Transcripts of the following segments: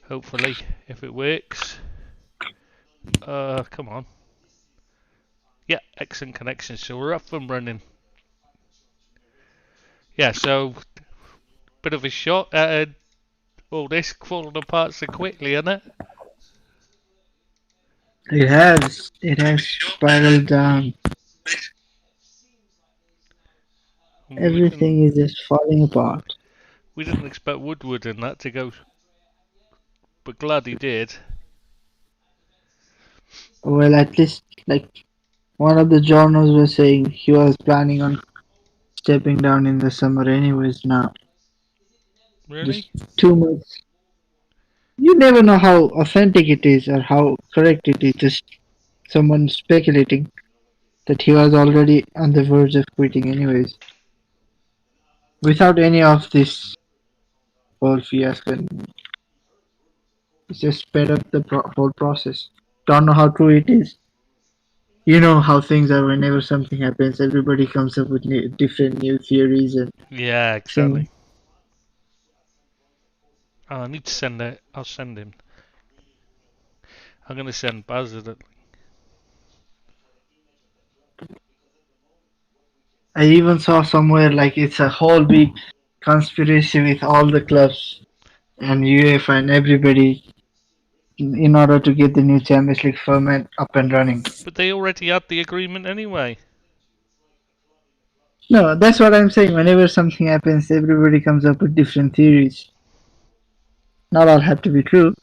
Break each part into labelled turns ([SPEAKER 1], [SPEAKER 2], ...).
[SPEAKER 1] Hopefully, if it works. Come on. Yeah, excellent connection. So we're up and running. Yeah, so bit of a shock. All this falling apart so quickly, isn't it?
[SPEAKER 2] It has spiraled down.
[SPEAKER 1] We didn't.
[SPEAKER 2] Everything is just falling apart.
[SPEAKER 1] We didn't expect Woodward in that to go, but glad he did.
[SPEAKER 2] Well, at least, like, one of the journals was saying he was planning on stepping down in the summer anyways now. Just
[SPEAKER 1] Really?
[SPEAKER 2] 2 months. You never know how authentic it is or how correct it is. Just someone speculating that he was already on the verge of quitting anyways. Without any of this whole fiasco. It's just sped up the whole process. Don't know how true it is. You know how things are whenever something happens, everybody comes up with different new theories and
[SPEAKER 1] Yeah,
[SPEAKER 2] things.
[SPEAKER 1] exactly. Oh, I need to send it. I'll send him. I'm gonna send Baz it.
[SPEAKER 2] I even saw somewhere like it's a whole big conspiracy with all the clubs and UEFA and everybody in order to get the new Champions League format up and running.
[SPEAKER 1] But they already had the agreement anyway.
[SPEAKER 2] No, that's what I'm saying. Whenever something happens, everybody comes up with different theories. Not all have to be true.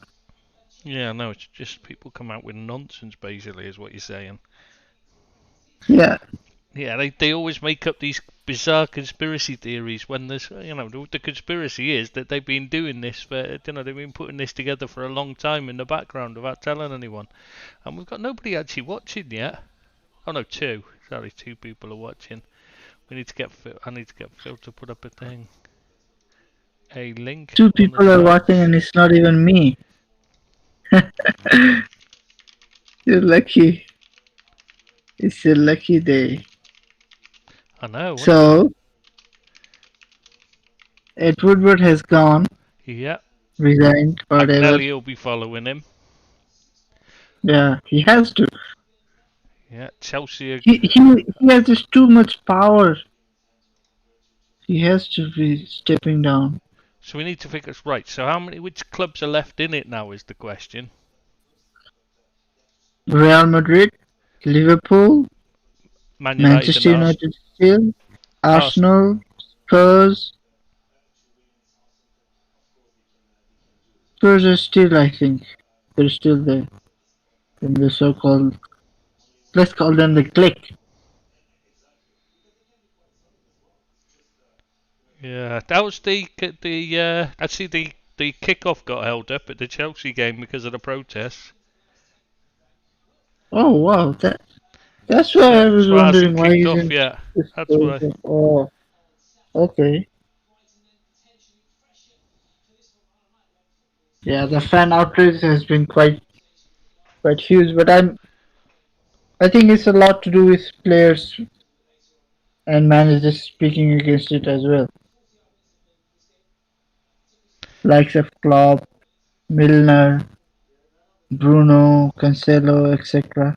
[SPEAKER 1] Yeah, no, it's just people come out with nonsense, basically, is what you're saying.
[SPEAKER 2] Yeah,
[SPEAKER 1] Yeah, they always make up these bizarre conspiracy theories when there's, the conspiracy is that they've been doing this for, they've been putting this together for a long time in the background without telling anyone. And we've got nobody actually watching yet. Oh no, two. Sorry, two people are watching. We need to get, I need to get Phil to put up a thing, a link
[SPEAKER 2] two
[SPEAKER 1] on the
[SPEAKER 2] people are
[SPEAKER 1] side.
[SPEAKER 2] watching and it's not even me. You're lucky. It's a lucky day.
[SPEAKER 1] I know, wasn't it?
[SPEAKER 2] So, Ed Woodward has gone,
[SPEAKER 1] Yeah,
[SPEAKER 2] resigned, whatever.
[SPEAKER 1] Agnelli will be following him.
[SPEAKER 2] Yeah, he has to.
[SPEAKER 1] Yeah, Chelsea.
[SPEAKER 2] He has just too much power. He has to be stepping down.
[SPEAKER 1] So we need to figure right. So which clubs are left in it now is the question.
[SPEAKER 2] Real Madrid, Liverpool,
[SPEAKER 1] Man United and
[SPEAKER 2] Manchester United still,
[SPEAKER 1] Arsenal.
[SPEAKER 2] Arsenal, Spurs. Spurs are still, I think. They're still there. In the so-called, let's call them the clique.
[SPEAKER 1] Yeah, that was the actually the kickoff got held up at the Chelsea game because of the protests.
[SPEAKER 2] Oh wow, that's
[SPEAKER 1] So
[SPEAKER 2] why I
[SPEAKER 1] that's
[SPEAKER 2] was
[SPEAKER 1] why it hasn't
[SPEAKER 2] wondering why
[SPEAKER 1] kicked off
[SPEAKER 2] isn't
[SPEAKER 1] yet.
[SPEAKER 2] this
[SPEAKER 1] That's
[SPEAKER 2] Spurs.
[SPEAKER 1] why.
[SPEAKER 2] Oh, okay. Yeah, the fan outrage has been quite huge, but I think it's a lot to do with players and managers speaking against it as well. Likes of Klopp, Milner, Bruno, Cancelo, etc.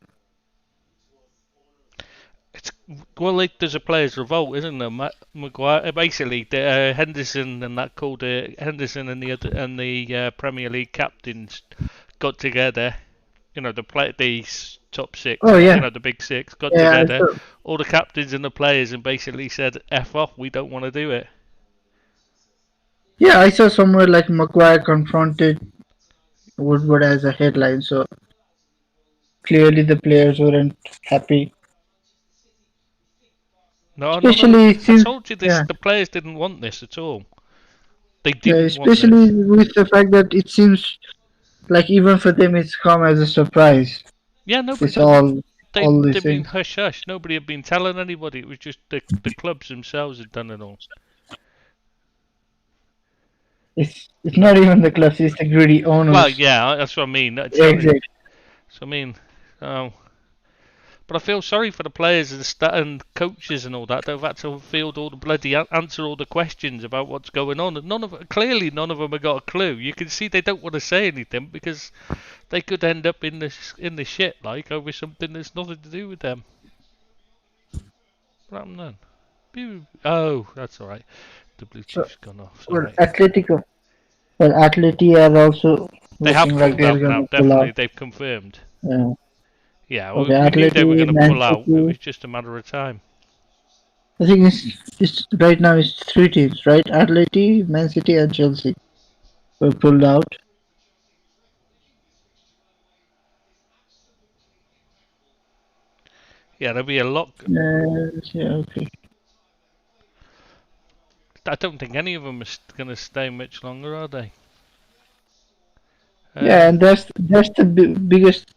[SPEAKER 1] It's well, like there's a players' revolt, isn't there? Maguire, basically, Henderson and that called Henderson and the Premier League captains got together. The top six,
[SPEAKER 2] Oh yeah,
[SPEAKER 1] the big six got
[SPEAKER 2] yeah, I
[SPEAKER 1] together.
[SPEAKER 2] saw.
[SPEAKER 1] All the captains and the players, and basically said, "F off, we don't want to do it."
[SPEAKER 2] Yeah, I saw somewhere like Maguire confronted Woodward as a headline. So clearly the players weren't happy.
[SPEAKER 1] No, none of the.
[SPEAKER 2] Especially
[SPEAKER 1] I
[SPEAKER 2] since
[SPEAKER 1] told you this.
[SPEAKER 2] yeah,
[SPEAKER 1] The players didn't want this at all. They
[SPEAKER 2] yeah,
[SPEAKER 1] didn't want
[SPEAKER 2] especially
[SPEAKER 1] this.
[SPEAKER 2] with the fact that it seems like even for them it's come as a surprise.
[SPEAKER 1] Yeah, no, but
[SPEAKER 2] It's all these
[SPEAKER 1] they've been
[SPEAKER 2] things.
[SPEAKER 1] hush hush. Nobody had been telling anybody. It was just the clubs themselves had done it all.
[SPEAKER 2] It's
[SPEAKER 1] No.
[SPEAKER 2] not even the clubs, it's the greedy
[SPEAKER 1] Well,
[SPEAKER 2] owners.
[SPEAKER 1] yeah, that's what I mean. That's
[SPEAKER 2] Exactly.
[SPEAKER 1] so I mean, oh, But I feel sorry for the players and coaches and all that that have had to field all the bloody answer all the questions about what's going on, and clearly none of them have got a clue. You can see they don't want to say anything because they could end up in the shit like over something that's nothing to do with them. What happened then? Oh, that's all right. The
[SPEAKER 2] So,
[SPEAKER 1] Bluetooth's gone off.
[SPEAKER 2] well,
[SPEAKER 1] Sorry.
[SPEAKER 2] Atletico, well, Atleti are also
[SPEAKER 1] They have
[SPEAKER 2] looking like
[SPEAKER 1] pulled
[SPEAKER 2] they're
[SPEAKER 1] out now.
[SPEAKER 2] gonna pull
[SPEAKER 1] Definitely,
[SPEAKER 2] out.
[SPEAKER 1] they've confirmed.
[SPEAKER 2] Yeah.
[SPEAKER 1] Yeah,
[SPEAKER 2] Okay,
[SPEAKER 1] we knew they were
[SPEAKER 2] Atleti,
[SPEAKER 1] going to
[SPEAKER 2] Man
[SPEAKER 1] pull out. It
[SPEAKER 2] City.
[SPEAKER 1] was just a matter of time.
[SPEAKER 2] I think it's right now it's three teams, right? Atleti, Man City, and Chelsea were pulled out.
[SPEAKER 1] Yeah, there'll be a lot.
[SPEAKER 2] Yeah, okay.
[SPEAKER 1] I don't think any of them are going to stay much longer, are they?
[SPEAKER 2] Yeah, and that's the biggest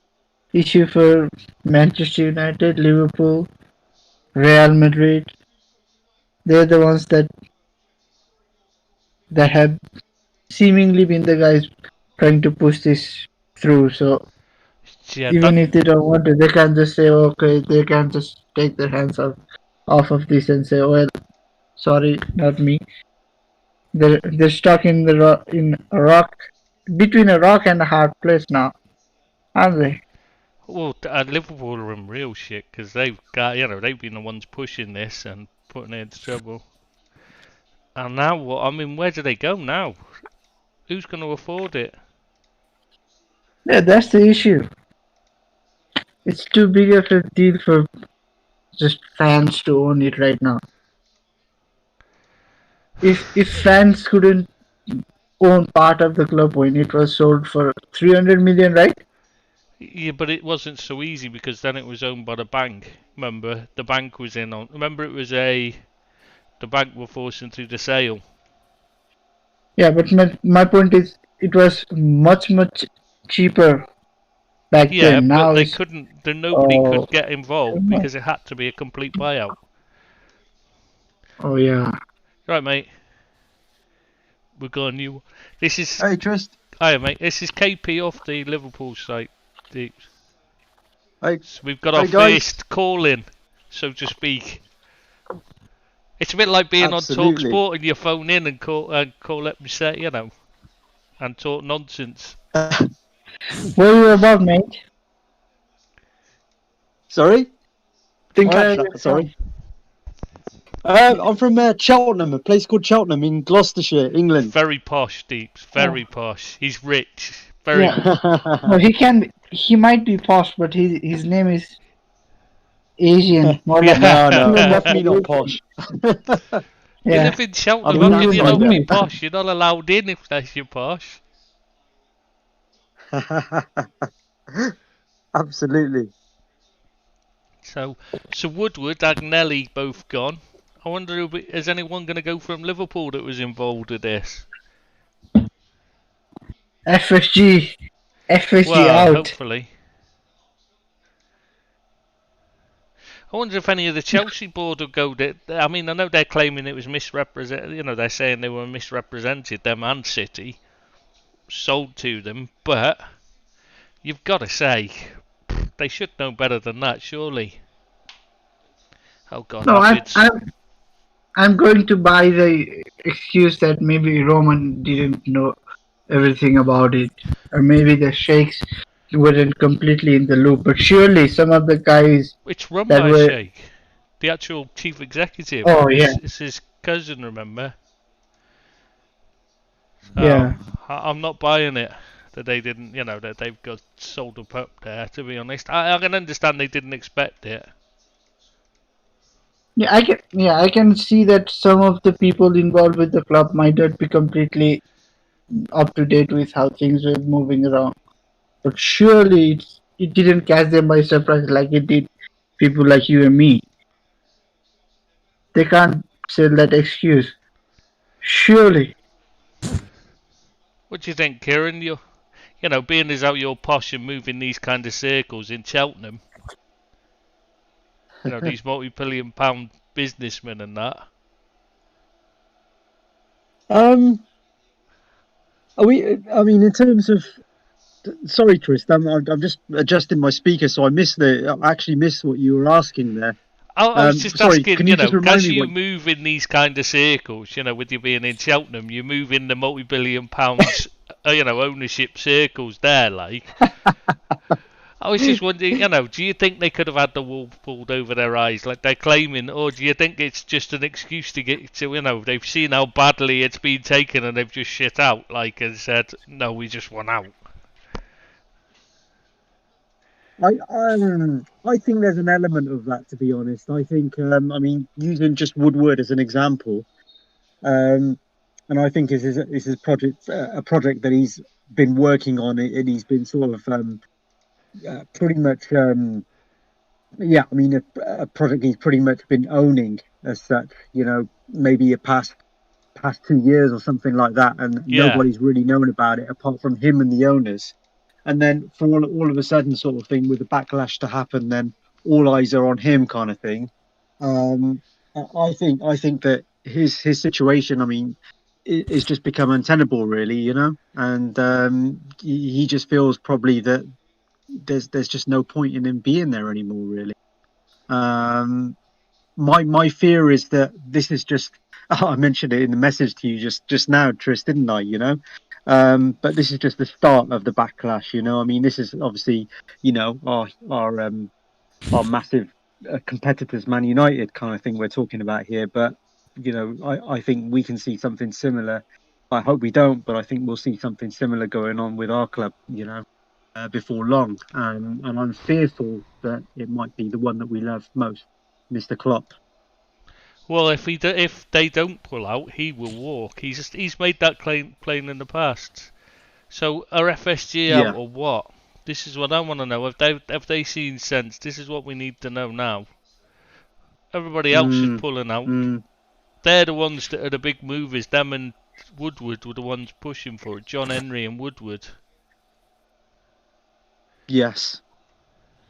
[SPEAKER 2] issue for Manchester United, Liverpool, Real Madrid. They're the ones that have seemingly been the guys trying to push this through. So
[SPEAKER 1] Yeah, that
[SPEAKER 2] even if they don't want to, they can just say, okay, they can just take their hands off of this and say, well, sorry, not me. They're stuck in in a rock between a rock and a hard place now, aren't they?
[SPEAKER 1] well, Liverpool are in real shit because they've got they've been the ones pushing this and putting it into trouble. And now what? I mean, where do they go now? Who's going to afford it?
[SPEAKER 2] Yeah, that's the issue. It's too big of a deal for just fans to own it right now. If fans couldn't own part of the club when it was sold for 300 million, right?
[SPEAKER 1] Yeah, but it wasn't so easy because then it was owned by the bank. Remember, the bank was in on. Remember, it was the bank were forcing through the sale.
[SPEAKER 2] Yeah, but my point is, it was much cheaper back
[SPEAKER 1] Yeah,
[SPEAKER 2] then.
[SPEAKER 1] but
[SPEAKER 2] Now
[SPEAKER 1] they
[SPEAKER 2] it's
[SPEAKER 1] couldn't. Nobody
[SPEAKER 2] oh,
[SPEAKER 1] could get
[SPEAKER 2] too
[SPEAKER 1] involved
[SPEAKER 2] much.
[SPEAKER 1] because it had to be a complete buyout.
[SPEAKER 2] Oh yeah.
[SPEAKER 1] Right, mate. We've got a new. This is.
[SPEAKER 3] Hey, Trist.
[SPEAKER 1] Hi, mate. This is KP off the Liverpool site. Deeps.
[SPEAKER 3] Hey,
[SPEAKER 1] So we've got our
[SPEAKER 3] hey, guys.
[SPEAKER 1] first call in, so to speak. It's a bit like being on Talk
[SPEAKER 3] Absolutely.
[SPEAKER 1] Sport and you phone in and call up and say, and talk nonsense.
[SPEAKER 2] Where are you about, mate?
[SPEAKER 3] Sorry? Didn't
[SPEAKER 2] Where are
[SPEAKER 3] catch
[SPEAKER 2] you
[SPEAKER 3] that.
[SPEAKER 2] from?
[SPEAKER 3] Sorry. I'm from Cheltenham, a place called Cheltenham in Gloucestershire, England.
[SPEAKER 1] Very posh, Deeps.
[SPEAKER 2] Oh,
[SPEAKER 1] Very posh. He's rich. Very.
[SPEAKER 2] yeah. No, he might be posh, but his name is Asian, more like
[SPEAKER 3] No, no,
[SPEAKER 2] more
[SPEAKER 1] Yeah.
[SPEAKER 2] like
[SPEAKER 3] definitely not
[SPEAKER 2] Asian.
[SPEAKER 3] posh.
[SPEAKER 1] You
[SPEAKER 2] Yeah,
[SPEAKER 1] live in
[SPEAKER 3] I'm
[SPEAKER 1] Cheltenham.
[SPEAKER 3] from
[SPEAKER 1] How can you not be
[SPEAKER 3] Africa.
[SPEAKER 2] Asian.
[SPEAKER 1] posh? You're not allowed in if that's your posh.
[SPEAKER 3] Absolutely.
[SPEAKER 1] So Woodward, Agnelli both gone. I wonder is anyone going to go from Liverpool that was involved with this?
[SPEAKER 2] FSG, FSG
[SPEAKER 1] Well,
[SPEAKER 2] out.
[SPEAKER 1] hopefully. I wonder if any of the Chelsea board will go. I mean, I know they're claiming it was misrepresented. They're saying they were misrepresented. Them and City sold to them, but you've got to say they should know better than that, surely. Oh God,
[SPEAKER 2] No,
[SPEAKER 1] Rapids.
[SPEAKER 2] I'm going to buy the excuse that maybe Roman didn't know everything about it, or maybe the sheikhs weren't completely in the loop. But surely some of the guys
[SPEAKER 1] It's run
[SPEAKER 2] that
[SPEAKER 1] by a
[SPEAKER 2] were,
[SPEAKER 1] sheikh, the actual chief executive.
[SPEAKER 2] oh yeah,
[SPEAKER 1] It's his cousin, remember? So
[SPEAKER 2] yeah,
[SPEAKER 1] I'm not buying it that they didn't, that they've got sold up there. To be honest, I can understand they didn't expect it.
[SPEAKER 2] I can see that some of the people involved with the club might not be completely up to date with how things were moving around. But surely it didn't catch them by surprise like it did people like you and me. They can't sell that excuse. Surely.
[SPEAKER 1] What do you think, Kieran? Being as how you're posh and moving these kind of circles in Cheltenham, these multi-billion pound businessmen and that.
[SPEAKER 3] Um, are we? I mean, in terms of Sorry, Tristan. I'm just adjusting my speaker, so I actually missed what you were asking there.
[SPEAKER 1] I was just
[SPEAKER 3] Sorry,
[SPEAKER 1] asking,
[SPEAKER 3] can you just remind
[SPEAKER 1] as
[SPEAKER 3] me
[SPEAKER 1] you
[SPEAKER 3] what?
[SPEAKER 1] move in these kind of circles, with you being in Cheltenham, you move in the multi-billion pounds, ownership circles there, like. I was just wondering, do you think they could have had the wool pulled over their eyes like they're claiming, or do you think it's just an excuse to get to, they've seen how badly it's been taken and they've just shit out, like, and said, no, we just want out?
[SPEAKER 3] I think there's an element of that, to be honest. I think, I mean, using just Woodward as an example, um, and I think this is a project that he's been working on, and he's been sort of pretty much, yeah. I mean, a project he's pretty much been owning as such. Maybe a past 2 years or something like that, and
[SPEAKER 1] Yeah,
[SPEAKER 3] nobody's really known about it apart from him and the owners. And then for all of a sudden, sort of thing, with the backlash to happen, then all eyes are on him, kind of thing. Um, I think that his situation, I mean, is just become untenable, really, and he just feels probably that there's just no point in him being there anymore, really. Um, my fear is that this is just I mentioned it in the message to you just now, Tris, didn't I? But this is just the start of the backlash. I mean, this is obviously our massive competitors, Man United, kind of thing we're talking about here. But I think we can see something similar. I hope we don't, but I think we'll see something similar going on with our club. Before long, and I'm fearful that it might be the one that we love most, Mr. Klopp.
[SPEAKER 1] well, if they don't pull out, he will walk. He's made that claim plain in the past. So are FSG out
[SPEAKER 3] Yeah.
[SPEAKER 1] or what? This is what I want to know. Have they seen sense? This is what we need to know now. Everybody else is
[SPEAKER 3] Mm,
[SPEAKER 1] pulling out.
[SPEAKER 3] mm,
[SPEAKER 1] They're the ones that are the big movers. Them and Woodward were the ones pushing for it. John Henry and Woodward.
[SPEAKER 3] yes.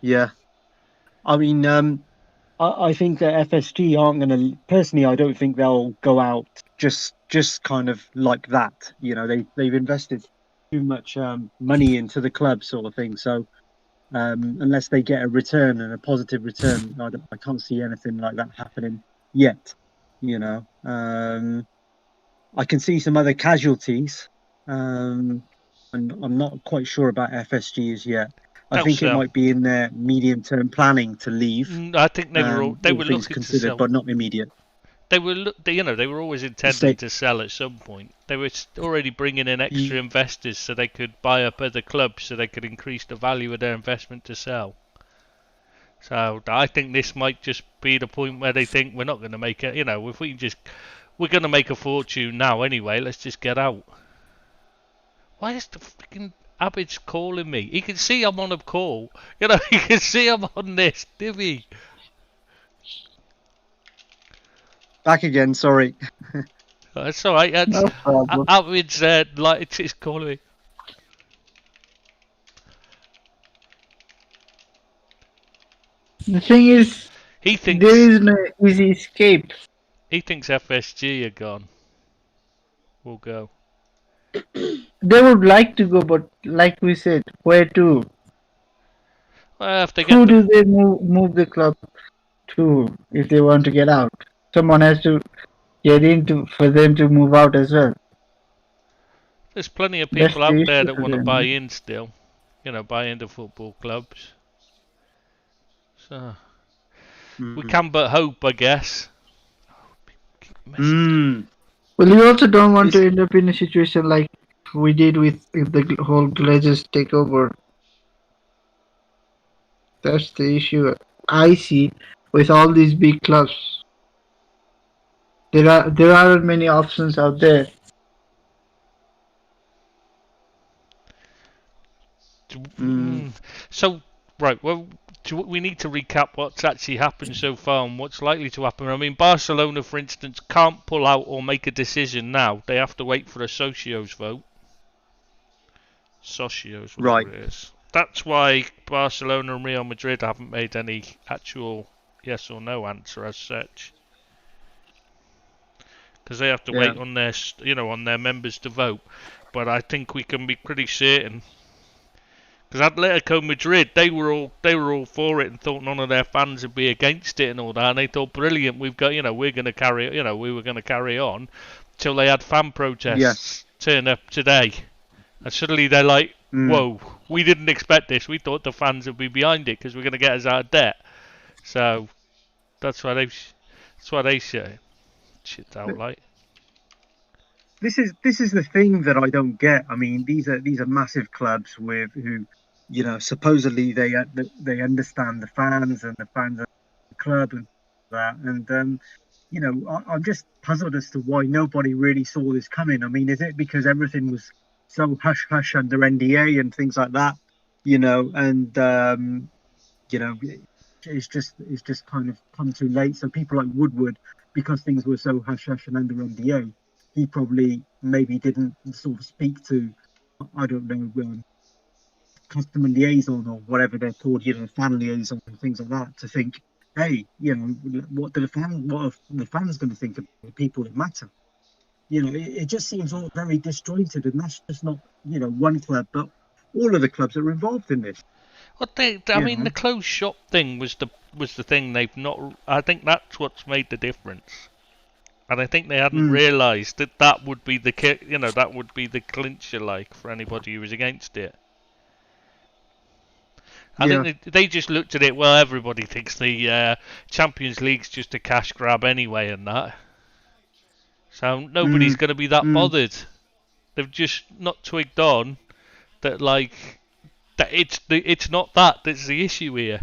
[SPEAKER 3] Yeah. I mean, I think that FSG aren't going to. Personally, I don't think they'll go out just kind of like that. They've invested too much money into the club, sort of thing. So unless they get a return and a positive return, I can't see anything like that happening yet. I can see some other casualties, and I'm not quite sure about FSG as yet. I
[SPEAKER 1] Doubt
[SPEAKER 3] think it
[SPEAKER 1] so.
[SPEAKER 3] might be in their medium-term planning to leave,
[SPEAKER 1] I think they
[SPEAKER 3] all
[SPEAKER 1] were
[SPEAKER 3] things
[SPEAKER 1] looking to
[SPEAKER 3] considered,
[SPEAKER 1] sell.
[SPEAKER 3] but not immediate.
[SPEAKER 1] They were always intending
[SPEAKER 3] Stay.
[SPEAKER 1] to sell at some point. They were already bringing in extra
[SPEAKER 3] Ye-
[SPEAKER 1] investors so they could buy up other clubs so they could increase the value of their investment to sell. So I think this might just be the point where they think we're not going to make it. If we can just we're going to make a fortune now anyway. Let's just get out. Why is the freaking Abid's calling me? He can see I'm on a call. He can see I'm on this divvy.
[SPEAKER 3] Back again. Sorry.
[SPEAKER 1] That's all right. That's
[SPEAKER 2] No problem.
[SPEAKER 1] Abid's like it's calling me.
[SPEAKER 2] The thing is,
[SPEAKER 1] He
[SPEAKER 2] there
[SPEAKER 1] thinks
[SPEAKER 2] is no easy escape.
[SPEAKER 1] FSG are gone. We'll go.
[SPEAKER 2] They would like to go, but like we said, where to?
[SPEAKER 1] Well, if they get
[SPEAKER 2] Who
[SPEAKER 1] the
[SPEAKER 2] do they move the club to if they want to get out? Someone has to get in for them to move out as well.
[SPEAKER 1] there's plenty of
[SPEAKER 2] That's
[SPEAKER 1] people
[SPEAKER 2] the
[SPEAKER 1] out there
[SPEAKER 2] issue
[SPEAKER 1] that
[SPEAKER 2] for
[SPEAKER 1] want to buy
[SPEAKER 2] them.
[SPEAKER 1] in still. Buy into football clubs. So we
[SPEAKER 3] Mm.
[SPEAKER 1] can but hope, I guess. Keep messaging.
[SPEAKER 3] Mm.
[SPEAKER 2] Well, you also don't want
[SPEAKER 3] It's
[SPEAKER 2] to end up in a situation like we did with if the whole Glazers takeover. That's the issue I see with all these big clubs. There aren't many options out there.
[SPEAKER 3] mm.
[SPEAKER 1] So, right, well, we need to recap what's actually happened so far and what's likely to happen. I mean, Barcelona, for instance, can't pull out or make a decision now. They have to wait for a socios vote. Socios,
[SPEAKER 3] Right.
[SPEAKER 1] whatever it is. That's why Barcelona and Real Madrid haven't made any actual yes or no answer as such. Because they have to
[SPEAKER 3] Yeah.
[SPEAKER 1] wait on their, on their members to vote. But I think we can be pretty certain Because Atletico Madrid, they were all for it and thought none of their fans would be against it and all that. And they thought, brilliant, we've got, we're going to carry, we were going to carry on, till they had fan protests
[SPEAKER 3] Yes.
[SPEAKER 1] turn up today, and suddenly they're like,
[SPEAKER 3] Mm.
[SPEAKER 1] whoa, we didn't expect this. We thought the fans would be behind it because we're going to get us out of debt. So that's why they shit out like.
[SPEAKER 3] This is the thing that I don't get. I mean, these are massive clubs with who, supposedly they understand the fans and the fans of the club and that. And I'm just puzzled as to why nobody really saw this coming. I mean, is it because everything was so hush hush under NDA and things like that? And it's just kind of come too late. So people like Woodward, because things were so hush hush and under NDA, he probably maybe didn't sort of speak to, I don't know, customer liaison or whatever they're called, fan liaison and things like that, to think, hey, what are the fans going to think about the people that matter? It just seems all very disjointed, and that's just not one club, but all of the clubs that are involved in this.
[SPEAKER 1] Well, I mean, the closed shop thing was the thing they've not. I think that's what's made the difference. And I think they hadn't realised that would be that would be the clincher, like, for anybody who was against it. I think they just looked at it. Well, everybody thinks the Champions League's just a cash grab anyway, and that. So nobody's going to be that bothered. They've just not twigged on that, like, that it's not that's the issue here.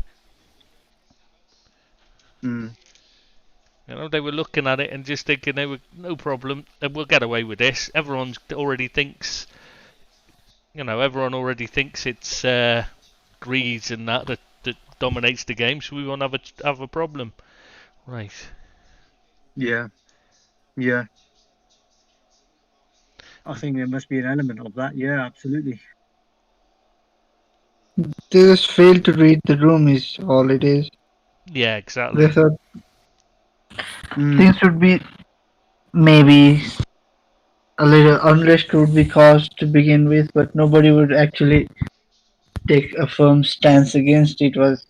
[SPEAKER 1] They were looking at it and just thinking they were no problem, we'll get away with this. Everyone already thinks it's greed and that dominates the game, so we won't have a problem. Right.
[SPEAKER 3] Yeah. I think there must be an element of that. Yeah, absolutely.
[SPEAKER 2] They just failed to read the room is all it is.
[SPEAKER 1] Yeah, exactly.
[SPEAKER 2] They thought things would be maybe a little unrest would be caused to begin with, but nobody would actually take a firm stance against it, was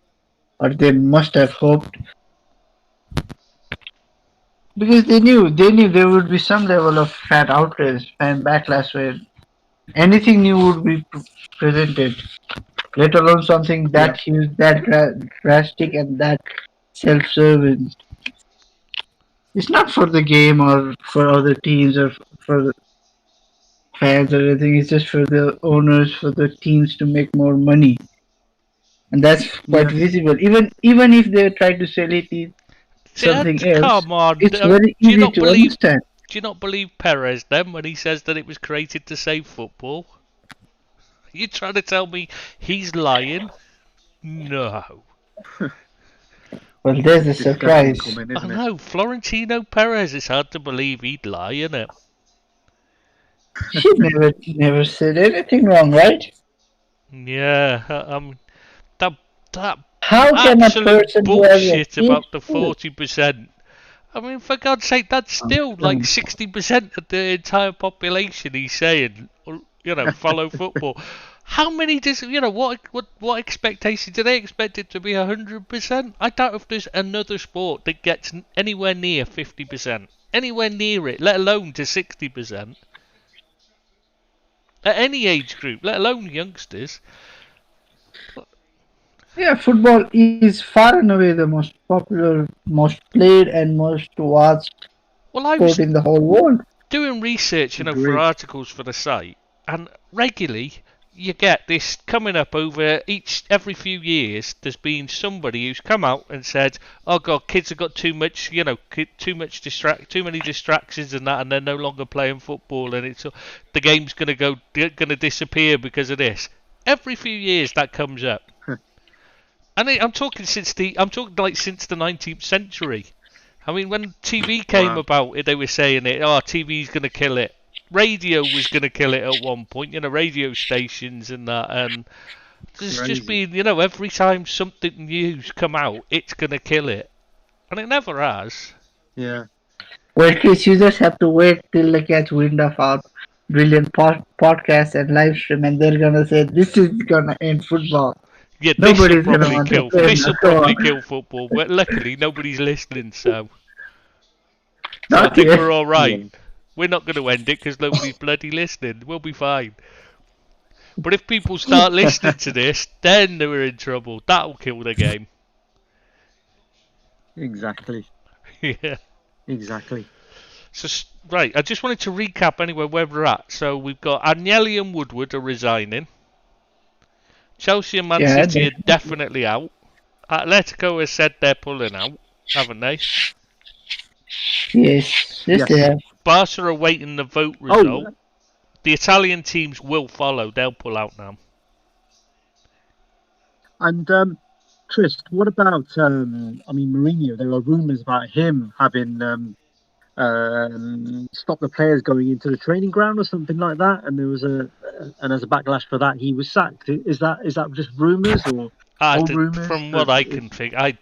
[SPEAKER 2] what they must have hoped. Because they knew there would be some level of fan outrage, fan backlash where anything new would be presented, let alone something that huge, that drastic, and that self-serving. It's not for the game or for other teams or for the fans or anything. It's just for the owners, for the teams to make more money, and that's quite visible. Even if they try to sell it in something else,
[SPEAKER 1] come on.
[SPEAKER 2] it's very easy to understand.
[SPEAKER 1] Do you not believe Perez then when he says that it was created to save football? Are you trying to tell me he's lying? No.
[SPEAKER 2] Well, there's a surprise.
[SPEAKER 1] Comment, I know, Florentino Perez. It's hard to believe he'd lie, isn't it?
[SPEAKER 2] He never said anything wrong, right?
[SPEAKER 1] Yeah, that
[SPEAKER 2] how can a person
[SPEAKER 1] bullshit about the 40%. I mean, for God's sake, that's still like 60% of the entire population. He's saying, follow football. How many does what expectation do they expect it to be? 100%? I doubt if there's another sport that gets anywhere near 50%, anywhere near it, let alone to 60%. At any age group, let alone youngsters.
[SPEAKER 2] Yeah, football is far and away the most popular, most played, and most watched sport in the whole world.
[SPEAKER 1] Doing research, for articles for the site, and regularly you get this coming up over every few years. There's been somebody who's come out and said, "Oh God, kids have got too much, too many distractions and that, and they're no longer playing football, and the game's gonna disappear because of this." Every few years that comes up. And I'm talking since the 19th century. I mean, when TV came about, they were saying it. Oh, TV's going to kill it. Radio was going to kill it at one point. Radio stations and that. And there's just been, every time something new's come out, it's going to kill it, and it never has.
[SPEAKER 3] Yeah.
[SPEAKER 2] Well, Chris, you just have to wait till the catch wind of our brilliant podcast and live stream, and they're gonna say this is gonna end football.
[SPEAKER 1] Yeah, this will
[SPEAKER 2] Nobody's gonna
[SPEAKER 1] probably
[SPEAKER 2] want to
[SPEAKER 1] kill.
[SPEAKER 2] play
[SPEAKER 1] This
[SPEAKER 2] now.
[SPEAKER 1] will
[SPEAKER 2] Come on,
[SPEAKER 1] probably kill football. But luckily, nobody's listening, so I
[SPEAKER 2] not
[SPEAKER 1] think we're
[SPEAKER 2] yet.
[SPEAKER 1] all
[SPEAKER 3] Yeah,
[SPEAKER 1] right. We're not going to end it because nobody's bloody listening. We'll be fine. But if people start listening to this, then we're in trouble. That'll kill the game.
[SPEAKER 3] exactly,
[SPEAKER 1] Yeah.
[SPEAKER 3] exactly.
[SPEAKER 1] So right, I just wanted to recap anyway where we're at. So we've got Agnelli and Woodward are resigning. Chelsea and Man
[SPEAKER 2] Yeah,
[SPEAKER 1] City are definitely out. Atletico has said they're pulling out, haven't they?
[SPEAKER 2] yes, yes, they
[SPEAKER 3] Yes.
[SPEAKER 2] have.
[SPEAKER 1] Barca are waiting the vote
[SPEAKER 3] Oh,
[SPEAKER 1] result. The Italian teams will follow. They'll pull out now.
[SPEAKER 3] and Trist, what about? I mean, Mourinho. There are rumours about him having stopped the players going into the training ground or something like that, and there was and as a backlash for that, he was sacked. Is that just rumours or old rumours?
[SPEAKER 1] From what I can think, I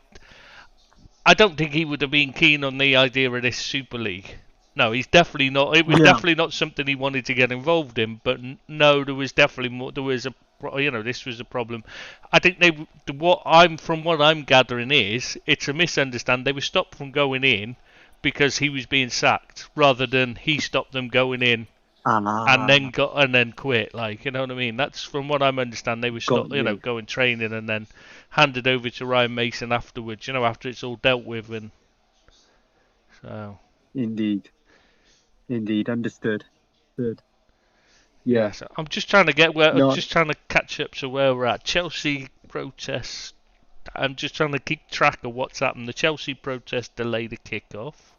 [SPEAKER 1] don't think he would have been keen on the idea of this Super League. No, he's definitely not. It was
[SPEAKER 3] Yeah.
[SPEAKER 1] definitely not something he wanted to get involved in. But no, there was definitely more. There was this was a problem. I think from what I'm gathering is it's a misunderstanding. They were stopped from going in because he was being sacked, rather than he stopped them going in and then quit. Like, you know what I mean? That's from what I'm understanding. They were
[SPEAKER 3] Got
[SPEAKER 1] stopped,
[SPEAKER 3] you.
[SPEAKER 1] going training and then handed over to Ryan Mason afterwards. After it's all dealt with, and so
[SPEAKER 3] Indeed, understood. Good.
[SPEAKER 1] yeah.
[SPEAKER 3] Yeah.
[SPEAKER 1] So I'm just trying to get where I'm
[SPEAKER 3] No.
[SPEAKER 1] just trying to catch up to where we're at. Chelsea protests. I'm just trying to keep track of what's happened. The Chelsea protest delayed the kick-off.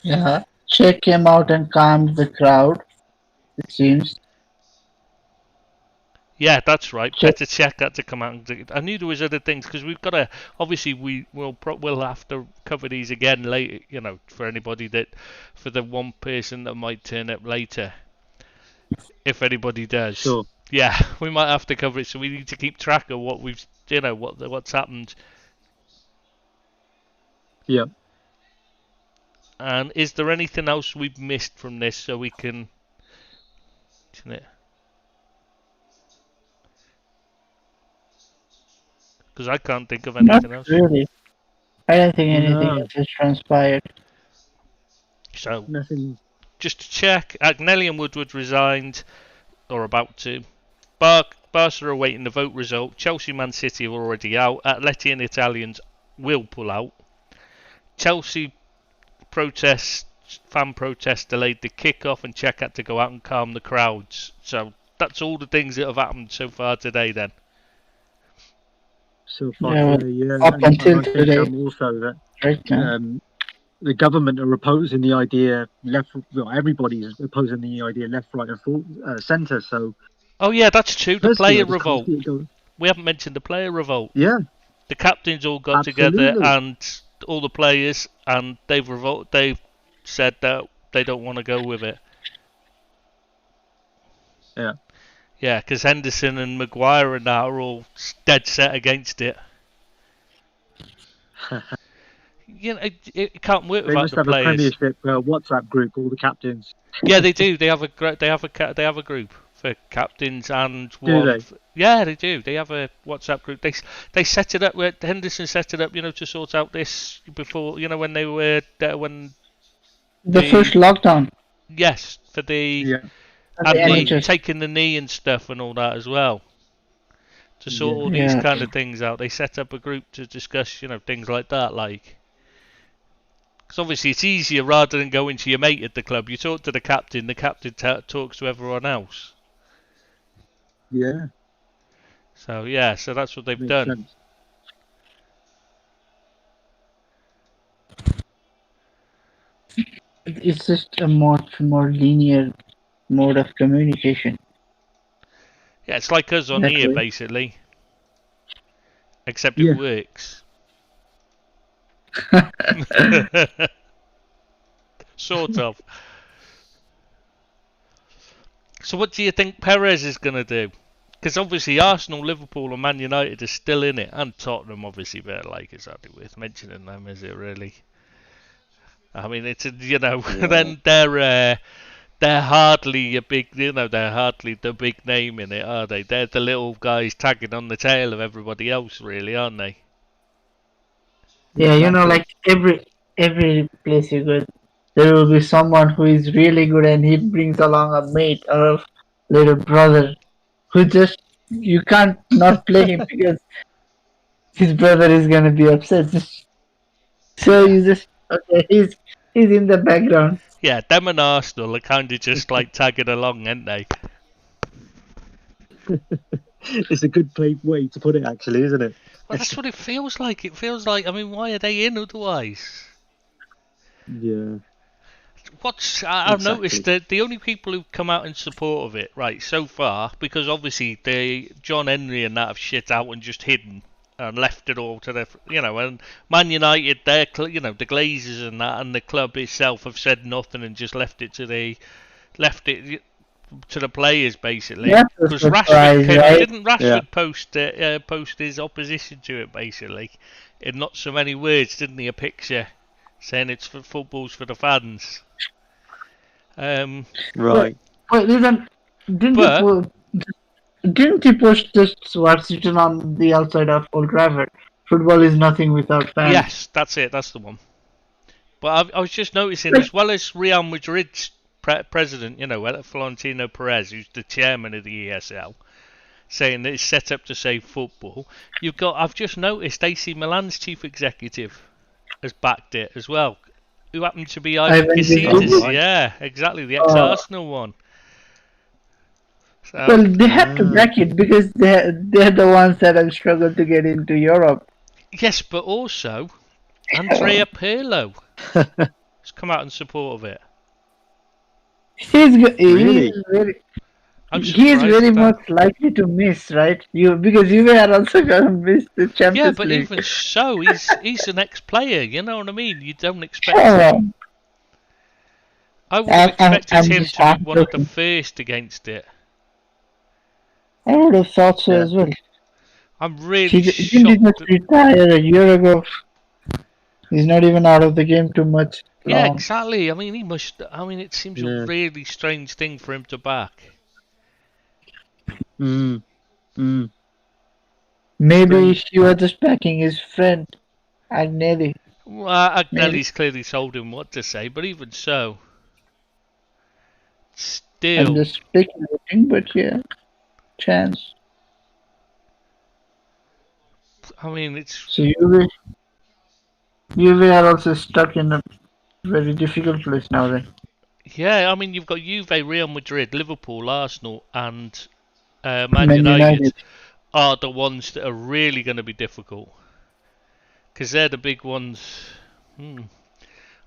[SPEAKER 2] Yeah, Czech came out and calmed the crowd. It seems.
[SPEAKER 1] Yeah, that's right.
[SPEAKER 2] Czech,
[SPEAKER 1] Petr Cech had to come out. I knew there was other things because we've got to. Obviously, we'll have to cover these again later. For anybody for the one person that might turn up later, if anybody does.
[SPEAKER 3] Sure.
[SPEAKER 1] Yeah, we might have to cover it. So we need to keep track of what what's happened.
[SPEAKER 3] Yeah.
[SPEAKER 1] And is there anything else we've missed from this so we can? Isn't it? Because I can't think of
[SPEAKER 2] not
[SPEAKER 1] anything else.
[SPEAKER 2] really. I don't think anything
[SPEAKER 3] No.
[SPEAKER 2] else has transpired.
[SPEAKER 1] So
[SPEAKER 3] Nothing.
[SPEAKER 1] just to check, Agnelli and Woodward resigned, or about to. Barca are awaiting the vote result. Chelsea, Man City are already out. Atleti and Italians will pull out. Chelsea fan protests delayed the kick-off, and Czech had to go out and calm the crowds. So that's all the things that have happened so far today then.
[SPEAKER 3] So far
[SPEAKER 2] Yeah,
[SPEAKER 3] today, yeah.
[SPEAKER 2] up
[SPEAKER 3] And
[SPEAKER 2] until
[SPEAKER 3] I think
[SPEAKER 2] today.
[SPEAKER 3] also that
[SPEAKER 2] Right now.
[SPEAKER 3] the government are opposing the idea everybody's opposing the idea left, right, and centre. So
[SPEAKER 1] Oh yeah, that's true. The
[SPEAKER 3] personally,
[SPEAKER 1] player
[SPEAKER 3] I just can't
[SPEAKER 1] revolt.
[SPEAKER 3] see it going.
[SPEAKER 1] We haven't mentioned the player revolt.
[SPEAKER 3] Yeah,
[SPEAKER 1] The captains all got together
[SPEAKER 3] absolutely.
[SPEAKER 1] and all the players, and they've said that they don't want to go with it.
[SPEAKER 3] Yeah.
[SPEAKER 1] Yeah, because Henderson and Maguire and that are all dead set against it. It can't work
[SPEAKER 3] They
[SPEAKER 1] without
[SPEAKER 3] must
[SPEAKER 1] the
[SPEAKER 3] have a
[SPEAKER 1] players.
[SPEAKER 3] Premiership WhatsApp group, all the captains.
[SPEAKER 1] Yeah, they do. They have a group for captains and
[SPEAKER 3] Do
[SPEAKER 1] one.
[SPEAKER 3] they?
[SPEAKER 1] Yeah, they do. They have a WhatsApp group. They set it up. Henderson set it up, to sort out this before. When they were when
[SPEAKER 2] The first lockdown.
[SPEAKER 1] yes for the
[SPEAKER 3] Yeah.
[SPEAKER 2] And the
[SPEAKER 1] and the
[SPEAKER 2] NHS.
[SPEAKER 1] taking the knee and stuff and all that as well. To sort all these
[SPEAKER 2] Yeah.
[SPEAKER 1] kind of things out, they set up a group to discuss, things like that. Like, because obviously it's easier rather than going to your mate at the club. You talk to the captain talks to everyone else.
[SPEAKER 3] Yeah.
[SPEAKER 1] So yeah, so that's what they've
[SPEAKER 3] Makes
[SPEAKER 1] done.
[SPEAKER 3] sense.
[SPEAKER 2] It's just a much more linear mode of communication.
[SPEAKER 1] Yeah, it's like us on
[SPEAKER 2] That
[SPEAKER 1] here
[SPEAKER 2] way.
[SPEAKER 1] basically, except
[SPEAKER 3] Yeah.
[SPEAKER 1] it works. Sort of. So what do you think Perez is going to do? Because obviously Arsenal, Liverpool and Man United are still in it, and Tottenham obviously, but like it's hardly worth mentioning them, is it really? I mean, it's
[SPEAKER 3] Yeah.
[SPEAKER 1] then they're hardly a big, they're hardly the big name in it, are they? They're the little guys tagging on the tail of everybody else, really, aren't they?
[SPEAKER 2] Yeah,
[SPEAKER 3] Exactly.
[SPEAKER 2] like every place you go, there will be someone who is really good, and he brings along a mate or a little brother who just you can't not play him because his brother is gonna be upset. So
[SPEAKER 1] Yeah.
[SPEAKER 2] you just okay, he's in the background.
[SPEAKER 1] Yeah, them and Arsenal are kind of just like tagging along, aren't they?
[SPEAKER 3] It's a good way to put it, actually, isn't it?
[SPEAKER 1] Well, that's what it feels like. It feels like, I mean, why are they in otherwise?
[SPEAKER 3] Yeah,
[SPEAKER 1] I've noticed
[SPEAKER 3] exactly.
[SPEAKER 1] that the only people who've come out in support of it, right, so far, because obviously John Henry and that have shit out and just hidden and left it all to and Man United, the Glazers and that, and the club itself have said nothing and just left it to the players basically.
[SPEAKER 2] That's a
[SPEAKER 1] Because Rashford
[SPEAKER 2] surprise,
[SPEAKER 1] came out,
[SPEAKER 2] right?
[SPEAKER 1] didn't
[SPEAKER 3] Yeah,
[SPEAKER 1] Rashford post his opposition to it basically in not so many words, didn't he? A picture saying it's for football's for the fans. Um,
[SPEAKER 2] But
[SPEAKER 3] right.
[SPEAKER 2] but didn't he
[SPEAKER 1] but
[SPEAKER 2] post didn't he post just what's written on the outside of Old Trafford? Football is nothing without fans.
[SPEAKER 1] yes, that's it. That's the one. But I was just noticing,
[SPEAKER 2] Like,
[SPEAKER 1] as well as Real Madrid's president, Florentino Perez, who's the chairman of the ESL, saying that it's set up to save football. I've just noticed AC Milan's chief executive has backed it as well. Who happened to be Ivan
[SPEAKER 2] Ivan
[SPEAKER 3] Oh,
[SPEAKER 1] Gazidis?
[SPEAKER 2] Gazidis.
[SPEAKER 3] right.
[SPEAKER 1] Yeah, exactly, the
[SPEAKER 2] Uh,
[SPEAKER 1] ex-Arsenal one. So
[SPEAKER 2] well, they have to
[SPEAKER 3] Ah,
[SPEAKER 2] back it because they're the ones that have struggled to get into Europe.
[SPEAKER 1] yes, but also Andrea Pirlo has come out in support of it.
[SPEAKER 2] He's
[SPEAKER 3] really?
[SPEAKER 2] very
[SPEAKER 1] I'm
[SPEAKER 2] he is
[SPEAKER 1] surprised
[SPEAKER 2] very
[SPEAKER 1] at that.
[SPEAKER 2] much likely to miss, right? Because you are also gonna miss the
[SPEAKER 1] Yeah,
[SPEAKER 2] Champions
[SPEAKER 1] but
[SPEAKER 2] League.
[SPEAKER 1] even so, he's an ex-player. You know what I mean? You don't expect
[SPEAKER 2] Sure.
[SPEAKER 1] him. I would have expected
[SPEAKER 2] I'm
[SPEAKER 1] him
[SPEAKER 2] just
[SPEAKER 1] to be
[SPEAKER 2] half
[SPEAKER 1] one of the
[SPEAKER 2] joking.
[SPEAKER 1] first against it.
[SPEAKER 2] I would have thought so
[SPEAKER 3] Yeah.
[SPEAKER 2] as well.
[SPEAKER 1] I'm really
[SPEAKER 2] Didn't he
[SPEAKER 1] shocked.
[SPEAKER 2] just retire a year ago? He's not even out of the game too much
[SPEAKER 1] Yeah,
[SPEAKER 2] long.
[SPEAKER 1] exactly. I mean, he must. I mean, it seems a
[SPEAKER 3] Yeah.
[SPEAKER 1] really strange thing for him to back.
[SPEAKER 3] Mm, mm.
[SPEAKER 2] Maybe
[SPEAKER 3] Strange.
[SPEAKER 2] he was just backing his friend Agnelli.
[SPEAKER 1] Well,
[SPEAKER 2] Maybe.
[SPEAKER 1] Agnelli's clearly told him what to say, but even so,
[SPEAKER 2] I'm
[SPEAKER 1] still,
[SPEAKER 2] just speculating, but yeah, chance.
[SPEAKER 1] I mean, it's
[SPEAKER 2] So Juve are also stuck in a very difficult place now. Then
[SPEAKER 1] yeah. I mean, you've got Juve, Real Madrid, Liverpool, Arsenal, and Man
[SPEAKER 2] Man
[SPEAKER 1] United
[SPEAKER 2] United.
[SPEAKER 1] are the ones that are really going to be difficult because they're the big ones. Hmm.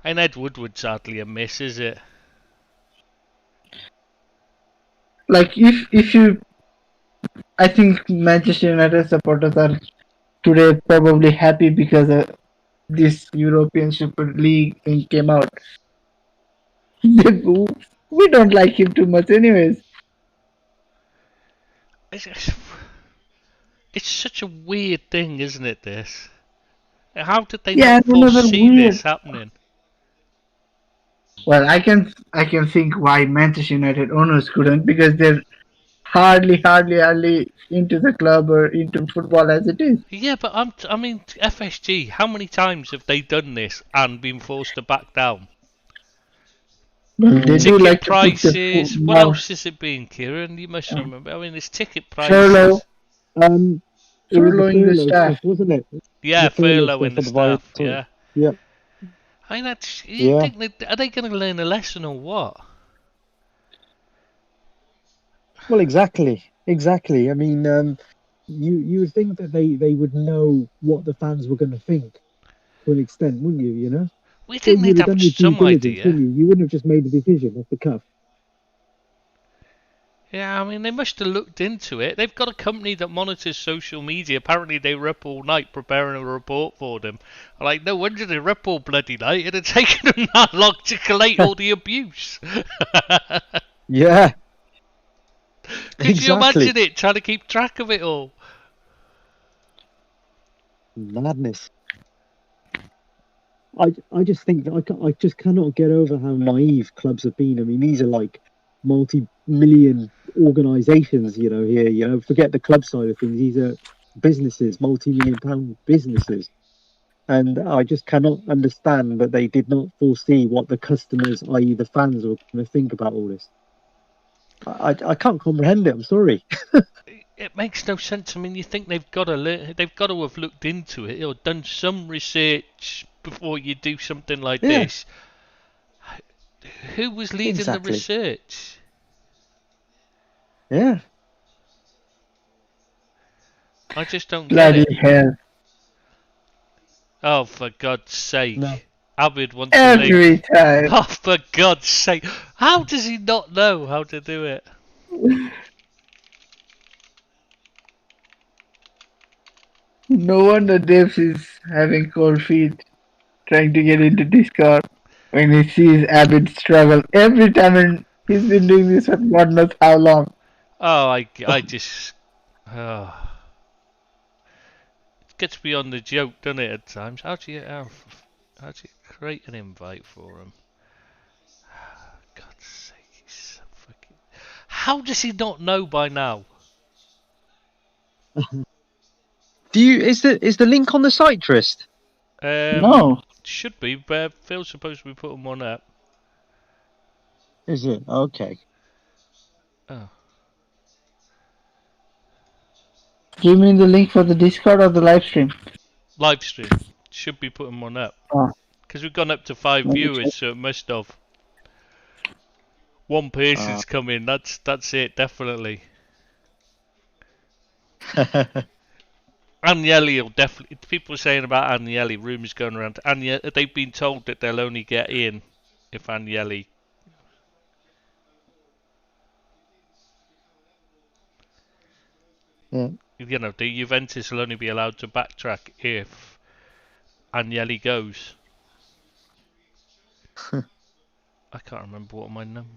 [SPEAKER 1] And Ed Woodward's hardly a miss, is it?
[SPEAKER 2] Like if you, I think Manchester United supporters are today probably happy because this European Super League thing came out. We don't like him too much, anyways.
[SPEAKER 1] It's, it's such a weird thing, isn't it? This. How did they
[SPEAKER 2] Yeah,
[SPEAKER 1] not
[SPEAKER 2] and another
[SPEAKER 1] foresee
[SPEAKER 2] weird.
[SPEAKER 1] this happening?
[SPEAKER 2] Well, I can think why Manchester United owners couldn't because they're hardly into the club or into football as it is.
[SPEAKER 1] Yeah, but I mean, FSG. How many times have they done this and been forced to back down?
[SPEAKER 2] Well, they
[SPEAKER 3] Mm.
[SPEAKER 2] do
[SPEAKER 1] Ticket
[SPEAKER 2] like to put the
[SPEAKER 1] prices. What
[SPEAKER 2] mouse
[SPEAKER 1] else has it been, Kieran? You must remember. I mean, it's ticket
[SPEAKER 2] furlough
[SPEAKER 1] prices.
[SPEAKER 3] Um, it was the
[SPEAKER 2] furloughing the
[SPEAKER 3] furlough
[SPEAKER 2] staff.
[SPEAKER 3] stuff, wasn't it?
[SPEAKER 1] Yeah,
[SPEAKER 3] The furlough
[SPEAKER 1] furlough
[SPEAKER 3] stuff
[SPEAKER 1] in the
[SPEAKER 3] for the virus.
[SPEAKER 1] staff. Yeah.
[SPEAKER 3] Yeah,
[SPEAKER 1] I mean, that's. You
[SPEAKER 3] yeah.
[SPEAKER 1] think are they going to learn a lesson or what?
[SPEAKER 3] Well, exactly. I mean, you would think that they would know what the fans were going to think to an extent, wouldn't you? You know,
[SPEAKER 1] We
[SPEAKER 3] well,
[SPEAKER 1] think
[SPEAKER 3] you'd
[SPEAKER 1] they'd
[SPEAKER 3] have
[SPEAKER 1] have
[SPEAKER 3] done your due
[SPEAKER 1] some
[SPEAKER 3] diligence,
[SPEAKER 1] idea.
[SPEAKER 3] wouldn't you? You wouldn't have just made a decision off the cuff.
[SPEAKER 1] Yeah, I mean, they must have looked into it. They've got a company that monitors social media. Apparently, they were up all night preparing a report for them. Like, no wonder they were up all bloody night. It had taken them that long to collate all the abuse.
[SPEAKER 3] Yeah,
[SPEAKER 1] Could you
[SPEAKER 3] exactly.
[SPEAKER 1] imagine it, trying to keep track of it all?
[SPEAKER 3] Madness. I just think that I just cannot get over how naive clubs have been. I mean, these are like multi-million organisations, here. Forget the club side of things. These are businesses, multi-million pound businesses. And I just cannot understand that they did not foresee what the customers, i.e., the fans, were going to think about all this. I can't comprehend it. I'm sorry.
[SPEAKER 1] It makes no sense. I mean, you think they've got to have looked into it or done some research before you do something like
[SPEAKER 3] Yeah.
[SPEAKER 1] this. Who was leading the
[SPEAKER 3] Exactly.
[SPEAKER 1] research?
[SPEAKER 3] Yeah.
[SPEAKER 1] I just don't get
[SPEAKER 2] Bloody
[SPEAKER 1] it.
[SPEAKER 2] hell.
[SPEAKER 1] Oh, for God's sake.
[SPEAKER 3] No.
[SPEAKER 1] Abid wants a
[SPEAKER 2] Every
[SPEAKER 1] link.
[SPEAKER 2] time.
[SPEAKER 1] Oh, for God's sake. How does he not know how to do it?
[SPEAKER 2] No wonder Debs is having cold feet trying to get into Discord when he sees Abid struggle every time, and he's been doing this for God knows how long.
[SPEAKER 1] Oh, I just... Oh. It gets beyond the joke, doesn't it, at times? How do you create an invite for him? God's sake, he's so fucking... How does he not know by now?
[SPEAKER 3] Is the link on the site, Trist?
[SPEAKER 2] No.
[SPEAKER 1] Should be, but Phil's supposed to be putting one up.
[SPEAKER 3] Is it? Okay.
[SPEAKER 1] Oh.
[SPEAKER 2] Do you mean the link for the Discord or the live stream?
[SPEAKER 1] Live stream. Should be putting one up.
[SPEAKER 2] Oh,
[SPEAKER 1] Because we've gone up to 5
[SPEAKER 2] let me
[SPEAKER 1] viewers,
[SPEAKER 2] check.
[SPEAKER 1] so it must have. One person's come in, that's it, definitely. Agnelli will definitely... People are saying about Agnelli, rumours going around. They've been told that they'll only get in if Agnelli...
[SPEAKER 3] Yeah.
[SPEAKER 1] You know, the Juventus will only be allowed to backtrack if Agnelli goes. I can't remember what my number...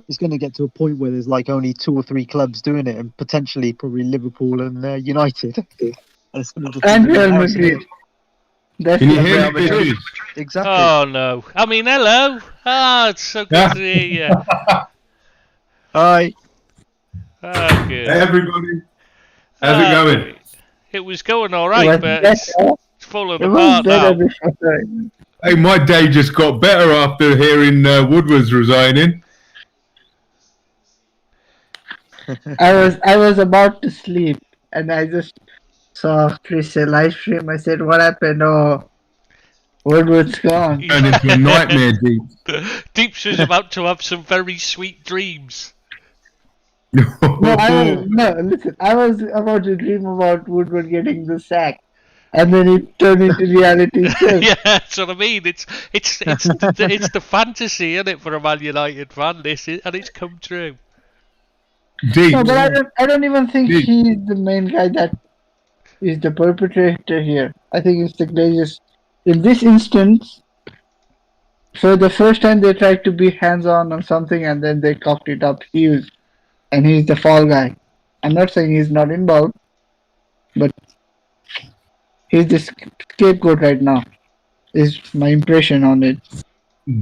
[SPEAKER 3] It's going to get to a point where there's like only 2 or 3 clubs doing it, and potentially probably Liverpool and United. And it's going to
[SPEAKER 2] And Real Madrid. That's
[SPEAKER 4] Can you
[SPEAKER 2] the
[SPEAKER 4] hear
[SPEAKER 2] problem.
[SPEAKER 4] me, bitches?
[SPEAKER 3] Exactly.
[SPEAKER 1] Oh no! I mean, hello! Ah, it's so good to hear you.
[SPEAKER 3] Hi.
[SPEAKER 1] Ah, good.
[SPEAKER 4] Hey, everybody. How's it going?
[SPEAKER 1] Great. It was going all
[SPEAKER 2] It
[SPEAKER 1] right,
[SPEAKER 2] was
[SPEAKER 1] but it's
[SPEAKER 2] better.
[SPEAKER 1] falling
[SPEAKER 2] It was
[SPEAKER 1] apart
[SPEAKER 2] better
[SPEAKER 1] now.
[SPEAKER 2] before.
[SPEAKER 4] Hey, my day just got better after hearing Woodward's resigning.
[SPEAKER 2] I was about to sleep, and I just saw Chris live stream. I said, "What happened? Oh, Woodward's gone."
[SPEAKER 4] Turned into a nightmare, Deep.
[SPEAKER 1] Deeps was about to have some very sweet dreams.
[SPEAKER 2] No, listen. I was about to dream about Woodward getting the sack, and then it turned into reality itself.
[SPEAKER 1] Yeah, that's what I mean. It's the fantasy, isn't it, for a Man United fan? And it's come true.
[SPEAKER 4] Deep.
[SPEAKER 2] No, but I don't even think
[SPEAKER 4] Dude.
[SPEAKER 2] he's the main guy that is the perpetrator here. I think it's the Glazers. In this instance, for the first time they tried to be hands-on on something and then they cocked it up huge, and he's the fall guy. I'm not saying he's not involved, but he's the scapegoat right now. Is my impression on it.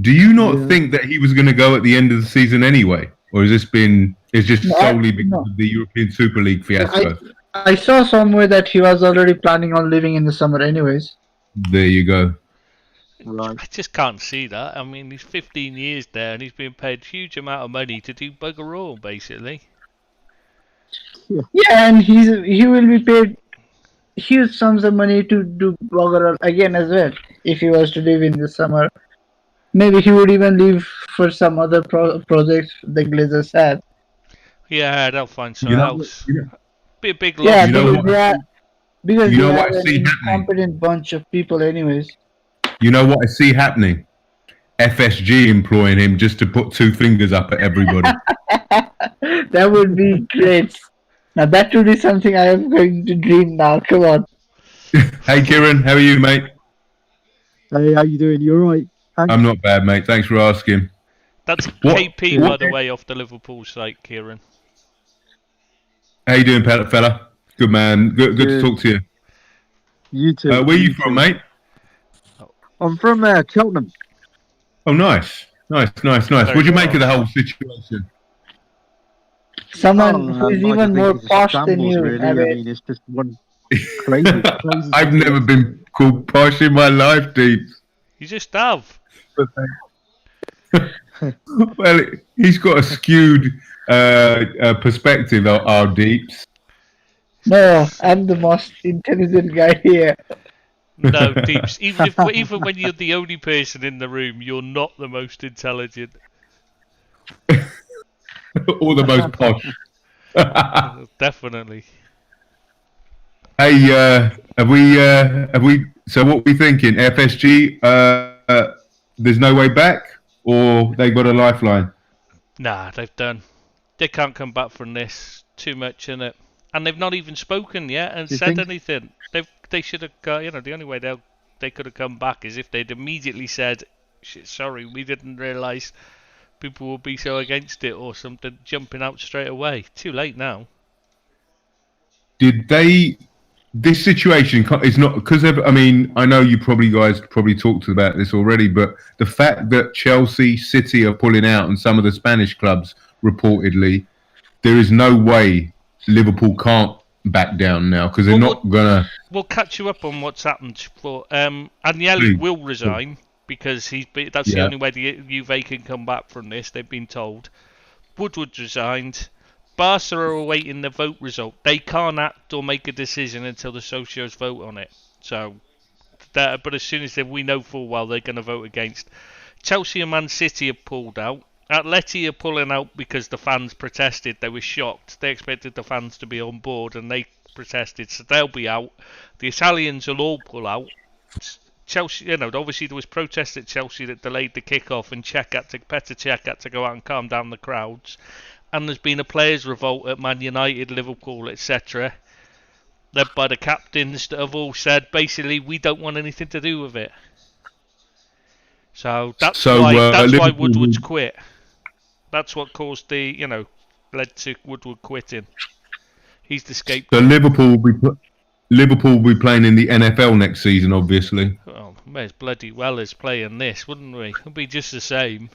[SPEAKER 4] Do you not think that he was going to go at the end of the season anyway? Or has this been... It's just solely because of the European Super League fiasco?
[SPEAKER 2] I saw somewhere that he was already planning on leaving in the summer anyways.
[SPEAKER 4] There you go.
[SPEAKER 3] Right.
[SPEAKER 1] I just can't see that. I mean, he's 15 years there and he's been paid a huge amount of money to do bugger all, basically.
[SPEAKER 2] Yeah, and he will be paid huge sums of money to do bugger all again as well. If he was to leave in the summer, maybe he would even leave for some other projects the Glazers have.
[SPEAKER 1] Yeah, they'll find something else. Be a big loss.
[SPEAKER 2] Yeah,
[SPEAKER 4] You know
[SPEAKER 2] because
[SPEAKER 4] you
[SPEAKER 2] they
[SPEAKER 4] know
[SPEAKER 2] have
[SPEAKER 4] what I
[SPEAKER 2] an
[SPEAKER 4] see happening?
[SPEAKER 2] incompetent bunch of people anyways.
[SPEAKER 4] You know what I see happening? FSG employing him just to put 2 fingers up at everybody.
[SPEAKER 2] That would be great. Now that would be something I am going to dream now. Come on.
[SPEAKER 4] Hey, Kieran, how are you, mate?
[SPEAKER 3] Hey, how you doing? You all right?
[SPEAKER 4] I'm not bad, mate. Thanks for asking.
[SPEAKER 1] That's
[SPEAKER 4] What-
[SPEAKER 1] KP, by the way, off the Liverpool site, Kieran.
[SPEAKER 4] How you doing, fella? Good man. Good to talk to you.
[SPEAKER 3] You too.
[SPEAKER 4] Where are you from, mate?
[SPEAKER 3] I'm from Cheltenham.
[SPEAKER 4] Oh, nice. What do you make of the whole situation?
[SPEAKER 2] Someone who is
[SPEAKER 3] I just
[SPEAKER 2] even
[SPEAKER 3] think
[SPEAKER 2] more
[SPEAKER 3] it's a
[SPEAKER 2] posh than
[SPEAKER 3] shambles,
[SPEAKER 2] you,
[SPEAKER 3] really. I
[SPEAKER 2] Abed.
[SPEAKER 3] mean, it's just one crazy
[SPEAKER 4] I've never been called posh in my life, Deep.
[SPEAKER 1] You just have.
[SPEAKER 4] Well, he's got a skewed perspective, our Deeps.
[SPEAKER 2] No, I'm the most intelligent guy here.
[SPEAKER 1] No, Deeps. Even when you're the only person in the room, you're not the most intelligent.
[SPEAKER 4] Or the most posh.
[SPEAKER 1] Definitely.
[SPEAKER 4] Hey, have we? So what we thinking? FSG? There's no way back, or they got a lifeline?
[SPEAKER 1] Nah, they've done. They can't come back from this. Too much in it, and they've not even spoken yet and said anything. They should have got. The only way they could have come back is if they'd immediately said, "Sorry, we didn't realise people would be so against it," or something, jumping out straight away. Too late now.
[SPEAKER 4] Did they? This situation is not because I mean, I know you guys talked about this already, but the fact that Chelsea, City are pulling out, and some of the Spanish clubs reportedly, there is no way Liverpool can't back down now because they're not gonna.
[SPEAKER 1] We'll catch you up on what's happened. For Agnelli will resign because that's the only way the Juve can come back from this. They've been told. Woodward's resigned. Barca are awaiting the vote result. They can't act or make a decision until the socios vote on it. So, but as soon as we know full well they're going to vote against. Chelsea and Man City have pulled out. Atleti are pulling out because the fans protested. They were shocked. They expected the fans to be on board and they protested, so they'll be out. The Italians will all pull out. Chelsea, obviously there was protests at Chelsea that delayed the kick-off, and Petr Cech had to go out and calm down the crowds. And there's been a players' revolt at Man United, Liverpool, etc., led by the captains that have all said basically we don't want anything to do with it. So that's why Woodward's quit. That's what caused led to Woodward quitting. He's the scapegoat.
[SPEAKER 4] So Liverpool will be playing in the NFL next season, obviously.
[SPEAKER 1] Oh, may as bloody well as playing this, wouldn't we? It'll be just the same.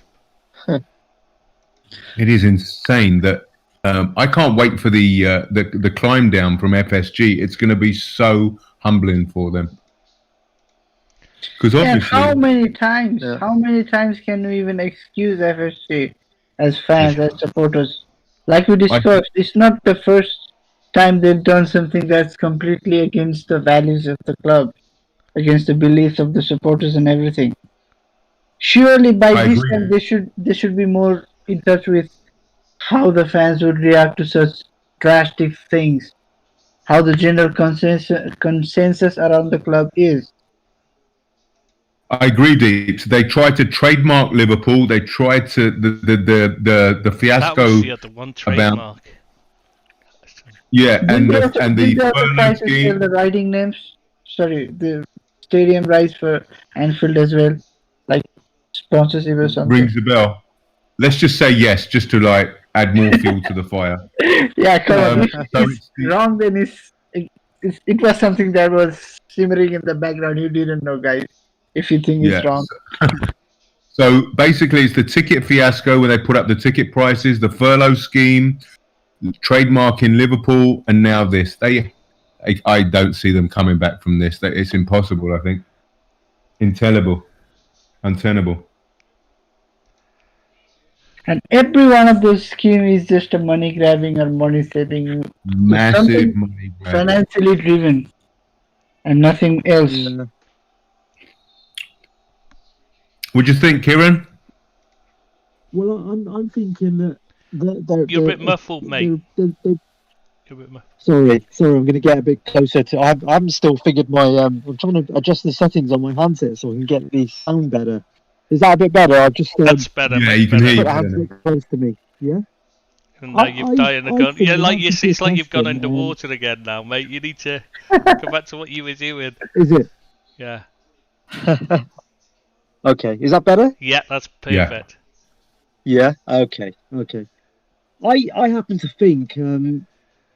[SPEAKER 4] It is insane that I can't wait for the climb down from FSG. It's going to be so humbling for them. Because obviously,
[SPEAKER 2] how many times can we even excuse FSG as fans, as supporters? Like we discussed, it's not the first time they've done something that's completely against the values of the club, against the beliefs of the supporters and everything. Surely by this time they should be more in touch with how the fans would react to such drastic things, how the general consensus around the club is.
[SPEAKER 4] I agree, Deeps. They tried to trademark Liverpool. They tried to the fiasco.
[SPEAKER 1] That was the one trademark.
[SPEAKER 4] And the
[SPEAKER 2] prices scheme. The riding names. Sorry, the stadium rights for Anfield as well, like sponsorship or something.
[SPEAKER 4] Rings the bell. Let's just say yes, just to add more fuel to the fire.
[SPEAKER 2] Yeah, come on. If it's wrong, then it was something that was simmering in the background. You didn't know, guys. If you think it's wrong.
[SPEAKER 4] So basically, it's the ticket fiasco where they put up the ticket prices, the furlough scheme, trademark in Liverpool, and now this. I don't see them coming back from this. It's impossible, I think. Untenable.
[SPEAKER 2] And every one of those schemes is just a money grabbing or money saving.
[SPEAKER 4] Massive money grabbing.
[SPEAKER 2] Financially driven. And nothing else. Yeah.
[SPEAKER 4] What do you think, Kieran?
[SPEAKER 3] Well, I'm thinking that
[SPEAKER 1] you're a bit muffled, mate.
[SPEAKER 3] You're a bit muffled. Sorry. I'm going to get a bit closer to. I haven't still figured my. I'm trying to adjust the settings on my handset so I can get the sound better. Is that a bit better? I've just.
[SPEAKER 1] That's better.
[SPEAKER 4] Yeah, you can hear.
[SPEAKER 3] Put the handset close to me. Yeah.
[SPEAKER 1] And now you've died and gone. Yeah, it's like you've gone underwater again now, mate. You need to come back to what you were doing.
[SPEAKER 3] Is it?
[SPEAKER 1] Yeah.
[SPEAKER 3] Okay, is that better?
[SPEAKER 1] Yeah, that's perfect.
[SPEAKER 3] Yeah. Okay. I happen to think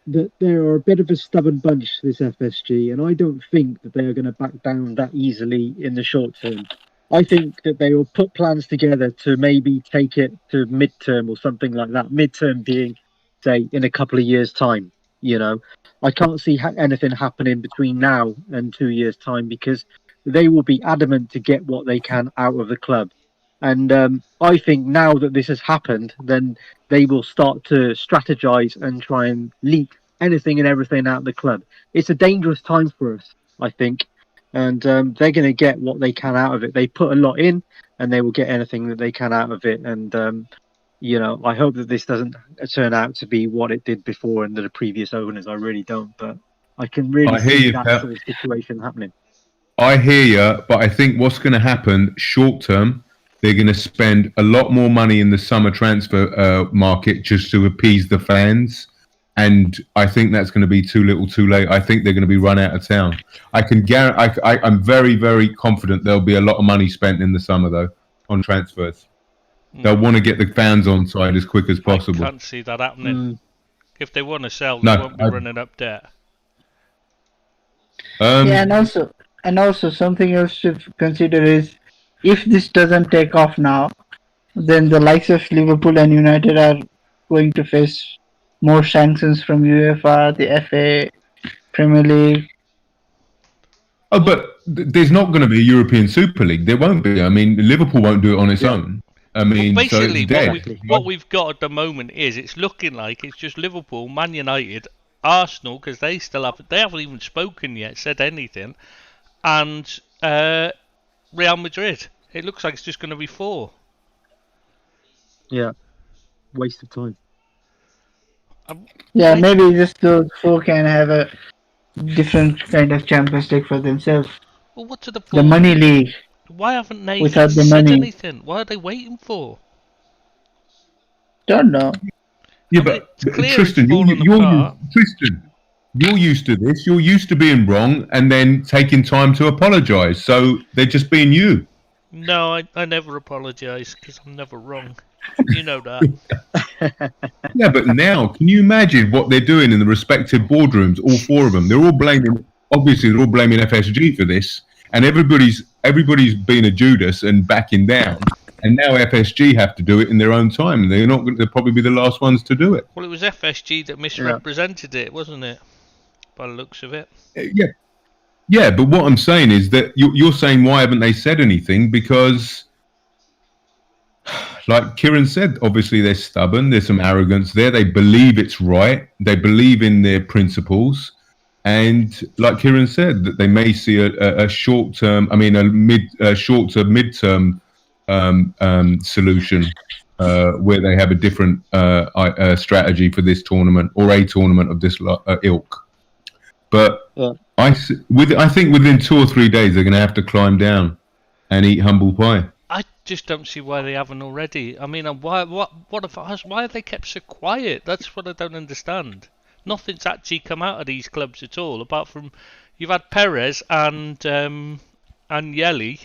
[SPEAKER 3] that they are a bit of a stubborn bunch, this FSG, and I don't think that they are going to back down that easily in the short term. I think that they will put plans together to maybe take it to midterm or something like that. Midterm being, say, in a couple of years' time. You know, I can't see anything happening between now and 2 years' time because they will be adamant to get what they can out of the club. And I think now that this has happened, then they will start to strategize and try and leak anything and everything out of the club. It's a dangerous time for us, I think, and they're going to get what they can out of it. They put a lot in, and they will get anything that they can out of it. And I hope that this doesn't turn out to be what it did before under the previous owners. I really don't, but I can really
[SPEAKER 4] I hear
[SPEAKER 3] see
[SPEAKER 4] you,
[SPEAKER 3] that
[SPEAKER 4] Pat.
[SPEAKER 3] sort of situation happening.
[SPEAKER 4] I hear you, but I think what's going to happen short term, they're going to spend a lot more money in the summer transfer market just to appease the fans. And I think that's going to be too little too late. I think they're going to be run out of town. I can guarantee, I'm very, very confident there'll be a lot of money spent in the summer, though, on transfers. They'll want to get the fans on side as quick as possible.
[SPEAKER 1] I can't see that happening. If they want to sell, they
[SPEAKER 4] No,
[SPEAKER 1] won't be running up debt.
[SPEAKER 2] Yeah, and also something else to consider is if this doesn't take off now, then the likes of Liverpool and United are going to face more sanctions from UEFA, the FA, Premier League.
[SPEAKER 4] Oh, but there's not going to be a European Super League. There won't be. I mean, Liverpool won't do it on its own. I mean,
[SPEAKER 1] well,
[SPEAKER 4] so
[SPEAKER 1] basically,
[SPEAKER 4] it's dead.
[SPEAKER 1] what we've got at the moment is it's looking like it's just Liverpool, Man United, Arsenal, because they haven't even spoken yet, said anything, and Real Madrid. It looks like it's just going to be 4.
[SPEAKER 3] Yeah, waste of time.
[SPEAKER 2] Yeah, maybe just those 4 can have a different kind of Champions League for themselves.
[SPEAKER 1] Well, what to the
[SPEAKER 2] The money league.
[SPEAKER 1] Why haven't they
[SPEAKER 2] without the
[SPEAKER 1] said
[SPEAKER 2] money.
[SPEAKER 1] anything? What are they waiting for?
[SPEAKER 2] Don't know.
[SPEAKER 4] Yeah,
[SPEAKER 1] I mean,
[SPEAKER 4] but
[SPEAKER 1] it's clear
[SPEAKER 4] Tristan,
[SPEAKER 1] it's fallen apart.
[SPEAKER 4] You're used to this. You're used to being wrong and then taking time to apologise. So they're just being you.
[SPEAKER 1] No, I never apologise because I'm never wrong. You know that.
[SPEAKER 4] Yeah, but now, can you imagine what they're doing in the respective boardrooms? All 4 of them. They're all blaming. Obviously, they're all blaming FSG for this, and everybody's been a Judas and backing down. And now FSG have to do it in their own time. They're not. They'll probably be the last ones to do it.
[SPEAKER 1] Well, it was FSG that misrepresented it, wasn't it? By the looks of it.
[SPEAKER 4] Yeah. Yeah, but what I'm saying is that you're saying why haven't they said anything? Because, like Kieran said, obviously they're stubborn. There's some arrogance there. They believe it's right. They believe in their principles. And like Kieran said, that they may see a short term, I mean, short to mid-term solution where they have a different strategy for this tournament or a tournament of this ilk. But I think within 2 or 3 days they're going to have to climb down and eat humble pie.
[SPEAKER 1] I just don't see why they haven't already. I mean, why have they kept so quiet? That's what I don't understand. Nothing's actually come out of these clubs at all, apart from you've had Perez and Agnelli,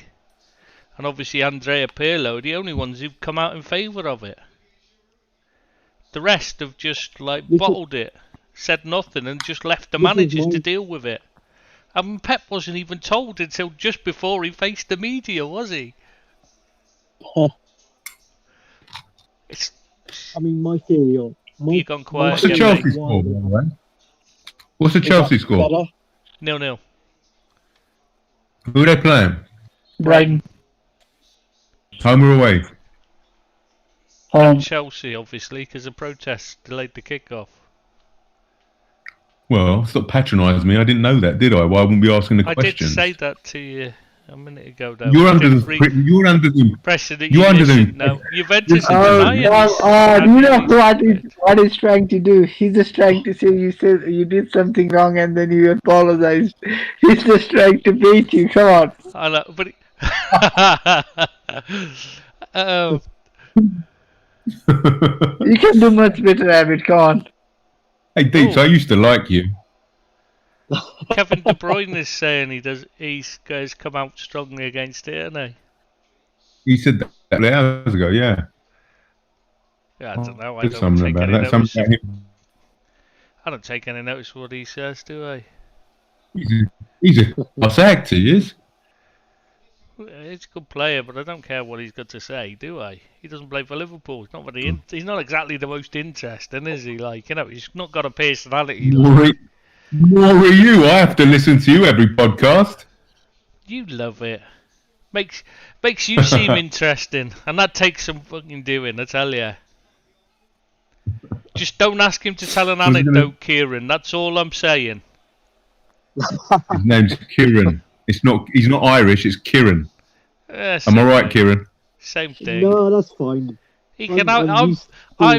[SPEAKER 1] and obviously Andrea Pirlo, the only ones who've come out in favour of it. The rest have just bottled it, said nothing, and just left the managers to deal with it. I mean, Pep wasn't even told until just before he faced the media, was he?
[SPEAKER 3] I mean, my theory on.
[SPEAKER 1] You've gone quiet.
[SPEAKER 4] What's the Chelsea score, by the way? What's the Chelsea score?
[SPEAKER 1] 0-0.
[SPEAKER 4] Who are they playing?
[SPEAKER 2] Brighton.
[SPEAKER 4] Home or away?
[SPEAKER 2] Home.
[SPEAKER 1] Chelsea, obviously, because the protests delayed the kick-off.
[SPEAKER 4] Well, stop patronising me. I didn't know that, did I? Well, I wouldn't be asking the question.
[SPEAKER 1] I did say that to you a minute ago, though.
[SPEAKER 4] You're under the
[SPEAKER 1] impression that
[SPEAKER 4] you're under the
[SPEAKER 1] no, Juventus is denying
[SPEAKER 2] you know what he's trying to do? He's just trying to say you did something wrong and then you apologized. He's just trying to bait you. Come on.
[SPEAKER 1] I know, but
[SPEAKER 2] you can do much better, Abbott. Come on.
[SPEAKER 4] Hey, Deeps, I used to like you.
[SPEAKER 1] Kevin De Bruyne is saying he's come out strongly against it, hasn't he?
[SPEAKER 4] He said that hours ago, yeah.
[SPEAKER 1] Yeah, I don't know. I
[SPEAKER 4] There's
[SPEAKER 1] don't
[SPEAKER 4] something
[SPEAKER 1] take
[SPEAKER 4] about
[SPEAKER 1] any
[SPEAKER 4] that.
[SPEAKER 1] notice. I don't take any notice of what he says, do I?
[SPEAKER 4] He's a class act, he is.
[SPEAKER 1] He's a good player, but I don't care what he's got to say, do I? He doesn't play for Liverpool. He's not very. He's not exactly the most interesting, is he? Like, he's not got a personality. Like.
[SPEAKER 4] More are you? I have to listen to you every podcast.
[SPEAKER 1] You love it. Makes you seem interesting, and that takes some fucking doing, I tell you. Just don't ask him to tell an anecdote, Kieran. That's all I'm saying.
[SPEAKER 4] His name's Kieran. He's not Irish. It's Kieran. Am I right, Kieran?
[SPEAKER 1] Same thing.
[SPEAKER 3] No, that's fine.
[SPEAKER 1] He can. I'm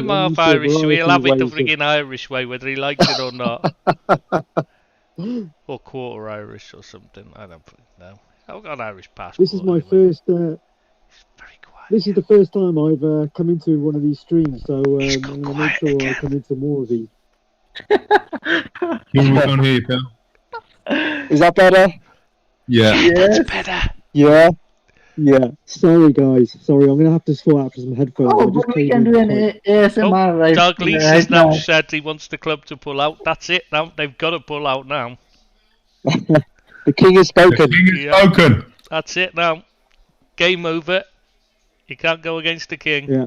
[SPEAKER 1] half Irish, so he'll have it the friggin' Irish way, whether he likes it or not. Or quarter Irish or something. I don't know. I've got an Irish passport.
[SPEAKER 3] This is my first.
[SPEAKER 1] Very quiet.
[SPEAKER 3] This is the first time I've come into one of these streams, so I'm going to make
[SPEAKER 1] quiet
[SPEAKER 3] sure
[SPEAKER 1] again.
[SPEAKER 3] I come into more of these.
[SPEAKER 4] Kieran, we can't hear you, pal.
[SPEAKER 3] Is that better?
[SPEAKER 4] Yeah.
[SPEAKER 1] That's better.
[SPEAKER 3] Yeah. Yeah. Sorry, guys. Sorry, I'm going to have to sort out for some headphones.
[SPEAKER 2] Oh, but we can do an ASMR right
[SPEAKER 1] Doug Lees
[SPEAKER 2] right
[SPEAKER 1] has now
[SPEAKER 2] now.
[SPEAKER 1] said he wants the club to pull out. That's it. Now they've got to pull out now.
[SPEAKER 3] The king has
[SPEAKER 4] The
[SPEAKER 3] spoken.
[SPEAKER 4] king has
[SPEAKER 1] Yeah.
[SPEAKER 4] spoken.
[SPEAKER 1] That's it now. Game over. You can't go against the king.
[SPEAKER 3] Yeah.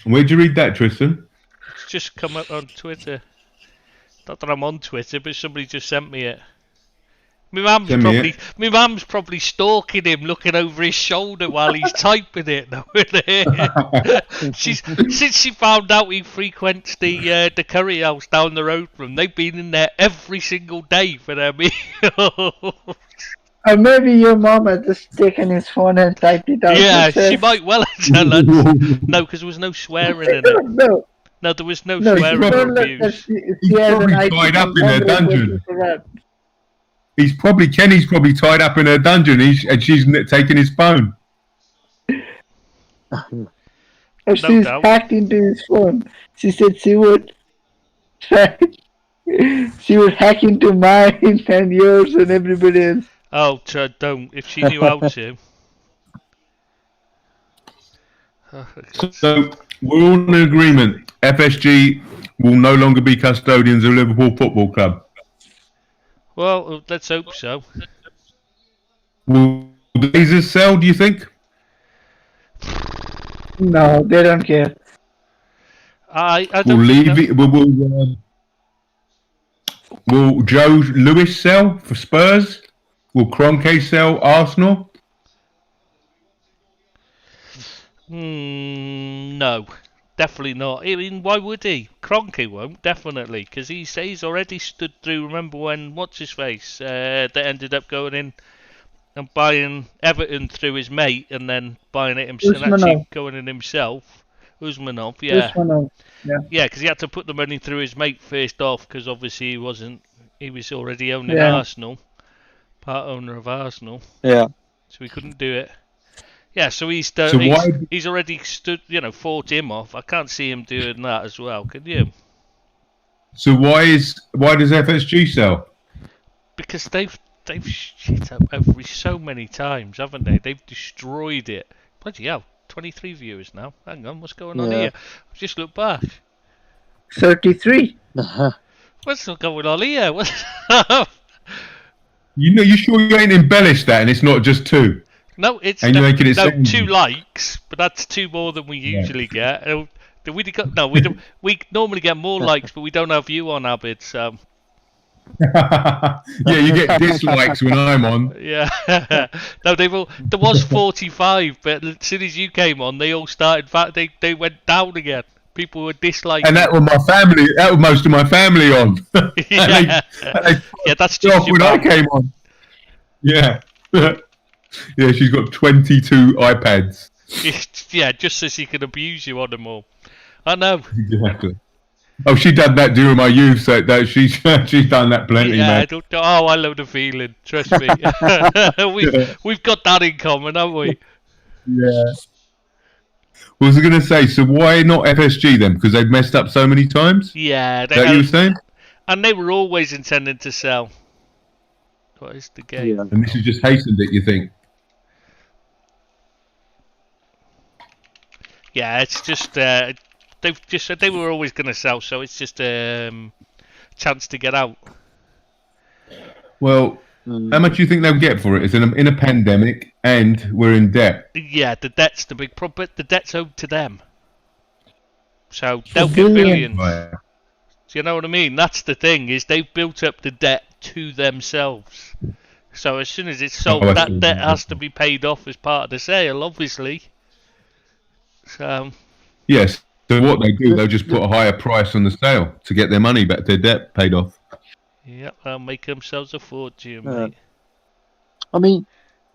[SPEAKER 4] Where'd you read that, Tristan?
[SPEAKER 1] It's just come up on Twitter. Not that I'm on Twitter, but somebody just sent me it. My mum's probably stalking him, looking over his shoulder while he's typing it. Since she found out he frequents the curry house down the road from, they've been in there every single day for their meals.
[SPEAKER 2] Or maybe your mom had just taken his phone and typed it out.
[SPEAKER 1] Yeah,
[SPEAKER 2] herself.
[SPEAKER 1] she might well have done that. No, because there was no swearing in it.
[SPEAKER 2] No,
[SPEAKER 1] No, there was no
[SPEAKER 2] no,
[SPEAKER 1] swearing
[SPEAKER 2] she
[SPEAKER 1] or
[SPEAKER 2] don't let
[SPEAKER 1] abuse.
[SPEAKER 2] she has
[SPEAKER 4] probably
[SPEAKER 2] an IT
[SPEAKER 4] tied up in her
[SPEAKER 2] 100%
[SPEAKER 4] dungeon.
[SPEAKER 2] for that.
[SPEAKER 4] Kenny's probably tied up in her dungeon, and she's taking his phone.
[SPEAKER 2] Or she's
[SPEAKER 1] doubt.
[SPEAKER 2] hacked into his phone. She said she would hack into mine and yours and everybody else.
[SPEAKER 1] Oh, don't. If she knew how to.
[SPEAKER 4] So we're all in agreement. FSG will no longer be custodians of Liverpool Football Club.
[SPEAKER 1] Well, let's hope so.
[SPEAKER 4] Will the Glazers sell, do you think?
[SPEAKER 2] No, they don't care.
[SPEAKER 1] I
[SPEAKER 4] Will
[SPEAKER 1] don't think
[SPEAKER 4] Levy, will Joe Lewis sell for Spurs? Will Kroenke sell Arsenal?
[SPEAKER 1] No, definitely not. I mean, why would he? Kroenke won't, definitely, because he's already stood through. Remember when what's his face that ended up going in and buying Everton through his mate, and then buying it himself, and actually going in himself. Usmanov, yeah.
[SPEAKER 2] Usmanov, yeah.
[SPEAKER 1] Yeah, because he had to put the money through his mate first off, because obviously he was already owning Arsenal, part owner of Arsenal.
[SPEAKER 3] Yeah.
[SPEAKER 1] So he couldn't do it. Yeah, so he's already fought him off. I can't see him doing that as well, can you?
[SPEAKER 4] So why does FSG sell?
[SPEAKER 1] Because they've shit up so many times, haven't they? They've destroyed it. Bloody hell, 23 viewers now. Hang on, what's going on here? I've just looked back.
[SPEAKER 2] 33.
[SPEAKER 1] What's going on here? What's
[SPEAKER 4] You sure you ain't embellished that and it's not just 2?
[SPEAKER 1] No, it's
[SPEAKER 4] and you're making it
[SPEAKER 1] 2 likes, but that's 2 more than we usually get. We normally get more likes, but we don't have you on, Abid. So.
[SPEAKER 4] Yeah, you get dislikes when I'm on.
[SPEAKER 1] Yeah, no, there was 45, but as soon as you came on, they all started. They went down again. People were disliking.
[SPEAKER 4] And that was my family. That was most of my family on.
[SPEAKER 1] Yeah, that's just
[SPEAKER 4] when I came on. Yeah. Yeah, she's got 22 iPads.
[SPEAKER 1] Yeah, just so she can abuse you on them all. I know.
[SPEAKER 4] Exactly. Oh, she done that during my youth, so that she's done that plenty, man.
[SPEAKER 1] I love the feeling. Trust me. We've got that in common, haven't we?
[SPEAKER 4] Yeah. What was I going to say? So why not FSG then? Because they've messed up so many times?
[SPEAKER 1] Yeah.
[SPEAKER 4] That you were saying?
[SPEAKER 1] And they were always intending to sell. What is the game?
[SPEAKER 3] Yeah.
[SPEAKER 4] And this has just hastened it, you think?
[SPEAKER 1] Yeah, it's just they've just said they were always going to sell, so it's just a chance to get out.
[SPEAKER 4] Well, how much do you think they'll get for it? It's in a pandemic, and we're in debt.
[SPEAKER 1] Yeah, the debt's the big problem, but the debt's owed to them. So they'll get
[SPEAKER 2] Billions.
[SPEAKER 1] billions.
[SPEAKER 4] Right.
[SPEAKER 1] Do you know what I mean? That's the thing, is they've built up the debt to themselves. So as soon as it's sold,
[SPEAKER 4] I
[SPEAKER 1] that
[SPEAKER 4] see.
[SPEAKER 1] debt has to be paid off as part of the sale, obviously. So
[SPEAKER 4] Yes. So what they do, they'll just put a higher price on the sale to get their money back, their debt paid off.
[SPEAKER 1] yeah, they'll make themselves a fortune,
[SPEAKER 3] Yeah.
[SPEAKER 1] mate.
[SPEAKER 3] I mean,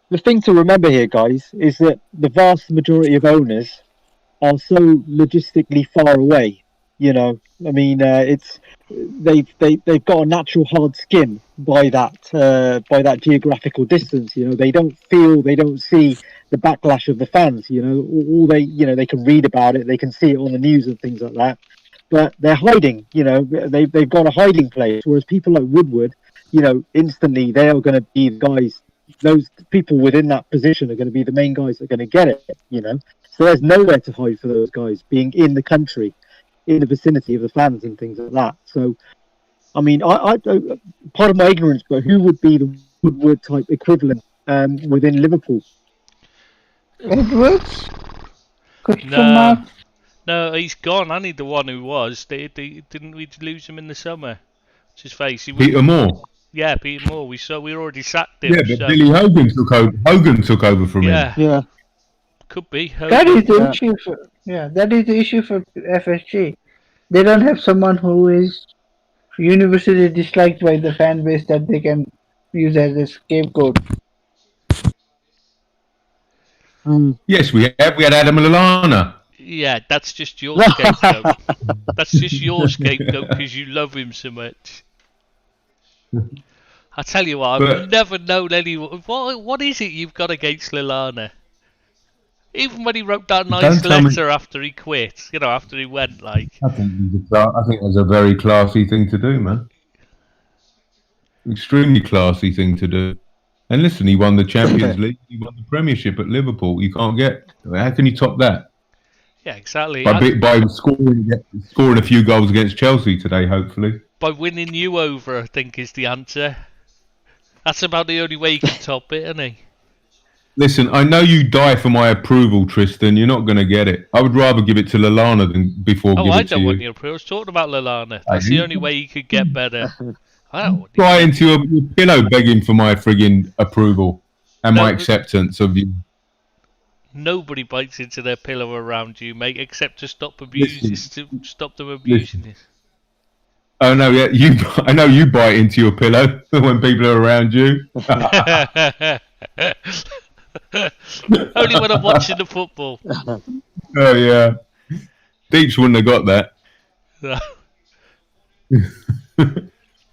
[SPEAKER 3] the thing to remember here, guys, is that the vast majority of owners are so logistically far away. You know, I mean, they've got a natural hard skin by that geographical distance. You know, they don't see the backlash of the fans. You know, all they can read about it, they can see it on the news and things like that. But they're hiding. You know, they've got a hiding place. Whereas people like Woodward, you know, instantly they are going to be the guys. Those people within that position are going to be the main guys that are going to get it. You know, so there's nowhere to hide for those guys being in the country, in the vicinity of the fans and things like that. So, I mean, I part of my ignorance, but who would be the Woodward type equivalent within Liverpool?
[SPEAKER 2] Edwards? Question
[SPEAKER 1] No.
[SPEAKER 2] mark?
[SPEAKER 1] No, he's gone. I need the one who was. Didn't we lose him in the summer? What's his face? He was,
[SPEAKER 4] Peter Moore.
[SPEAKER 1] yeah, Peter Moore. We already sacked him.
[SPEAKER 4] Yeah, but
[SPEAKER 1] so,
[SPEAKER 4] Billy Hogan took over. Hogan took over from him.
[SPEAKER 1] yeah,
[SPEAKER 3] Yeah,
[SPEAKER 1] could be.
[SPEAKER 2] That is the
[SPEAKER 3] Yeah.
[SPEAKER 2] issue for that is the issue for FSG. They don't have someone who is universally disliked by the fan base that they can use as a scapegoat.
[SPEAKER 4] Yes, we have. We had Adam Lallana.
[SPEAKER 1] Yeah, that's just your scapegoat. That's just your scapegoat because you love him so much. I tell you what, I've
[SPEAKER 4] But-
[SPEAKER 1] never known anyone. What is it you've got against Lallana? Even when he wrote that nice
[SPEAKER 4] Don't tell me-
[SPEAKER 1] letter after he quit, you know, after he went, like,
[SPEAKER 4] I think that's a very classy thing to do, man. Extremely classy thing to do. And listen, he won the Champions League. He won the Premiership at Liverpool. You can't get. How can you top that?
[SPEAKER 1] yeah, exactly.
[SPEAKER 4] By scoring a few goals against Chelsea today, hopefully.
[SPEAKER 1] By winning you over, I think is the answer. That's about the only way you can top it, isn't he?
[SPEAKER 4] Listen, I know you die for my approval, Tristan. You're not going to get it. I would rather give it to Lallana than before
[SPEAKER 1] Oh,
[SPEAKER 4] give
[SPEAKER 1] I
[SPEAKER 4] it to
[SPEAKER 1] don't want
[SPEAKER 4] you.
[SPEAKER 1] your approval. I was talking about Lallana.
[SPEAKER 4] I
[SPEAKER 1] That's the
[SPEAKER 4] do.
[SPEAKER 1] only way you could get better. I don't want
[SPEAKER 4] Cry into your pillow begging for my frigging approval and my
[SPEAKER 1] No.
[SPEAKER 4] acceptance of you.
[SPEAKER 1] Nobody bites into their pillow around you, mate, except to stop abusing,
[SPEAKER 4] Listen.
[SPEAKER 1] to stop them abusing you.
[SPEAKER 4] Oh no, yeah, I know you bite into your pillow when people are around you.
[SPEAKER 1] Only when I'm watching the football.
[SPEAKER 4] Oh yeah, Deeps wouldn't have got that.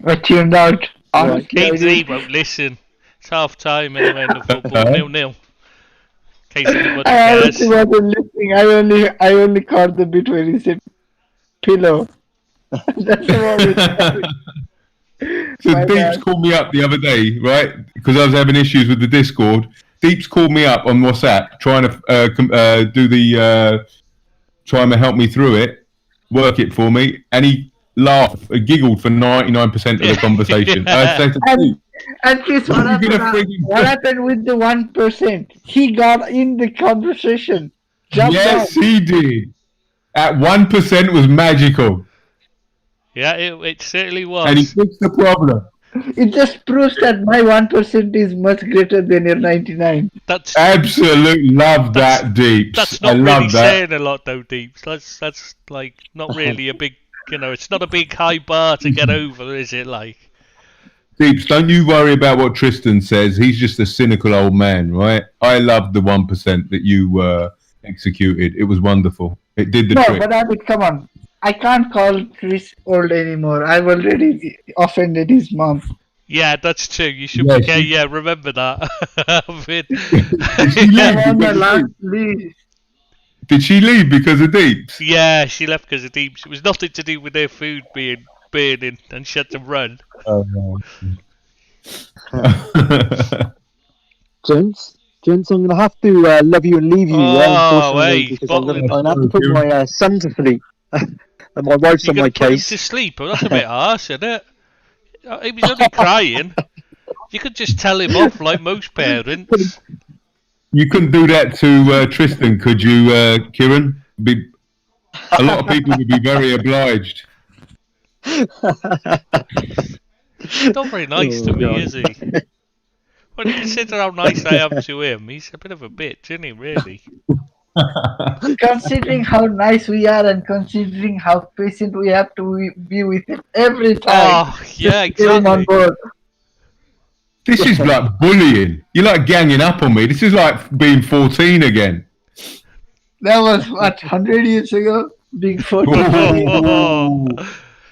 [SPEAKER 2] I tuned out. Honestly, I
[SPEAKER 1] Kingsley
[SPEAKER 2] didn't-
[SPEAKER 1] won't listen. It's half time anyway in the football, 0-0. In case anybody
[SPEAKER 2] I
[SPEAKER 1] cares.
[SPEAKER 2] honestly wasn't listening. I only caught the bit where he said pillow. That's about it.
[SPEAKER 4] So
[SPEAKER 2] My
[SPEAKER 4] Deeps
[SPEAKER 2] bad.
[SPEAKER 4] called me up the other day, right? Because I was having issues with the Discord. Deeps called me up on WhatsApp trying to trying to help me through it, work it for me, and he giggled for 99% of the conversation. I said to Deeps,
[SPEAKER 2] And Chris,
[SPEAKER 4] You're gonna freaking-
[SPEAKER 2] what happened with the 1%? He got in the conversation. Jumped
[SPEAKER 4] yes,
[SPEAKER 2] out.
[SPEAKER 4] he did. At 1% was magical,
[SPEAKER 1] Yeah, it certainly
[SPEAKER 4] and he
[SPEAKER 1] was.
[SPEAKER 4] fixed the problem.
[SPEAKER 2] It just proves that my 1% is much greater than your 99.
[SPEAKER 1] That's
[SPEAKER 4] Absolutely love
[SPEAKER 1] That's-
[SPEAKER 4] that, Deeps.
[SPEAKER 1] that's
[SPEAKER 4] I
[SPEAKER 1] not
[SPEAKER 4] love
[SPEAKER 1] really
[SPEAKER 4] that.
[SPEAKER 1] saying a lot though, Deeps. That's like not really a big, it's not a big high bar to get over, is it? Like,
[SPEAKER 4] Deeps, don't you worry about what Tristan says. He's just a cynical old man, right? I love the 1% that you executed. It was wonderful. It did the
[SPEAKER 2] No,
[SPEAKER 4] trick.
[SPEAKER 2] but Abid, come on. I can't call Chris old anymore. I've already offended his mom.
[SPEAKER 1] yeah, that's true. You should
[SPEAKER 4] Yeah,
[SPEAKER 1] be,
[SPEAKER 4] she-
[SPEAKER 1] yeah, remember that.
[SPEAKER 4] Did she
[SPEAKER 2] I'm
[SPEAKER 4] leave
[SPEAKER 2] on the
[SPEAKER 4] because
[SPEAKER 2] last lead.
[SPEAKER 4] Did she leave because of Deeps?
[SPEAKER 1] Yeah, she left because of Deeps. It was nothing to do with their food being burning, and she had to run.
[SPEAKER 4] Oh, no.
[SPEAKER 3] Gents, I'm going to have to love you and leave you.
[SPEAKER 1] Oh,
[SPEAKER 3] Unfortunately,
[SPEAKER 1] hey,
[SPEAKER 3] because I'm going
[SPEAKER 1] bottling.
[SPEAKER 3] to have to put my son to sleep. And my wife's
[SPEAKER 1] You're
[SPEAKER 3] on
[SPEAKER 1] going
[SPEAKER 3] my
[SPEAKER 1] to put him
[SPEAKER 3] case.
[SPEAKER 1] to sleep? Well, that's a bit harsh, isn't it? He was only crying. You could just tell him off like most parents.
[SPEAKER 4] You couldn't do that to Tristan, could you, Kieran? A lot of people would be very obliged.
[SPEAKER 1] He's not very nice to me,
[SPEAKER 3] God.
[SPEAKER 1] is he? When you consider how nice I am to him, he's a bit of a bitch, isn't he, really?
[SPEAKER 2] Considering how nice we are and considering how patient we have to be with him every time.
[SPEAKER 1] Oh, yeah,
[SPEAKER 2] Just get him on
[SPEAKER 1] exactly.
[SPEAKER 2] board.
[SPEAKER 4] This is like bullying. You're like ganging up on me. This is like being 14 again.
[SPEAKER 2] That was what 100 years ago. Being 14.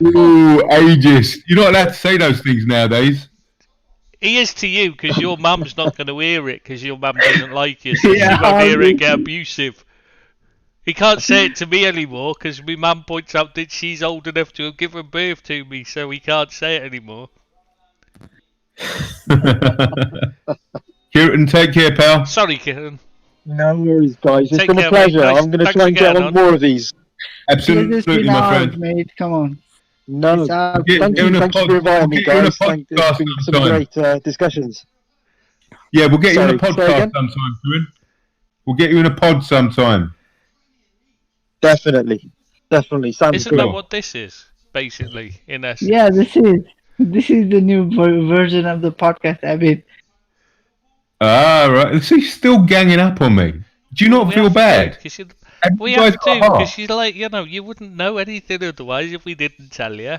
[SPEAKER 4] Ooh, ageist. You're not allowed to say those things nowadays.
[SPEAKER 1] He is to you because your mum's not going to hear it because your mum doesn't like you, so
[SPEAKER 2] Yeah,
[SPEAKER 1] she won't hear it and get
[SPEAKER 2] obviously.
[SPEAKER 1] abusive. He can't say it to me anymore because my mum points out that she's old enough to have given birth to me, so he can't say it anymore.
[SPEAKER 4] Kieran, take care, pal.
[SPEAKER 1] Sorry, Kieran.
[SPEAKER 3] No worries, guys. It's
[SPEAKER 1] Take
[SPEAKER 3] been
[SPEAKER 1] care,
[SPEAKER 3] a pleasure.
[SPEAKER 1] mate. Nice-
[SPEAKER 3] I'm going to
[SPEAKER 1] thanks
[SPEAKER 3] try
[SPEAKER 1] for
[SPEAKER 3] and get
[SPEAKER 1] getting
[SPEAKER 3] on
[SPEAKER 1] on.
[SPEAKER 3] more of these.
[SPEAKER 2] It's
[SPEAKER 4] Absolutely,
[SPEAKER 2] been
[SPEAKER 4] my
[SPEAKER 2] hours,
[SPEAKER 4] friend.
[SPEAKER 2] mate. Come on.
[SPEAKER 3] No,
[SPEAKER 2] It's out.
[SPEAKER 3] thank you for inviting me,
[SPEAKER 4] We'll get you on a
[SPEAKER 3] guys. It's been
[SPEAKER 4] podcast
[SPEAKER 3] some
[SPEAKER 4] sometime.
[SPEAKER 3] great discussions.
[SPEAKER 4] Yeah, we'll get you on a
[SPEAKER 3] Sorry, say
[SPEAKER 4] podcast
[SPEAKER 3] again?
[SPEAKER 4] sometime, Kieran. We'll get you in a pod sometime.
[SPEAKER 3] Definitely. Sounds
[SPEAKER 1] Isn't
[SPEAKER 3] good.
[SPEAKER 1] that what this is, basically, in essence?
[SPEAKER 2] Yeah, this is the new version of the podcast. I mean,
[SPEAKER 4] Ah, right. So he's still ganging up on me. Do you not
[SPEAKER 1] We
[SPEAKER 4] feel
[SPEAKER 1] have to,
[SPEAKER 4] bad?
[SPEAKER 1] 'cause you-
[SPEAKER 4] Have
[SPEAKER 1] we
[SPEAKER 4] you guys
[SPEAKER 1] have to,
[SPEAKER 4] got a heart?
[SPEAKER 1] because you like, you know, you wouldn't know anything otherwise if we didn't tell you.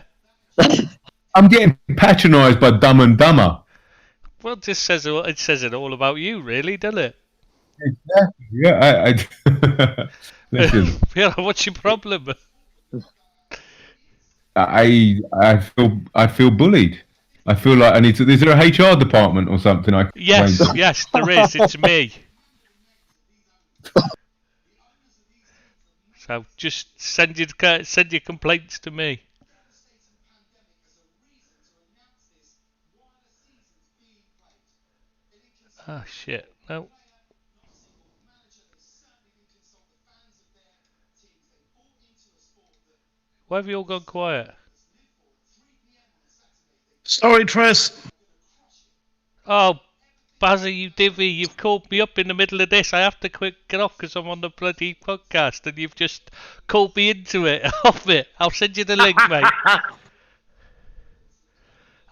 [SPEAKER 4] I'm getting patronised by Dumb and Dumber.
[SPEAKER 1] Well, it says it all about you, really, doesn't it?
[SPEAKER 4] Exactly. Yeah, I listen.
[SPEAKER 1] Yeah, what's your problem?
[SPEAKER 4] I feel bullied. I feel like I need to. Is there a HR department or something? I can
[SPEAKER 1] Yes,
[SPEAKER 4] explain to?
[SPEAKER 1] yes, there is. It's me. So just send your complaints to me. Oh shit! No. Why have you all gone quiet?
[SPEAKER 5] Sorry, Tris.
[SPEAKER 1] Oh, Bazzy, you divvy! You've called me up in the middle of this. I have to get off because I'm on the bloody podcast, and you've just called me into it. Off it. I'll send you the link, mate.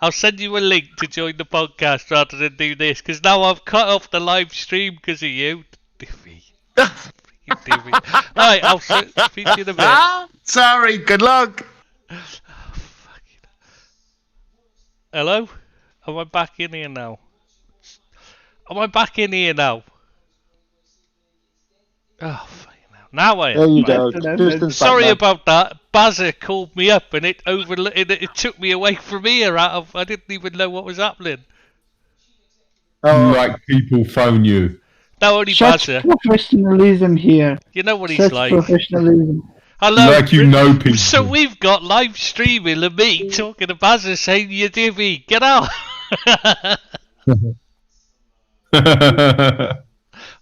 [SPEAKER 1] I'll send you a link to join the podcast rather than do this, because now I've cut off the live stream because of you. Divvy. You divvy. Alright, I'll speak to you in a bit.
[SPEAKER 5] Sorry, good luck.
[SPEAKER 1] Hello? Am I back in here now? Am I back in here now? Oh, fucking hell. Now I am.
[SPEAKER 3] There you
[SPEAKER 1] back.
[SPEAKER 3] go. Tristan's back
[SPEAKER 1] Sorry
[SPEAKER 3] now.
[SPEAKER 1] about that. Bazza called me up and it took me away from here. I didn't even know what was happening.
[SPEAKER 3] Oh,
[SPEAKER 4] Like people phone you.
[SPEAKER 1] Now only
[SPEAKER 2] such
[SPEAKER 1] Bazza.
[SPEAKER 2] professionalism here.
[SPEAKER 1] You know what he's
[SPEAKER 2] Such
[SPEAKER 1] like.
[SPEAKER 2] professionalism.
[SPEAKER 1] Hello.
[SPEAKER 4] Like you know people.
[SPEAKER 1] So we've got live streaming of me talking to Bazza saying you divvy. Get out.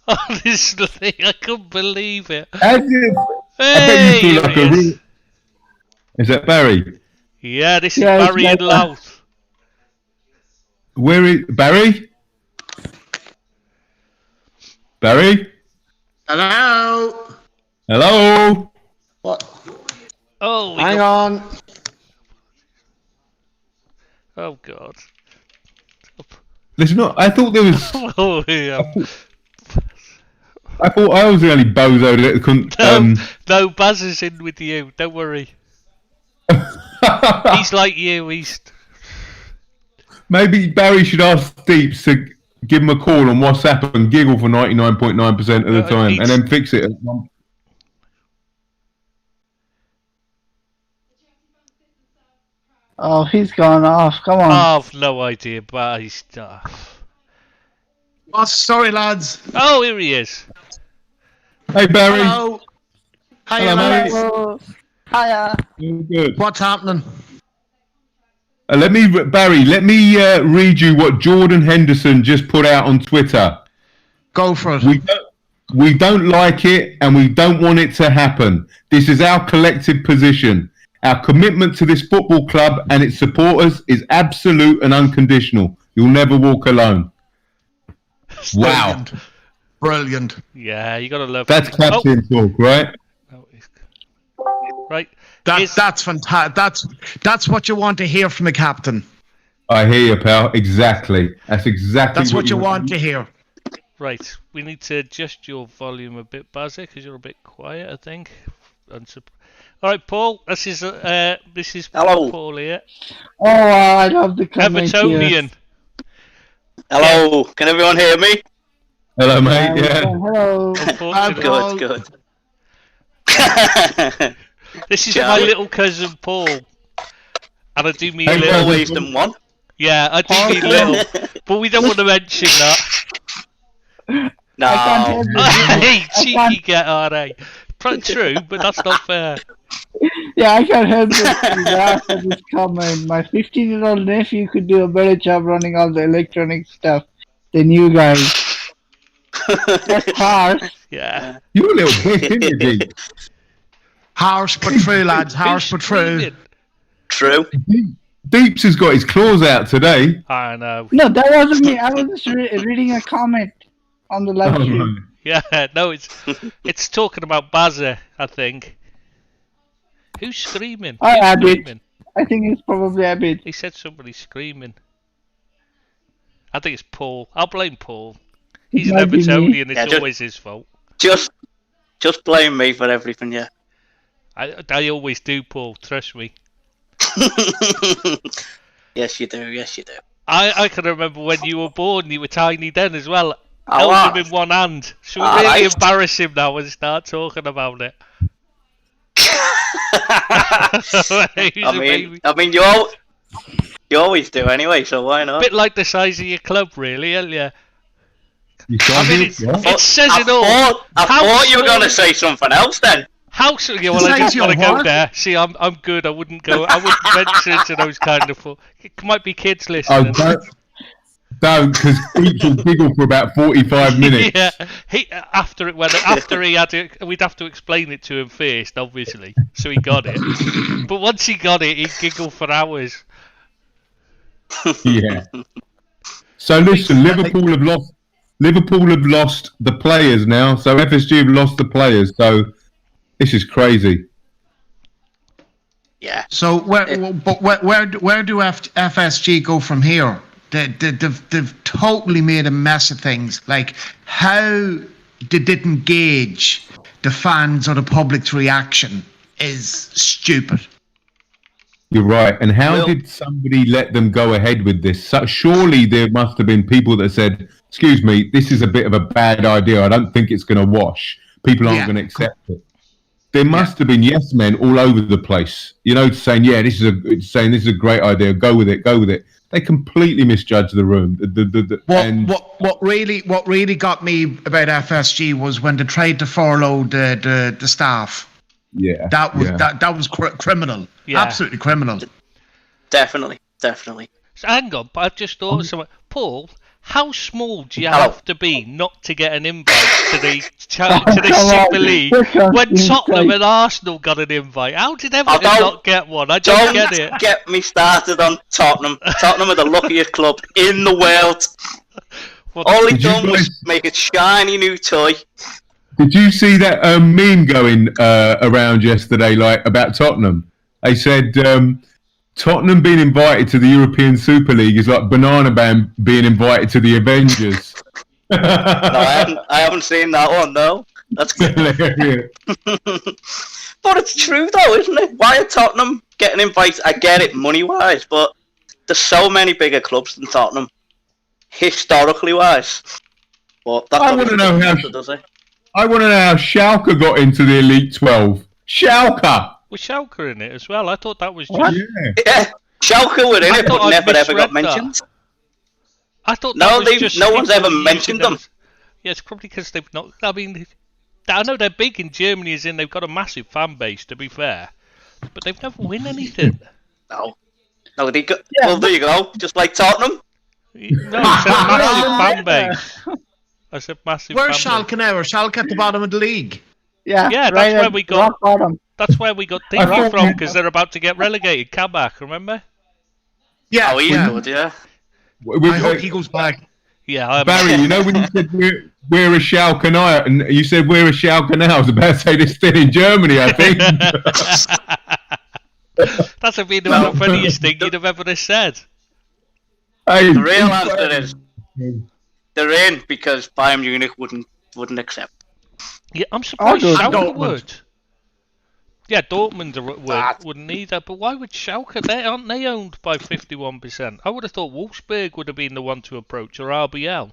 [SPEAKER 1] Honestly, I couldn't believe it.
[SPEAKER 4] As if,
[SPEAKER 1] Hey,
[SPEAKER 4] I bet you feel like
[SPEAKER 1] here
[SPEAKER 4] a
[SPEAKER 1] he is.
[SPEAKER 4] real. Is that Barry?
[SPEAKER 1] Yeah, this is
[SPEAKER 2] Yeah, it's
[SPEAKER 1] Barry
[SPEAKER 2] like
[SPEAKER 1] in Louth.
[SPEAKER 4] Where is Barry? Barry?
[SPEAKER 5] Hello.
[SPEAKER 4] Hello?
[SPEAKER 5] What?
[SPEAKER 1] Oh,
[SPEAKER 5] Hang on.
[SPEAKER 1] Oh God.
[SPEAKER 4] There's not. I thought there was.
[SPEAKER 1] Oh yeah.
[SPEAKER 4] I thought I was the only bozo that couldn't.
[SPEAKER 1] No, Baz is in with you. Don't worry. He's like you. He's.
[SPEAKER 4] Maybe Barry should ask Deeps to give him a call on WhatsApp and giggle for 99.9% of the time, and then fix it.
[SPEAKER 2] Oh, he's gone off. Come on.
[SPEAKER 1] I've no idea, but he's.
[SPEAKER 5] Oh, sorry, lads.
[SPEAKER 1] Oh, here he is.
[SPEAKER 4] Hey Barry.
[SPEAKER 5] Hello. Hey,
[SPEAKER 4] Hello,
[SPEAKER 5] lads.
[SPEAKER 4] mate.
[SPEAKER 2] Hello. Hiya.
[SPEAKER 4] Good.
[SPEAKER 5] What's happening?
[SPEAKER 4] Barry, let me read you what Jordan Henderson just put out on Twitter.
[SPEAKER 5] Go for it.
[SPEAKER 4] We don't like it and we don't want it to happen. This is our collective position. Our commitment to this football club and its supporters is absolute and unconditional. You'll never walk alone. Wow.
[SPEAKER 5] Brilliant.
[SPEAKER 1] Yeah, you gotta love.
[SPEAKER 4] That's captain talk, right?
[SPEAKER 1] Right.
[SPEAKER 5] That's fantastic. That's what you want to hear from the captain.
[SPEAKER 4] I hear you, pal. Exactly. That's
[SPEAKER 5] what you want to hear.
[SPEAKER 1] Right. We need to adjust your volume a bit, Bazza, because you're a bit quiet, I think. All right, Paul. This is
[SPEAKER 6] Hello.
[SPEAKER 1] Paul here.
[SPEAKER 2] Oh, wow, I love the comment here.
[SPEAKER 1] Evertonian.
[SPEAKER 6] Hello. Can everyone hear me?
[SPEAKER 4] Hello, mate. Yeah.
[SPEAKER 2] Hello.
[SPEAKER 1] Unfortunately.
[SPEAKER 6] Good.
[SPEAKER 1] This is
[SPEAKER 6] Shall
[SPEAKER 1] my
[SPEAKER 6] we?
[SPEAKER 1] little cousin Paul, and I do mean
[SPEAKER 4] Hey,
[SPEAKER 1] little.
[SPEAKER 6] Always done one.
[SPEAKER 1] Yeah, I do mean little, but we don't want to mention that.
[SPEAKER 6] No.
[SPEAKER 2] I can't hear you.
[SPEAKER 1] Hey,
[SPEAKER 2] I
[SPEAKER 1] cheeky
[SPEAKER 2] can't-
[SPEAKER 1] get RA. True, but that's not fair.
[SPEAKER 2] Yeah, I can't help but laugh at this comment. My 15-year-old nephew could do a better job running all the electronic stuff than you guys. That's harsh.
[SPEAKER 1] Yeah.
[SPEAKER 4] You're a little bitch, isn't you, Deep?
[SPEAKER 5] Harsh but true, lads. Harsh but true.
[SPEAKER 1] Screaming.
[SPEAKER 6] True.
[SPEAKER 4] Deeps has got his claws out today.
[SPEAKER 1] I know.
[SPEAKER 2] No, that wasn't me. I was just reading a comment on the live stream.
[SPEAKER 4] right.
[SPEAKER 1] Yeah, no, it's talking about Bazza, I think. Who's screaming?
[SPEAKER 2] I
[SPEAKER 1] Who's
[SPEAKER 2] added.
[SPEAKER 1] screaming?
[SPEAKER 2] I think it's probably a bit.
[SPEAKER 1] He said somebody screaming. I think it's Paul. I'll blame Paul. He's an
[SPEAKER 2] might be me.
[SPEAKER 1] Evertonian. It's
[SPEAKER 6] Yeah,
[SPEAKER 1] always his fault.
[SPEAKER 6] Just blame me for everything, yeah.
[SPEAKER 1] I always do, Paul. Trust me.
[SPEAKER 6] Yes, you do.
[SPEAKER 1] I can remember when you were born. You were tiny then as well.
[SPEAKER 6] Oh,
[SPEAKER 1] Held him in one hand. Should we really
[SPEAKER 6] right.
[SPEAKER 1] embarrass him now and start talking about it? He's a baby.
[SPEAKER 6] I mean, you always do anyway, so why not?
[SPEAKER 1] Bit like the size of your club, really, aren't you?
[SPEAKER 4] You
[SPEAKER 1] I
[SPEAKER 4] can't
[SPEAKER 1] mean,
[SPEAKER 4] hear what?
[SPEAKER 1] it says
[SPEAKER 6] I
[SPEAKER 1] it all.
[SPEAKER 6] I
[SPEAKER 1] How
[SPEAKER 6] thought you were
[SPEAKER 1] small-
[SPEAKER 6] going to say something else then.
[SPEAKER 1] Yeah, well, I
[SPEAKER 5] Says
[SPEAKER 1] didn't
[SPEAKER 5] your
[SPEAKER 1] want to go
[SPEAKER 5] what?
[SPEAKER 1] there. See, I'm good. I wouldn't venture into those kind of. It might be kids
[SPEAKER 4] Oh,
[SPEAKER 1] listening.
[SPEAKER 4] don't, because Deeps will giggle for about 45 minutes.
[SPEAKER 1] Yeah, after he had it, we'd have to explain it to him first, obviously, so he got it. But once he got it, he'd giggle for hours.
[SPEAKER 4] Yeah. So listen, Liverpool have lost the players now. So FSG have lost the players. So this is crazy.
[SPEAKER 6] Yeah.
[SPEAKER 5] So where do FSG go from here? They've totally made a mess of things. Like, how they didn't gauge the fans or the public's reaction is stupid.
[SPEAKER 4] You're right. And how
[SPEAKER 6] Well-
[SPEAKER 4] did somebody let them go ahead with this? So surely there must have been people that said, "Excuse me, this is a bit of a bad idea. I don't think it's going to wash. People aren't
[SPEAKER 5] Yeah.
[SPEAKER 4] going to accept it." There must have been yes men all over the place, saying, "Yeah, this is a great idea. Go with it. Go with it." They completely misjudged the room.
[SPEAKER 5] What really got me about FSG was when they tried to furlough the staff.
[SPEAKER 4] Yeah,
[SPEAKER 5] That was
[SPEAKER 4] yeah.
[SPEAKER 5] that was criminal.
[SPEAKER 1] Yeah.
[SPEAKER 5] Absolutely criminal.
[SPEAKER 6] Definitely.
[SPEAKER 1] So hang on, but I've just thought of something. Paul, how small do you
[SPEAKER 6] Hello.
[SPEAKER 1] have to be not to get an invite to the
[SPEAKER 2] Come
[SPEAKER 1] Super
[SPEAKER 2] on,
[SPEAKER 1] League
[SPEAKER 2] look at
[SPEAKER 1] when
[SPEAKER 2] this
[SPEAKER 1] Tottenham
[SPEAKER 2] guy.
[SPEAKER 1] and Arsenal got an invite? How did Everton
[SPEAKER 6] don't-
[SPEAKER 1] not get one? I don't
[SPEAKER 6] Don't
[SPEAKER 1] get it.
[SPEAKER 6] get me started on Tottenham. Tottenham are the luckiest club in the world.
[SPEAKER 1] What-
[SPEAKER 6] All he
[SPEAKER 4] Did you
[SPEAKER 6] done was
[SPEAKER 4] guys-
[SPEAKER 6] make a shiny new toy.
[SPEAKER 4] Did you see that meme going around yesterday, like about Tottenham? They said Tottenham being invited to the European Super League is like Banana Band being invited to the Avengers.
[SPEAKER 6] No, I haven't seen that one, no. That's good.
[SPEAKER 4] Hilarious.
[SPEAKER 6] But it's true, though, isn't it? Why are Tottenham getting invited? I get it money-wise, but there's so many bigger clubs than Tottenham, historically-wise. But that
[SPEAKER 4] I wanna know how-
[SPEAKER 6] does it?
[SPEAKER 4] I want to know how Schalke got into the Elite 12. Schalke!
[SPEAKER 1] Was Schalke in it as well? I thought that was just.
[SPEAKER 2] What?
[SPEAKER 4] Yeah.
[SPEAKER 6] Yeah, Schalke were in
[SPEAKER 1] I
[SPEAKER 6] it,
[SPEAKER 1] thought
[SPEAKER 6] but
[SPEAKER 1] I'd
[SPEAKER 6] never ever got
[SPEAKER 1] misread that.
[SPEAKER 6] mentioned.
[SPEAKER 1] I thought
[SPEAKER 6] No,
[SPEAKER 1] that was just
[SPEAKER 6] no one's
[SPEAKER 1] people
[SPEAKER 6] ever
[SPEAKER 1] using
[SPEAKER 6] mentioned them.
[SPEAKER 1] Yeah, it's probably because they've not. I mean, I know they're big in Germany, as in they've got a massive fan base. To be fair, but they've never win anything.
[SPEAKER 6] No, they go,
[SPEAKER 2] Yeah,
[SPEAKER 6] well, there you go. Just like Tottenham.
[SPEAKER 1] No, it's a massive fan base. I said massive.
[SPEAKER 5] Where's
[SPEAKER 1] family.
[SPEAKER 5] Schalke now? Are Schalke at the bottom of the league?
[SPEAKER 2] Yeah,
[SPEAKER 1] Yeah, that's
[SPEAKER 2] right
[SPEAKER 1] where
[SPEAKER 2] at
[SPEAKER 1] we got-
[SPEAKER 2] rock bottom.
[SPEAKER 1] That's where we got
[SPEAKER 4] I
[SPEAKER 1] Dingy
[SPEAKER 4] thought-
[SPEAKER 1] from, because they're about to get relegated. Kabak, remember?
[SPEAKER 5] Yeah,
[SPEAKER 6] Oh, he's good, yeah.
[SPEAKER 4] With,
[SPEAKER 5] I hope he goes back.
[SPEAKER 1] Yeah, I'm
[SPEAKER 4] Barry, you know when you said we're a Schalke now, and you said we're a Schalke now, I was about to say they're still in Germany, I think.
[SPEAKER 1] That's been the funniest thing you'd have ever said.
[SPEAKER 4] Hey,
[SPEAKER 6] The real answer is they're in because Bayern Munich wouldn't accept.
[SPEAKER 1] Yeah, I'm surprised
[SPEAKER 2] Dortmund.
[SPEAKER 1] Schalke
[SPEAKER 5] Dortmund.
[SPEAKER 1] would. Yeah, Dortmund
[SPEAKER 6] That-
[SPEAKER 1] wouldn't either, but why would Schalke? Aren't they owned by 51%? I would have thought Wolfsburg would have been the one to approach, or RBL.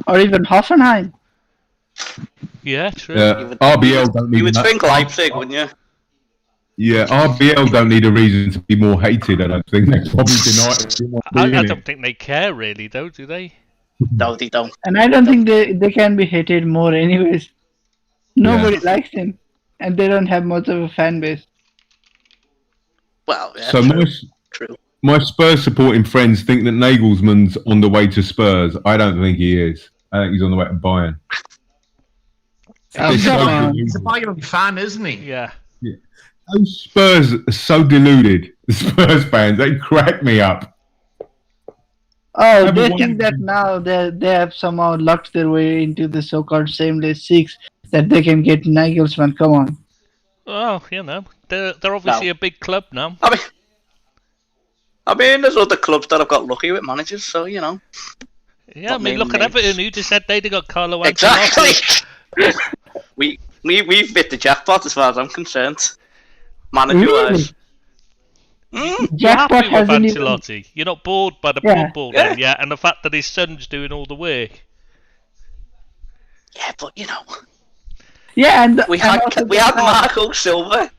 [SPEAKER 2] Or even Hoffenheim.
[SPEAKER 1] Yeah, true.
[SPEAKER 4] RBL don't need
[SPEAKER 6] You would
[SPEAKER 4] that.
[SPEAKER 6] think Leipzig, wouldn't you?
[SPEAKER 4] Yeah, RBL don't need a reason to be more hated. I don't think they're probably denying.
[SPEAKER 1] I don't think they care really, though, do they?
[SPEAKER 6] No, they don't.
[SPEAKER 2] And I don't think they can be hated more anyways. Nobody likes him. And they don't have much of a fan base.
[SPEAKER 6] Well, yeah,
[SPEAKER 4] So
[SPEAKER 6] true.
[SPEAKER 4] my my Spurs supporting friends think that Nagelsmann's on the way to Spurs. I don't think he is. I think he's on the way to Bayern. They're so
[SPEAKER 2] come on.
[SPEAKER 5] He's a
[SPEAKER 4] deluded.
[SPEAKER 5] Bayern fan, isn't he?
[SPEAKER 1] Yeah.
[SPEAKER 4] Those Spurs are so deluded. The Spurs fans, they crack me up.
[SPEAKER 2] Oh,
[SPEAKER 4] Number
[SPEAKER 2] they
[SPEAKER 4] one-
[SPEAKER 2] think that now they have somehow lucked their way into the so-called same-day six that they can get Nagelsmann. Come on.
[SPEAKER 1] Oh, you know, they're obviously a big club now.
[SPEAKER 6] I mean, there's other clubs that have got lucky with managers, so you know.
[SPEAKER 1] Yeah,
[SPEAKER 6] Not
[SPEAKER 1] I mean,
[SPEAKER 6] many
[SPEAKER 1] look at
[SPEAKER 6] names.
[SPEAKER 1] Everton, who just said they'd have got Carlo Ancelotti.
[SPEAKER 6] Exactly. we've bit the jackpot as far as I'm concerned. Manager-wise.
[SPEAKER 1] You're happy
[SPEAKER 2] Jackpot
[SPEAKER 1] with
[SPEAKER 2] hasn't even...
[SPEAKER 1] Ancelotti. You're not bored by the
[SPEAKER 2] Yeah.
[SPEAKER 1] football then, yeah? And the fact that his son's doing all the work.
[SPEAKER 6] Yeah, but you know,
[SPEAKER 2] Yeah, and
[SPEAKER 6] we
[SPEAKER 2] and
[SPEAKER 6] had
[SPEAKER 2] also
[SPEAKER 6] we
[SPEAKER 2] the
[SPEAKER 6] had
[SPEAKER 2] fact-
[SPEAKER 6] Marco Silva.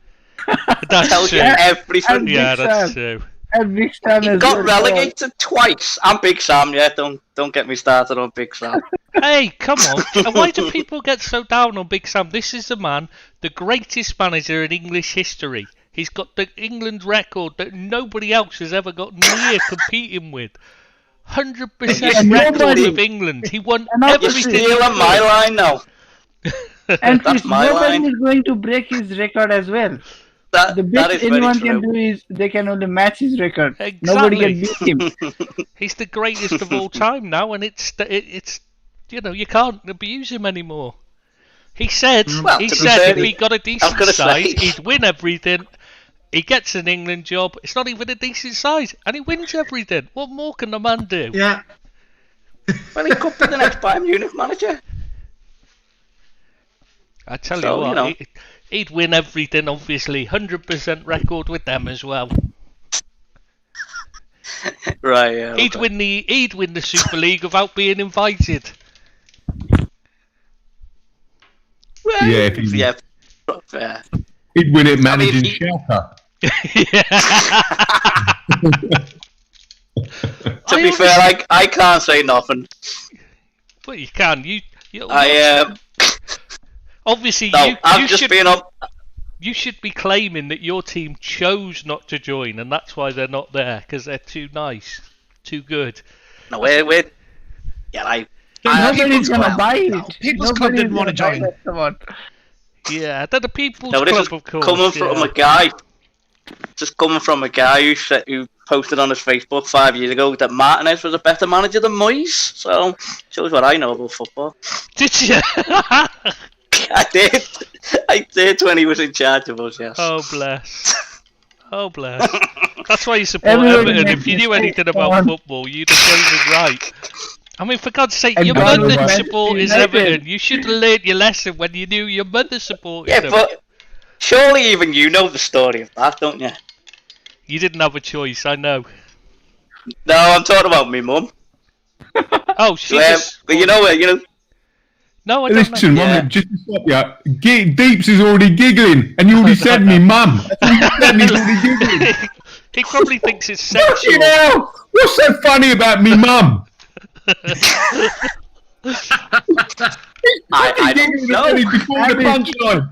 [SPEAKER 1] That's
[SPEAKER 6] Tells you
[SPEAKER 1] true.
[SPEAKER 6] everything.
[SPEAKER 2] And
[SPEAKER 1] Yeah,
[SPEAKER 2] Big
[SPEAKER 1] that's
[SPEAKER 2] Sam.
[SPEAKER 1] true.
[SPEAKER 2] And Big Sam
[SPEAKER 6] He
[SPEAKER 2] as
[SPEAKER 6] got
[SPEAKER 2] well.
[SPEAKER 6] relegated twice. I'm Big Sam, yeah. Don't get me started on Big Sam.
[SPEAKER 1] Hey, come on. Why do people get so down on Big Sam? This is the man, the greatest manager in English history. He's got the England record that nobody else has ever got near competing with. 100%
[SPEAKER 6] Yeah,
[SPEAKER 1] record
[SPEAKER 2] nobody-
[SPEAKER 1] of England. He won
[SPEAKER 2] And
[SPEAKER 6] You're
[SPEAKER 1] everything. he
[SPEAKER 6] stealing my
[SPEAKER 1] could.
[SPEAKER 6] line now.
[SPEAKER 2] And
[SPEAKER 6] That's
[SPEAKER 2] Chris,
[SPEAKER 6] my
[SPEAKER 2] nobody
[SPEAKER 6] line.
[SPEAKER 2] is going to break his record as well.
[SPEAKER 6] That
[SPEAKER 2] The
[SPEAKER 6] that
[SPEAKER 2] best
[SPEAKER 6] is very
[SPEAKER 2] anyone
[SPEAKER 6] true.
[SPEAKER 2] can do is they can only match his record. Nobody can beat him.
[SPEAKER 1] He's the greatest of all time now, and it's you know, you can't abuse him anymore. He said
[SPEAKER 6] Well,
[SPEAKER 1] he
[SPEAKER 6] to be
[SPEAKER 1] said
[SPEAKER 6] fair,
[SPEAKER 1] if he got a decent
[SPEAKER 6] gonna
[SPEAKER 1] size,
[SPEAKER 6] say-
[SPEAKER 1] he'd win everything. He gets an England job. It's not even a decent size, and he wins everything. What more can the man do?
[SPEAKER 5] Yeah.
[SPEAKER 6] Well, he could be the next Bayern Munich manager.
[SPEAKER 1] I tell
[SPEAKER 6] So,
[SPEAKER 1] you what,
[SPEAKER 6] you know.
[SPEAKER 1] he'd win everything. Obviously, 100% record with them as well.
[SPEAKER 6] Right, yeah.
[SPEAKER 1] He'd
[SPEAKER 6] okay.
[SPEAKER 1] win the Super League without being invited.
[SPEAKER 6] Well,
[SPEAKER 4] Yeah, if he-
[SPEAKER 6] yeah. Yeah.
[SPEAKER 4] He'd win it managing
[SPEAKER 6] he-
[SPEAKER 4] Schalke.
[SPEAKER 6] To be fair, I can't say nothing.
[SPEAKER 1] But you can. You obviously
[SPEAKER 6] No,
[SPEAKER 1] you
[SPEAKER 6] I've just
[SPEAKER 1] should
[SPEAKER 6] been up.
[SPEAKER 1] you should be claiming that your team chose not to join, and that's why they're not there, because they're too nice, too good.
[SPEAKER 6] No, we're yeah,
[SPEAKER 2] Nobody's gonna
[SPEAKER 5] Club.
[SPEAKER 2] buy
[SPEAKER 5] No,
[SPEAKER 2] it.
[SPEAKER 5] People's Club
[SPEAKER 2] Nobody's
[SPEAKER 5] didn't want to
[SPEAKER 2] gonna buy
[SPEAKER 5] join.
[SPEAKER 2] that. Come on.
[SPEAKER 1] Yeah, they're the People's
[SPEAKER 6] No, this
[SPEAKER 1] Club,
[SPEAKER 6] is
[SPEAKER 1] of course.
[SPEAKER 6] coming from
[SPEAKER 1] yeah.
[SPEAKER 6] a guy. Just coming from a guy who posted on his Facebook 5 years ago that Martinez was a better manager than Moyes. So shows what I know about football.
[SPEAKER 1] Did you?
[SPEAKER 6] I did when he was in charge of us. Yes.
[SPEAKER 1] Oh bless. Oh bless. That's why you support
[SPEAKER 2] Everybody
[SPEAKER 1] Everton.
[SPEAKER 2] makes
[SPEAKER 1] If you knew
[SPEAKER 2] mistakes,
[SPEAKER 1] anything
[SPEAKER 2] come
[SPEAKER 1] about
[SPEAKER 2] on.
[SPEAKER 1] football, you'd have chosen right. I mean, for God's sake,
[SPEAKER 2] And
[SPEAKER 1] your
[SPEAKER 2] God
[SPEAKER 1] mother
[SPEAKER 2] was Manchester
[SPEAKER 1] supported
[SPEAKER 2] United.
[SPEAKER 1] Everton. You should have learned your lesson when you knew your mother supported
[SPEAKER 6] Yeah,
[SPEAKER 1] them.
[SPEAKER 6] but surely even you know the story of that, don't you?
[SPEAKER 1] You didn't have a choice, I know.
[SPEAKER 6] No, I'm talking about me mum.
[SPEAKER 1] Oh, she
[SPEAKER 6] Yeah,
[SPEAKER 1] just...
[SPEAKER 6] but you know what?
[SPEAKER 1] No, I don't
[SPEAKER 4] Listen,
[SPEAKER 1] know.
[SPEAKER 6] Yeah.
[SPEAKER 4] Mum, just to stop you, Deeps is already giggling, and you already said me mum. And he's already giggling.
[SPEAKER 1] He probably thinks it's
[SPEAKER 4] Fucking
[SPEAKER 1] sexual.
[SPEAKER 4] hell! What's so funny about me mum?
[SPEAKER 6] I don't
[SPEAKER 4] Giggling
[SPEAKER 6] know.
[SPEAKER 4] already before the punchline.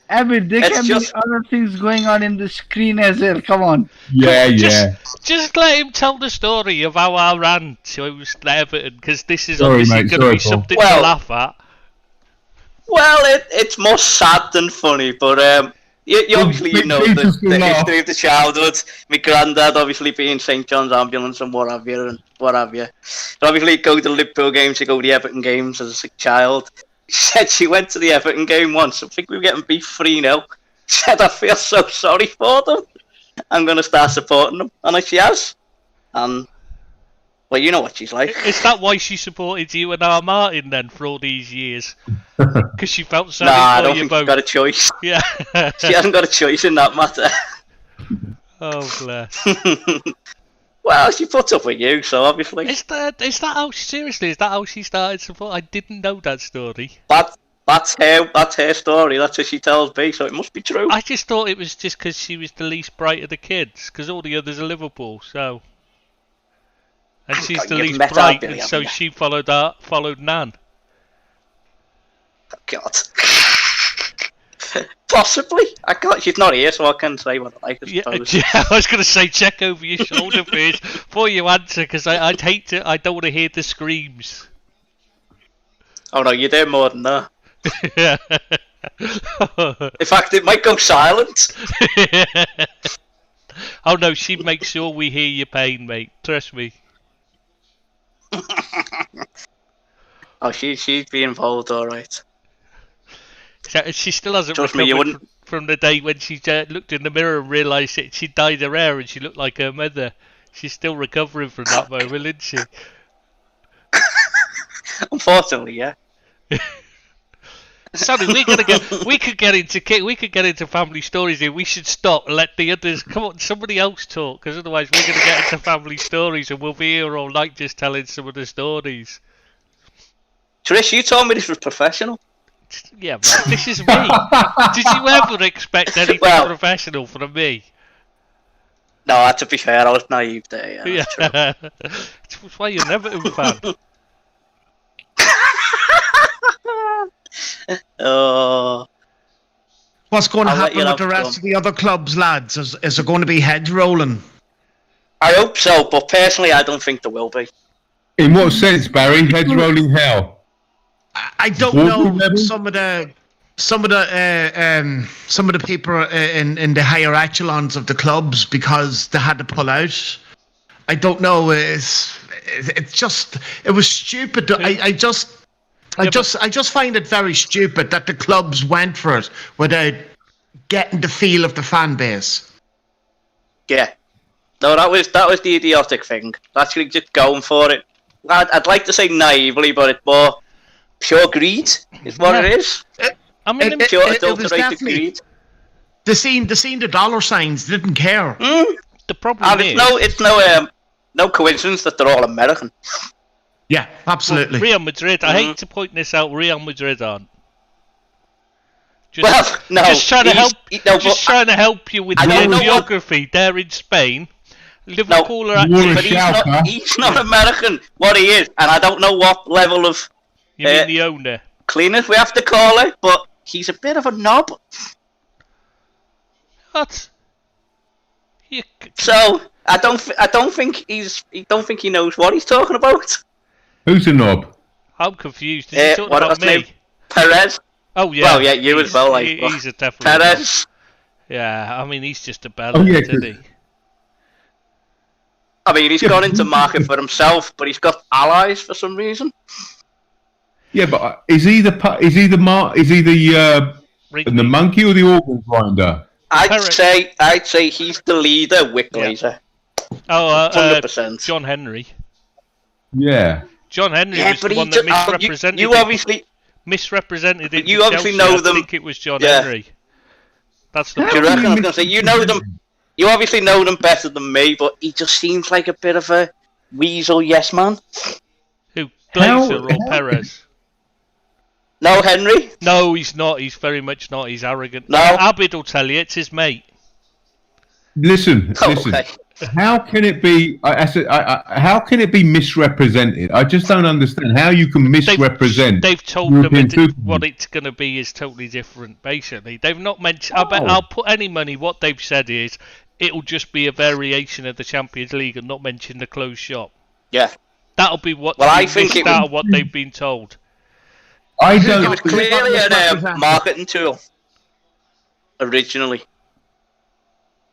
[SPEAKER 2] Abid, there
[SPEAKER 6] It's
[SPEAKER 2] can
[SPEAKER 6] just-
[SPEAKER 2] be other things going on in the screen as well. Come on.
[SPEAKER 4] Yeah,
[SPEAKER 1] Just,
[SPEAKER 4] yeah.
[SPEAKER 1] just let him tell the story of how I ran to Everton, because this is
[SPEAKER 4] Sorry,
[SPEAKER 1] obviously
[SPEAKER 4] mate,
[SPEAKER 1] going to
[SPEAKER 4] sorry,
[SPEAKER 1] be
[SPEAKER 4] Paul.
[SPEAKER 1] something
[SPEAKER 6] Well-
[SPEAKER 1] to laugh at.
[SPEAKER 6] Well, it's more sad than funny, but you obviously
[SPEAKER 4] make
[SPEAKER 6] know
[SPEAKER 4] Jesus
[SPEAKER 6] the
[SPEAKER 4] laugh.
[SPEAKER 6] history of the childhood. My granddad obviously being St John's Ambulance and what have you, So obviously go to the Liverpool games, you go to the Everton games as a child. She said she went to the Everton game once. I think we were getting beat 3-0. She said, I feel so sorry for them. I'm going to start supporting them. And she has. And, well, you know what she's like.
[SPEAKER 1] Is that why she supported you and R. Martin then for all these years? Because she felt sorry
[SPEAKER 6] Nah, I
[SPEAKER 1] for
[SPEAKER 6] don't
[SPEAKER 1] you
[SPEAKER 6] think she's
[SPEAKER 1] both.
[SPEAKER 6] got a choice.
[SPEAKER 1] Yeah.
[SPEAKER 6] She hasn't got a choice in that matter.
[SPEAKER 1] Oh, bless.
[SPEAKER 6] Well, she puts up with you, so obviously.
[SPEAKER 1] Is that how, seriously, is that how she started support? I didn't know that story.
[SPEAKER 6] That's her story. That's what she tells me, so it must be true.
[SPEAKER 1] I just thought it was just because she was the least bright of the kids, because all the others are Liverpool, so. And she's
[SPEAKER 6] God,
[SPEAKER 1] the
[SPEAKER 6] you've
[SPEAKER 1] least
[SPEAKER 6] met
[SPEAKER 1] bright,
[SPEAKER 6] Billy,
[SPEAKER 1] and so
[SPEAKER 6] haven't
[SPEAKER 1] she followed Nan.
[SPEAKER 6] God. Possibly. I can't. She's not here, so I can say what I like. I suppose.
[SPEAKER 1] Yeah, I was going to say check over your shoulder first before you answer, because I'd hate to. I don't want to hear the screams.
[SPEAKER 6] Oh no, you're doing more than that.
[SPEAKER 1] Yeah.
[SPEAKER 6] In fact, it might go silent.
[SPEAKER 1] Oh no, she makes sure we hear your pain, mate. Trust me.
[SPEAKER 6] Oh, she'd be involved, all right.
[SPEAKER 1] She still hasn't
[SPEAKER 6] Trust me, you
[SPEAKER 1] recovered
[SPEAKER 6] wouldn't-
[SPEAKER 1] from the day when she looked in the mirror and realised that she dyed her hair and she looked like her mother. She's still recovering from that moment, isn't she?
[SPEAKER 6] Unfortunately, yeah.
[SPEAKER 1] Sorry, we could get into family stories here. We should stop and let the others come on. Somebody else talk, because otherwise we're going to get into family stories and we'll be here all night just telling some of the stories.
[SPEAKER 6] Trish, you told me this was professional.
[SPEAKER 1] Yeah, right. This is me. Did you ever expect anything
[SPEAKER 6] Well-
[SPEAKER 1] professional from me?
[SPEAKER 6] No, to be fair, I was naive there. Yeah, that's true.
[SPEAKER 1] That's why you're an Everton fan.
[SPEAKER 6] Oh,
[SPEAKER 5] What's going to
[SPEAKER 6] I'll let
[SPEAKER 5] happen
[SPEAKER 6] you
[SPEAKER 5] with the
[SPEAKER 6] have
[SPEAKER 5] rest
[SPEAKER 6] some.
[SPEAKER 5] of the other clubs, lads? Is there going to be heads rolling?
[SPEAKER 6] I hope so, but personally, I don't think there will be.
[SPEAKER 4] In what sense, Barry? Heads rolling how?
[SPEAKER 5] I don't
[SPEAKER 4] Boardroom
[SPEAKER 5] know.
[SPEAKER 4] level?
[SPEAKER 5] Some of the people in the higher echelons of the clubs, because they had to pull out. I don't know. It was stupid. I just find it very stupid that the clubs went for it without getting the feel of the fan base.
[SPEAKER 6] Yeah. No, that was the idiotic thing. Actually, just going for it. I'd like to say naively, but it's more pure greed, is what it is.
[SPEAKER 1] I mean,
[SPEAKER 6] Pure
[SPEAKER 5] it was
[SPEAKER 6] adulterated
[SPEAKER 5] definitely-
[SPEAKER 6] greed.
[SPEAKER 5] They seen the dollar signs, didn't care.
[SPEAKER 1] the problem
[SPEAKER 6] And
[SPEAKER 1] is...
[SPEAKER 6] it's no coincidence that they're all American.
[SPEAKER 5] Yeah, absolutely.
[SPEAKER 1] Real Madrid, I hate to point this out, Real Madrid aren't.
[SPEAKER 6] Well, no,
[SPEAKER 1] just trying to
[SPEAKER 6] he's-
[SPEAKER 1] help. Just trying to help you with
[SPEAKER 6] I
[SPEAKER 1] the
[SPEAKER 6] don't know what-
[SPEAKER 1] geography. They're in Spain. Liverpool are
[SPEAKER 4] You're
[SPEAKER 1] actually.
[SPEAKER 4] a
[SPEAKER 6] But
[SPEAKER 4] Schalke.
[SPEAKER 6] he's not American. What he is, and I don't know what level of
[SPEAKER 1] You mean the owner?
[SPEAKER 6] cleaners we have to call it, but he's a bit of a knob.
[SPEAKER 1] What? You,
[SPEAKER 6] So I don't think he knows what he's talking about.
[SPEAKER 4] Who's a knob?
[SPEAKER 1] I'm confused. Is he talking
[SPEAKER 6] what
[SPEAKER 1] about
[SPEAKER 6] was his name?
[SPEAKER 1] me?
[SPEAKER 6] Perez.
[SPEAKER 1] Oh yeah.
[SPEAKER 6] Well, yeah, you as well. Like,
[SPEAKER 1] He's a definitely. knob.
[SPEAKER 6] Perez.
[SPEAKER 1] Yeah, I mean he's just a bellend,
[SPEAKER 4] Oh, yeah,
[SPEAKER 1] isn't he?
[SPEAKER 6] I mean, he's gone into market for himself, but he's got allies for some reason.
[SPEAKER 4] Yeah, but is he the monkey or the organ grinder?
[SPEAKER 6] I'd say he's the leader with Glazer.
[SPEAKER 1] Oh,
[SPEAKER 6] 100%.
[SPEAKER 1] John Henry.
[SPEAKER 4] Yeah.
[SPEAKER 1] John Henry
[SPEAKER 6] Yeah,
[SPEAKER 1] was
[SPEAKER 6] but
[SPEAKER 1] the
[SPEAKER 6] he
[SPEAKER 1] one that
[SPEAKER 6] just,
[SPEAKER 1] misrepresented
[SPEAKER 6] you
[SPEAKER 1] it.
[SPEAKER 6] obviously.
[SPEAKER 1] Misrepresented it.
[SPEAKER 6] You
[SPEAKER 1] to
[SPEAKER 6] obviously
[SPEAKER 1] Chelsea.
[SPEAKER 6] know
[SPEAKER 1] I
[SPEAKER 6] them.
[SPEAKER 1] think it was John
[SPEAKER 6] Yeah.
[SPEAKER 1] Henry. That's the
[SPEAKER 6] Do you
[SPEAKER 1] problem.
[SPEAKER 6] reckon? I was going to say, you know them. You obviously know them better than me, but he just seems like a bit of a weasel yes man.
[SPEAKER 1] Who? Glazer or Perez?
[SPEAKER 6] No, Henry.
[SPEAKER 1] No, he's not. He's very much not. He's arrogant.
[SPEAKER 6] No.
[SPEAKER 1] Abid will tell you. It's his mate.
[SPEAKER 4] Listen.
[SPEAKER 6] Oh, okay.
[SPEAKER 4] how can it be? How can it be misrepresented? I just don't understand how you can misrepresent.
[SPEAKER 1] They've told
[SPEAKER 4] European
[SPEAKER 1] them
[SPEAKER 4] Super
[SPEAKER 1] what
[SPEAKER 4] League.
[SPEAKER 1] it's going to be is totally different. Basically, they've not mentioned. I bet
[SPEAKER 4] Oh.
[SPEAKER 1] I'll put any money. What they've said is it'll just be a variation of the Champions League and not mention the closed shop.
[SPEAKER 6] Yeah.
[SPEAKER 1] That'll be what
[SPEAKER 6] Well, I
[SPEAKER 1] they've
[SPEAKER 6] think
[SPEAKER 1] missed
[SPEAKER 6] it
[SPEAKER 1] out of what they've been told.
[SPEAKER 4] I
[SPEAKER 6] It
[SPEAKER 4] don't.
[SPEAKER 6] was clearly a marketing tool originally.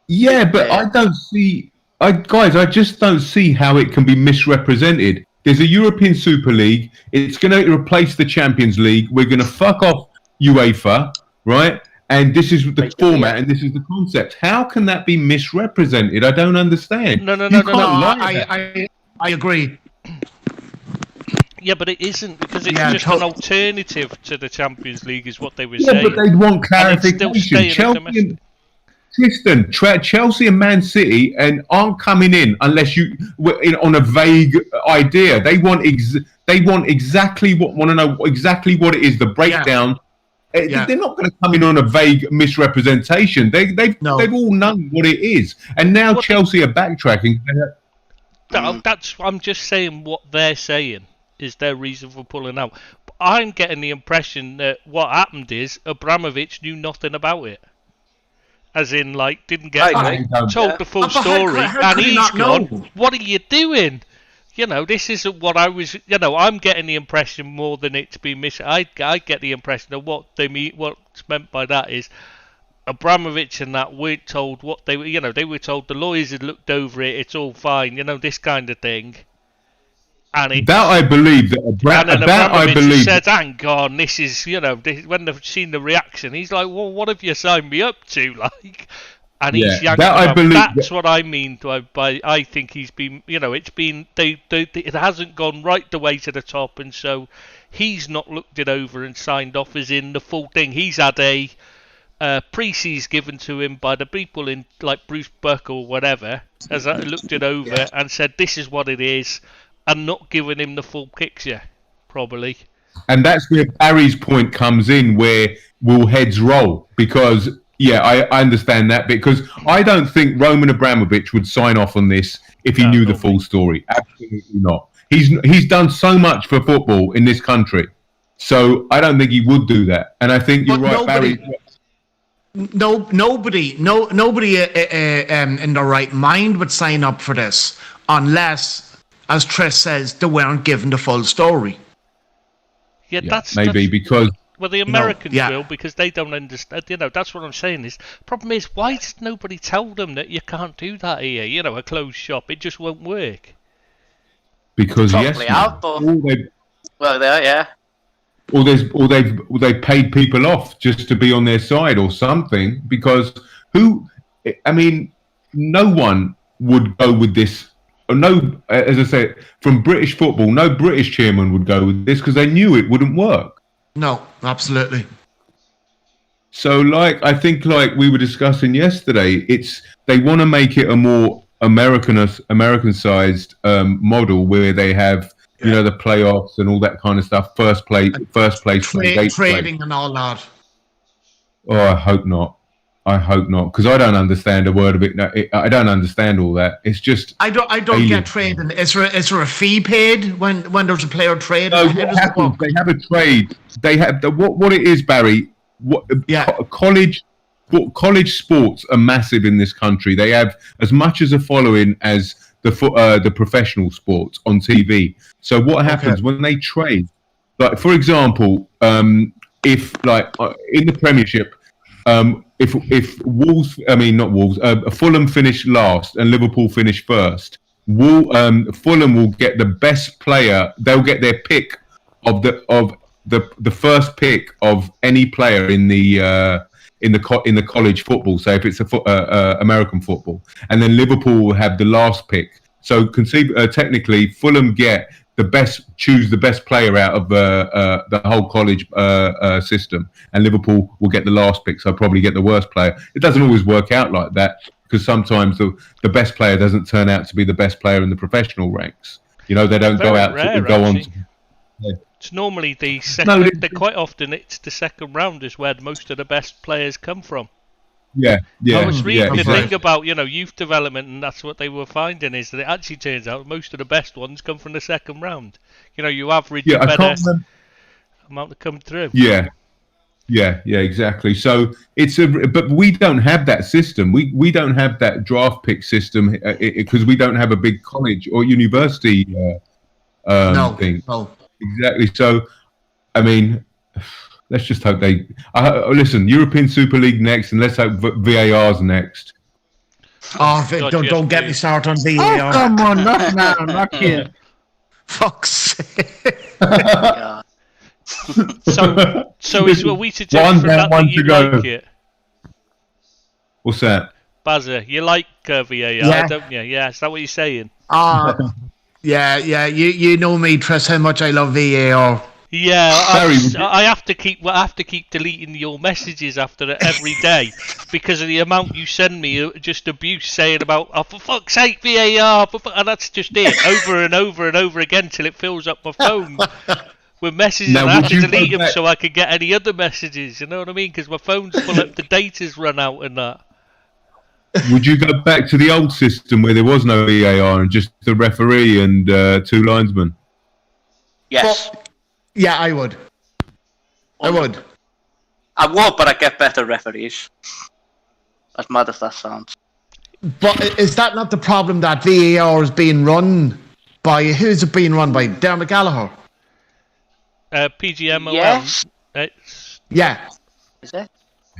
[SPEAKER 4] Yeah, but I don't see. Guys, I just don't see how it can be misrepresented. There's a European Super League. It's going to replace the Champions League. We're going to fuck off UEFA, right? And this is the format, and this is the concept. How can that be misrepresented? I don't understand.
[SPEAKER 1] No.
[SPEAKER 5] I agree.
[SPEAKER 1] Yeah, but it isn't because it's
[SPEAKER 5] Yeah,
[SPEAKER 1] just an alternative to the Champions League, is what they were
[SPEAKER 4] Yeah,
[SPEAKER 1] saying.
[SPEAKER 4] but they'd want
[SPEAKER 1] And it's still
[SPEAKER 4] clarification.
[SPEAKER 1] staying as domestic.
[SPEAKER 4] Chelsea and Man City aren't coming in unless you on a vague idea. They want exactly what it is. The breakdown.
[SPEAKER 5] Yeah.
[SPEAKER 4] They're not going to come in on a vague misrepresentation. They've all known what it is, and now Chelsea are backtracking.
[SPEAKER 1] I'm just saying what they're saying is their reason for pulling out. But I'm getting the impression that what happened is Abramovich knew nothing about it. As in, like, didn't get told the full story, and he's gone, what are you doing? You know, this isn't what I was. You know, I'm getting the impression more than it to be I get the impression that what they mean, what's meant by that is Abramovich and that weren't told what they were. You know, they were told the lawyers had looked over it. It's all fine. You know, this kind of thing. And
[SPEAKER 4] that I believe that
[SPEAKER 1] Abramovich said, "Hang on, this is when they've seen the reaction, he's like, well, what have you signed me up to, like?" And he's yanked that's what I mean by I think he's been, it's been it hasn't gone right the way to the top, and so he's not looked it over and signed off as in the full thing. He's had a preces given to him by the people in like Bruce Buck or whatever, has looked it over and said this is what it is, and not giving him the full picture, probably.
[SPEAKER 4] And that's where Barry's point comes in, where will heads roll? Because I understand that, because I don't think Roman Abramovich would sign off on this if he knew the full story. Absolutely not. He's done so much for football in this country, so I don't think he would do that. And I think you're right, Barry.
[SPEAKER 5] Nobody in their right mind would sign up for this unless, as Trish says, they weren't given the full story.
[SPEAKER 1] That's
[SPEAKER 4] because.
[SPEAKER 1] Well, the Americans will, because they don't understand. That's what I'm saying. Is problem is, why does nobody tell them that you can't do that here? A closed shop, it just won't work.
[SPEAKER 4] Because
[SPEAKER 6] Well, yeah.
[SPEAKER 4] Or they've paid people off just to be on their side or something. Because no one would go with this. No, as I say, from British football, no British chairman would go with this because they knew it wouldn't work.
[SPEAKER 5] No, absolutely.
[SPEAKER 4] So, I think we were discussing yesterday, they want to make it a more American-sized model where they have, the playoffs and all that kind of stuff. First place,
[SPEAKER 5] trading and all that.
[SPEAKER 4] Oh, I hope not. Because I don't understand a word of it. I don't understand all that. It's just
[SPEAKER 5] I don't get trading. Is there a fee paid when there's a player trade?
[SPEAKER 4] No, what happens, they have a trade. They have what it is, Barry. College sports are massive in this country. They have as much as a following as the professional sports on TV. So what happens when they trade? Like, for example, if in the Premiership. If Fulham finish last and Liverpool finish first, Fulham will get the best player. They'll get their pick of the first pick of any player in the college football. So if it's American football, and then Liverpool will have the last pick. So technically, Fulham choose the best player out of the whole college system, and Liverpool will get the last pick, so probably get the worst player. It doesn't always work out like that, because sometimes the best player doesn't turn out to be the best player in the professional ranks. They don't go out to go on.
[SPEAKER 1] It's normally the second. Quite often, it's the second round is where most of the best players come from.
[SPEAKER 4] Yeah, yeah.
[SPEAKER 1] I was reading
[SPEAKER 4] yeah,
[SPEAKER 1] a
[SPEAKER 4] exactly.
[SPEAKER 1] thing about, youth development, and that's what they were finding, is that it actually turns out most of the best ones come from the second round. You average
[SPEAKER 4] Yeah,
[SPEAKER 1] a
[SPEAKER 4] I
[SPEAKER 1] better
[SPEAKER 4] can't remember.
[SPEAKER 1] amount that come through.
[SPEAKER 4] Yeah, yeah, exactly. So but we don't have that system. We don't have that draft pick system because we don't have a big college or university
[SPEAKER 5] No,
[SPEAKER 4] thing.
[SPEAKER 5] no.
[SPEAKER 4] Exactly. So, I mean, let's just hope they. Listen, European Super League next, and let's hope VAR's next.
[SPEAKER 5] Oh,
[SPEAKER 1] God,
[SPEAKER 5] don't,
[SPEAKER 1] yes,
[SPEAKER 5] don't get me
[SPEAKER 1] please.
[SPEAKER 5] started on
[SPEAKER 2] Oh,
[SPEAKER 5] VAR.
[SPEAKER 2] come on, not now, not here.
[SPEAKER 5] Fuck's sake.
[SPEAKER 6] Yeah.
[SPEAKER 1] So are we to judge
[SPEAKER 4] One
[SPEAKER 1] from
[SPEAKER 4] down,
[SPEAKER 1] that
[SPEAKER 4] one
[SPEAKER 1] that you
[SPEAKER 4] to go.
[SPEAKER 1] like it?
[SPEAKER 4] What's that?
[SPEAKER 1] Bazza, you like VAR,
[SPEAKER 5] Yeah.
[SPEAKER 1] don't you? Yeah, is that what you're saying?
[SPEAKER 5] Yeah. You know me, Tris, how much I love VAR.
[SPEAKER 1] Yeah,
[SPEAKER 4] Barry, would you-
[SPEAKER 1] I have to keep deleting your messages after it every day because of the amount you send me, just abuse saying about, oh, for fuck's sake, VAR, and that's just it, over and over and over again till it fills up my phone with messages,
[SPEAKER 4] Now,
[SPEAKER 1] and I have
[SPEAKER 4] would
[SPEAKER 1] to
[SPEAKER 4] you
[SPEAKER 1] delete
[SPEAKER 4] go
[SPEAKER 1] them
[SPEAKER 4] back-
[SPEAKER 1] so I can get any other messages. You know what I mean? Because my phone's full up, the data's run out and that.
[SPEAKER 4] Would you go back to the old system where there was no VAR and just the referee and two linesmen?
[SPEAKER 6] Yes.
[SPEAKER 5] Yeah, I would. I would.
[SPEAKER 6] I would, but I get better referees. As mad as that sounds.
[SPEAKER 5] But is that not the problem that VAR is being run by? Who's it being run by? Dermot Gallagher.
[SPEAKER 1] PGMOL.
[SPEAKER 6] Yes.
[SPEAKER 1] It's
[SPEAKER 5] Yeah.
[SPEAKER 6] Is it?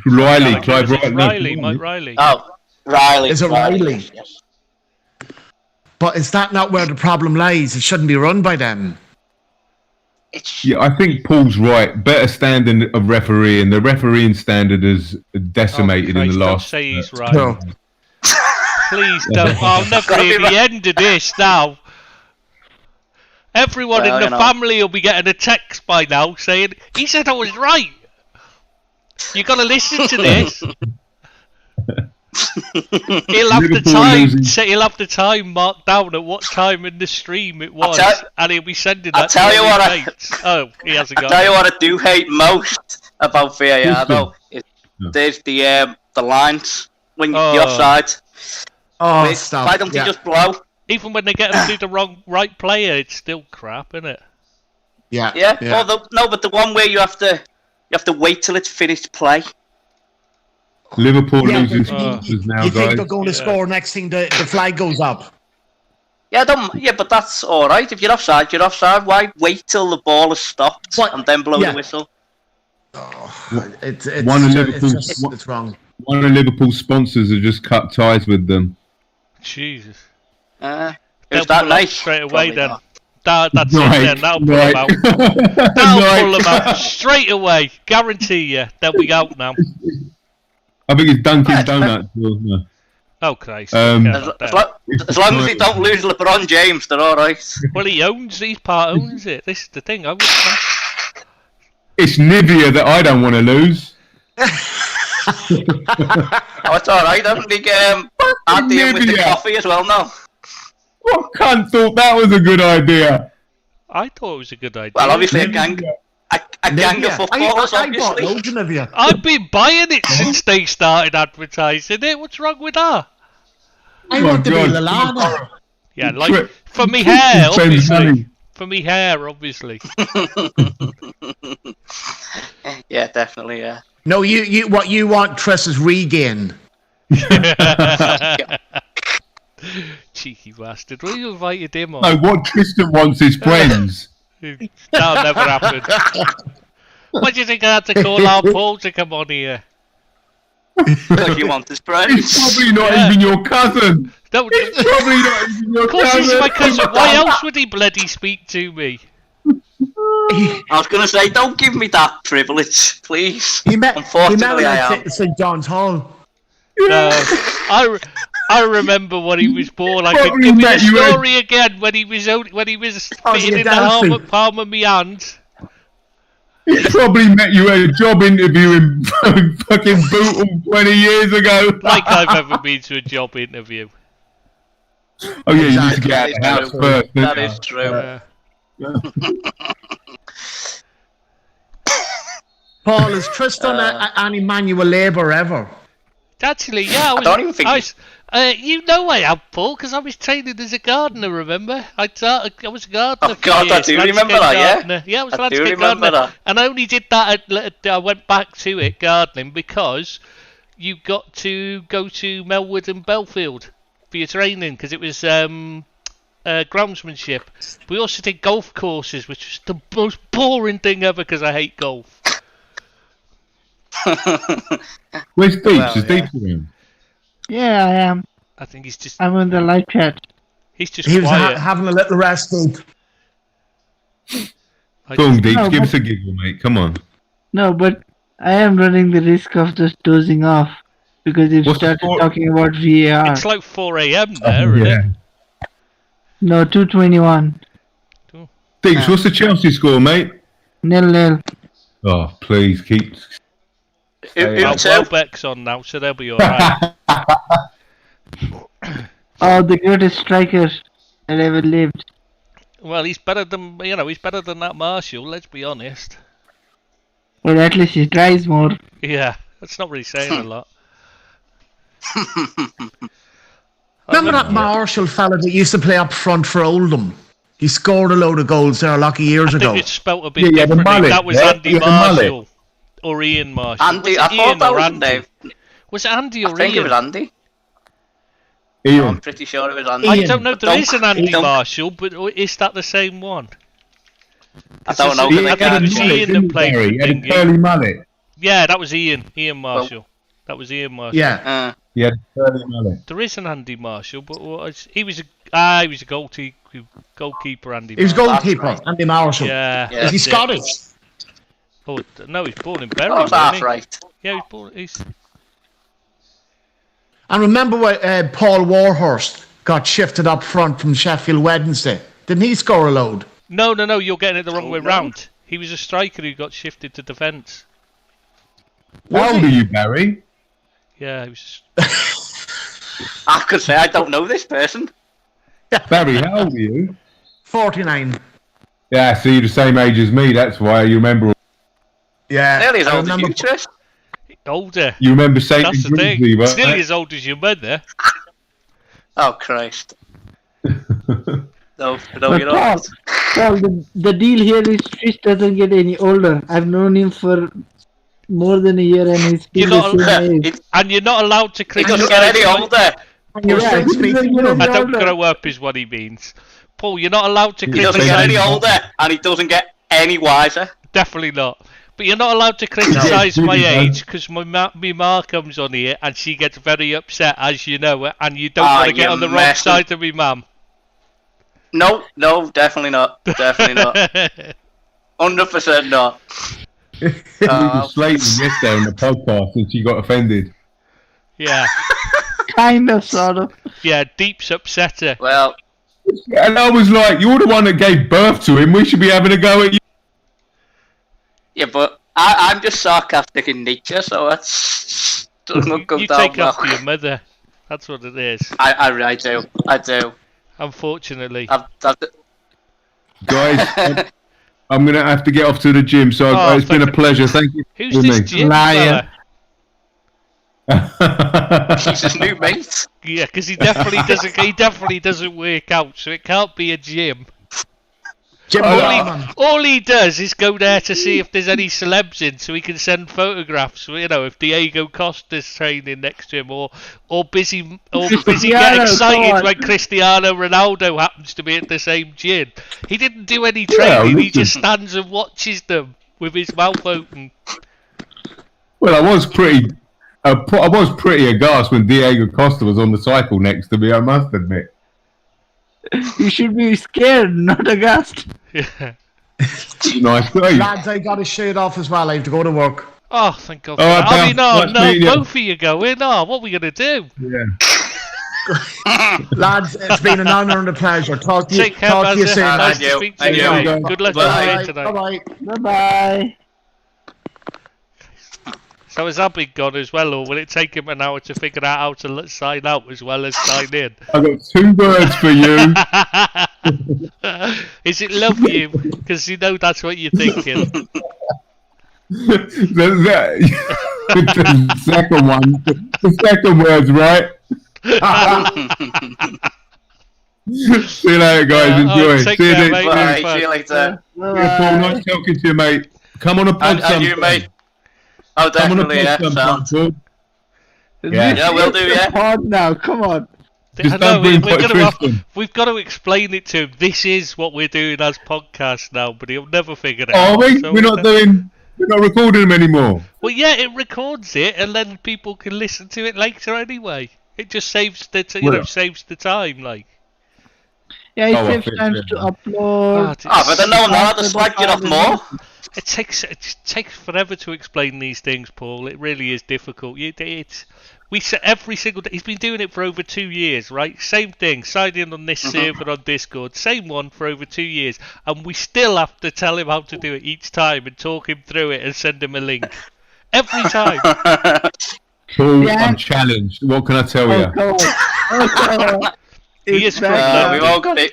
[SPEAKER 4] Riley,
[SPEAKER 1] no,
[SPEAKER 4] Clive
[SPEAKER 1] it's
[SPEAKER 4] Riley.
[SPEAKER 1] Mike Riley.
[SPEAKER 6] Oh, Riley.
[SPEAKER 5] Is it Riley?
[SPEAKER 6] Yes.
[SPEAKER 5] But is that not where the problem lies? It shouldn't be run by them.
[SPEAKER 6] It's
[SPEAKER 4] Yeah, I think Paul's right. Better standard of refereeing. The refereeing standard is decimated in the
[SPEAKER 1] Christ,
[SPEAKER 4] last.
[SPEAKER 1] Don't say he's right.
[SPEAKER 5] No.
[SPEAKER 1] Please don't. I'll never hear the end of this now. Everyone
[SPEAKER 6] Well,
[SPEAKER 1] in the family will be getting a text by now saying, he said I was right. You got to listen to this. He'll have the
[SPEAKER 4] Liverpool
[SPEAKER 1] time.
[SPEAKER 4] losing.
[SPEAKER 1] He'll have the time marked down at what time in the stream it was, and he'll be sending
[SPEAKER 6] I'll
[SPEAKER 1] that
[SPEAKER 6] tell
[SPEAKER 1] to
[SPEAKER 6] you
[SPEAKER 1] all
[SPEAKER 6] what
[SPEAKER 1] his mates. Oh, he hasn't got.
[SPEAKER 6] tell you what I do hate most about VAR though is there's the lines when you're the
[SPEAKER 1] Oh.
[SPEAKER 6] offside.
[SPEAKER 5] Oh,
[SPEAKER 6] Why
[SPEAKER 5] stop.
[SPEAKER 6] don't
[SPEAKER 5] Yeah.
[SPEAKER 6] you just blow?
[SPEAKER 1] Even when they get him to do the right player, it's still crap, isn't it?
[SPEAKER 5] Yeah.
[SPEAKER 6] Yeah.
[SPEAKER 5] Yeah.
[SPEAKER 6] Or no, but the one where you have to wait till it's finished play.
[SPEAKER 4] Liverpool
[SPEAKER 5] Yeah,
[SPEAKER 4] losing
[SPEAKER 5] but
[SPEAKER 4] sponsors now,
[SPEAKER 5] You think
[SPEAKER 4] guys.
[SPEAKER 5] they're going to score next thing the flag goes up?
[SPEAKER 6] Yeah, but that's all right. If you're offside, you're offside. Why wait till the ball is stopped
[SPEAKER 5] What?
[SPEAKER 6] and then blow
[SPEAKER 5] Yeah.
[SPEAKER 6] the whustle?
[SPEAKER 5] It's
[SPEAKER 4] One of
[SPEAKER 5] it's
[SPEAKER 4] Liverpool's-
[SPEAKER 5] it's wrong.
[SPEAKER 4] One of Liverpool's sponsors have just cut ties with them.
[SPEAKER 1] Jesus.
[SPEAKER 6] Who's
[SPEAKER 1] They'll
[SPEAKER 6] that
[SPEAKER 1] pull out
[SPEAKER 6] nice?
[SPEAKER 1] straight away
[SPEAKER 6] Probably
[SPEAKER 1] then.
[SPEAKER 6] not.
[SPEAKER 1] That's it then. That'll pull them out. That'll pull them out straight away. Guarantee you. They'll be out now.
[SPEAKER 4] I think it's Dunkin' Donuts. No.
[SPEAKER 1] Oh Christ.
[SPEAKER 4] Um,
[SPEAKER 1] Forget
[SPEAKER 6] As,
[SPEAKER 1] about
[SPEAKER 6] as,
[SPEAKER 1] that.
[SPEAKER 6] as long as they don't lose LeBron James, they're all right.
[SPEAKER 1] Well, he's part owns it. This is the thing. I would.
[SPEAKER 4] It's Nivea that I don't want to lose.
[SPEAKER 6] Oh, it's all right. Haven't they add the in with the
[SPEAKER 4] Nivea.
[SPEAKER 6] coffee as well now?
[SPEAKER 4] What cunt thought that was a good idea?
[SPEAKER 1] I thought it was a good idea.
[SPEAKER 6] Well, obviously a gang of
[SPEAKER 5] Yeah.
[SPEAKER 6] footballers,
[SPEAKER 5] I bought
[SPEAKER 6] obviously.
[SPEAKER 5] loads of you.
[SPEAKER 1] I've been buying it since they started advertising it. What's wrong with that?
[SPEAKER 5] I
[SPEAKER 4] Oh,
[SPEAKER 5] want to be
[SPEAKER 4] God.
[SPEAKER 5] Lalana.
[SPEAKER 1] Yeah,
[SPEAKER 4] Tri-
[SPEAKER 1] like for me hair,
[SPEAKER 4] James
[SPEAKER 1] obviously.
[SPEAKER 4] Manning.
[SPEAKER 1] For me hair, obviously.
[SPEAKER 6] Yeah, definitely. Yeah.
[SPEAKER 5] No, you what you want, Tris, is regain.
[SPEAKER 1] Cheeky bastard. Well, you invited him on.
[SPEAKER 4] No, what Tristan wants is friends.
[SPEAKER 1] That'll never happen. What do you think I had to call our Paul to come on here?
[SPEAKER 6] Because you want his
[SPEAKER 4] He's
[SPEAKER 6] friends.
[SPEAKER 4] probably not
[SPEAKER 1] Yeah.
[SPEAKER 4] even your cousin.
[SPEAKER 1] No,
[SPEAKER 4] He's probably not even your
[SPEAKER 1] of course
[SPEAKER 4] cousin.
[SPEAKER 1] he's my cousin. Why else would he bloody speak to me?
[SPEAKER 6] I was going to say, don't give me that privilege, please.
[SPEAKER 5] He met
[SPEAKER 6] Unfortunately,
[SPEAKER 5] him
[SPEAKER 6] I
[SPEAKER 5] at
[SPEAKER 6] am.
[SPEAKER 5] St. John's Hall.
[SPEAKER 1] No, I remember when he was born. I could
[SPEAKER 4] Probably
[SPEAKER 1] give you the
[SPEAKER 4] met you
[SPEAKER 1] story again when he was fitting
[SPEAKER 5] you're
[SPEAKER 1] in the palm,
[SPEAKER 5] dancing.
[SPEAKER 1] palm of my hand.
[SPEAKER 4] He probably met you at a job interview in fucking Bootle 20 years ago.
[SPEAKER 1] Like I've ever been to a job interview.
[SPEAKER 4] Oh yeah, you need to get out of the house first.
[SPEAKER 6] That
[SPEAKER 4] don't you?
[SPEAKER 6] is true.
[SPEAKER 5] Paul, is Tris done any manual labour ever?
[SPEAKER 1] Actually, yeah,
[SPEAKER 6] I don't even think
[SPEAKER 1] you know I am, Paul, because I was training as a gardener. Remember, I was a gardener.
[SPEAKER 6] Oh God, I do remember that.
[SPEAKER 1] Gardener. Yeah, I was a
[SPEAKER 6] I do
[SPEAKER 1] landscape
[SPEAKER 6] remember
[SPEAKER 1] gardener,
[SPEAKER 6] that.
[SPEAKER 1] and I only did that. I went back to it gardening because you got to go to Melwood and Belfield for your training because it was groundsmanship. We also did golf courses, which was the most boring thing ever because I hate golf.
[SPEAKER 4] Where's Deeps?
[SPEAKER 6] Well,
[SPEAKER 4] Is
[SPEAKER 6] yeah.
[SPEAKER 4] Deeps around?
[SPEAKER 2] Yeah, I am.
[SPEAKER 1] I think he's just
[SPEAKER 2] I'm on the live chat.
[SPEAKER 1] he's just
[SPEAKER 5] He was
[SPEAKER 1] quiet.
[SPEAKER 5] having a little rest. Deep.
[SPEAKER 4] Go on, Deeps.
[SPEAKER 2] No,
[SPEAKER 4] Give
[SPEAKER 2] but-
[SPEAKER 4] us a giggle, mate. Come on.
[SPEAKER 2] No, but I am running the risk of just dozing off because they've
[SPEAKER 4] What's the
[SPEAKER 2] started
[SPEAKER 4] score?
[SPEAKER 2] talking about VAR.
[SPEAKER 1] It's like 4 a.m. there, isn't it?
[SPEAKER 2] No, 221.
[SPEAKER 4] Deeps, what's the Chelsea score, mate?
[SPEAKER 2] 0-0.
[SPEAKER 4] Oh, please keep.
[SPEAKER 1] Well,
[SPEAKER 6] Who
[SPEAKER 1] Welbeck's on now, so they'll be alright.
[SPEAKER 2] Oh, the greatest striker that ever lived.
[SPEAKER 1] Well, he's better than he's better than that Marshall. Let's be honest.
[SPEAKER 2] Well, at least he tries more.
[SPEAKER 1] Yeah, that's not really saying a lot.
[SPEAKER 5] Remember that Marshall fella that used to play up front for Oldham? He scored a load of goals there a lot of years
[SPEAKER 1] I
[SPEAKER 5] ago.
[SPEAKER 1] think it's spelt a bit
[SPEAKER 4] Yeah, the
[SPEAKER 1] differently.
[SPEAKER 4] mullet,
[SPEAKER 1] That was
[SPEAKER 4] yeah,
[SPEAKER 1] Andy
[SPEAKER 4] yeah, the
[SPEAKER 1] Marshall or Ian Marshall.
[SPEAKER 6] Andy,
[SPEAKER 1] Was it
[SPEAKER 6] I thought
[SPEAKER 1] Ian
[SPEAKER 6] that
[SPEAKER 1] or
[SPEAKER 6] was
[SPEAKER 1] Andy?
[SPEAKER 6] Dave.
[SPEAKER 1] Was it Andy
[SPEAKER 6] I
[SPEAKER 1] or
[SPEAKER 6] think it
[SPEAKER 1] Ian?
[SPEAKER 6] was Andy.
[SPEAKER 4] Ian.
[SPEAKER 6] I'm pretty sure it was Andy.
[SPEAKER 1] I
[SPEAKER 5] Ian.
[SPEAKER 1] don't know. There is an Andy
[SPEAKER 6] Don't-
[SPEAKER 1] Marshall, but is that the same one?
[SPEAKER 6] I don't know.
[SPEAKER 1] I
[SPEAKER 4] He
[SPEAKER 1] think
[SPEAKER 6] but
[SPEAKER 1] it was
[SPEAKER 6] I-
[SPEAKER 1] Ian that
[SPEAKER 4] didn't he,
[SPEAKER 1] played
[SPEAKER 4] Barry?
[SPEAKER 1] for
[SPEAKER 4] He had a
[SPEAKER 1] Thingy.
[SPEAKER 4] curly mullet.
[SPEAKER 1] Yeah, that was Ian. Ian Marshall. That was Ian Marshall.
[SPEAKER 5] Yeah.
[SPEAKER 4] He had a curly mullet.
[SPEAKER 1] There is an Andy Marshall, but he was a goalkeeper. Andy.
[SPEAKER 5] He was
[SPEAKER 1] Marshall.
[SPEAKER 5] goalkeeper,
[SPEAKER 6] right.
[SPEAKER 5] Andy Marshall.
[SPEAKER 1] Yeah.
[SPEAKER 6] Yeah.
[SPEAKER 5] Is he
[SPEAKER 1] that's it.
[SPEAKER 5] Scottish?
[SPEAKER 1] Oh no, he's born in Bury.
[SPEAKER 6] Oh, that's
[SPEAKER 1] wasn't
[SPEAKER 6] half
[SPEAKER 1] he?
[SPEAKER 6] right.
[SPEAKER 1] Yeah, he's born. He's
[SPEAKER 5] And remember when Paul Warhurst got shifted up front from Sheffield Wednesday? Didn't he score a load?
[SPEAKER 1] no. You're getting it the wrong way
[SPEAKER 6] no.
[SPEAKER 1] round. He was a striker who got shifted to defence.
[SPEAKER 4] How old are you, Barry?
[SPEAKER 1] Yeah, he was.
[SPEAKER 6] I could say I don't know this person.
[SPEAKER 4] Barry, how old are you?
[SPEAKER 5] 49.
[SPEAKER 4] Yeah, so you're the same age as me. That's why you remember.
[SPEAKER 5] Yeah.
[SPEAKER 6] Nearly as
[SPEAKER 5] I
[SPEAKER 6] old as
[SPEAKER 5] remember-
[SPEAKER 6] you, Trish.
[SPEAKER 1] Older.
[SPEAKER 4] You remember Saint
[SPEAKER 1] That's the thing.
[SPEAKER 4] Grimsby,
[SPEAKER 1] He's nearly
[SPEAKER 4] right?
[SPEAKER 1] as old as your mother.
[SPEAKER 6] Oh Christ. No,
[SPEAKER 2] But
[SPEAKER 6] you're
[SPEAKER 2] Paul,
[SPEAKER 6] not.
[SPEAKER 2] Paul, the deal here is Trish doesn't get any older. I've known him for more than a year and he's
[SPEAKER 1] You're
[SPEAKER 2] still
[SPEAKER 1] not-
[SPEAKER 2] the same age.
[SPEAKER 1] And you're not allowed to
[SPEAKER 6] He
[SPEAKER 1] criticise.
[SPEAKER 6] doesn't get any older.
[SPEAKER 5] And you're
[SPEAKER 2] Yeah,
[SPEAKER 5] still
[SPEAKER 2] he doesn't
[SPEAKER 5] speaking
[SPEAKER 2] get
[SPEAKER 5] to him.
[SPEAKER 1] I
[SPEAKER 2] any
[SPEAKER 1] don't
[SPEAKER 2] older.
[SPEAKER 1] grow up is what he means. Paul, you're not allowed to
[SPEAKER 6] He doesn't
[SPEAKER 4] Criticise-
[SPEAKER 6] get any
[SPEAKER 1] criticise.
[SPEAKER 6] older, and he doesn't get any wiser.
[SPEAKER 1] Definitely not. But you're not allowed to criticise my
[SPEAKER 4] really don't.
[SPEAKER 1] age because my ma comes on here and she gets very upset, as you know, and you don't
[SPEAKER 6] Ah,
[SPEAKER 1] want to get
[SPEAKER 6] you
[SPEAKER 1] on the wrong
[SPEAKER 6] messed
[SPEAKER 1] side of me, mum.
[SPEAKER 6] No, definitely not. Definitely not. 100% not.
[SPEAKER 4] We were slating yesterday on the podcast and she got offended.
[SPEAKER 1] Yeah,
[SPEAKER 2] Kind of, sort of.
[SPEAKER 1] yeah. Deep's upset her.
[SPEAKER 6] Well,
[SPEAKER 4] And I was like, you're the one that gave birth to him. We should be having a go at you.
[SPEAKER 6] yeah, but I'm just sarcastic in nature, so that's doesn't go
[SPEAKER 1] You
[SPEAKER 6] down
[SPEAKER 1] take
[SPEAKER 6] well.
[SPEAKER 1] after your mother. That's what it is.
[SPEAKER 6] I do.
[SPEAKER 1] Unfortunately.
[SPEAKER 6] I've
[SPEAKER 4] Guys, I'm going to have to get off to the gym. So
[SPEAKER 1] Oh,
[SPEAKER 4] it's been a
[SPEAKER 1] thank-
[SPEAKER 4] pleasure. Thank you.
[SPEAKER 1] Who's
[SPEAKER 4] for
[SPEAKER 1] this
[SPEAKER 4] me.
[SPEAKER 1] Jim
[SPEAKER 2] Liar.
[SPEAKER 1] fella?
[SPEAKER 6] He's his new mate.
[SPEAKER 1] Yeah, because he definitely doesn't work out, so it can't be a gym.
[SPEAKER 5] Jim
[SPEAKER 4] Oh,
[SPEAKER 5] Norman.
[SPEAKER 1] All he does is go there to see if there's any celebs in, so he can send photographs. You know, if Diego Costa's training next to him, or busy getting
[SPEAKER 2] Cristiano,
[SPEAKER 1] excited
[SPEAKER 2] come on.
[SPEAKER 1] when Cristiano Ronaldo happens to be at the same gym. He didn't do any
[SPEAKER 4] Yeah,
[SPEAKER 1] training. He
[SPEAKER 4] listen.
[SPEAKER 1] just stands and watches them with his mouth open.
[SPEAKER 4] Well, I was pretty aghast when Diego Costa was on the cycle next to me, I must admit.
[SPEAKER 2] You should be scared, not aghast.
[SPEAKER 1] Yeah.
[SPEAKER 4] Nice guy.
[SPEAKER 5] Lads, I got a shirt off as well. I have to go to work.
[SPEAKER 1] Oh, thank God. For
[SPEAKER 4] All right,
[SPEAKER 1] that. I mean,
[SPEAKER 4] pal. Nice
[SPEAKER 1] no,
[SPEAKER 4] meeting you.
[SPEAKER 1] both of you go in. Oh, what are we going to do?
[SPEAKER 4] Yeah.
[SPEAKER 5] Lads, it's been an honour and a pleasure. Talk to you,
[SPEAKER 1] Take care,
[SPEAKER 5] talk to you
[SPEAKER 1] Mazza.
[SPEAKER 5] soon.
[SPEAKER 1] Nice
[SPEAKER 6] Thank
[SPEAKER 1] to
[SPEAKER 6] you.
[SPEAKER 1] speak to
[SPEAKER 6] Thank
[SPEAKER 1] you.
[SPEAKER 6] you.
[SPEAKER 1] mate. Good luck
[SPEAKER 6] Bye.
[SPEAKER 1] on tonight.
[SPEAKER 5] Bye-bye.
[SPEAKER 2] Bye-bye.
[SPEAKER 1] So has Abby gone as well, or will it take him an hour to figure out how to sign out as well as sign in?
[SPEAKER 4] I've got 2 words for you.
[SPEAKER 1] Is it love you? Because you know that's what you're thinking.
[SPEAKER 4] the second one. The second word's right. See you later, guys. Enjoy.
[SPEAKER 1] Take
[SPEAKER 4] See you
[SPEAKER 1] care,
[SPEAKER 4] next
[SPEAKER 1] mate.
[SPEAKER 4] week.
[SPEAKER 6] Right,
[SPEAKER 1] Fun.
[SPEAKER 6] see you later.
[SPEAKER 4] Yeah, Paul, nice talking to you, mate. Come on a pod
[SPEAKER 6] And you,
[SPEAKER 4] sometime.
[SPEAKER 6] mate. Oh,
[SPEAKER 4] Come on a
[SPEAKER 6] definitely,
[SPEAKER 4] pod
[SPEAKER 6] yeah.
[SPEAKER 4] sometime,
[SPEAKER 6] Sound.
[SPEAKER 4] Paul.
[SPEAKER 2] This
[SPEAKER 6] Yeah, we'll
[SPEAKER 2] is
[SPEAKER 6] do,
[SPEAKER 2] the
[SPEAKER 6] yeah.
[SPEAKER 2] pod now. Come on.
[SPEAKER 4] Just
[SPEAKER 1] I know,
[SPEAKER 4] don't bring
[SPEAKER 1] we're gonna
[SPEAKER 4] Tristan.
[SPEAKER 1] we've got to explain it to him. This is what we're doing as podcasts now, but he'll never figure it
[SPEAKER 4] Oh,
[SPEAKER 1] out.
[SPEAKER 4] wait,
[SPEAKER 1] so
[SPEAKER 4] we're not recording them anymore.
[SPEAKER 1] Well, yeah, it records it, and then people can listen to it later anyway. It just saves saves the time, like.
[SPEAKER 2] Yeah, it
[SPEAKER 4] Oh,
[SPEAKER 2] saves
[SPEAKER 4] okay,
[SPEAKER 2] time
[SPEAKER 4] yeah.
[SPEAKER 2] to upload.
[SPEAKER 6] Oh, but then no one had to slag you off more.
[SPEAKER 1] It takes forever to explain these things, Paul. It really is difficult. We say every single day. He's been doing it for over 2 years, right? Same thing. Signed in on this server on Discord. Same one for over 2 years, and we still have to tell him how to do it each time and talk him through it and send him a link every time.
[SPEAKER 4] Paul,
[SPEAKER 2] Yeah.
[SPEAKER 4] I'm challenged. What can I tell
[SPEAKER 2] Oh,
[SPEAKER 4] you?
[SPEAKER 2] come on. Oh, come on.
[SPEAKER 1] He
[SPEAKER 2] It's
[SPEAKER 1] is
[SPEAKER 2] back.
[SPEAKER 6] We've all got it.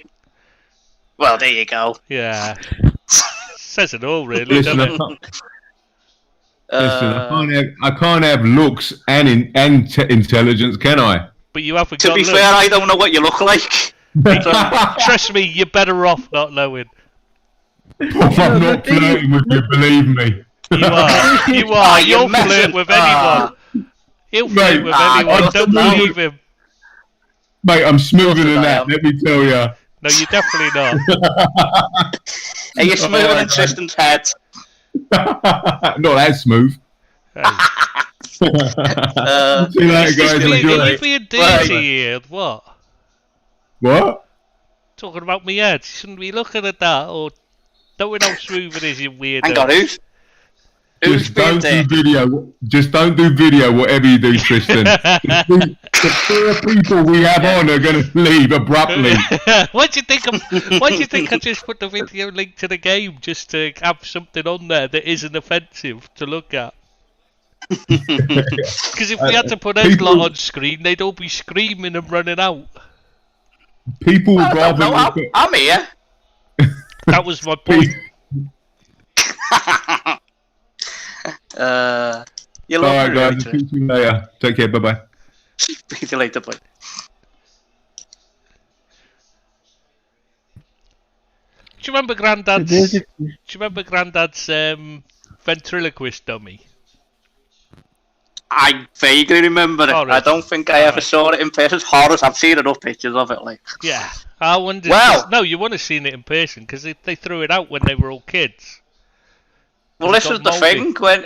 [SPEAKER 6] Well, there you go.
[SPEAKER 1] Yeah, says it all, really,
[SPEAKER 4] Listen,
[SPEAKER 1] doesn't it?
[SPEAKER 4] I can't have looks and intelligence, can I?
[SPEAKER 1] But you haven't
[SPEAKER 6] To
[SPEAKER 1] got
[SPEAKER 6] be
[SPEAKER 1] looks.
[SPEAKER 6] fair, I don't know what you look like.
[SPEAKER 1] Trust me, you're better off not knowing.
[SPEAKER 4] I'm not flirting with you, believe me.
[SPEAKER 1] You are. You
[SPEAKER 6] Oh,
[SPEAKER 1] are.
[SPEAKER 6] you're
[SPEAKER 1] You'll flirt
[SPEAKER 6] messing-
[SPEAKER 1] with anyone. He'll flirt
[SPEAKER 4] Mate,
[SPEAKER 1] with
[SPEAKER 6] I
[SPEAKER 1] anyone.
[SPEAKER 6] don't
[SPEAKER 1] Don't
[SPEAKER 6] know.
[SPEAKER 1] believe him.
[SPEAKER 4] Mate, I'm smoother than
[SPEAKER 6] I
[SPEAKER 4] that,
[SPEAKER 6] am.
[SPEAKER 4] let me tell you.
[SPEAKER 1] No, you're definitely not.
[SPEAKER 6] Are you smoother than Tristan's head?
[SPEAKER 4] Not that smooth.
[SPEAKER 1] Hey.
[SPEAKER 4] See you later, guys.
[SPEAKER 6] Are
[SPEAKER 1] Are
[SPEAKER 4] Enjoy.
[SPEAKER 1] you being dirty
[SPEAKER 6] Right.
[SPEAKER 1] here? What?
[SPEAKER 4] What?
[SPEAKER 1] Talking about me head. You shouldn't be looking at that or knowing how smooth it is, you weirdo.
[SPEAKER 6] Hang on, who's
[SPEAKER 4] Just
[SPEAKER 6] being
[SPEAKER 4] don't do
[SPEAKER 6] dead?
[SPEAKER 4] video. Just don't do video, whatever you do, Tristan. The 4 people we have on are going to leave abruptly.
[SPEAKER 1] What do you think? Why do you think I just put the video link to the game just to have something on there that isn't offensive to look at? Because if we had to put a
[SPEAKER 4] people-
[SPEAKER 1] lot on screen, they'd all be screaming and running out.
[SPEAKER 4] People would
[SPEAKER 6] I don't
[SPEAKER 4] rather
[SPEAKER 6] know.
[SPEAKER 4] look at
[SPEAKER 6] I'm here.
[SPEAKER 1] That was my point.
[SPEAKER 6] You
[SPEAKER 4] All
[SPEAKER 6] love
[SPEAKER 4] right,
[SPEAKER 6] me,
[SPEAKER 4] guys.
[SPEAKER 6] really,
[SPEAKER 4] See you later. Take care. Bye bye.
[SPEAKER 6] Speak to you later, boy.
[SPEAKER 1] Do you remember Grandad's?
[SPEAKER 2] There's
[SPEAKER 1] Do
[SPEAKER 2] a-
[SPEAKER 1] you remember Grandad's ventriloquist dummy?
[SPEAKER 6] I vaguely remember it.
[SPEAKER 1] Alright.
[SPEAKER 6] I don't think I ever saw it in person. Horrors. I've seen enough pictures of it. Like,
[SPEAKER 1] Yeah, I wondered.
[SPEAKER 6] Well-
[SPEAKER 1] No, you wouldn't have seen it in person because they threw it out when they were all kids.
[SPEAKER 6] well,
[SPEAKER 1] It's
[SPEAKER 6] this
[SPEAKER 1] got
[SPEAKER 6] was the
[SPEAKER 1] mouldy.
[SPEAKER 6] thing when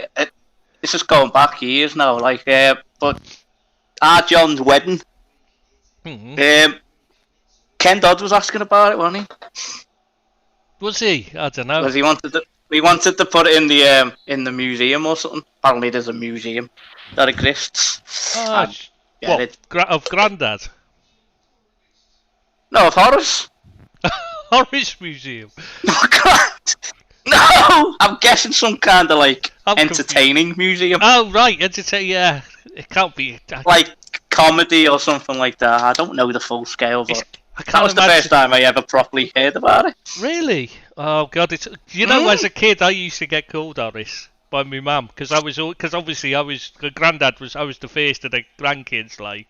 [SPEAKER 6] this is going back years now. Like, but our John's wedding,
[SPEAKER 1] Hmm.
[SPEAKER 6] Ken Dodd was asking about it, wasn't he?
[SPEAKER 1] Was he? I don't know.
[SPEAKER 6] Because he wanted to put it in the museum or something. Apparently, there's a museum that exists.
[SPEAKER 1] Ah,
[SPEAKER 6] And, yeah,
[SPEAKER 1] what?
[SPEAKER 6] it-
[SPEAKER 1] Of Grandad?
[SPEAKER 6] No, of horrors.
[SPEAKER 1] Horrors Museum.
[SPEAKER 6] Oh God! No! I'm guessing some kind of like
[SPEAKER 1] I'm
[SPEAKER 6] entertaining museum,
[SPEAKER 1] Oh right, yeah. It can't be.
[SPEAKER 6] like comedy or something like that. I don't know the full scale, but
[SPEAKER 1] I
[SPEAKER 6] that
[SPEAKER 1] can't
[SPEAKER 6] was the
[SPEAKER 1] imagine.
[SPEAKER 6] first time I ever properly heard about it.
[SPEAKER 1] Really? Oh god, it's. You know, as a kid, I used to get called Horace by my mum because obviously I was the first of the grandkids, like.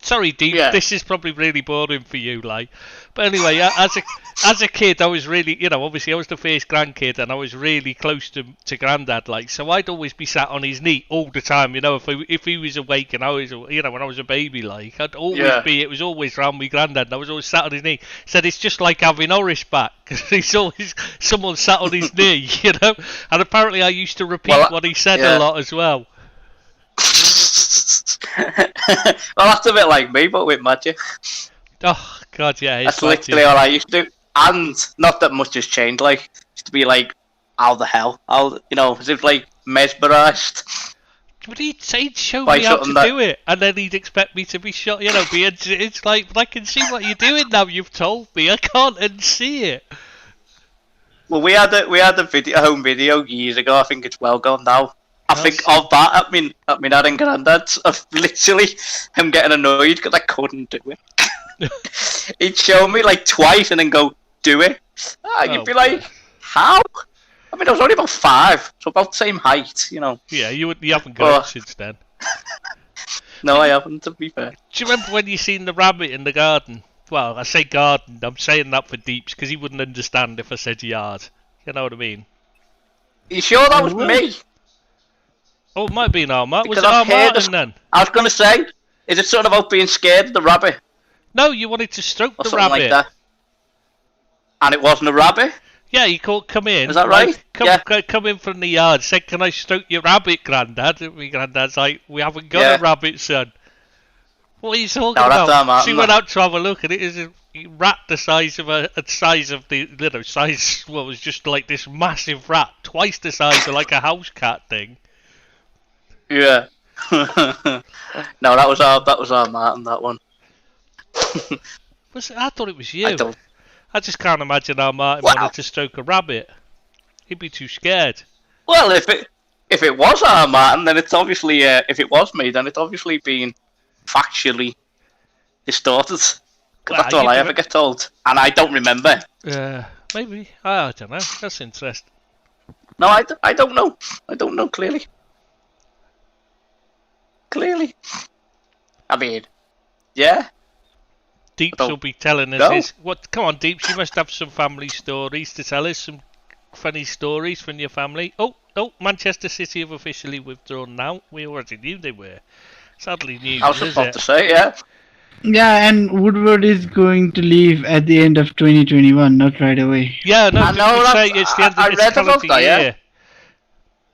[SPEAKER 1] Sorry, Deep.
[SPEAKER 6] Yeah.
[SPEAKER 1] This is probably really boring for you, like. But anyway, as a kid, I was really, obviously I was the first grandkid, and I was really close to Grandad, like. So I'd always be sat on his knee all the time, if he was awake and I was, when I was a baby, like, I'd always be. It was always round me Grandad, and I was always sat on his knee. Said it's just like having Horace back, because he's always someone sat on his knee, And apparently I used to repeat what he said a lot as well.
[SPEAKER 6] Well, that's a bit like me, but with magic.
[SPEAKER 1] Oh god, yeah.
[SPEAKER 6] That's literally all I used to do. And not that much has changed. Like, used to be like, how the hell? As if like mesmerised.
[SPEAKER 1] But he'd show
[SPEAKER 6] By
[SPEAKER 1] me how to
[SPEAKER 6] something that-
[SPEAKER 1] do it, and then he'd expect me to be shot. It's like, but I can see what you're doing now. You've told me. I can't unsee it.
[SPEAKER 6] Well, we had a home video years ago. I think it's well gone now. I think of that at me dad and granddad's of literally him getting annoyed because I couldn't do it. He'd show me like twice and then go, do it. You'd be like, how? I mean, I was only about 5, so about the same height, you know.
[SPEAKER 1] Yeah, you haven't grown since then.
[SPEAKER 6] No, I haven't, to be fair.
[SPEAKER 1] Do you remember when you seen the rabbit in the garden? Well, I say garden, I'm saying that for Deeps, because he wouldn't understand if I said yard. You know what I mean?
[SPEAKER 6] You sure that was me?
[SPEAKER 1] Oh, it might have been Armart. Was
[SPEAKER 6] Because
[SPEAKER 1] it
[SPEAKER 6] I've heard
[SPEAKER 1] Armart then?
[SPEAKER 6] I was going to say, is it something about being scared of the rabbit?
[SPEAKER 1] No, you wanted to stroke
[SPEAKER 6] Or
[SPEAKER 1] the
[SPEAKER 6] something
[SPEAKER 1] rabbit.
[SPEAKER 6] like that. And it wasn't a rabbit?
[SPEAKER 1] Yeah, you called come in.
[SPEAKER 6] Is that right?
[SPEAKER 1] Come in from the yard. Said, can I stroke your rabbit, Grandad? And my Grandad's like, we haven't got a rabbit, son. What are you talking about?
[SPEAKER 6] That's
[SPEAKER 1] She went out to have a look, and it is a rat the size of what was just like this massive rat, twice the size of like a house cat thing.
[SPEAKER 6] Yeah. No, that was our Martin, that one.
[SPEAKER 1] I thought it was you.
[SPEAKER 6] don't.
[SPEAKER 1] I just can't imagine how Martin wanted to stroke a rabbit. He'd be too scared.
[SPEAKER 6] Well, if it was our Martin, then it's obviously if it was me, then it's obviously been factually distorted. 'Cause that's all I ever get told, and I don't remember.
[SPEAKER 1] Maybe. I don't know. That's interesting.
[SPEAKER 6] No, I don't know. I don't know clearly. I mean, yeah.
[SPEAKER 1] Deeps will be telling us his. Come on, Deeps, you must have some family stories to tell us. Some funny stories from your family. Oh, Manchester City have officially withdrawn now. We already knew they were. Sadly news,
[SPEAKER 6] I was about to say, yeah.
[SPEAKER 2] Yeah, and Woodward is going to leave at the end of 2021, not right away.
[SPEAKER 1] Yeah, no,
[SPEAKER 6] I know,
[SPEAKER 1] say it's the end of this calendar year.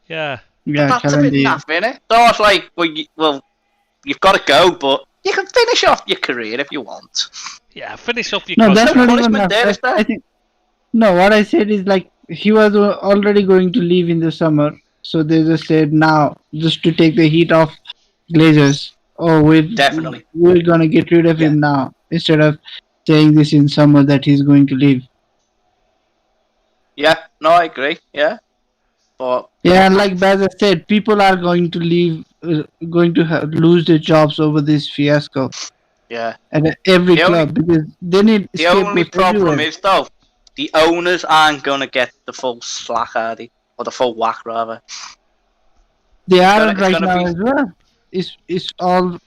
[SPEAKER 1] Yeah.
[SPEAKER 2] Yeah,
[SPEAKER 6] that's a bit naff, innit? So I was like, well, you've got to go, but you can finish off your career if you want.
[SPEAKER 1] Yeah, finish off your
[SPEAKER 2] No, that's not even
[SPEAKER 6] punishment there, is there?
[SPEAKER 2] I think. No, what I said is like he was already going to leave in the summer, so they just said now, just to take the heat off Glazers. Oh, we're gonna get rid of him now instead of saying this in summer that he's going to leave.
[SPEAKER 6] Yeah, no, I agree. Yeah, but
[SPEAKER 2] yeah, and like Baz said, people are going to leave, lose their jobs over this fiasco.
[SPEAKER 6] Yeah,
[SPEAKER 2] at every club because they need.
[SPEAKER 6] The only problem is though, the owners aren't gonna get the full slack, are they? Or the full whack rather.
[SPEAKER 2] They aren't right now as well. It's all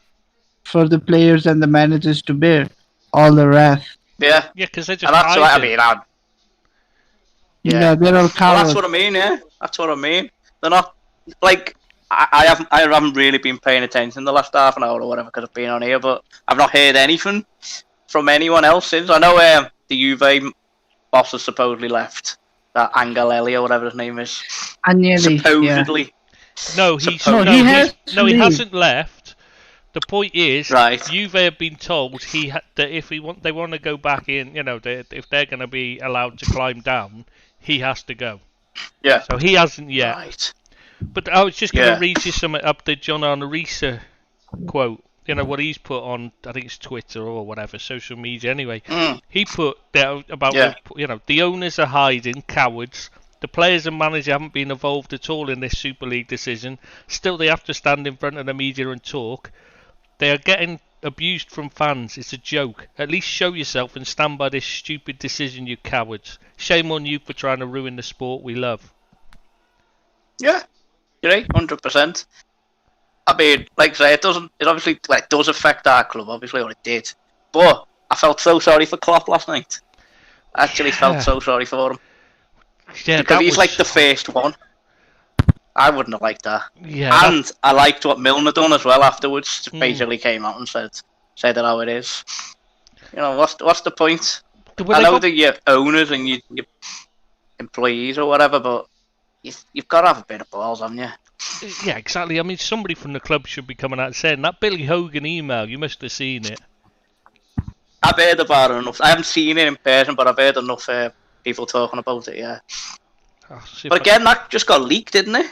[SPEAKER 2] for the players and the managers to bear all the wrath.
[SPEAKER 6] Yeah,
[SPEAKER 1] because they're just.
[SPEAKER 6] And that's what I mean.
[SPEAKER 2] Yeah, they're all cowards.
[SPEAKER 6] Well, that's what I mean. Yeah, that's what I mean. They're not like I haven't really been paying attention the last half an hour or whatever because I've been on here, but I've not heard anything from anyone else since. I know the Juve boss has supposedly left. That Angelelli or whatever his name is.
[SPEAKER 2] Agnelli,
[SPEAKER 6] supposedly.
[SPEAKER 2] Yeah.
[SPEAKER 1] No, he hasn't left. The point is,
[SPEAKER 6] right.
[SPEAKER 1] Juve have been told that if they want to go back in, if they're going to be allowed to climb down, he has to go.
[SPEAKER 6] Yeah.
[SPEAKER 1] So he hasn't yet.
[SPEAKER 6] Right.
[SPEAKER 1] But I was just going to read you something up the John Arnorisa quote. What he's put on, I think it's Twitter or whatever, social media anyway. He put there about, the owners are hiding, cowards. The players and manager haven't been involved at all in this Super League decision. Still, they have to stand in front of the media and talk. They are getting abused from fans. It's a joke. At least show yourself and stand by this stupid decision, you cowards. Shame on you for trying to ruin the sport we love.
[SPEAKER 6] Yeah, you're right, 100%. I mean, like I say, it obviously does affect our club, obviously, or it did. But I felt so sorry for Klopp last night. I actually felt so sorry for him.
[SPEAKER 1] Yeah,
[SPEAKER 6] because he's like the first one. I wouldn't have liked that.
[SPEAKER 1] Yeah,
[SPEAKER 6] and I liked what Milner done as well afterwards. Basically came out and said it how it is. What's the point? I know that you're owners and you're employees or whatever, but you've got to have a bit of balls, haven't you?
[SPEAKER 1] Yeah, exactly. I mean, somebody from the club should be coming out and saying that Billy Hogan email. You must have seen it.
[SPEAKER 6] I've heard about it enough. I haven't seen it in person, but I've heard enough people talking about it. Yeah. But again, that just got leaked, didn't it?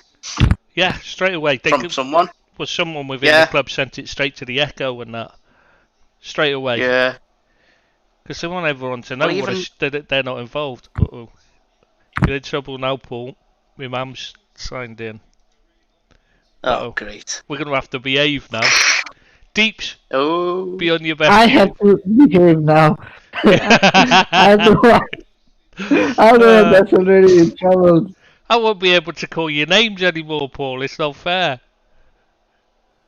[SPEAKER 1] Yeah, straight away.
[SPEAKER 6] From someone.
[SPEAKER 1] Well, someone within the club sent it straight to the Echo and that. Straight away.
[SPEAKER 6] Yeah.
[SPEAKER 1] Because they want everyone to know that they're not involved. Uh-oh. You're in trouble now, Paul. My mum's signed in.
[SPEAKER 6] Oh, great.
[SPEAKER 1] We're going to have to behave now. Deeps, be on your best.
[SPEAKER 2] I have to behave now. I'm the one that's already in trouble.
[SPEAKER 1] I won't be able to call you names anymore, Paul. It's not fair.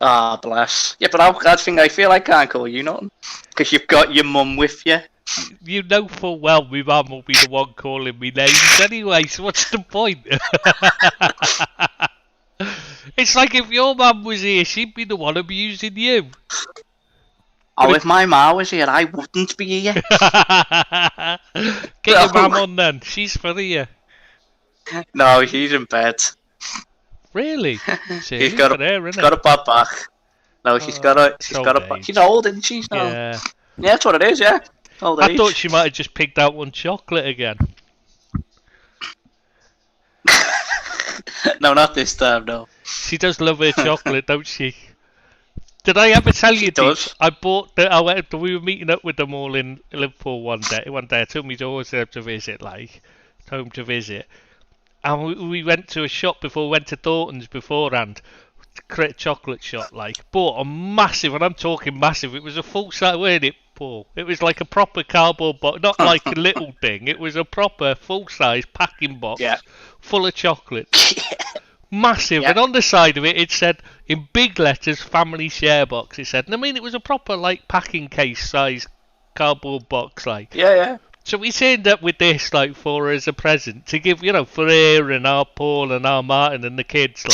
[SPEAKER 6] Ah, bless. Yeah, but I feel I can't call you nothing. Because you've got your mum with you.
[SPEAKER 1] You know full well my mum will be the one calling me names anyway, so what's the point? It's like if your mum was here, she'd be the one abusing you.
[SPEAKER 6] Oh, if my ma was here, I wouldn't be here.
[SPEAKER 1] Get your mum on then. She's funnier.
[SPEAKER 6] No, she's in bed.
[SPEAKER 1] Really?
[SPEAKER 6] She's got a bad back. No, she's got a. She's old, isn't she? No.
[SPEAKER 1] Yeah.
[SPEAKER 6] Yeah, that's what it is. Yeah. Old
[SPEAKER 1] I
[SPEAKER 6] age.
[SPEAKER 1] thought she might have just picked out one chocolate again.
[SPEAKER 6] No, not this time. No.
[SPEAKER 1] She does love her chocolate, don't she? Did I ever tell you
[SPEAKER 6] does.
[SPEAKER 1] I bought we were meeting up with them all in Liverpool one day. I took my daughter to visit, home to visit. And we went to a shop before, we went to Thornton's beforehand. Create a chocolate shop, bought a massive, and I'm talking massive, it was a full size, weren't it, Paul? It was like a proper cardboard box, not like a little thing, it was a proper full size packing box full of chocolate. Massive, and on the side of it, it said in big letters, family share box, it said, and I mean, it was a proper packing case size cardboard box,
[SPEAKER 6] Yeah.
[SPEAKER 1] So we turned up with this, for her as a present, to give, for her and our Paul and our Martin and the kids,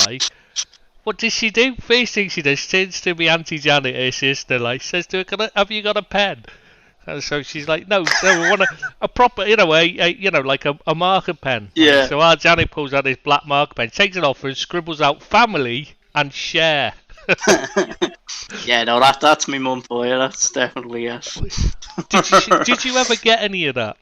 [SPEAKER 1] What does she do? First thing she does, turns to me Auntie Janet, her sister, says to her, have you got a pen? And so she's like, no, we want a proper, a marker pen.
[SPEAKER 6] Yeah.
[SPEAKER 1] So our Janet pulls out this black marker pen, takes it off and scribbles out family and share.
[SPEAKER 6] Yeah, no, that's my mum for you. That's definitely yes.
[SPEAKER 1] Did you ever get any of that?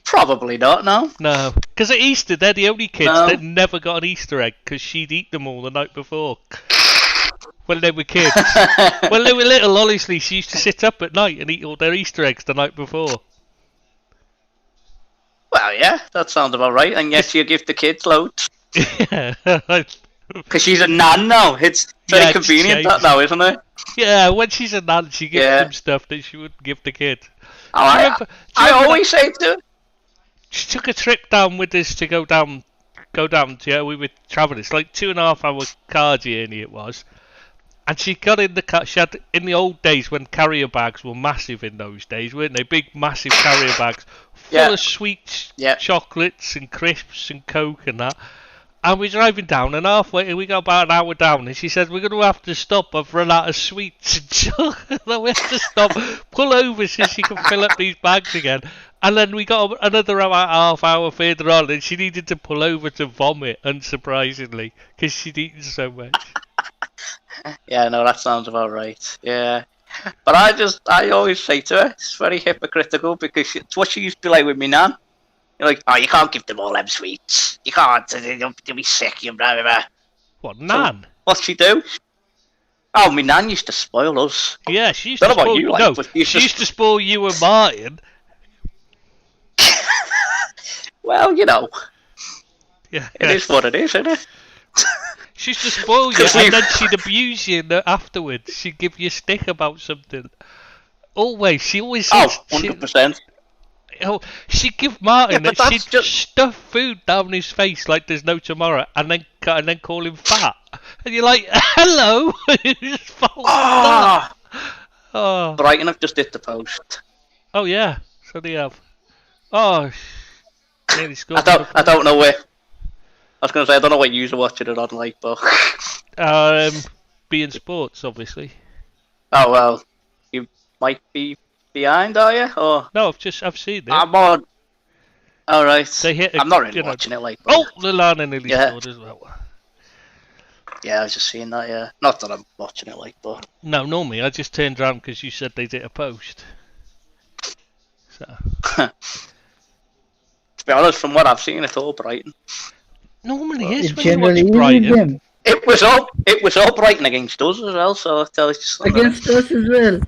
[SPEAKER 6] Probably not, no.
[SPEAKER 1] No, because at Easter they're the only kids that never got an Easter egg because she'd eat them all the night before. When they were kids. When they were little, honestly, she used to sit up at night and eat all their Easter eggs the night before.
[SPEAKER 6] Well, yeah, that sounds about right. And yes, you give the kids loads.
[SPEAKER 1] Yeah.
[SPEAKER 6] Because she's a nan now. It's very convenient that now, isn't it?
[SPEAKER 1] Yeah, when she's a nan, she gives them stuff that she wouldn't give the kid.
[SPEAKER 6] I always say to her.
[SPEAKER 1] She took a trip down with us to go down to, we were travelling. It's like 2.5 hour car journey it was. And she got in the car, she had, in the old days when carrier bags were massive in those days, weren't they? Big, massive carrier bags full of sweets, chocolates and crisps and Coke and that. And we're driving down, and halfway, we got about an hour down, and she said, we're going to have to stop, I've run out of sweets and chocolate. We have to stop, pull over so she can fill up these bags again. And then we got another half hour further on, and she needed to pull over to vomit, unsurprisingly, because she'd eaten so much.
[SPEAKER 6] Yeah, no, that sounds about right. Yeah. But I always say to her, it's very hypocritical, because it's what she used to be like with me nan. You're like, oh, you can't give them all them sweets. You can't. They'll be sick. You blah, blah, blah.
[SPEAKER 1] What, nan?
[SPEAKER 6] So, what'd she do? Oh, my nan used to spoil us.
[SPEAKER 1] Yeah, she used to spoil you. No, she used to spoil you and Martin.
[SPEAKER 6] Well,
[SPEAKER 1] Yeah.
[SPEAKER 6] It is what it is, isn't it?
[SPEAKER 1] She used to spoil you, and then she'd abuse you afterwards. She'd give you a stick about something. Always. She always says...
[SPEAKER 6] 100%.
[SPEAKER 1] She'd give Martin, she'd stuff food down his face like there's no tomorrow, and then call him fat. And you're like, hello!
[SPEAKER 6] Brighton have just hit the post.
[SPEAKER 1] Oh yeah, so they have. Oh, nearly scored.
[SPEAKER 6] I don't know where. I was going to say, I don't know what you're watching it on, but...
[SPEAKER 1] being sports, obviously.
[SPEAKER 6] Oh, well, you might be behind, are you? Or...
[SPEAKER 1] No, I've seen it.
[SPEAKER 6] I'm on. Alright. I'm not really
[SPEAKER 1] watching
[SPEAKER 6] it, but...
[SPEAKER 1] Oh, Lallana nearly scored as well.
[SPEAKER 6] Yeah, I was just seeing that, yeah. Not that I'm watching it, but...
[SPEAKER 1] No, normally, I just turned around because you said they did a post. So...
[SPEAKER 6] To be honest, from what I've seen, it's all Brighton.
[SPEAKER 1] Normally is when you watch Brighton.
[SPEAKER 6] It was all Brighton against us as well, so I'll tell you just
[SPEAKER 2] against us as well.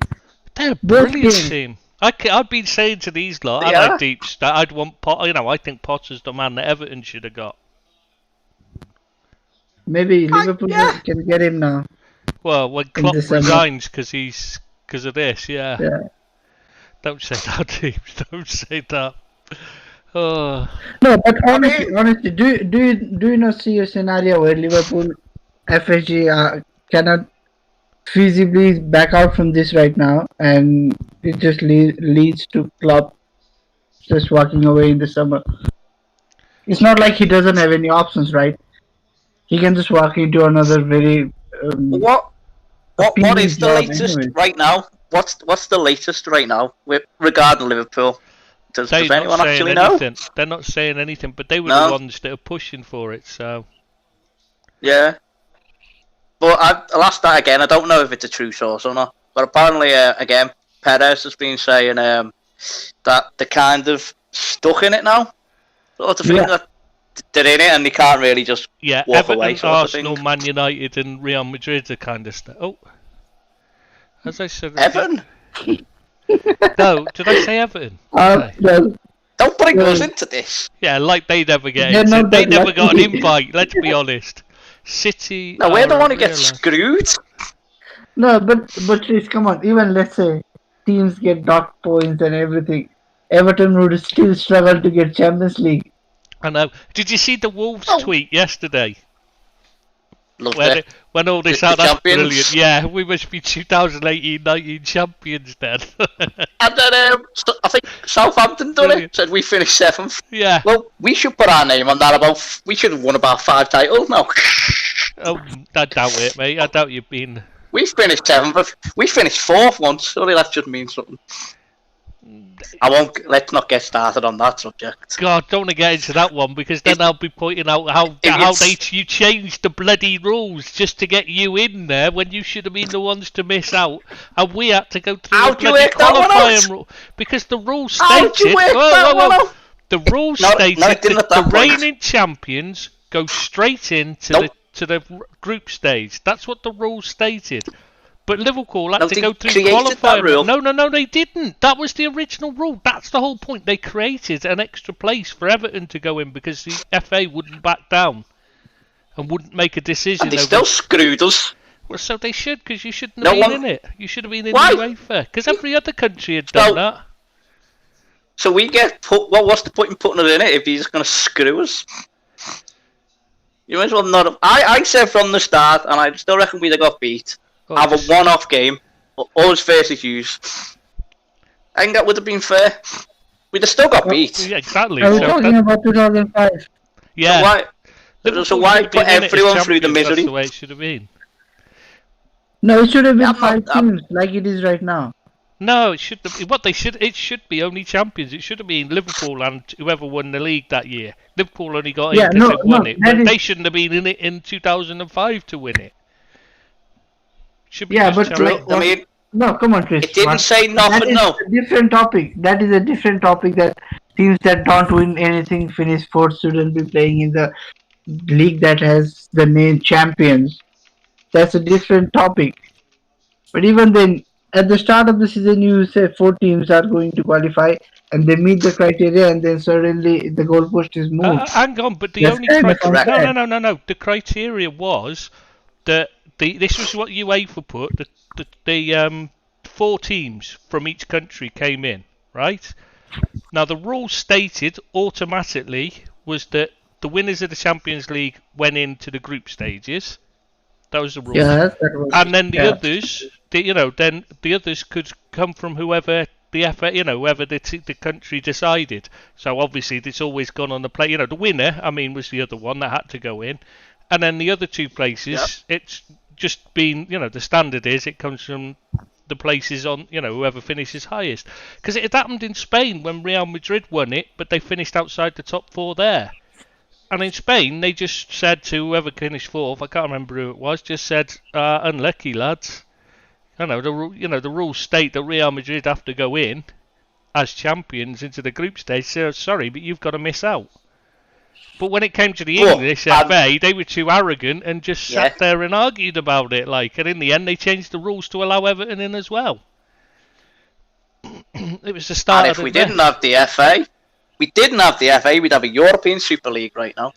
[SPEAKER 1] They're a brilliant team. I've been saying to these lot, I like deep stat. I'd want I think Potter's the man that Everton should have got.
[SPEAKER 2] Maybe Liverpool can get him now.
[SPEAKER 1] Well, when Klopp resigns because of this, yeah. Don't say that, teams. Don't say that. Oh,
[SPEAKER 2] No, but honestly, do you not see a scenario where Liverpool FSG cannot feasibly back out from this right now, and it just leads to Klopp just walking away in the summer? It's not like he doesn't have any options, right? He can just walk into another very
[SPEAKER 6] What
[SPEAKER 2] appealing
[SPEAKER 6] is the
[SPEAKER 2] job
[SPEAKER 6] latest
[SPEAKER 2] anyway.
[SPEAKER 6] right now? What's the latest right now regarding Liverpool? Does
[SPEAKER 1] they're not
[SPEAKER 6] anyone
[SPEAKER 1] saying
[SPEAKER 6] actually know?
[SPEAKER 1] anything. They're not saying anything, but they were
[SPEAKER 6] No.
[SPEAKER 1] the ones that are pushing for it. So
[SPEAKER 6] Yeah. But I'll ask that again. I don't know if it's a true source or not. But apparently, again, Perez has been saying that they're kind of stuck in it now. Sort of thing
[SPEAKER 2] Yeah.
[SPEAKER 6] that they're in it and they can't really just
[SPEAKER 1] yeah,
[SPEAKER 6] walk
[SPEAKER 1] Everton,
[SPEAKER 6] away. Sort
[SPEAKER 1] Arsenal,
[SPEAKER 6] of thing.
[SPEAKER 1] Man United, and Real Madrid are kind of stuff. Oh, as I said,
[SPEAKER 6] Everton,
[SPEAKER 1] No, did I say Everton? Okay.
[SPEAKER 2] Well,
[SPEAKER 6] don't bring
[SPEAKER 2] Well-
[SPEAKER 6] us into this.
[SPEAKER 1] Yeah, like they never get
[SPEAKER 2] They're
[SPEAKER 1] it.
[SPEAKER 2] not
[SPEAKER 1] They
[SPEAKER 2] that
[SPEAKER 1] never got an
[SPEAKER 2] lucky.
[SPEAKER 1] invite. Let's be honest. City.
[SPEAKER 6] No, we're the
[SPEAKER 1] are
[SPEAKER 6] one who gets
[SPEAKER 1] realised-
[SPEAKER 6] screwed.
[SPEAKER 2] no, but please come on. Even let's say teams get dot points and everything, Everton would still struggle to get Champions League.
[SPEAKER 1] I know. Did you see the Wolves
[SPEAKER 6] Oh.
[SPEAKER 1] tweet yesterday?
[SPEAKER 6] Loved
[SPEAKER 1] When,
[SPEAKER 6] it.
[SPEAKER 1] when all this
[SPEAKER 6] The
[SPEAKER 1] out, that's
[SPEAKER 6] champions.
[SPEAKER 1] brilliant. Yeah, we must be 2018-19 champions then.
[SPEAKER 6] And then I think Southampton done
[SPEAKER 1] Brilliant.
[SPEAKER 6] it. Said we finished 7th.
[SPEAKER 1] yeah.
[SPEAKER 6] Well, we should put our name on that. We should have won about 5 titles now.
[SPEAKER 1] I doubt it, mate. I doubt you've been.
[SPEAKER 6] We finished 7th. We finished 4th once. Surely that should mean something. I won't. Let's not get started on that subject.
[SPEAKER 1] God, don't want to get into that one because then I'll be pointing out how you changed the bloody rules just to get you in there when you should have been the ones to miss out, and we had to go through
[SPEAKER 6] How'd
[SPEAKER 1] the
[SPEAKER 6] you
[SPEAKER 1] bloody
[SPEAKER 6] work that one
[SPEAKER 1] qualifying
[SPEAKER 6] out?
[SPEAKER 1] rule because the rules
[SPEAKER 6] How'd you
[SPEAKER 1] stated.
[SPEAKER 6] work that one out?
[SPEAKER 1] The rules
[SPEAKER 6] No,
[SPEAKER 1] stated
[SPEAKER 6] no, it didn't
[SPEAKER 1] that
[SPEAKER 6] at that
[SPEAKER 1] the
[SPEAKER 6] point.
[SPEAKER 1] reigning champions go straight into
[SPEAKER 6] Nope.
[SPEAKER 1] the group stage. That's what the rules stated. But Liverpool had
[SPEAKER 6] No,
[SPEAKER 1] to
[SPEAKER 6] they
[SPEAKER 1] go through
[SPEAKER 6] created that
[SPEAKER 1] qualifying.
[SPEAKER 6] rule.
[SPEAKER 1] No, they didn't. That was the original rule. That's the whole point. They created an extra place for Everton to go in because the FA wouldn't back down and wouldn't make a decision.
[SPEAKER 6] And they
[SPEAKER 1] over...
[SPEAKER 6] still screwed us.
[SPEAKER 1] Well, so they should, because you shouldn't
[SPEAKER 6] No
[SPEAKER 1] have been
[SPEAKER 6] one-
[SPEAKER 1] in it. You should have been in
[SPEAKER 6] Why?
[SPEAKER 1] the UEFA, because every other country had done
[SPEAKER 6] So-
[SPEAKER 1] that.
[SPEAKER 6] So we get put. Well, what's the point in putting it in it if he's just going to screw us? You might as well not have. I said from the start, and I still reckon we'd have got beat.
[SPEAKER 1] Oh,
[SPEAKER 6] Have a
[SPEAKER 1] just-
[SPEAKER 6] one-off game. Us versus yous. I think that would have been fair. We'd have still got beat.
[SPEAKER 1] Yeah, exactly.
[SPEAKER 2] Are we
[SPEAKER 1] So
[SPEAKER 2] talking about 2005?
[SPEAKER 1] yeah.
[SPEAKER 6] So why?
[SPEAKER 1] Liverpool
[SPEAKER 6] So why
[SPEAKER 1] should have been
[SPEAKER 6] put
[SPEAKER 1] in it as
[SPEAKER 6] everyone through the
[SPEAKER 1] champions.
[SPEAKER 6] misery?
[SPEAKER 1] That's the way it should have been.
[SPEAKER 2] No, it should have been
[SPEAKER 6] I'm not-
[SPEAKER 2] 5 teams like it is right now.
[SPEAKER 1] No, it should have, what they should. It should be only champions. It should have been Liverpool and whoever won the league that year. Liverpool only got
[SPEAKER 2] Yeah,
[SPEAKER 1] in because
[SPEAKER 2] no,
[SPEAKER 1] they won
[SPEAKER 2] no,
[SPEAKER 1] it,
[SPEAKER 2] that
[SPEAKER 1] but
[SPEAKER 2] is-
[SPEAKER 1] they shouldn't have been in it in 2005 to win it. Should be
[SPEAKER 2] Yeah,
[SPEAKER 1] just
[SPEAKER 2] but
[SPEAKER 1] champions.
[SPEAKER 2] like-
[SPEAKER 6] I mean,
[SPEAKER 2] No, come on, Chris.
[SPEAKER 6] it didn't
[SPEAKER 2] What-
[SPEAKER 6] say
[SPEAKER 2] That
[SPEAKER 6] nothing.
[SPEAKER 2] is
[SPEAKER 6] No.
[SPEAKER 2] a different topic. That is a different topic that teams that don't win anything, finish fourth, shouldn't be playing in the league that has the name champions. That's a different topic. But even then, at the start of the season, you say 4 teams are going to qualify, and they meet the criteria, and then suddenly the goalpost is moved.
[SPEAKER 1] Hang on, but the
[SPEAKER 2] That's
[SPEAKER 1] only
[SPEAKER 2] kind of
[SPEAKER 1] criteria.
[SPEAKER 2] unfair.
[SPEAKER 1] No. The criteria was that this was what UEFA put. The 4 teams from each country came in, right? Now the rule stated automatically was that the winners of the Champions League went into the group stages. That was the rule.
[SPEAKER 2] Yes, that was.
[SPEAKER 1] And then the
[SPEAKER 2] yeah.
[SPEAKER 1] others, then the others could come from whoever the FA, whoever the country decided. So obviously it's always gone on the play. The winner, was the other one that had to go in, and then the other 2 places, it's just been, the standard is it comes from the places on, whoever finishes highest. Because it had happened in Spain when Real Madrid won it, but they finished outside the top 4 there. And in Spain, they just said to whoever finished 4th, I can't remember who it was, just said, unlucky lads. The rules state that Real Madrid have to go in as champions into the group stage. So sorry, but you've got to miss out. But when it came to the
[SPEAKER 6] Well,
[SPEAKER 1] English FA, they were too arrogant and just sat
[SPEAKER 6] Yeah.
[SPEAKER 1] there and argued about it. And in the end, they changed the rules to allow Everton in as well. It was the start
[SPEAKER 6] And
[SPEAKER 1] of
[SPEAKER 6] if we
[SPEAKER 1] the
[SPEAKER 6] didn't have the FA, we'd have a European Super League right now.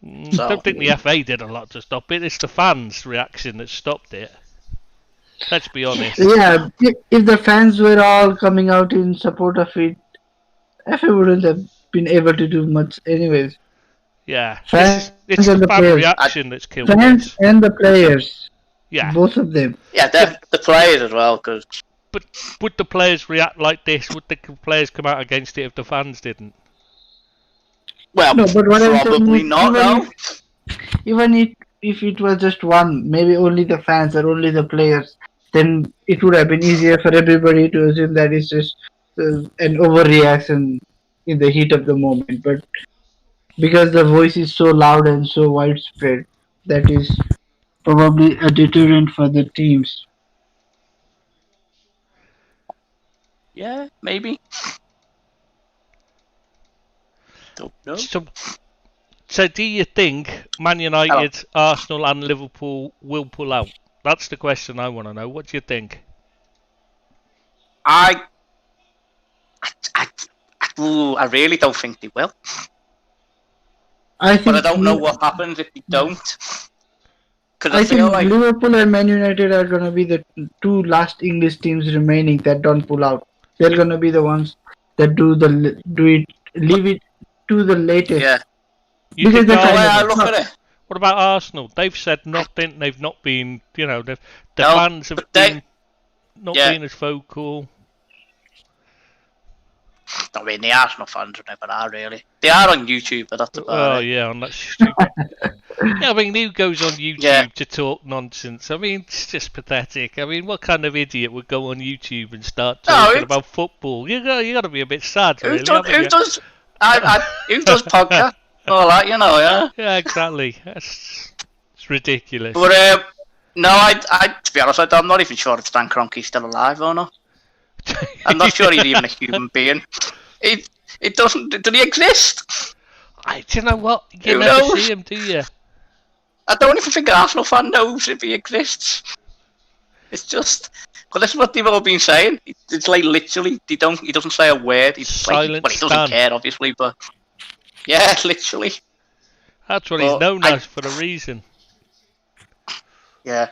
[SPEAKER 1] I
[SPEAKER 6] So-
[SPEAKER 1] don't think the FA did a lot to stop it. It's the fans' reaction that stopped it. Let's be honest.
[SPEAKER 2] Yeah, if the fans were all coming out in support of it, FA wouldn't have been able to do much anyways.
[SPEAKER 1] Yeah,
[SPEAKER 2] Fans
[SPEAKER 1] it's
[SPEAKER 2] and
[SPEAKER 1] the
[SPEAKER 2] the
[SPEAKER 1] fan
[SPEAKER 2] players.
[SPEAKER 1] reaction that's killed
[SPEAKER 2] Fans
[SPEAKER 1] this.
[SPEAKER 2] and the players.
[SPEAKER 1] Yeah,
[SPEAKER 2] Both of them.
[SPEAKER 6] Yeah, the players as well, because
[SPEAKER 1] but would the players react like this? Would the players come out against it if the fans didn't?
[SPEAKER 6] well,
[SPEAKER 2] No, but what I'm saying
[SPEAKER 6] probably
[SPEAKER 2] is,
[SPEAKER 6] not. No.
[SPEAKER 2] even if it was just one, maybe only the fans or only the players, then it would have been easier for everybody to assume that it's just an overreaction in the heat of the moment. But because the voice is so loud and so widespread, that is probably a deterrent for the teams.
[SPEAKER 6] Yeah, maybe. Don't know.
[SPEAKER 1] So do you think Man United, Arsenal, and Liverpool will pull out? That's the question I want to know. What do you think?
[SPEAKER 6] I really don't think they will.
[SPEAKER 2] I think,
[SPEAKER 6] But I don't know what happens if they don't. Because
[SPEAKER 2] I
[SPEAKER 6] I feel
[SPEAKER 2] think
[SPEAKER 6] like
[SPEAKER 2] Liverpool and Man United are going to be the two last English teams remaining that don't pull out. They're going to be the ones that leave it to the latest.
[SPEAKER 6] yeah.
[SPEAKER 1] You
[SPEAKER 2] Because
[SPEAKER 1] think
[SPEAKER 2] they're
[SPEAKER 6] The way
[SPEAKER 2] kind
[SPEAKER 6] I
[SPEAKER 2] of
[SPEAKER 6] look at it,
[SPEAKER 1] What about Arsenal? They've said nothing. They've not been, the
[SPEAKER 6] No,
[SPEAKER 1] fans have
[SPEAKER 6] but they-
[SPEAKER 1] been not
[SPEAKER 6] yeah.
[SPEAKER 1] being as vocal.
[SPEAKER 6] I mean, the Arsenal fans never are really. They are on YouTube, but that's about
[SPEAKER 1] Oh
[SPEAKER 6] it.
[SPEAKER 1] yeah, on that stupid. Yeah, I mean, who goes on YouTube
[SPEAKER 6] Yeah.
[SPEAKER 1] to talk nonsense? I mean, it's just pathetic. I mean, what kind of idiot would go on YouTube and start
[SPEAKER 6] No,
[SPEAKER 1] talking
[SPEAKER 6] it's-
[SPEAKER 1] about football? You got to be a bit sad,
[SPEAKER 6] Who
[SPEAKER 1] really.
[SPEAKER 6] does?
[SPEAKER 1] haven't
[SPEAKER 6] Who
[SPEAKER 1] you?
[SPEAKER 6] does? Who does podcast? All that, yeah.
[SPEAKER 1] Yeah, exactly. It's ridiculous.
[SPEAKER 6] But no, I to be honest, I'm not even sure if Stan Kroenke's still alive or not. I'm not sure he's even a human being. It doesn't. Does he exist?
[SPEAKER 1] Do you know what? You
[SPEAKER 6] Who
[SPEAKER 1] never
[SPEAKER 6] knows?
[SPEAKER 1] see him, do you?
[SPEAKER 6] I don't even think an Arsenal fan knows if he exists. It's just. Well, this is what they've all been saying. It's like literally, he doesn't say a word. He's
[SPEAKER 1] Silent
[SPEAKER 6] like, he doesn't
[SPEAKER 1] Stan.
[SPEAKER 6] care, obviously, but yeah, literally,
[SPEAKER 1] That's what he's
[SPEAKER 6] Well,
[SPEAKER 1] known
[SPEAKER 6] I-
[SPEAKER 1] as for a reason.
[SPEAKER 6] yeah.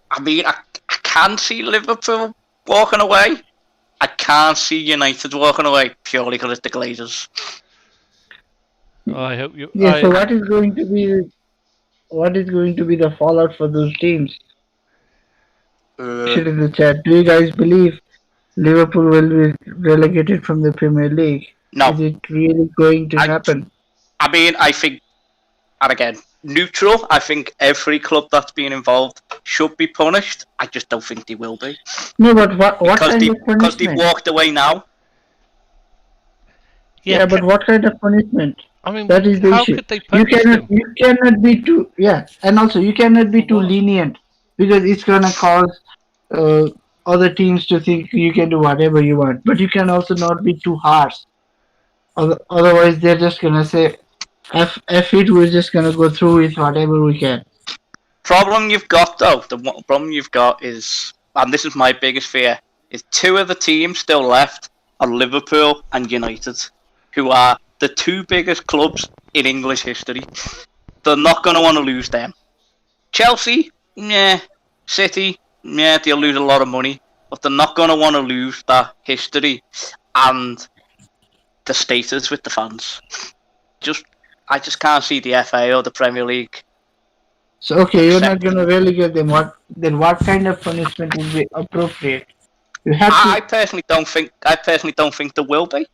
[SPEAKER 6] I mean, I can see Liverpool walking away. I can't see United walking away purely because it's the Glazers.
[SPEAKER 1] Oh, I hope you.
[SPEAKER 2] Yeah, so
[SPEAKER 1] I,
[SPEAKER 2] what is going to be the fallout for those teams? Shit in the chat. Do you guys believe Liverpool will be relegated from the Premier League?
[SPEAKER 6] No.
[SPEAKER 2] Is it really going to
[SPEAKER 6] I-
[SPEAKER 2] happen?
[SPEAKER 6] I mean, I think, and again, neutral. I think every club that's been involved should be punished. I just don't think they will be
[SPEAKER 2] No, but what
[SPEAKER 6] because
[SPEAKER 2] kind of
[SPEAKER 6] because they've
[SPEAKER 2] punishment?
[SPEAKER 6] walked away now.
[SPEAKER 2] Yeah, but what kind of punishment?
[SPEAKER 1] I mean,
[SPEAKER 2] That is the
[SPEAKER 1] how
[SPEAKER 2] issue.
[SPEAKER 1] could they punish them?
[SPEAKER 2] You cannot be too, and also you cannot be too
[SPEAKER 1] What?
[SPEAKER 2] lenient because it's gonna cause other teams to think you can do whatever you want. But you can also not be too harsh. Otherwise, they're just gonna say, "F it, we're just gonna go through with whatever we can."
[SPEAKER 6] Problem you've got though, problem you've got is, and this is my biggest fear, is two of the teams still left are Liverpool and United, who are the two biggest clubs in English history. They're not going to want to lose them. Chelsea, yeah. City, yeah, they'll lose a lot of money, but they're not going to want to lose that history and the status with the fans. I just can't see the FA or the Premier League.
[SPEAKER 2] So okay, you're not gonna relegate them. What kind of punishment would be appropriate? You have to.
[SPEAKER 6] I personally don't think there will be.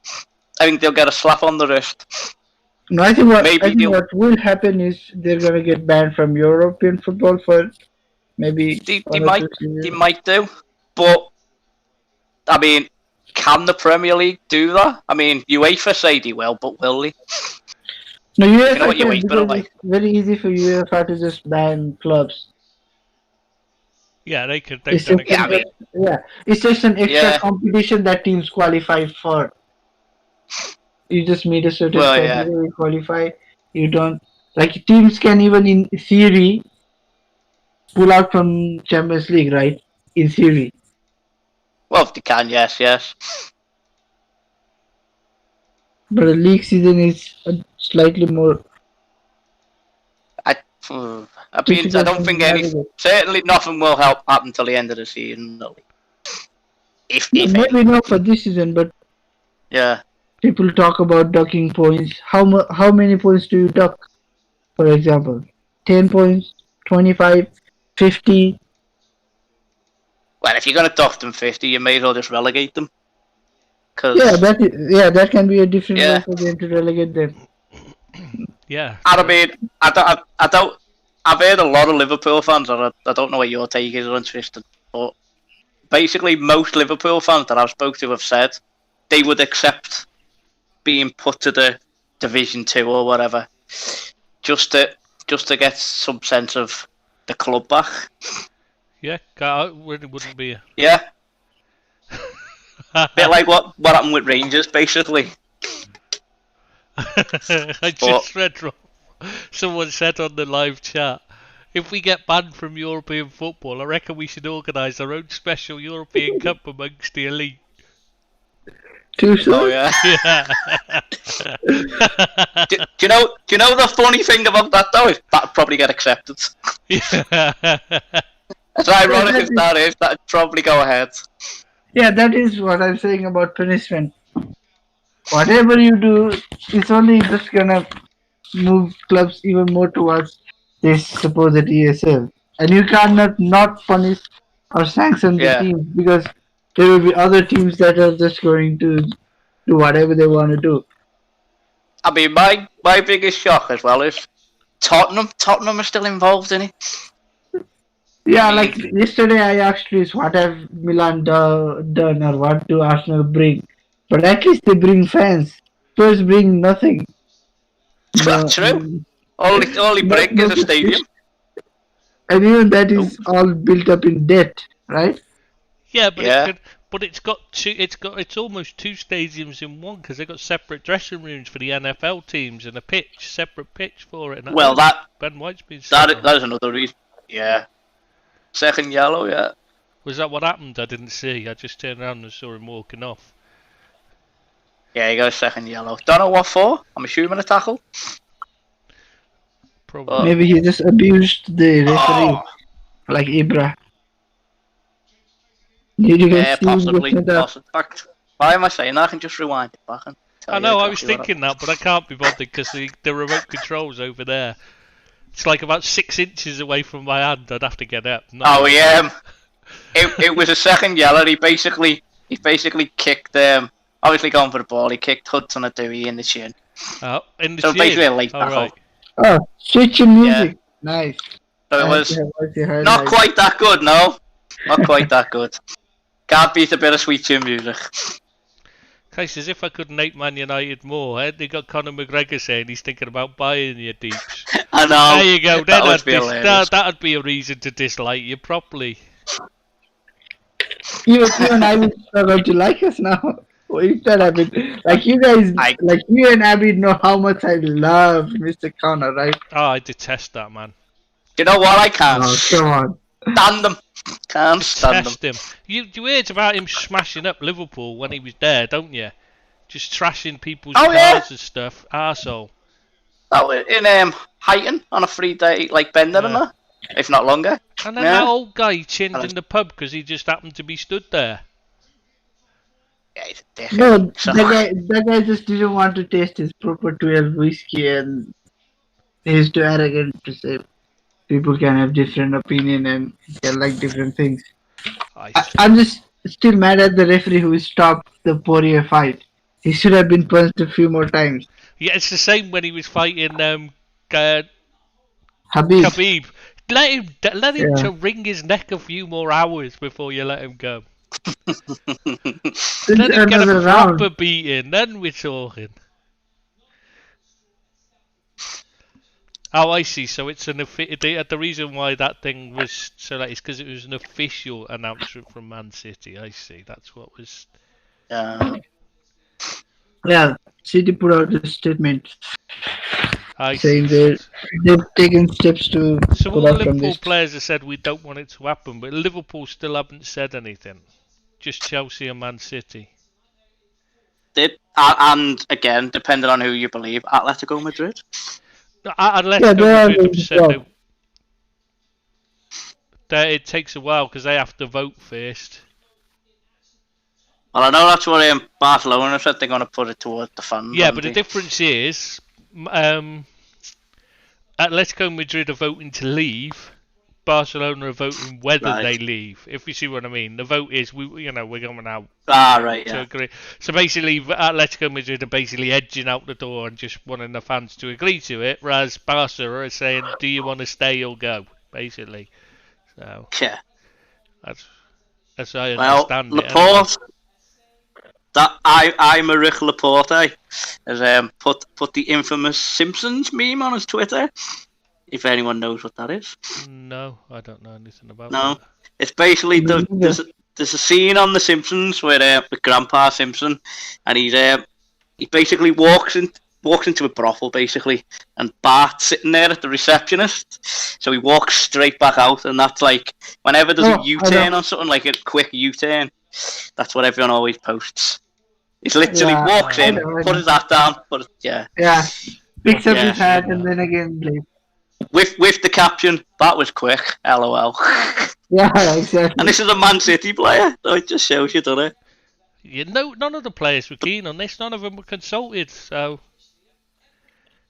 [SPEAKER 6] I think they'll get a slap on the wrist.
[SPEAKER 2] No, I think
[SPEAKER 6] maybe
[SPEAKER 2] what will happen is they're gonna get banned from European football for maybe
[SPEAKER 6] They
[SPEAKER 2] 1 or
[SPEAKER 6] might
[SPEAKER 2] 2 seasons.
[SPEAKER 6] they might do, but I mean, can the Premier League do that? I mean, UEFA say they will, but will they?
[SPEAKER 2] No, UEFA
[SPEAKER 6] You know what
[SPEAKER 2] can,
[SPEAKER 6] UEFA
[SPEAKER 2] because
[SPEAKER 6] are like?
[SPEAKER 2] it's very easy for UEFA to just ban clubs.
[SPEAKER 1] Yeah, they've
[SPEAKER 2] It's
[SPEAKER 1] done
[SPEAKER 2] just
[SPEAKER 1] it.
[SPEAKER 6] Yeah, I mean-
[SPEAKER 2] it's just an extra
[SPEAKER 6] Yeah.
[SPEAKER 2] competition that teams qualify for. You just meet a certain
[SPEAKER 6] Well, yeah.
[SPEAKER 2] criteria, you qualify. You don't like teams can even in theory pull out from Champions League, right? In theory.
[SPEAKER 6] Well, if they can, yes.
[SPEAKER 2] But the league season is slightly more.
[SPEAKER 6] I mean, I don't think certainly nothing will help happen till the end of the season. If
[SPEAKER 2] Maybe not for this season, but
[SPEAKER 6] yeah,
[SPEAKER 2] people talk about ducking points. How many points do you duck? For example, 10 points, 25, 50.
[SPEAKER 6] Well, if you're going to dock them 50, you may as well just relegate them.
[SPEAKER 2] Yeah,
[SPEAKER 6] Because,
[SPEAKER 2] that can be a different way
[SPEAKER 6] yeah,
[SPEAKER 2] for them to relegate them.
[SPEAKER 1] Yeah.
[SPEAKER 6] I mean, I don't. I've heard a lot of Liverpool fans, and I don't know what your take is on Tristan, but basically most Liverpool fans that I've spoke to have said they would accept being put to the Division 2 or whatever, just to get some sense of the club back.
[SPEAKER 1] Yeah, it really wouldn't be.
[SPEAKER 6] Yeah, bit like what happened with Rangers, basically.
[SPEAKER 1] I just read wrong. Someone said on the live chat, if we get banned from European football, I reckon we should organise our own special European Cup amongst the elite.
[SPEAKER 2] Too soon?
[SPEAKER 6] Oh yeah.
[SPEAKER 1] Yeah.
[SPEAKER 6] do you know the funny thing about that though? Is that'd probably get accepted.
[SPEAKER 1] Yeah.
[SPEAKER 6] As ironic as that is, that'd probably go ahead.
[SPEAKER 2] Yeah, that is what I'm saying about punishment. Whatever you do, it's only just gonna move clubs even more towards this supposed ESL. And you cannot not punish or sanction the
[SPEAKER 6] Yeah.
[SPEAKER 2] teams because there will be other teams that are just going to do whatever they want to do.
[SPEAKER 6] I mean, my biggest shock as well is Tottenham. Tottenham are still involved in it.
[SPEAKER 2] Yeah, like yesterday I asked Chris what have Milan done or what do Arsenal bring. But at least they bring fans. Spurs bring nothing.
[SPEAKER 6] True. All he bring is a stadium.
[SPEAKER 2] And even that is all built up in debt, right?
[SPEAKER 1] Yeah, but
[SPEAKER 6] Yeah.
[SPEAKER 1] it's got two. It's almost two stadiums in one because they've got separate dressing rooms for the NFL teams and a separate pitch for it. And
[SPEAKER 6] Well,
[SPEAKER 1] Ben White's been
[SPEAKER 6] that is another reason. Yeah. Second yellow, yeah.
[SPEAKER 1] Was that what happened? I didn't see. I just turned around and saw him walking off.
[SPEAKER 6] Yeah, he got a second yellow. Don't know what for. I'm assuming a tackle.
[SPEAKER 1] Probably.
[SPEAKER 2] Maybe he just abused the referee, like Ibra. Did you guys
[SPEAKER 6] Yeah,
[SPEAKER 2] see him
[SPEAKER 6] possibly.
[SPEAKER 2] get sent off?
[SPEAKER 6] Why am I saying that? I can just rewind it back and tell
[SPEAKER 1] I
[SPEAKER 6] you
[SPEAKER 1] know. I
[SPEAKER 6] exactly
[SPEAKER 1] was
[SPEAKER 6] what
[SPEAKER 1] thinking that, but I can't be bothered because the remote control's over there. It's like about 6 inches away from my hand. I'd have to get up.
[SPEAKER 6] Oh yeah. It was a second yellow. He basically kicked obviously going for the ball. He kicked Hudson Odoi in the chin.
[SPEAKER 1] Oh, in the
[SPEAKER 6] So
[SPEAKER 1] chin.
[SPEAKER 6] basically a late
[SPEAKER 1] Oh,
[SPEAKER 6] tackle.
[SPEAKER 1] right.
[SPEAKER 2] Oh, switching music. Nice.
[SPEAKER 6] So it
[SPEAKER 2] I
[SPEAKER 6] was
[SPEAKER 2] have watched the
[SPEAKER 6] not
[SPEAKER 2] highlights.
[SPEAKER 6] quite that good. No, not quite that good. Can't beat a bit of sweet chin music.
[SPEAKER 1] Case as if I couldn't hate Man United more. Eh? They got Conor McGregor saying he's thinking about buying you deeps.
[SPEAKER 6] I know.
[SPEAKER 1] There you go.
[SPEAKER 6] That would be hilarious.
[SPEAKER 1] That'd be a reason to dislike you properly.
[SPEAKER 2] Even I would struggle to like us now. If that happened, like you guys, like you and Abby know how much I love Mr. Connor, right?
[SPEAKER 1] Oh, I detest that man.
[SPEAKER 6] You know what? I can't
[SPEAKER 2] Oh, come on.
[SPEAKER 6] stand them. Can't stand them.
[SPEAKER 1] Detest him. You heard about him smashing up Liverpool when he was there, don't you? Just trashing people's cars and stuff. Arsehole.
[SPEAKER 6] That was in Highton on a free day, like bending and that, if not longer.
[SPEAKER 1] And then that old guy chinned in the pub because he just happened to be stood there.
[SPEAKER 6] Yeah, he's a dick.
[SPEAKER 2] No, that guy just didn't want to taste his proper 12 whiskey, and he's too arrogant to say people can have different opinion and can like different things. I'm just still mad at the referee who stopped the Poirier fight. He should have been punched a few more times.
[SPEAKER 1] Yeah, it's the same when he was fighting
[SPEAKER 2] Habib.
[SPEAKER 1] Let him to wring his neck a few more hours before you let him go. Let him get a proper beating, then we're talking. Oh, I see. So it's the reason why that thing was so that is because it was an official announcement from Man City. I see. That's what was.
[SPEAKER 2] Yeah, City put out a statement saying
[SPEAKER 1] see.
[SPEAKER 2] they've taken steps to.
[SPEAKER 1] So all the Liverpool players have said we don't want it to happen, but Liverpool still haven't said anything. Just Chelsea and Man City.
[SPEAKER 6] And again, depending on who you believe, Atletico Madrid.
[SPEAKER 1] Atletico Madrid have said that it takes a while because they have to vote first.
[SPEAKER 6] Well, I know that's what Barcelona said they're going to put it towards the fans.
[SPEAKER 1] Yeah,
[SPEAKER 6] haven't
[SPEAKER 1] but the
[SPEAKER 6] they?
[SPEAKER 1] difference is, Atletico Madrid are voting to leave. Barcelona are voting whether they
[SPEAKER 6] Right.
[SPEAKER 1] leave. If you see what I mean, the vote is we're going out
[SPEAKER 6] Right,
[SPEAKER 1] to
[SPEAKER 6] yeah.
[SPEAKER 1] agree. So basically, Atletico Madrid are basically edging out the door and just wanting the fans to agree to it, whereas Barca are saying, "Do you want to stay or go?" Basically, so
[SPEAKER 6] Yeah.
[SPEAKER 1] that's how I
[SPEAKER 6] Well,
[SPEAKER 1] understand it. Anyway.
[SPEAKER 6] Laporte, I'm a Rick Laporte, has put the infamous Simpsons meme on his Twitter. If anyone knows what that is.
[SPEAKER 1] No, I don't know anything about
[SPEAKER 6] No,
[SPEAKER 1] that.
[SPEAKER 6] it's basically
[SPEAKER 2] Me neither.
[SPEAKER 6] there's a scene on The Simpsons where with Grandpa Simpson, and he basically walks into a brothel basically, and Bart's sitting there at the receptionist, so he walks straight back out, and that's like whenever there's a
[SPEAKER 2] Oh, I
[SPEAKER 6] U-turn
[SPEAKER 2] know.
[SPEAKER 6] on something like a quick U-turn, that's what everyone always posts. He literally
[SPEAKER 2] Yeah,
[SPEAKER 6] walks
[SPEAKER 2] I
[SPEAKER 6] in,
[SPEAKER 2] know, I
[SPEAKER 6] put
[SPEAKER 2] know.
[SPEAKER 6] his hat down, yeah,
[SPEAKER 2] Yeah. Picks up
[SPEAKER 6] Yeah,
[SPEAKER 2] his hat
[SPEAKER 1] seen
[SPEAKER 2] and
[SPEAKER 1] that.
[SPEAKER 2] then again leaves.
[SPEAKER 6] with the caption, "That was quick, LOL."
[SPEAKER 2] Yeah, exactly.
[SPEAKER 6] And this is a Man City player, so it just shows you, doesn't it?
[SPEAKER 1] Yeah, no, none of the players were keen on this. None of them were consulted. So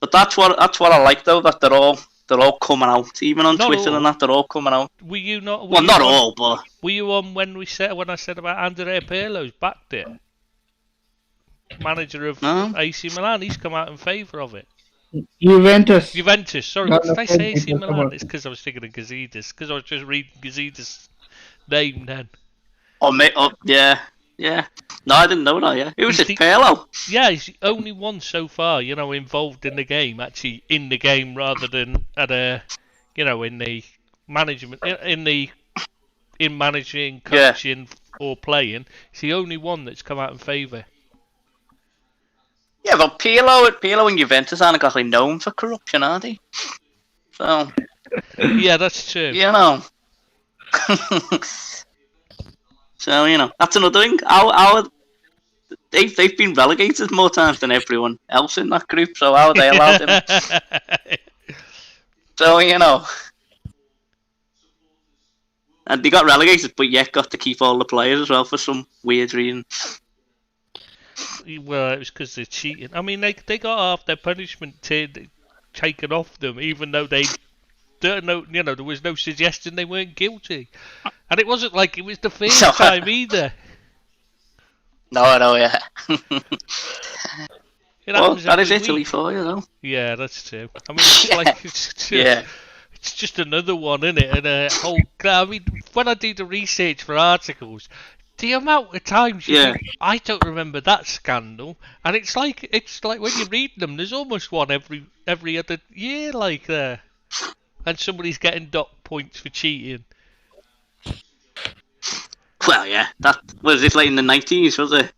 [SPEAKER 6] But that's what I like though, that they're all coming out, even on
[SPEAKER 1] Not
[SPEAKER 6] Twitter
[SPEAKER 1] all.
[SPEAKER 6] and that they're all coming out.
[SPEAKER 1] were you not?
[SPEAKER 6] Well, not all, but
[SPEAKER 1] Were you on when I said about Andrea Pirlo's backed it? Manager of
[SPEAKER 6] no.
[SPEAKER 1] AC Milan, he's come out in favour of it.
[SPEAKER 2] Juventus.
[SPEAKER 1] Sorry,
[SPEAKER 2] No,
[SPEAKER 1] what did
[SPEAKER 2] no,
[SPEAKER 1] I say?
[SPEAKER 2] it
[SPEAKER 1] AC
[SPEAKER 2] was
[SPEAKER 1] Milan.
[SPEAKER 2] about-
[SPEAKER 1] It's because I was thinking of Gazidis. Because I was just reading Gazidis' name then.
[SPEAKER 6] Yeah. No, I didn't know that. Yeah, who was
[SPEAKER 1] He's
[SPEAKER 6] it?
[SPEAKER 1] the-
[SPEAKER 6] Pirlo.
[SPEAKER 1] Yeah, he's the only one so far, involved in the game, actually in the game rather than at a, in the management, in managing,
[SPEAKER 6] Yeah.
[SPEAKER 1] coaching, or playing. He's the only one that's come out in favour.
[SPEAKER 6] Yeah, but Pirlo and Juventus aren't exactly known for corruption, are they? So
[SPEAKER 1] Yeah, that's true.
[SPEAKER 6] So that's another thing. Our they've been relegated more times than everyone else in that group. So how are they allowed in? So and they got relegated, but yet got to keep all the players as well for some weird reason.
[SPEAKER 1] Well, it was because they're cheating. I mean, they got half their punishment taken off them, even though they don't know. There was no suggestion they weren't guilty, and it wasn't like it was the first
[SPEAKER 6] No.
[SPEAKER 1] time either.
[SPEAKER 6] No, I know, yeah.
[SPEAKER 1] It
[SPEAKER 6] Well,
[SPEAKER 1] happens
[SPEAKER 6] that is
[SPEAKER 1] every
[SPEAKER 6] Italy
[SPEAKER 1] week.
[SPEAKER 6] for you, though.
[SPEAKER 1] Yeah, that's true. I mean, it's
[SPEAKER 6] Yeah.
[SPEAKER 1] like it's just another one, isn't it? And a whole. I mean, when I do the research for articles, the amount of times you think, I don't remember that scandal, and it's like when you read them, there's almost one every other year, like there, and somebody's getting docked points for cheating.
[SPEAKER 6] Well, yeah. That was it, like in the 90s, was it?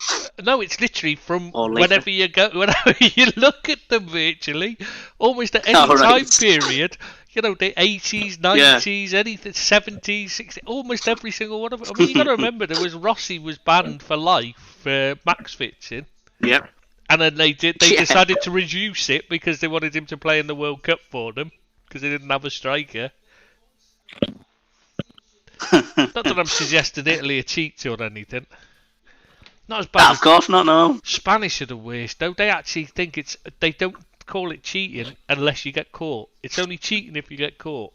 [SPEAKER 1] No, it's literally from
[SPEAKER 6] Or later.
[SPEAKER 1] whenever you look at them virtually, almost at any
[SPEAKER 6] Oh, right.
[SPEAKER 1] time period. The 80s, 90s, anything, 70s, 60s, almost every single one of them. I mean, you got to remember, Rossi was banned for life for max fixing,
[SPEAKER 6] Yep.
[SPEAKER 1] and then they
[SPEAKER 6] Yeah.
[SPEAKER 1] decided to reduce it because they wanted him to play in the World Cup for them because they didn't have a striker. Not that I'm suggesting Italy are cheats or anything. Not as bad
[SPEAKER 6] Of course not, no.
[SPEAKER 1] Spanish are the worst, though. They actually think they don't call it cheating unless you get caught. It's only cheating if you get caught.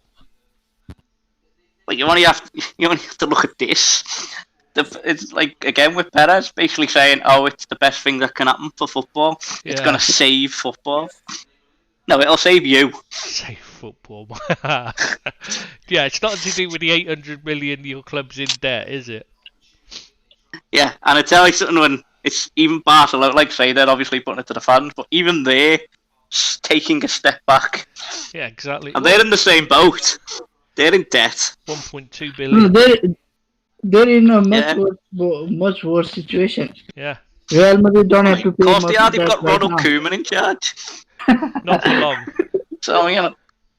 [SPEAKER 6] But you only have to look at this. It's like, again, with Perez basically saying, oh, it's the best thing that can happen for football. It's
[SPEAKER 1] Yeah.
[SPEAKER 6] going to save football. No, it'll save you.
[SPEAKER 1] Say football. Yeah, it's not to do with the 800 million your club's in debt, is it?
[SPEAKER 6] Yeah, and I tell you something, when it's even Barcelona, like I say, they're obviously putting it to the fans, but even they're taking a step back.
[SPEAKER 1] Yeah, exactly.
[SPEAKER 6] And they're in the same boat. They're in debt.
[SPEAKER 1] 1.2
[SPEAKER 2] No,
[SPEAKER 1] billion.
[SPEAKER 2] they're in a
[SPEAKER 6] Yeah.
[SPEAKER 2] much worse situation.
[SPEAKER 1] Yeah,
[SPEAKER 2] Real Madrid don't have to
[SPEAKER 6] Of
[SPEAKER 2] pay
[SPEAKER 6] course
[SPEAKER 2] much
[SPEAKER 6] they are.
[SPEAKER 2] of
[SPEAKER 6] They've
[SPEAKER 2] that
[SPEAKER 6] got
[SPEAKER 2] right
[SPEAKER 6] Ronald
[SPEAKER 2] now.
[SPEAKER 6] Koeman in charge.
[SPEAKER 1] not for long.
[SPEAKER 6] So,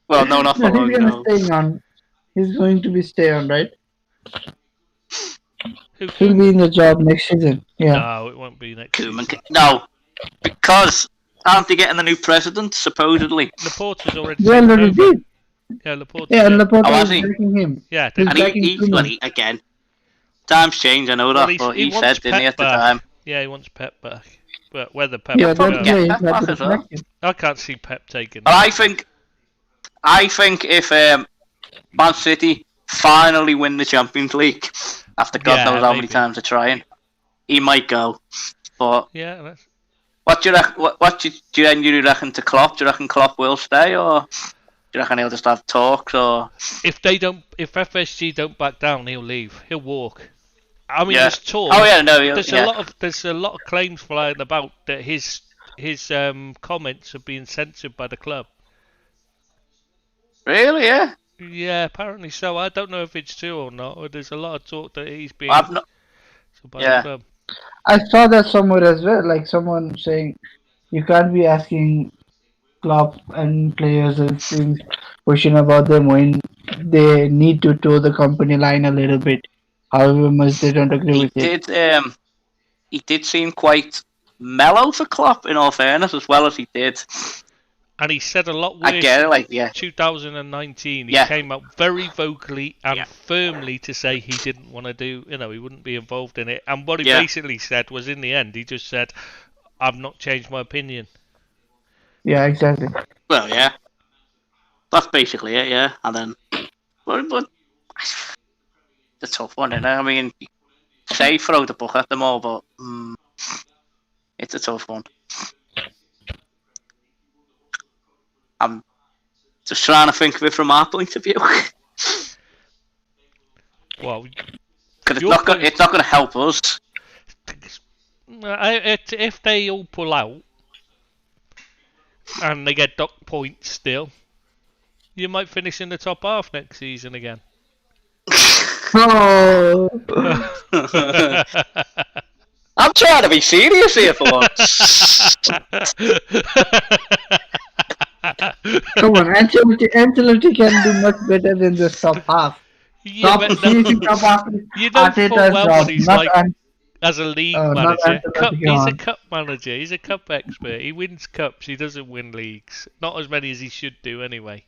[SPEAKER 6] well, no, not for
[SPEAKER 2] No,
[SPEAKER 6] long,
[SPEAKER 2] he's
[SPEAKER 6] no.
[SPEAKER 2] staying on. He's going to be stay on, right?
[SPEAKER 1] Who
[SPEAKER 2] He'll be in the job next season. Yeah.
[SPEAKER 1] No, it won't be next
[SPEAKER 6] Koeman.
[SPEAKER 1] season.
[SPEAKER 6] No, because aren't they getting the new president, supposedly?
[SPEAKER 1] Laporta's already
[SPEAKER 2] They
[SPEAKER 1] taken
[SPEAKER 2] already
[SPEAKER 1] over.
[SPEAKER 2] did.
[SPEAKER 1] Yeah, Laporta.
[SPEAKER 2] Yeah, and Laporta
[SPEAKER 6] Oh,
[SPEAKER 2] is
[SPEAKER 6] has he?
[SPEAKER 2] backing him.
[SPEAKER 1] Yeah,
[SPEAKER 2] He's
[SPEAKER 6] And
[SPEAKER 2] backing
[SPEAKER 6] he
[SPEAKER 2] Koeman.
[SPEAKER 6] again. Times change, I know
[SPEAKER 1] Well,
[SPEAKER 6] that, but
[SPEAKER 1] he
[SPEAKER 6] he
[SPEAKER 1] wants
[SPEAKER 6] said, didn't he,
[SPEAKER 1] Pep
[SPEAKER 6] at the
[SPEAKER 1] back.
[SPEAKER 6] time?
[SPEAKER 1] Yeah, he wants Pep back. But whether Pep
[SPEAKER 2] Yeah,
[SPEAKER 1] will
[SPEAKER 6] probably
[SPEAKER 2] that's
[SPEAKER 1] go,
[SPEAKER 2] why
[SPEAKER 6] get
[SPEAKER 2] he's
[SPEAKER 6] Pep
[SPEAKER 2] not
[SPEAKER 6] back
[SPEAKER 2] been
[SPEAKER 6] as well.
[SPEAKER 2] selected.
[SPEAKER 1] I can't see Pep taking.
[SPEAKER 6] But I think if Man City finally win the Champions League after God knows how many times they're trying, he might go. But
[SPEAKER 1] Yeah, that's...
[SPEAKER 6] what do you reckon? What do you reckon to Klopp? Do you reckon Klopp will stay, or do you reckon he'll just have talks? Or
[SPEAKER 1] if FSG don't back down, he'll leave. He'll walk. I mean,
[SPEAKER 6] yeah.
[SPEAKER 1] there's talk.
[SPEAKER 6] Oh yeah, no,
[SPEAKER 1] There's a lot of claims flying about that his comments are being censored by the club.
[SPEAKER 6] Really, yeah.
[SPEAKER 1] Yeah, apparently so. I don't know if it's true or not. Or there's a lot of talk that he's being
[SPEAKER 6] I've not.
[SPEAKER 1] censored by the
[SPEAKER 6] Yeah.
[SPEAKER 1] club.
[SPEAKER 2] I saw that somewhere as well, like someone saying you can't be asking club and players and things question about them when they need to toe the company line a little bit, however much they don't agree
[SPEAKER 6] He
[SPEAKER 2] with it.
[SPEAKER 6] did. He did seem quite mellow for Klopp, in all fairness, as well as he did.
[SPEAKER 1] And he said a lot worse.
[SPEAKER 6] I get it, like, yeah.
[SPEAKER 1] 2019, he
[SPEAKER 6] Yeah.
[SPEAKER 1] came out very vocally and
[SPEAKER 6] Yeah.
[SPEAKER 1] firmly to say he didn't want to do, he wouldn't be involved in it. And what he
[SPEAKER 6] Yeah.
[SPEAKER 1] basically said was, in the end, he just said, "I've not changed my opinion."
[SPEAKER 2] Yeah, exactly.
[SPEAKER 6] Well, yeah. That's basically it, yeah. And then, but the tough one, isn't it? I mean, say throw the book at them all, but it's a tough one. I'm just trying to think of it from our point of view.
[SPEAKER 1] Well,
[SPEAKER 6] Because it's not going to help us.
[SPEAKER 1] if they all pull out and they get dock points still, you might finish in the top half next season again.
[SPEAKER 2] Oh,
[SPEAKER 6] I'm trying to be serious here for once.
[SPEAKER 2] come on, Ancelotti can do much better than the top half.
[SPEAKER 1] Yeah, but
[SPEAKER 2] Finishing top half is
[SPEAKER 1] you know full
[SPEAKER 2] Arteta's
[SPEAKER 1] well
[SPEAKER 2] job,
[SPEAKER 1] what he's
[SPEAKER 2] not
[SPEAKER 1] like as a league
[SPEAKER 2] not
[SPEAKER 1] manager.
[SPEAKER 2] Ancelotti,
[SPEAKER 1] He's a
[SPEAKER 2] on.
[SPEAKER 1] cup manager. He's a cup expert. He wins cups. He doesn't win leagues. Not as many as he should do, anyway.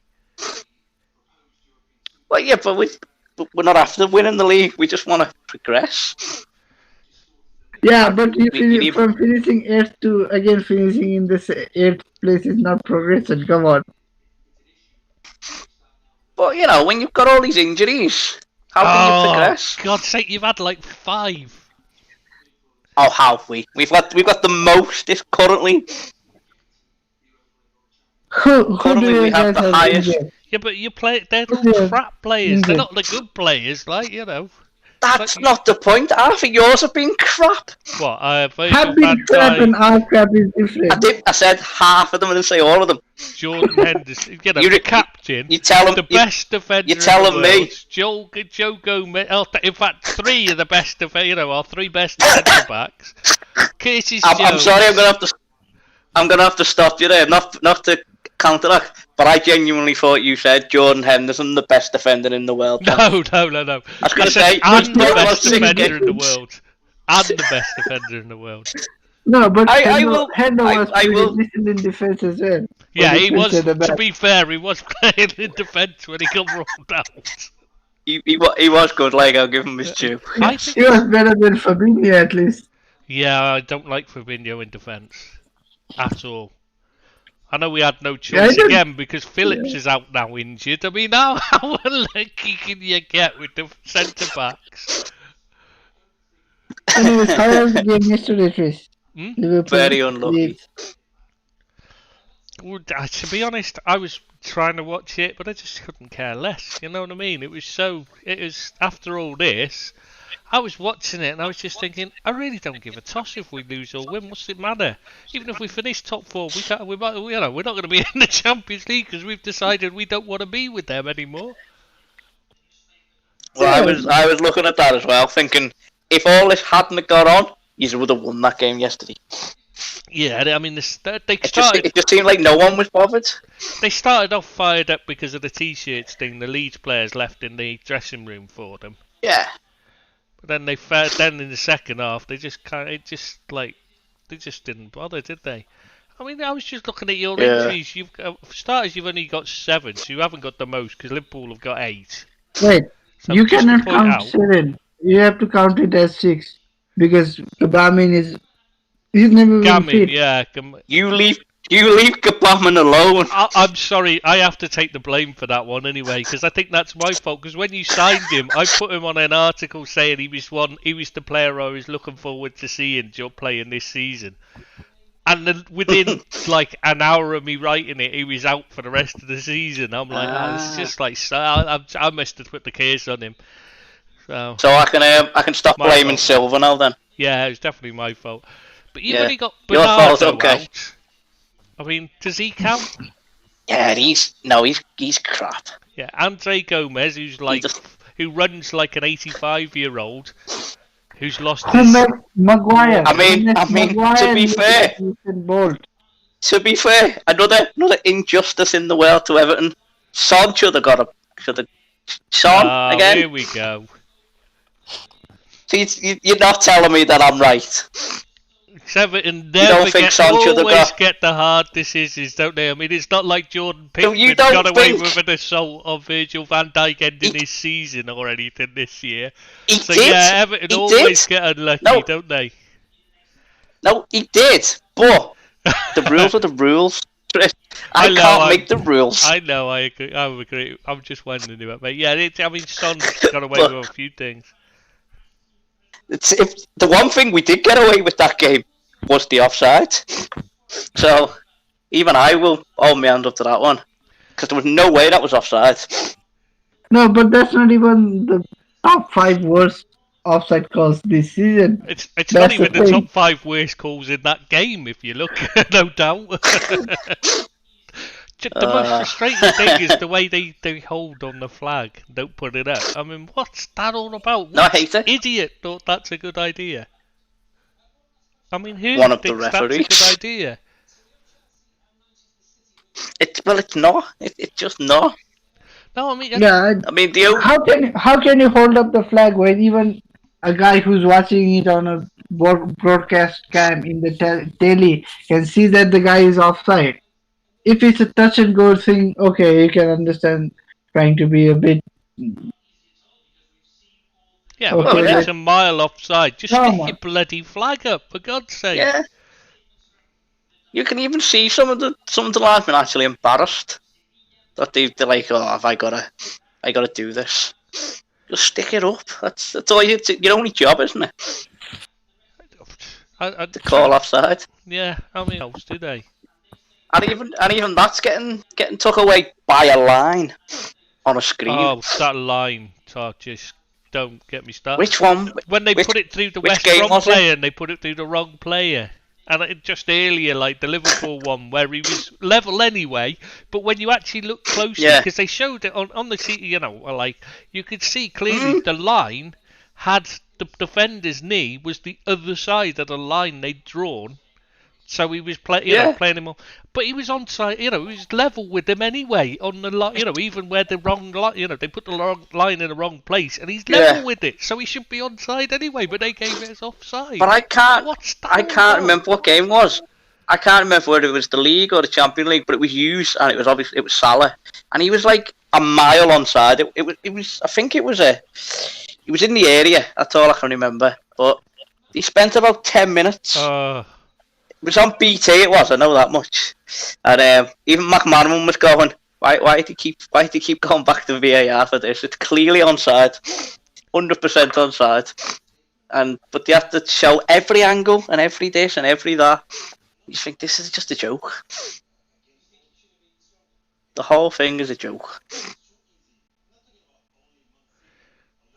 [SPEAKER 6] Well, yeah, but we're not after winning the league. We just want to progress.
[SPEAKER 2] Yeah, but you
[SPEAKER 6] need-
[SPEAKER 2] from finishing 8th to again finishing in this 8th place is not progression. Come on.
[SPEAKER 6] But when you've got all these injuries, how can you progress?
[SPEAKER 1] God's sake, you've had like 5.
[SPEAKER 6] Oh, have we? We've got the most currently.
[SPEAKER 2] Who do
[SPEAKER 6] Currently,
[SPEAKER 2] you
[SPEAKER 6] we have
[SPEAKER 2] guys
[SPEAKER 6] the
[SPEAKER 2] have
[SPEAKER 6] highest.
[SPEAKER 2] injured?
[SPEAKER 1] Yeah, but they're all
[SPEAKER 2] Yeah.
[SPEAKER 1] crap players. They're
[SPEAKER 2] Yeah.
[SPEAKER 1] not the good players,
[SPEAKER 6] That's
[SPEAKER 1] But-
[SPEAKER 6] not the point. Half of yours have been crap.
[SPEAKER 1] What?
[SPEAKER 2] Have
[SPEAKER 1] Virgil
[SPEAKER 2] been
[SPEAKER 1] van
[SPEAKER 2] crap and
[SPEAKER 1] Dijk,
[SPEAKER 2] our crap is different.
[SPEAKER 6] I said half of them. I didn't say all of them.
[SPEAKER 1] Jordan Henderson,
[SPEAKER 6] You-
[SPEAKER 1] the captain,
[SPEAKER 6] You tell them.
[SPEAKER 1] the best defender
[SPEAKER 6] you're
[SPEAKER 1] in the
[SPEAKER 6] telling me.
[SPEAKER 1] world, Joe Gomez. In fact, 3 are the best our 3 best centre backs. Curtis
[SPEAKER 6] I'm
[SPEAKER 1] Jones.
[SPEAKER 6] sorry. I'm gonna have to stop you there. Not to counteract, but I genuinely thought you said Jordan Henderson, the best defender in the world.
[SPEAKER 1] No.
[SPEAKER 6] I was gonna say,
[SPEAKER 1] and the
[SPEAKER 6] but
[SPEAKER 1] best
[SPEAKER 6] what's
[SPEAKER 1] defender in the
[SPEAKER 6] it?
[SPEAKER 1] world. And the best defender in the world.
[SPEAKER 2] No, but
[SPEAKER 6] I
[SPEAKER 2] Hendo was
[SPEAKER 6] I
[SPEAKER 2] pretty
[SPEAKER 6] will-
[SPEAKER 2] decent in defense as well.
[SPEAKER 1] Yeah,
[SPEAKER 2] But
[SPEAKER 1] he
[SPEAKER 2] defense
[SPEAKER 1] was.
[SPEAKER 2] at the
[SPEAKER 1] To
[SPEAKER 2] back.
[SPEAKER 1] be fair, he was playing in defence when he got rolled out.
[SPEAKER 6] He was good. Like, I'll give him his due.
[SPEAKER 1] I
[SPEAKER 2] He
[SPEAKER 1] think.
[SPEAKER 2] was better than Fabinho at least.
[SPEAKER 1] Yeah, I don't like Fabinho in defence at all. I know we had no choice
[SPEAKER 2] don't-
[SPEAKER 1] again because Phillips is out now injured. I mean, how unlucky can you get with the centre backs?
[SPEAKER 2] Anyways, how was the game yesterday, Chris?
[SPEAKER 1] Hmm?
[SPEAKER 2] Liverpool,
[SPEAKER 6] Very unlucky.
[SPEAKER 2] Leeds.
[SPEAKER 1] Well, to be honest, I was trying to watch it, but I just couldn't care less. You know what I mean? It was after all this, I was watching it and I was just thinking, I really don't give a toss if we lose or win. What's it matter? Even if we finish top 4, we're not going to be in the Champions League because we've decided we don't want to be with them anymore.
[SPEAKER 6] Well, I was looking at that as well, thinking if all this hadn't got on, you would have won that game yesterday.
[SPEAKER 1] Yeah, I mean, they
[SPEAKER 6] It
[SPEAKER 1] started.
[SPEAKER 6] just seemed like no one was bothered.
[SPEAKER 1] They started off fired up because of the T-shirts thing the Leeds players left in the dressing room for them.
[SPEAKER 6] Yeah.
[SPEAKER 1] But then then in the second half, they just they just didn't bother, did they? I mean, I was just looking at your
[SPEAKER 6] Yeah.
[SPEAKER 1] injuries. For starters, you've only got 7, so you haven't got the most because Liverpool have got 8.
[SPEAKER 2] Wait,
[SPEAKER 1] So
[SPEAKER 2] you
[SPEAKER 1] just to
[SPEAKER 2] cannot
[SPEAKER 1] point
[SPEAKER 2] count
[SPEAKER 1] out-
[SPEAKER 2] 7. you have to count it as 6 because Kabamin he's never been
[SPEAKER 1] Gamin,
[SPEAKER 2] fit.
[SPEAKER 1] yeah.
[SPEAKER 6] You leave Gabaman alone.
[SPEAKER 1] I'm sorry, I have to take the blame for that one anyway, because I think that's my fault. Because when you signed him, I put him on an article saying he was the player I was looking forward to seeing playing this season. And then within like an hour of me writing it, he was out for the rest of the season. I'm like, oh, this is just like I must have put the case on him. So
[SPEAKER 6] I can stop
[SPEAKER 1] My
[SPEAKER 6] blaming
[SPEAKER 1] fault.
[SPEAKER 6] Silver now then.
[SPEAKER 1] yeah, it was definitely my fault. But you've
[SPEAKER 6] Yeah.
[SPEAKER 1] only got
[SPEAKER 6] Your fault,
[SPEAKER 1] Bernardo
[SPEAKER 6] okay.
[SPEAKER 1] out. I mean, does he count?
[SPEAKER 6] Yeah, he's crap.
[SPEAKER 1] Yeah, Andre Gomez, who runs like an 85-year-old, who's lost
[SPEAKER 2] Who
[SPEAKER 1] his.
[SPEAKER 2] met Maguire?
[SPEAKER 6] I mean-
[SPEAKER 2] Who met
[SPEAKER 6] I mean, to
[SPEAKER 2] Maguire
[SPEAKER 6] be
[SPEAKER 2] and
[SPEAKER 6] fair-
[SPEAKER 2] Usain Bolt.
[SPEAKER 6] To be fair, another injustice in the world to Everton. Son should have got a Son
[SPEAKER 1] Oh,
[SPEAKER 6] again.
[SPEAKER 1] here we go.
[SPEAKER 6] See, you're not telling me that I'm right.
[SPEAKER 1] Everton
[SPEAKER 6] don't think Son should have
[SPEAKER 1] always
[SPEAKER 6] got-
[SPEAKER 1] get the hard decisions, don't they? I mean, it's not like Jordan
[SPEAKER 6] So
[SPEAKER 1] Pickford
[SPEAKER 6] you don't
[SPEAKER 1] got away
[SPEAKER 6] think-
[SPEAKER 1] with an assault on Virgil van Dijk ending his season or anything this year.
[SPEAKER 6] He
[SPEAKER 1] So
[SPEAKER 6] did.
[SPEAKER 1] yeah, Everton
[SPEAKER 6] He
[SPEAKER 1] always
[SPEAKER 6] did.
[SPEAKER 1] get unlucky,
[SPEAKER 6] No.
[SPEAKER 1] don't they?
[SPEAKER 6] No, he did. But the rules are the rules. I
[SPEAKER 1] know,
[SPEAKER 6] can't
[SPEAKER 1] I'm-
[SPEAKER 6] make the rules.
[SPEAKER 1] I know, I agree. I agree. I'm just wondering about, mate. Yeah, I mean, Son's got away
[SPEAKER 6] Look.
[SPEAKER 1] with a few things.
[SPEAKER 6] If the one thing we did get away with that game was the offside. So even I will hold my hand up to that one because there was no way that was offside.
[SPEAKER 2] No, but that's not even the top 5 worst offside calls this season.
[SPEAKER 1] It's not
[SPEAKER 2] That's
[SPEAKER 1] even
[SPEAKER 2] the
[SPEAKER 1] the
[SPEAKER 2] thing.
[SPEAKER 1] top 5 worst calls in that game, if you look, no doubt. The most frustrating thing is the way they hold on the flag, don't put it up. I mean, what's that all about?
[SPEAKER 6] No, I
[SPEAKER 1] What
[SPEAKER 6] hate it.
[SPEAKER 1] idiot thought that's a good idea? I mean, who
[SPEAKER 6] One of the
[SPEAKER 1] thinks that's a
[SPEAKER 6] referees.
[SPEAKER 1] good idea?
[SPEAKER 6] It's not. It's just not.
[SPEAKER 1] No, I mean,
[SPEAKER 2] Yeah,
[SPEAKER 6] I mean, the
[SPEAKER 2] how can you hold up the flag when even a guy who's watching it on a broadcast cam in the telly can see that the guy is offside? If it's a touch and go thing, okay, you can understand trying to be a bit.
[SPEAKER 1] yeah,
[SPEAKER 2] Okay,
[SPEAKER 1] but when
[SPEAKER 6] yeah.
[SPEAKER 1] it's a mile offside, just
[SPEAKER 2] Come
[SPEAKER 1] stick
[SPEAKER 2] on.
[SPEAKER 1] your bloody flag up, for God's sake.
[SPEAKER 6] yeah. You can even see some of the linesmen actually embarrassed that they're like, oh, have I gotta do this? Just stick it up. That's all it's your only job, isn't it? To call offside.
[SPEAKER 1] Yeah, how many else do they?
[SPEAKER 6] And even that's getting took away by a line on a screen.
[SPEAKER 1] Oh, that line, just don't get me started.
[SPEAKER 6] Which one?
[SPEAKER 1] When they
[SPEAKER 6] which-
[SPEAKER 1] put it through the
[SPEAKER 6] which
[SPEAKER 1] West
[SPEAKER 6] game
[SPEAKER 1] Brom
[SPEAKER 6] was it?
[SPEAKER 1] player and they put it through the wrong player. And just earlier, like the Liverpool one, where he was level anyway, but when you actually look closely,
[SPEAKER 6] Yeah.
[SPEAKER 1] because they showed it on the seat, like you could see clearly
[SPEAKER 6] Mm-hmm.
[SPEAKER 1] the line had the defender's knee was the other side of the line they'd drawn. So he was playing him on, but he was onside. He was level with them anyway on the line. Even where the wrong line, they put the wrong line in the wrong place, and he's level
[SPEAKER 6] Yeah.
[SPEAKER 1] with it. So he should be onside anyway. But they gave it as offside.
[SPEAKER 6] But I can't
[SPEAKER 1] about?
[SPEAKER 6] remember what game it was. I can't remember whether it was the league or the Champions League, but it was Hughes and it was Salah, and he was like a mile onside. It was I think it was in the area. That's all I can remember. But he spent about 10 minutes. It was on BT. It was. I know that much. And even McManaman was going, Why do you keep going back to VAR for this? It's clearly onside, 100% onside. But they have to show every angle and every this and every that. You think this is just a joke? The whole thing is a joke.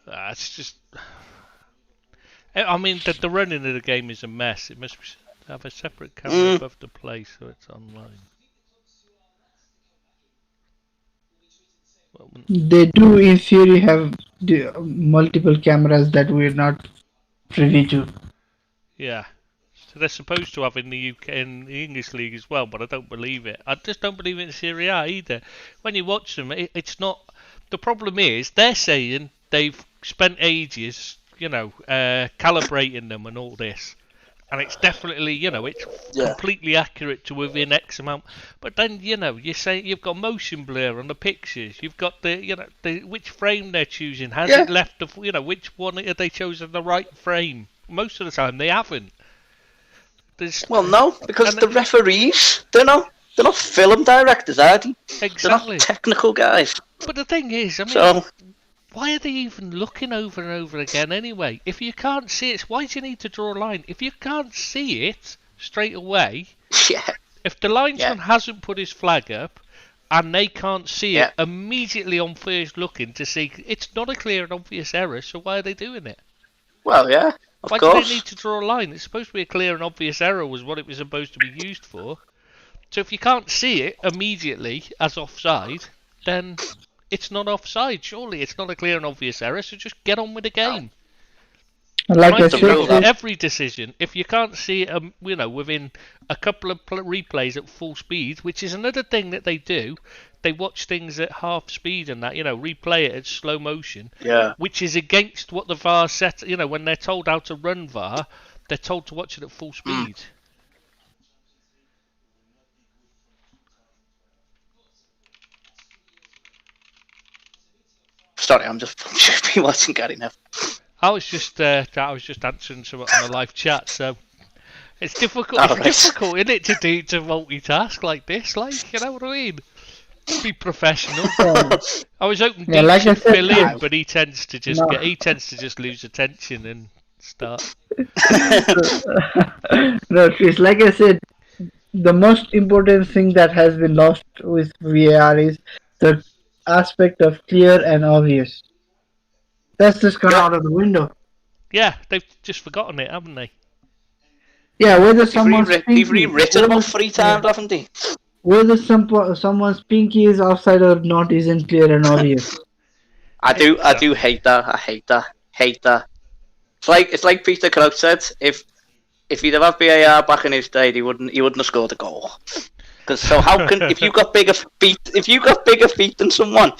[SPEAKER 1] It's just. I mean, the running of the game is a mess. It must have a separate camera above the play so it's online. Well,
[SPEAKER 2] They do, in theory, have multiple cameras that we're not privy to.
[SPEAKER 1] yeah. So they're supposed to have in the UK, in the English league as well, but I don't believe it. I just don't believe it in Serie A either. When you watch them, it's not. The problem is they're saying they've spent ages, calibrating them and all this. and it's definitely, it's
[SPEAKER 6] Yeah.
[SPEAKER 1] completely accurate to within X amount. But then, you're saying you've got motion blur on the pictures. You've got the which frame they're choosing. Has
[SPEAKER 6] Yeah.
[SPEAKER 1] it left which one have they chosen the right frame? Most of the time they haven't.
[SPEAKER 6] Well, no, because
[SPEAKER 1] and
[SPEAKER 6] the referees, they're not film directors, are they?
[SPEAKER 1] Exactly.
[SPEAKER 6] They're not technical guys.
[SPEAKER 1] But the thing is, I mean,
[SPEAKER 6] So,
[SPEAKER 1] why are they even looking over and over again anyway? If you can't see it, why do you need to draw a line? If you can't see it straight away,
[SPEAKER 6] yeah.
[SPEAKER 1] if the linesman hasn't put his flag up and they can't see it immediately on first looking to see, it's not a clear and obvious error, so why are they doing it?
[SPEAKER 6] Well, yeah, of
[SPEAKER 1] Why
[SPEAKER 6] course.
[SPEAKER 1] do they need to draw a line? It's supposed to be a clear and obvious error was what it was supposed to be used for. So if you can't see it immediately as offside, then it's not offside. Surely it's not a clear and obvious error, so just get on with the game.
[SPEAKER 2] Like I
[SPEAKER 1] Right
[SPEAKER 6] the
[SPEAKER 2] said,
[SPEAKER 6] rule that-
[SPEAKER 1] every decision. If you can't see it, within a couple of replays at full speed, which is another thing that they do, they watch things at half speed and that, replay it at slow motion,
[SPEAKER 6] Yeah.
[SPEAKER 1] which is against what the VAR set. When they're told how to run VAR, they're told to watch it at full speed.
[SPEAKER 6] Sorry, I'm just been watching Gary Neville.
[SPEAKER 1] I was just answering something on the live chat, so it's difficult.
[SPEAKER 6] Oh,
[SPEAKER 1] It's
[SPEAKER 6] right.
[SPEAKER 1] difficult, isn't it, to multitask like this? Like, you know what I mean? Be professional. I was hoping
[SPEAKER 2] Yeah,
[SPEAKER 1] Deep
[SPEAKER 2] like I
[SPEAKER 1] should
[SPEAKER 2] said,
[SPEAKER 1] fill in, but he tends to just
[SPEAKER 2] No.
[SPEAKER 1] lose attention and start.
[SPEAKER 2] no, Chris, like I said, the most important thing that has been lost with VAR is the aspect of clear and obvious. That's just gone
[SPEAKER 6] Yeah.
[SPEAKER 2] out of the window.
[SPEAKER 1] Yeah, they've just forgotten it, haven't they?
[SPEAKER 2] Yeah, whether
[SPEAKER 6] They've
[SPEAKER 2] someone's
[SPEAKER 6] rewritten about 3 times, haven't they?
[SPEAKER 2] whether someone's pinky is offside or not isn't clear and obvious.
[SPEAKER 6] I do hate that. I hate that. It's like Peter Crouch said. If he'd have had VAR back in his day, he wouldn't have scored a goal. Because how can if you got bigger feet than someone,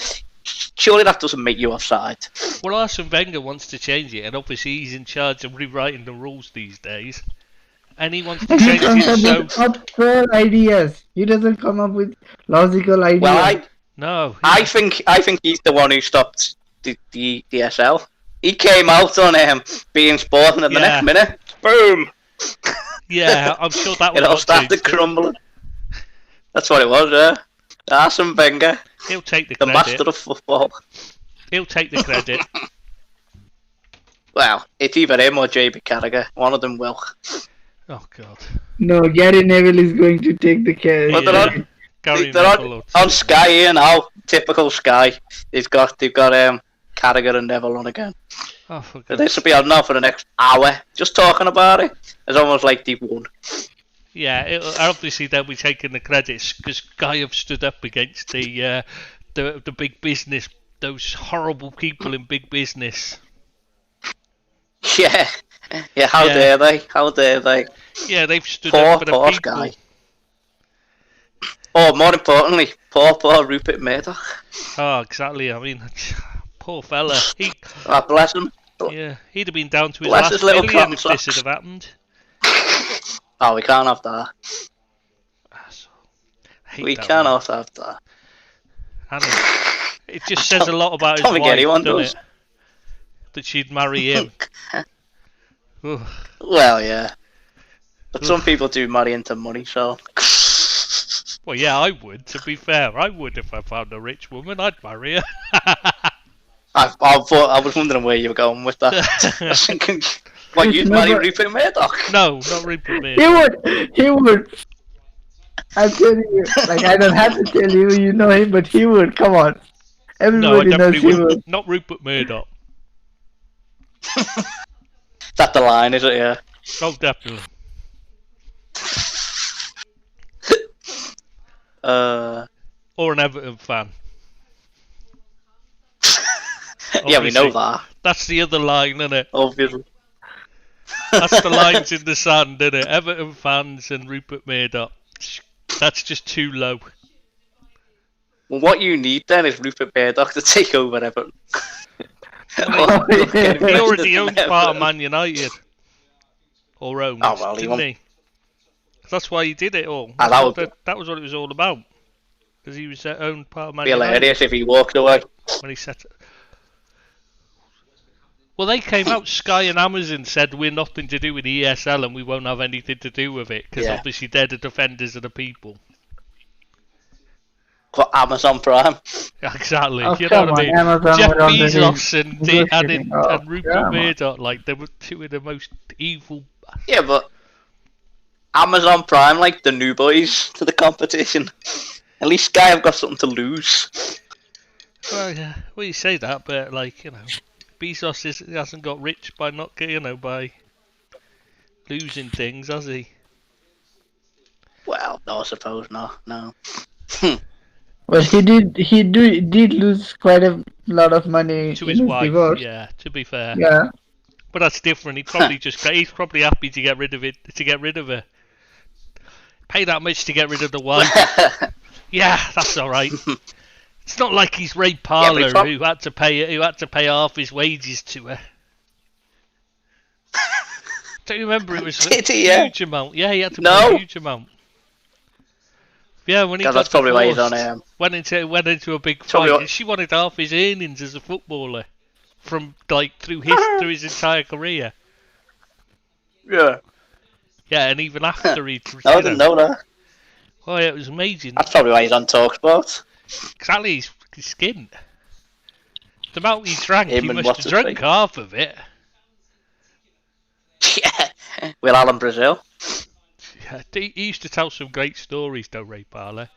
[SPEAKER 6] surely that doesn't make you offside.
[SPEAKER 1] Well, Arsene Wenger wants to change it, and obviously he's in charge of rewriting the rules these days. And he wants to
[SPEAKER 2] He
[SPEAKER 1] change
[SPEAKER 2] comes
[SPEAKER 1] it
[SPEAKER 2] up
[SPEAKER 1] so...
[SPEAKER 2] with absurd ideas. He doesn't come up with logical ideas.
[SPEAKER 6] Well,
[SPEAKER 1] I
[SPEAKER 6] I think he's the one who stopped the DSL. He came out on being Sporting in the
[SPEAKER 1] Yeah.
[SPEAKER 6] next minute. Boom!
[SPEAKER 1] Yeah, I'm sure that
[SPEAKER 6] It
[SPEAKER 1] was
[SPEAKER 6] all
[SPEAKER 1] what
[SPEAKER 6] started
[SPEAKER 1] changed it.
[SPEAKER 6] crumbling. That's what it was, yeah. Arsene Wenger,
[SPEAKER 1] He'll take the
[SPEAKER 6] the
[SPEAKER 1] credit.
[SPEAKER 6] master of football.
[SPEAKER 1] He'll take the credit.
[SPEAKER 6] Well, it's either him or JB Carragher. One of them will.
[SPEAKER 1] Oh, God.
[SPEAKER 2] No, Gary Neville is going to take the care.
[SPEAKER 6] But they're on,
[SPEAKER 1] Gary
[SPEAKER 6] they're
[SPEAKER 1] Neville will
[SPEAKER 6] on
[SPEAKER 1] take
[SPEAKER 6] Sky here now. Typical Sky. They've got Carragher and Neville on again.
[SPEAKER 1] it. Oh, for
[SPEAKER 6] So
[SPEAKER 1] God's
[SPEAKER 6] this will be on now for the next hour. Just talking about it. It's almost like they've won.
[SPEAKER 1] Yeah, obviously they'll be taking the credits because Guy have stood up against the big business, those horrible people in big business.
[SPEAKER 6] Yeah. Yeah, how
[SPEAKER 1] Yeah.
[SPEAKER 6] dare they? How dare they?
[SPEAKER 1] Yeah, they've stood
[SPEAKER 6] Poor,
[SPEAKER 1] up for the
[SPEAKER 6] poor
[SPEAKER 1] people.
[SPEAKER 6] Sky. Oh, more importantly, poor Rupert Murdoch.
[SPEAKER 1] Oh, exactly. I mean, poor fella.
[SPEAKER 6] Ah, bless him.
[SPEAKER 1] He'd have been down to his
[SPEAKER 6] Bless
[SPEAKER 1] last
[SPEAKER 6] his little
[SPEAKER 1] million if
[SPEAKER 6] cotton
[SPEAKER 1] this had
[SPEAKER 6] socks.
[SPEAKER 1] have happened.
[SPEAKER 6] Oh, we can't have that.
[SPEAKER 1] I hate
[SPEAKER 6] We
[SPEAKER 1] that man.
[SPEAKER 6] cannot have that.
[SPEAKER 1] And it just says a lot about his
[SPEAKER 6] don't think
[SPEAKER 1] wife,
[SPEAKER 6] anyone
[SPEAKER 1] doesn't
[SPEAKER 6] does.
[SPEAKER 1] it? That she'd marry him. Ugh.
[SPEAKER 6] Well, yeah. But some people do marry into money, so.
[SPEAKER 1] Well, yeah, I would. To be fair, I would if I found a rich woman. I'd marry her.
[SPEAKER 6] I was wondering where you were going with that. I was thinking, what, you'd marry Rupert Murdoch?
[SPEAKER 1] No, not Rupert
[SPEAKER 2] He
[SPEAKER 1] Murdoch.
[SPEAKER 2] would. I'm telling you, like I don't have to tell you, you know him, but he would. Come on,
[SPEAKER 1] No, I
[SPEAKER 2] everybody knows
[SPEAKER 1] definitely
[SPEAKER 2] he
[SPEAKER 1] wouldn't.
[SPEAKER 2] would.
[SPEAKER 1] Not Rupert Murdoch.
[SPEAKER 6] That's the line, is it? Yeah.
[SPEAKER 1] Oh, definitely. Or an Everton fan.
[SPEAKER 6] Yeah, we know
[SPEAKER 1] Obviously.
[SPEAKER 6] that.
[SPEAKER 1] That's the other line, isn't it?
[SPEAKER 6] Obviously.
[SPEAKER 1] That's the lines in the sand, isn't it? Everton fans and Rupert Murdoch. That's just too low.
[SPEAKER 6] Well, what you need then is Rupert Murdoch to take over Everton.
[SPEAKER 1] He already owns part of Man United. or owned,
[SPEAKER 6] Oh, well, he
[SPEAKER 1] didn't
[SPEAKER 6] won't.
[SPEAKER 1] he? That's why he did it all.
[SPEAKER 6] Ah,
[SPEAKER 1] That was what it was all about. Because he was owned part of Man
[SPEAKER 6] be
[SPEAKER 1] United
[SPEAKER 6] hilarious if he walked away.
[SPEAKER 1] when he set it. Well, they came out, Sky and Amazon said we're nothing to do with ESL and we won't have anything to do with it because
[SPEAKER 6] Yeah.
[SPEAKER 1] obviously they're the defenders of the people.
[SPEAKER 6] For Amazon Prime.
[SPEAKER 1] Exactly.
[SPEAKER 2] Oh,
[SPEAKER 1] You know
[SPEAKER 2] come
[SPEAKER 1] what I
[SPEAKER 2] on,
[SPEAKER 1] mean?
[SPEAKER 2] Amazon
[SPEAKER 1] Jeff
[SPEAKER 2] were already
[SPEAKER 1] Bezos and
[SPEAKER 2] negotiating. Oh,
[SPEAKER 1] and Rupert
[SPEAKER 2] come on.
[SPEAKER 1] Murdoch, like they were two of the most evil.
[SPEAKER 6] Yeah, but Amazon Prime, like the new boys to the competition. At least Sky have got something to lose.
[SPEAKER 1] Well, yeah. Well, you say that, but like Bezos hasn't got rich by not, by losing things, has he?
[SPEAKER 6] Well, no, I suppose not. No.
[SPEAKER 2] Well, he did lose quite a lot of money
[SPEAKER 1] To
[SPEAKER 2] in
[SPEAKER 1] his
[SPEAKER 2] his
[SPEAKER 1] wife,
[SPEAKER 2] divorce.
[SPEAKER 1] yeah. To be fair,
[SPEAKER 2] Yeah.
[SPEAKER 1] but that's different. He's probably happy to get rid of it, to get rid of her. Pay that much to get rid of the wife. Yeah, that's all right. It's not like he's Ray Parlour who had to pay half his wages to her. Don't you remember it was a huge amount? Yeah, he had to pay a huge amount. Yeah, when he got
[SPEAKER 6] that's probably why he's on
[SPEAKER 1] went into a big fight. And she wanted half his earnings as a footballer from through his entire career.
[SPEAKER 6] Yeah.
[SPEAKER 1] Yeah, and even after he.
[SPEAKER 6] No, I didn't know that.
[SPEAKER 1] Oh, yeah, it was amazing.
[SPEAKER 6] That's probably why he's on TalkSport.
[SPEAKER 1] Exactly, his skin. The amount he drank, he must have drunk half of it.
[SPEAKER 6] Yeah, with Alan Brazil.
[SPEAKER 1] Yeah, he used to tell some great stories, though, Ray Parlour.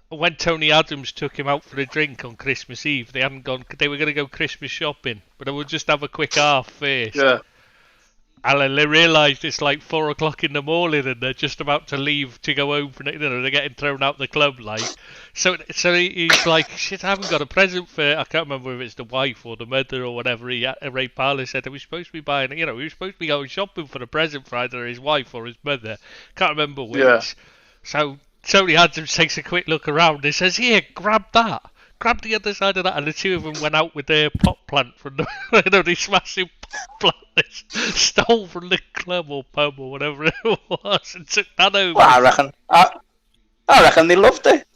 [SPEAKER 1] When Tony Adams took him out for a drink on Christmas Eve, they were going to go Christmas shopping, but they would just have a quick half first.
[SPEAKER 6] Yeah.
[SPEAKER 1] And then they realised it's like 4 o'clock in the morning and they're just about to leave to go home for they're getting thrown out the club, like. So he's like, shit, I haven't got a present for, I can't remember if it's the wife or the mother or whatever. Ray Parlour said, we were supposed to be buying, we were supposed to be going shopping for a present for either his wife or his mother. Can't remember which.
[SPEAKER 6] Yeah.
[SPEAKER 1] So Tony Adams takes a quick look around and says, here, grab that. Grab the other side of that, and the two of them went out with their pot plant from the this massive pot plant they stole from the club or pub or whatever it was, and took that over.
[SPEAKER 6] Well, I reckon they loved it.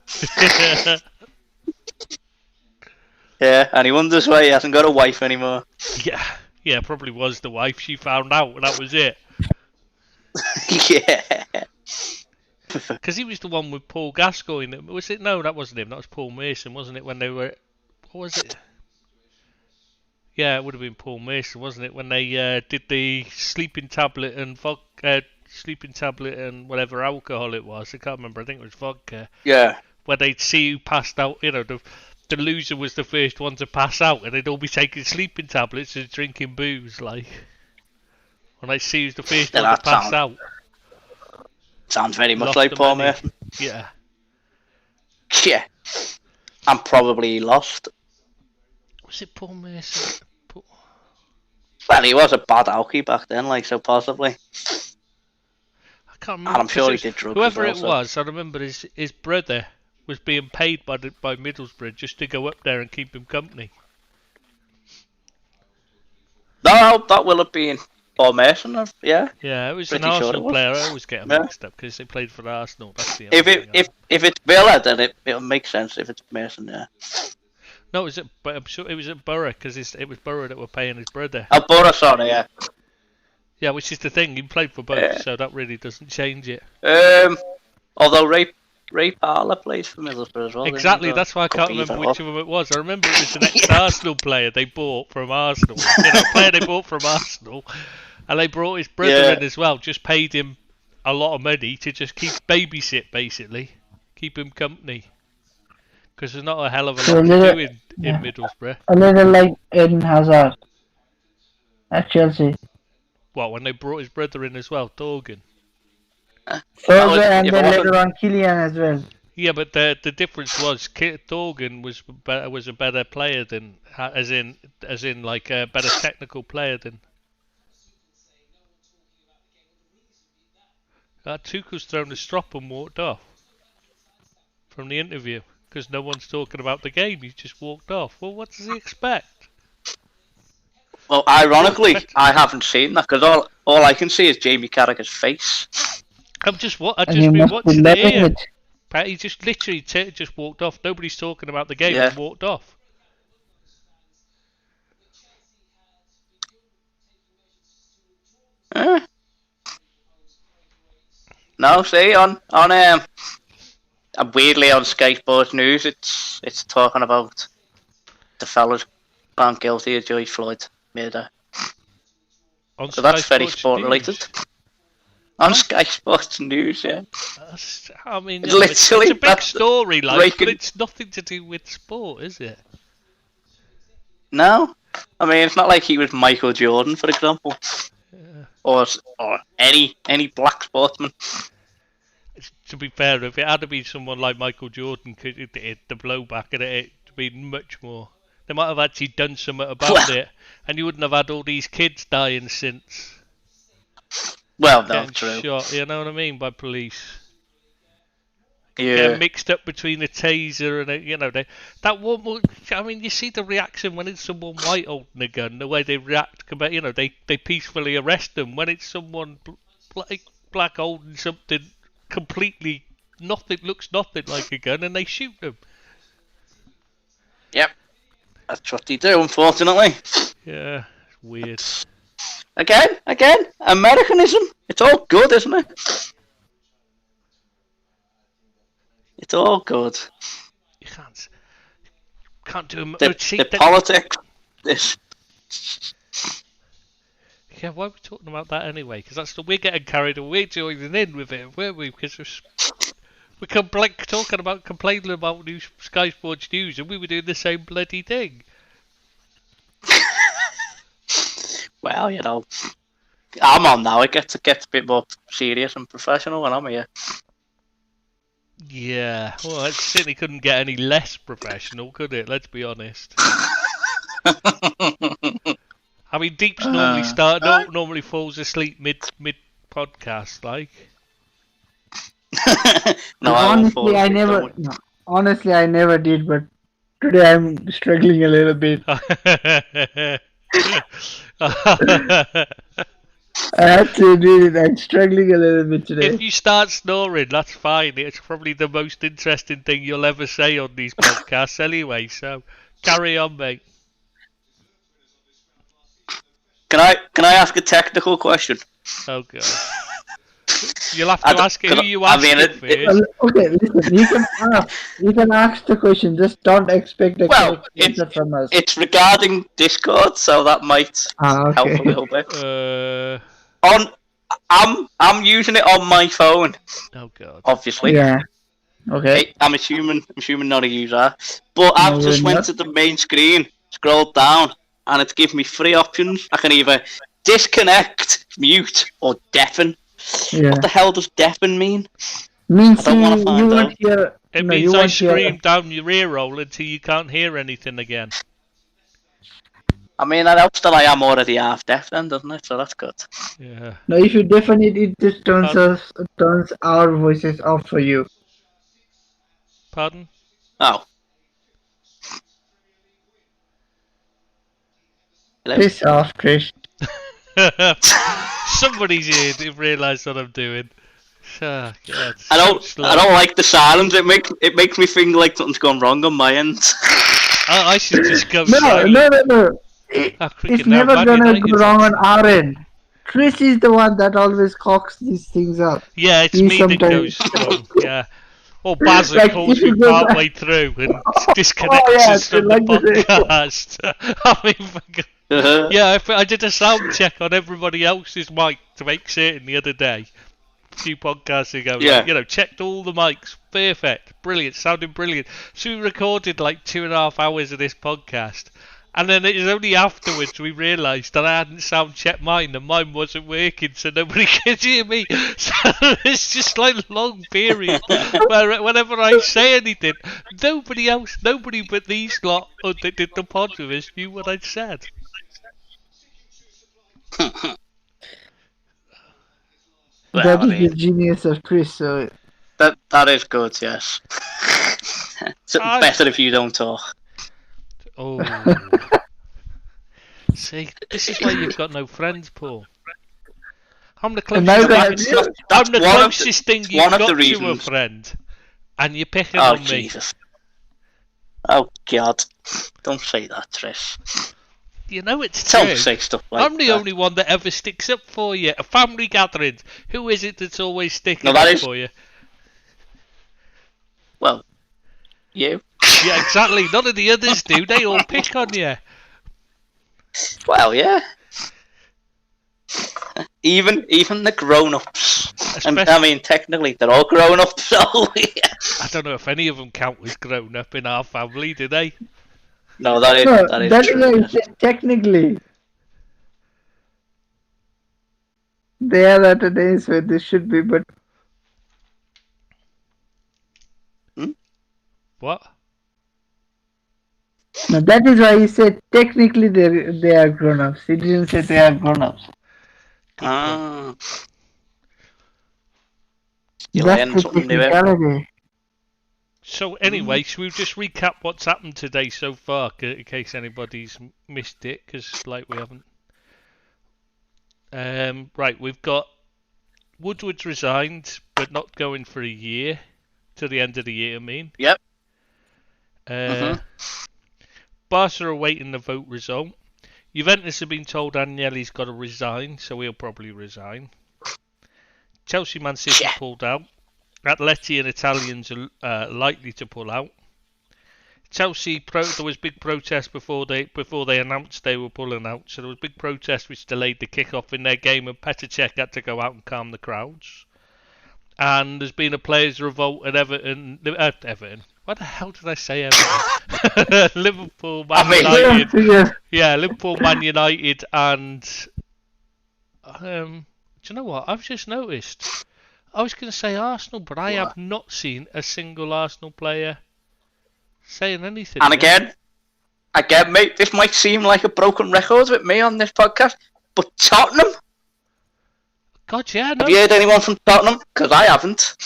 [SPEAKER 6] Yeah, and he wonders why he hasn't got a wife anymore.
[SPEAKER 1] Yeah, probably was the wife. She found out, and that was it.
[SPEAKER 6] Yeah.
[SPEAKER 1] Because he was the one with Paul Gascoigne. Was it? No, that wasn't him. That was Paul Mason, wasn't it? When they were, what was it? Yeah, it would have been Paul Mason, wasn't it? When they did the sleeping tablet and whatever alcohol it was. I can't remember. I think it was vodka.
[SPEAKER 6] Yeah.
[SPEAKER 1] Where they'd see who passed out. The loser was the first one to pass out, and they'd all be taking sleeping tablets and drinking booze, like. When they see who's the first one to pass out.
[SPEAKER 6] Sounds very much like Paul Mason.
[SPEAKER 1] Yeah.
[SPEAKER 6] Yeah. And probably lost.
[SPEAKER 1] Was it Paul Mason?
[SPEAKER 6] Well, he was a bad alky back then, so possibly.
[SPEAKER 1] I can't remember.
[SPEAKER 6] And I'm sure he did drugs.
[SPEAKER 1] Whoever it was, I remember his brother was being paid by Middlesbrough just to go up there and keep him company.
[SPEAKER 6] No, that will have been Paul Mason, yeah.
[SPEAKER 1] Yeah, it was an Arsenal player. I always get them mixed up because they played for Arsenal. That's the
[SPEAKER 6] if it's Villa, then it'll make sense. If it's Mason, yeah.
[SPEAKER 1] No, I'm sure it was at Borough because it was Borough that were paying his brother.
[SPEAKER 6] Oh, Borough, sorry, yeah.
[SPEAKER 1] Yeah, which is the thing. He played for both, so that really doesn't change it.
[SPEAKER 6] Although Ray Parlour plays for Middlesbrough as well.
[SPEAKER 1] Exactly, that's why I can't remember which of them it was. I remember it was an ex-Arsenal player they bought from Arsenal. A player they bought from Arsenal. And they brought his brother in as well, just paid him a lot of money to just babysit, basically. Keep him company. Because there's not a hell of a lot to do in Middlesbrough.
[SPEAKER 2] A little like Eden Hazard at Chelsea.
[SPEAKER 1] What, when they brought his brother in as well, Thorgan?
[SPEAKER 2] Thorgan and then later on Kylian as well.
[SPEAKER 1] Yeah, but the difference was Thorgan was a better player than, as in like a better technical player than. Tuchel's thrown the strop and walked off from the interview because no one's talking about the game. He's just walked off. Well, what does he expect?
[SPEAKER 6] Well, ironically, I haven't seen that because all I can see is Jamie Carragher's face.
[SPEAKER 1] I've just
[SPEAKER 2] And he
[SPEAKER 1] been
[SPEAKER 2] must be
[SPEAKER 1] watching it
[SPEAKER 2] loving
[SPEAKER 1] here.
[SPEAKER 2] it.
[SPEAKER 1] Pat, he just literally just walked off. Nobody's talking about the game
[SPEAKER 6] Yeah.
[SPEAKER 1] and walked off.
[SPEAKER 6] Eh. No, see weirdly on Sky Sports News, it's talking about the fellas found guilty of George Floyd murder.
[SPEAKER 1] On
[SPEAKER 6] So
[SPEAKER 1] Sky
[SPEAKER 6] that's very
[SPEAKER 1] Sports
[SPEAKER 6] sport
[SPEAKER 1] News.
[SPEAKER 6] related. On
[SPEAKER 1] Huh?
[SPEAKER 6] Sky Sports News, yeah.
[SPEAKER 1] I mean,
[SPEAKER 6] It's
[SPEAKER 1] you know, it's
[SPEAKER 6] literally
[SPEAKER 1] a big
[SPEAKER 6] that's
[SPEAKER 1] story, like, but
[SPEAKER 6] breaking-
[SPEAKER 1] it's nothing to do with sport, is it?
[SPEAKER 6] No, I mean it's not like he was Michael Jordan, for example, or any black sportsman.
[SPEAKER 1] To be fair, if it had been someone like Michael Jordan, the blowback at it would been much more. They might have actually done something about it, and you wouldn't have had all these kids dying since.
[SPEAKER 6] Well, no,
[SPEAKER 1] Getting
[SPEAKER 6] true.
[SPEAKER 1] shot, you know what I mean, by police.
[SPEAKER 6] Yeah.
[SPEAKER 1] Getting mixed up between a taser and that one. I mean, you see the reaction when it's someone white holding a gun, the way they react. They peacefully arrest them. When it's someone black holding something completely looks nothing like a gun, and they shoot them.
[SPEAKER 6] Yep. That's what they do, unfortunately.
[SPEAKER 1] Yeah, it's weird.
[SPEAKER 6] Again, Americanism. It's all good, isn't it? It's all good.
[SPEAKER 1] You can't do
[SPEAKER 6] The politics. This.
[SPEAKER 1] Yeah, why are we talking about that anyway? Because we're getting carried away, joining in with it, weren't we? Because we're complaining about new Sky Sports News, and we were doing the same bloody thing.
[SPEAKER 6] Well, I'm on now. It gets a bit more serious and professional when I'm here.
[SPEAKER 1] Yeah, well, it certainly couldn't get any less professional, could it? Let's be honest. I mean, Deep's normally falls asleep mid podcast, like.
[SPEAKER 6] No, I
[SPEAKER 2] honestly, I never did, but today I'm struggling a little bit. I have to admit it, I'm struggling a little bit today.
[SPEAKER 1] If you start snoring, that's fine. It's probably the most interesting thing you'll ever say on these podcasts anyway, so carry on, mate.
[SPEAKER 6] Can I ask a technical question?
[SPEAKER 1] Oh, God. You'll have to ask who you ask first.
[SPEAKER 2] Okay, listen, you can ask the question, just don't expect a correct answer from us.
[SPEAKER 6] It's regarding Discord, so that might help a little bit. I'm using it on my phone.
[SPEAKER 1] Oh, God.
[SPEAKER 6] Obviously.
[SPEAKER 2] Yeah. Okay.
[SPEAKER 6] I'm assuming not a user, but I've just went to the main screen, scrolled down, and it's given me 3 options. I can either disconnect, mute, or deafen.
[SPEAKER 2] Yeah.
[SPEAKER 6] What the hell does deafen mean?
[SPEAKER 2] Means
[SPEAKER 6] I don't want to find out.
[SPEAKER 1] It means I scream down your ear roll until you can't hear anything again.
[SPEAKER 6] I mean, that helps that I am already half deaf then, doesn't it? So that's good.
[SPEAKER 1] Yeah.
[SPEAKER 2] No, if you deafen it, it just turns our voices off for you.
[SPEAKER 1] Pardon?
[SPEAKER 6] Oh.
[SPEAKER 2] Piss off, Trish.
[SPEAKER 1] Somebody's here to realise what I'm doing. Oh, God,
[SPEAKER 6] I don't like the silence. It makes me think like something's gone wrong on my end.
[SPEAKER 1] I should just go.
[SPEAKER 2] No. It's never gonna go wrong on our end. Chris is the one that always cocks these things up.
[SPEAKER 1] Yeah, it's me that goes wrong. Yeah. Or Basil calls me partway through and disconnects us from the podcast. I mean, yeah, I did a sound check on everybody else's mic to make certain the other day. A few podcasts ago.
[SPEAKER 6] Yeah.
[SPEAKER 1] Like, checked all the mics. Perfect. Brilliant. Sounding brilliant. So we recorded like 2.5 hours of this podcast. And then it was only afterwards we realised that I hadn't sound checked mine and mine wasn't working, so nobody could hear me. So it's just like a long period where whenever I say anything, nobody but these lot that did the pod with us knew what I'd said.
[SPEAKER 2] That is the genius of Chris. So
[SPEAKER 6] that is good, yes. It's better if you don't talk.
[SPEAKER 1] Oh. See, this is why you've got no friends, Paul. I'm the
[SPEAKER 2] And now
[SPEAKER 1] closest.
[SPEAKER 2] they have
[SPEAKER 6] That's,
[SPEAKER 2] you.
[SPEAKER 6] that's
[SPEAKER 1] I'm the
[SPEAKER 6] one of
[SPEAKER 1] closest thing
[SPEAKER 6] it's
[SPEAKER 1] you've
[SPEAKER 6] one of
[SPEAKER 1] got
[SPEAKER 6] the
[SPEAKER 1] to a
[SPEAKER 6] reasons.
[SPEAKER 1] friend, and you're picking
[SPEAKER 6] Oh
[SPEAKER 1] on me.
[SPEAKER 6] Jesus! Oh God! Don't say that, Trish.
[SPEAKER 1] You know it's
[SPEAKER 6] Don't
[SPEAKER 1] true.
[SPEAKER 6] say stuff like
[SPEAKER 1] I'm the
[SPEAKER 6] that.
[SPEAKER 1] only one that ever sticks up for you. At family gatherings, who is it that's always sticking
[SPEAKER 6] No, that
[SPEAKER 1] up
[SPEAKER 6] is-
[SPEAKER 1] for you?
[SPEAKER 6] Well, you.
[SPEAKER 1] Yeah, exactly. None of the others do. They all pick on you.
[SPEAKER 6] Well, yeah. Even the grown-ups. And, I mean, technically, they're all grown-ups, so yeah.
[SPEAKER 1] I don't know if any of them count as grown up in our family, do they?
[SPEAKER 6] No, that is
[SPEAKER 2] No,
[SPEAKER 6] that is
[SPEAKER 2] that is
[SPEAKER 6] true.
[SPEAKER 2] why I
[SPEAKER 6] yes.
[SPEAKER 2] said technically. They are at an age where they should be, but
[SPEAKER 1] What?
[SPEAKER 2] no, that is why he said technically they are grown-ups. He didn't say they are grown-ups.
[SPEAKER 1] Good point.
[SPEAKER 6] Ah. You
[SPEAKER 2] That's
[SPEAKER 6] learn
[SPEAKER 2] the
[SPEAKER 6] something new.
[SPEAKER 2] technicality.
[SPEAKER 1] So anyway, should we just recap what's happened today so far, in case anybody's missed it? Because like we haven't. Right, we've got Woodward's resigned, but not going for a year, to the end of the year. I mean.
[SPEAKER 6] Yep.
[SPEAKER 1] Barca are awaiting the vote result. Juventus have been told Agnelli's got to resign, so he'll probably resign. Chelsea, Man City
[SPEAKER 6] Yeah.
[SPEAKER 1] pulled out. Atleti and Italians are likely to pull out. Chelsea, there was big protest before they announced they were pulling out. So there was big protest which delayed the kick-off in their game, and Petr Cech had to go out and calm the crowds. And there's been a players' revolt at Everton. What the hell did I say, Everton? Liverpool, Man United. Yeah, Liverpool, Man United, and do you know what? I've just noticed. I was going to say Arsenal, but I have not seen a single Arsenal player saying anything.
[SPEAKER 6] And
[SPEAKER 1] yet.
[SPEAKER 6] again, mate, this might seem like a broken record with me on this podcast, but Tottenham.
[SPEAKER 1] God, yeah, no.
[SPEAKER 6] Have you heard anyone from Tottenham? Because I haven't.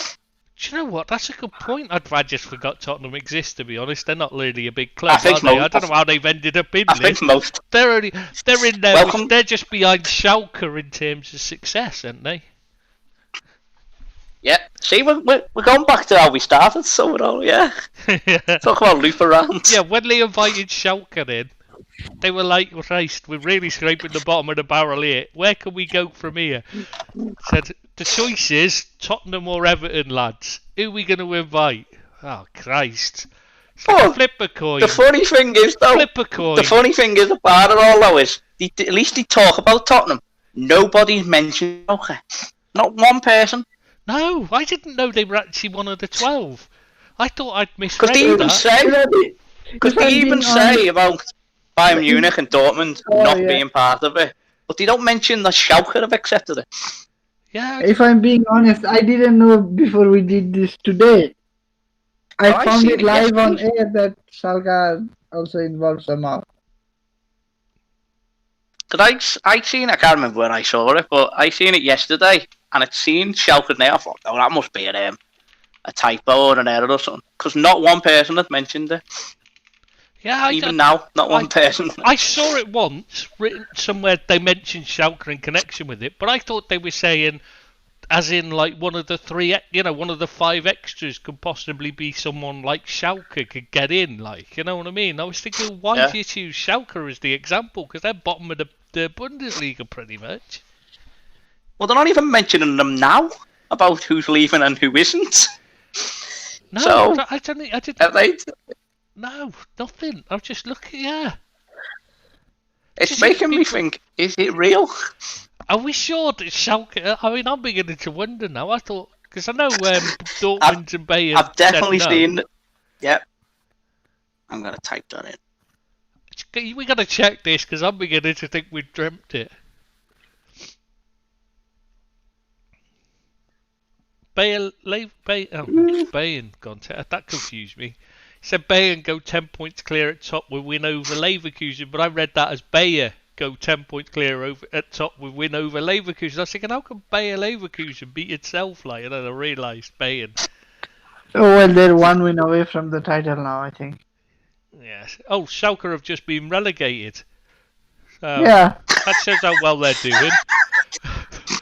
[SPEAKER 1] Do you know what? That's a good point. I just forgot Tottenham exists, to be honest. They're not really a big club,
[SPEAKER 6] I think
[SPEAKER 1] are they?
[SPEAKER 6] most-
[SPEAKER 1] I don't know how they've ended up in
[SPEAKER 6] I
[SPEAKER 1] this.
[SPEAKER 6] think most.
[SPEAKER 1] They're in there.
[SPEAKER 6] Welcome.
[SPEAKER 1] They're just behind Schalke in terms of success, aren't they?
[SPEAKER 6] Yeah. See, we're going back to how we started, so we're all, yeah. Talk about loop around.
[SPEAKER 1] Yeah, when they invited Schalke in, they were like, Christ, we're really scraping the bottom of the barrel here. Where can we go from here? Said, the choice is Tottenham or Everton, lads. Who are we going to invite? Oh, Christ. It's like
[SPEAKER 6] Oh,
[SPEAKER 1] flip a coin.
[SPEAKER 6] The funny thing is, though,
[SPEAKER 1] Flip a coin.
[SPEAKER 6] the funny thing is about it all, though, is at least they talk about Tottenham. Nobody's mentioned Schalke. Not one person.
[SPEAKER 1] No, I didn't know they were actually one of the 12. I thought I'd misread
[SPEAKER 6] Because they even
[SPEAKER 1] that.
[SPEAKER 6] say, because they even say about Bayern Munich and Dortmund not being part of it, but they don't mention the Schalke have accepted it.
[SPEAKER 1] Yeah,
[SPEAKER 2] If I'm being honest, I didn't know before we did this today. I found
[SPEAKER 6] seen
[SPEAKER 2] it
[SPEAKER 6] it
[SPEAKER 2] live on
[SPEAKER 6] yesterday.
[SPEAKER 2] air that Schalke also involved somehow.
[SPEAKER 6] Because I seen, I can't remember where I saw it, but I seen it yesterday, and it's seen Schalke there. I thought, oh, that must be a typo or an error or something. Because not one person had mentioned it.
[SPEAKER 1] yeah.
[SPEAKER 6] Even now, not one person.
[SPEAKER 1] I saw it once, written somewhere they mentioned Schalke in connection with it, but I thought they were saying, as in like one of the three, one of the 5 extras could possibly be someone like Schalke could get in, like, you know what I mean? I was thinking, why do you choose Schalke as the example? Because they're bottom of the Bundesliga pretty much.
[SPEAKER 6] Well, they're not even mentioning them now about who's leaving and who isn't.
[SPEAKER 1] No,
[SPEAKER 6] So,
[SPEAKER 1] I didn't.
[SPEAKER 6] Have they?
[SPEAKER 1] No, nothing. I'm just looking. Yeah.
[SPEAKER 6] It's
[SPEAKER 1] Just
[SPEAKER 6] making me
[SPEAKER 1] people-
[SPEAKER 6] think: is it real?
[SPEAKER 1] Are we sure that Schalke? I mean, I'm beginning to wonder now. I thought because I know Dortmund and Bayern.
[SPEAKER 6] I've definitely
[SPEAKER 1] said no.
[SPEAKER 6] seen. Yep. I'm gonna type that in.
[SPEAKER 1] We gotta check this because I'm beginning to think we dreamt it. Bayern gone. That confused me. He said Bayern go 10 points clear at top with win over Leverkusen, but I read that as Bayer go 10 points clear at top with win over Leverkusen. I was thinking, how can Bayer Leverkusen beat itself like? And then I realised Bayern.
[SPEAKER 2] Oh well, they're 1 win away from the title now, I think.
[SPEAKER 1] Yes. Oh, Schalke have just been relegated. So
[SPEAKER 2] Yeah,
[SPEAKER 1] that shows how well they're doing.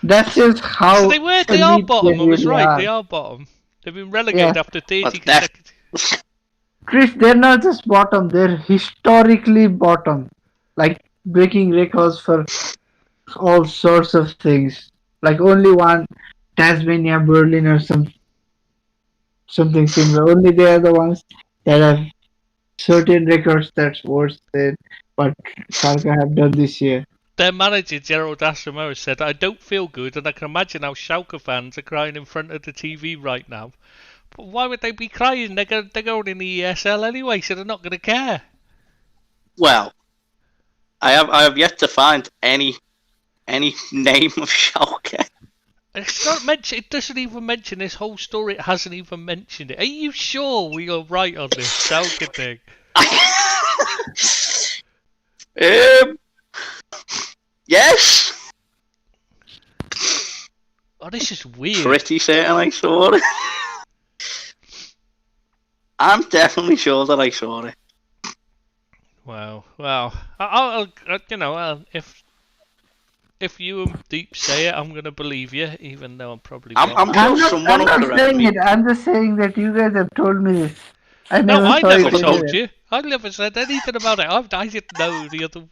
[SPEAKER 2] that's just
[SPEAKER 1] So
[SPEAKER 2] how
[SPEAKER 1] they were. They are
[SPEAKER 2] elite
[SPEAKER 1] bottom.
[SPEAKER 2] they
[SPEAKER 1] I was
[SPEAKER 2] really
[SPEAKER 1] right.
[SPEAKER 2] are.
[SPEAKER 1] They are bottom. They've been relegated
[SPEAKER 2] Yeah.
[SPEAKER 1] after 30
[SPEAKER 6] But that-
[SPEAKER 1] consecutive.
[SPEAKER 2] Chris, they're not just bottom, they're historically bottom. Like breaking records for all sorts of things. Like only one Tasmania, Berlin, or something similar. Only they are the ones that have certain records that's worse than what Schalke have done this year.
[SPEAKER 1] Their manager, Gerald Asomero, said, I don't feel good, and I can imagine how Schalke fans are crying in front of the TV right now. But why would they be crying? They're going in the ESL anyway, so they're not going to care.
[SPEAKER 6] Well, I have yet to find any name of Schalke.
[SPEAKER 1] It's not mentioned. It doesn't even mention this whole story. It hasn't even mentioned it. Are you sure we are right on this Schalke thing?
[SPEAKER 6] Yes.
[SPEAKER 1] Oh, this is weird.
[SPEAKER 6] Pretty certain I saw it. I'm definitely sure that I saw it.
[SPEAKER 1] Wow. Well, I'll if you and Deep say it, I'm gonna believe you, even though I'm probably wrong.
[SPEAKER 6] I'm sure someone
[SPEAKER 2] I'm
[SPEAKER 6] will
[SPEAKER 2] not
[SPEAKER 6] correct
[SPEAKER 2] saying
[SPEAKER 6] me.
[SPEAKER 2] it. I'm just saying that you guys have told me this. I
[SPEAKER 1] No,
[SPEAKER 2] never
[SPEAKER 1] I
[SPEAKER 2] saw
[SPEAKER 1] never
[SPEAKER 2] it
[SPEAKER 1] told
[SPEAKER 2] anywhere.
[SPEAKER 1] you. I never said anything about it. I didn't know the other.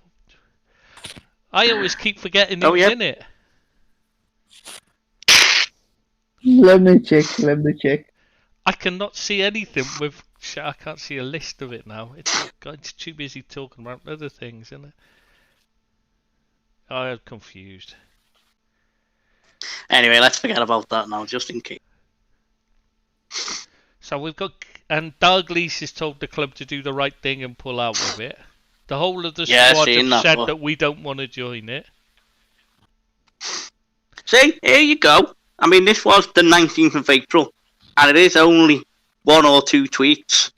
[SPEAKER 1] I always keep forgetting
[SPEAKER 6] Oh,
[SPEAKER 1] who's
[SPEAKER 6] yeah.
[SPEAKER 1] in it.
[SPEAKER 2] Let me check. Let me check.
[SPEAKER 1] I cannot see anything with. I can't see a list of it now. It's too busy talking about other things, isn't it? I'm confused.
[SPEAKER 6] Anyway, let's forget about that now, just in case.
[SPEAKER 1] So we've got, and Dalglish has told the club to do the right thing and pull out of it. The whole of the
[SPEAKER 6] Yeah,
[SPEAKER 1] squad
[SPEAKER 6] seen
[SPEAKER 1] have
[SPEAKER 6] that
[SPEAKER 1] said
[SPEAKER 6] one.
[SPEAKER 1] that we don't want to join it.
[SPEAKER 6] See, here you go. I mean, this was the 19th of April, and it is only one or two tweets.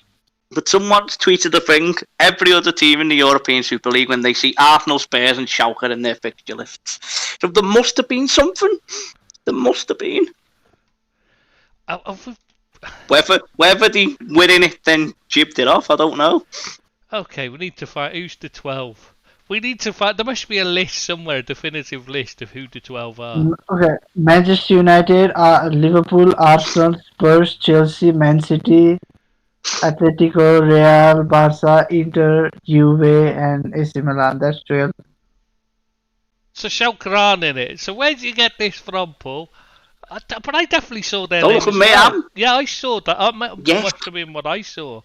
[SPEAKER 6] But someone's tweeted a thing. Every other team in the European Super League, when they see Arsenal, Spurs, and Schalke in their fixture lists, so there must have been something. There must have been. Whether the winning it then jibbed it off, I don't know.
[SPEAKER 1] Okay, we need to find who's the 12. We need to find. There must be a list somewhere, a definitive list of who the 12 are.
[SPEAKER 2] Okay, Manchester United, Liverpool, Arsenal, Spurs, Chelsea, Man City, Atletico, Real, Barca, Inter, Juve, and AC Milan. That's 12.
[SPEAKER 1] So Schalke aren't in it. So where did you get this from, Paul? But I definitely saw their
[SPEAKER 6] Don't
[SPEAKER 1] name
[SPEAKER 6] look at
[SPEAKER 1] as
[SPEAKER 6] me,
[SPEAKER 1] well.
[SPEAKER 6] Am.
[SPEAKER 1] Yeah, I saw that.
[SPEAKER 6] Yes.
[SPEAKER 1] Must have been what I saw.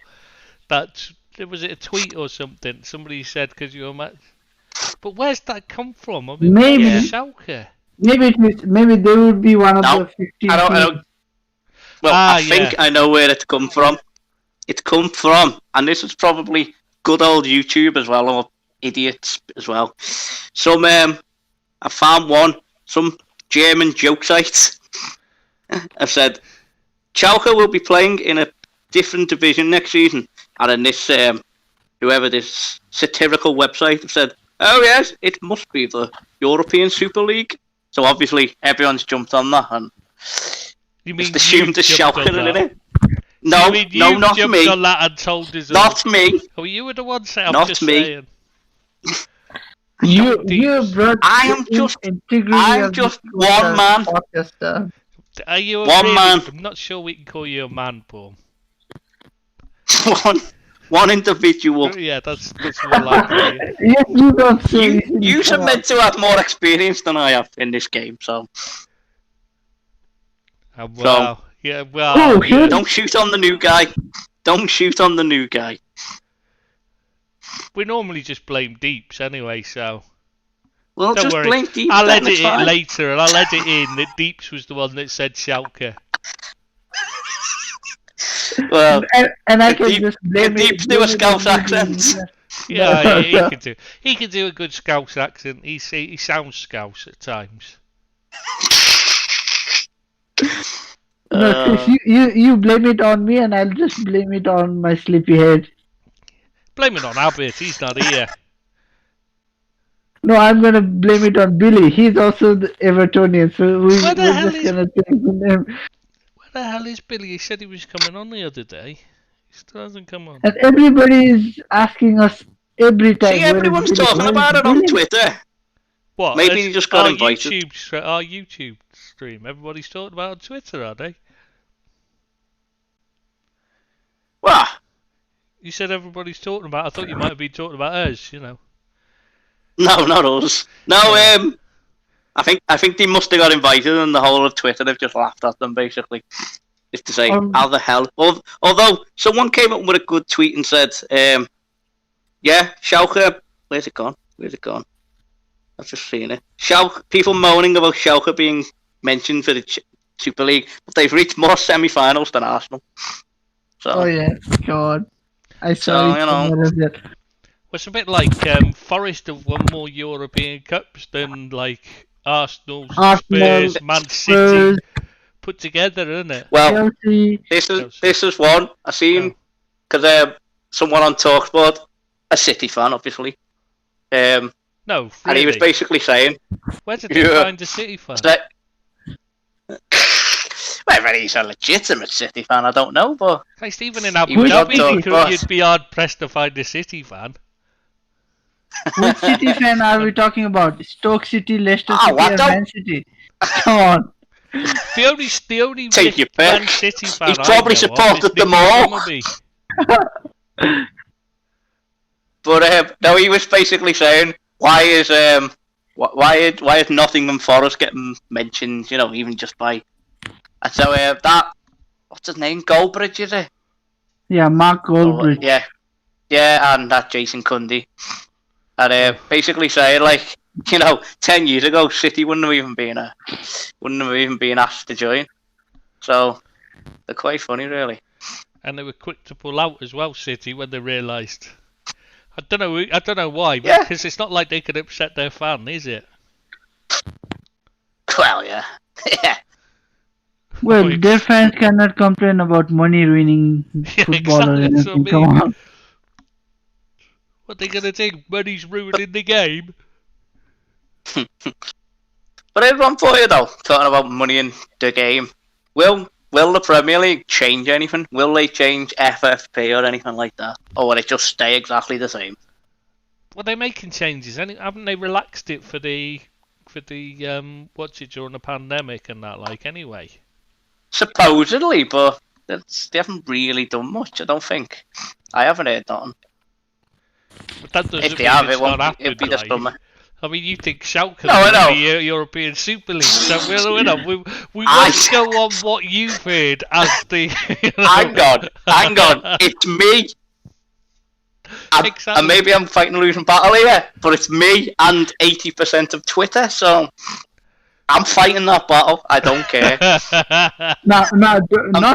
[SPEAKER 1] That was it a tweet or something? Somebody said because you were. But where's that come from? I mean,
[SPEAKER 2] Maybe-
[SPEAKER 1] where's Schalke?
[SPEAKER 2] Maybe they would be one of
[SPEAKER 6] No,
[SPEAKER 2] the 15
[SPEAKER 6] I don't.
[SPEAKER 2] teams.
[SPEAKER 6] Well,
[SPEAKER 1] Ah,
[SPEAKER 6] I think
[SPEAKER 1] yeah.
[SPEAKER 6] I know where it's come from. It's come from, and this is probably good old YouTube as well, or idiots as well. I found some German joke sites have said Schalke will be playing in a different division next season, and then this whoever this satirical website have said, oh yes, it must be the European Super League. So obviously everyone's jumped on that and
[SPEAKER 1] You mean
[SPEAKER 6] just assumed the
[SPEAKER 1] jumped
[SPEAKER 6] Schalke
[SPEAKER 1] on
[SPEAKER 6] in
[SPEAKER 1] that?
[SPEAKER 6] it. No,
[SPEAKER 1] You mean
[SPEAKER 6] no,
[SPEAKER 1] you
[SPEAKER 6] not
[SPEAKER 1] jumped
[SPEAKER 6] me.
[SPEAKER 1] on that and told us all?
[SPEAKER 6] Not me.
[SPEAKER 1] Oh, you were the one saying. I'm
[SPEAKER 6] Not
[SPEAKER 1] just
[SPEAKER 6] me.
[SPEAKER 1] saying.
[SPEAKER 2] You brought
[SPEAKER 6] I am
[SPEAKER 2] the
[SPEAKER 6] just-
[SPEAKER 2] integrity
[SPEAKER 6] I'm
[SPEAKER 2] of
[SPEAKER 6] just
[SPEAKER 2] this
[SPEAKER 6] one man.
[SPEAKER 2] podcast.
[SPEAKER 1] Are you a
[SPEAKER 6] One
[SPEAKER 1] really,
[SPEAKER 6] man.
[SPEAKER 1] I'm not sure we can call you a man, Paul.
[SPEAKER 6] one individual.
[SPEAKER 1] Yeah, that's more likely.
[SPEAKER 2] Yes, you don't say.
[SPEAKER 6] You are meant to have more experience than I have in this game, so
[SPEAKER 1] Well, yeah, well,
[SPEAKER 2] Oh,
[SPEAKER 1] yeah.
[SPEAKER 2] here-
[SPEAKER 6] don't shoot on the new guy. Don't shoot on the new guy.
[SPEAKER 1] We normally just blame Deeps anyway, so
[SPEAKER 6] Well,
[SPEAKER 1] don't
[SPEAKER 6] just
[SPEAKER 1] worry.
[SPEAKER 6] blame Deep.
[SPEAKER 1] I'll
[SPEAKER 6] then,
[SPEAKER 1] edit
[SPEAKER 6] it's
[SPEAKER 1] it
[SPEAKER 6] fine.
[SPEAKER 1] later, and I'll edit in that Deeps was the one that said Schalke.
[SPEAKER 6] Well,
[SPEAKER 2] And I
[SPEAKER 6] Can
[SPEAKER 2] can
[SPEAKER 6] Deep-
[SPEAKER 2] just blame
[SPEAKER 6] can
[SPEAKER 2] it.
[SPEAKER 6] Deep do a
[SPEAKER 2] blame it
[SPEAKER 6] Scouse
[SPEAKER 2] on
[SPEAKER 6] accent?
[SPEAKER 1] Yeah, he can do. He can do a good Scouse accent. He sounds Scouse at times.
[SPEAKER 2] No, Chris, you blame it on me, and I'll just blame it on my sleepy head.
[SPEAKER 1] Blame it on Abbott. He's not here.
[SPEAKER 2] No, I'm gonna blame it on Billy. He's also the Evertonian, so
[SPEAKER 1] Where the
[SPEAKER 2] we're
[SPEAKER 1] hell
[SPEAKER 2] just
[SPEAKER 1] is-
[SPEAKER 2] gonna change the name.
[SPEAKER 1] Where the hell is Billy? He said he was coming on the other day. He still hasn't come on.
[SPEAKER 2] And everybody is asking us every time.
[SPEAKER 6] See, everyone's talking about it on Twitter.
[SPEAKER 1] What?
[SPEAKER 6] Maybe he just got invited.
[SPEAKER 1] Our YouTube stream. Everybody's talking about it on Twitter, are they?
[SPEAKER 6] What?
[SPEAKER 1] You said everybody's talking about. I thought you might have been talking about us. You know.
[SPEAKER 6] No, not us. No, I think they must have got invited, and the whole of Twitter have just laughed at them basically. Just to say, how the hell? Although someone came up with a good tweet and said, yeah, Schalke. Where's it gone? I've just seen it. People moaning about Schalke being mentioned for the Super League, but they've reached more semi-finals than Arsenal. So,
[SPEAKER 2] Oh yeah, God. I saw it.
[SPEAKER 1] It's a bit like Forest have won more European Cups than like Arsenal, Spurs, Man City put together, isn't it?
[SPEAKER 6] Well, this is one I seen because someone on Talksport, a City fan, obviously.
[SPEAKER 1] No, really?
[SPEAKER 6] And he was basically saying,
[SPEAKER 1] where did they find a City fan?
[SPEAKER 6] Whether he's a legitimate City fan, I don't know, but
[SPEAKER 1] even in Abu Dhabi, you'd be hard pressed to find a City fan.
[SPEAKER 2] Which City fan are we talking about? Stoke City, Leicester City, or Man City? Come on.
[SPEAKER 1] The only
[SPEAKER 6] take your pick.
[SPEAKER 1] Man City fan
[SPEAKER 6] He's probably supported them all. But no, he was basically saying, why is Nottingham Forest getting mentioned? You know, even just by. And so that, what's his name? Goldbridge, is it?
[SPEAKER 2] Yeah, Mark Goldbridge.
[SPEAKER 6] Yeah, and that Jason Cundy. And basically saying, like, you know, 10 years ago, City wouldn't have even been asked to join. So they're quite funny, really.
[SPEAKER 1] And they were quick to pull out as well, City, when they realised. I don't know why, because it's not like they could upset their fan, is it?
[SPEAKER 6] Well, yeah. Yeah.
[SPEAKER 2] Well, their fans cannot complain about money ruining football or anything. Come on.
[SPEAKER 1] What are they going to do? Money's ruining the game.
[SPEAKER 6] But everyone for you though, talking about money in the game. Will the Premier League change anything? Will they change FFP or anything like that? Or will it just stay exactly the same?
[SPEAKER 1] Well, they're making changes. Haven't they relaxed it for the during the pandemic and that, like, anyway?
[SPEAKER 6] Supposedly, but they haven't really done much, I don't think. I haven't heard nothing.
[SPEAKER 1] But that doesn't
[SPEAKER 6] if they have,
[SPEAKER 1] it'd
[SPEAKER 6] be this summer.
[SPEAKER 1] I mean, you think Schalke is the European Super League, so we won't go on what you've heard as the...
[SPEAKER 6] Hang on, it's me.
[SPEAKER 1] Exactly.
[SPEAKER 6] And maybe I'm fighting a losing battle here, but it's me and 80% of Twitter, so I'm fighting that battle. I don't care. I'm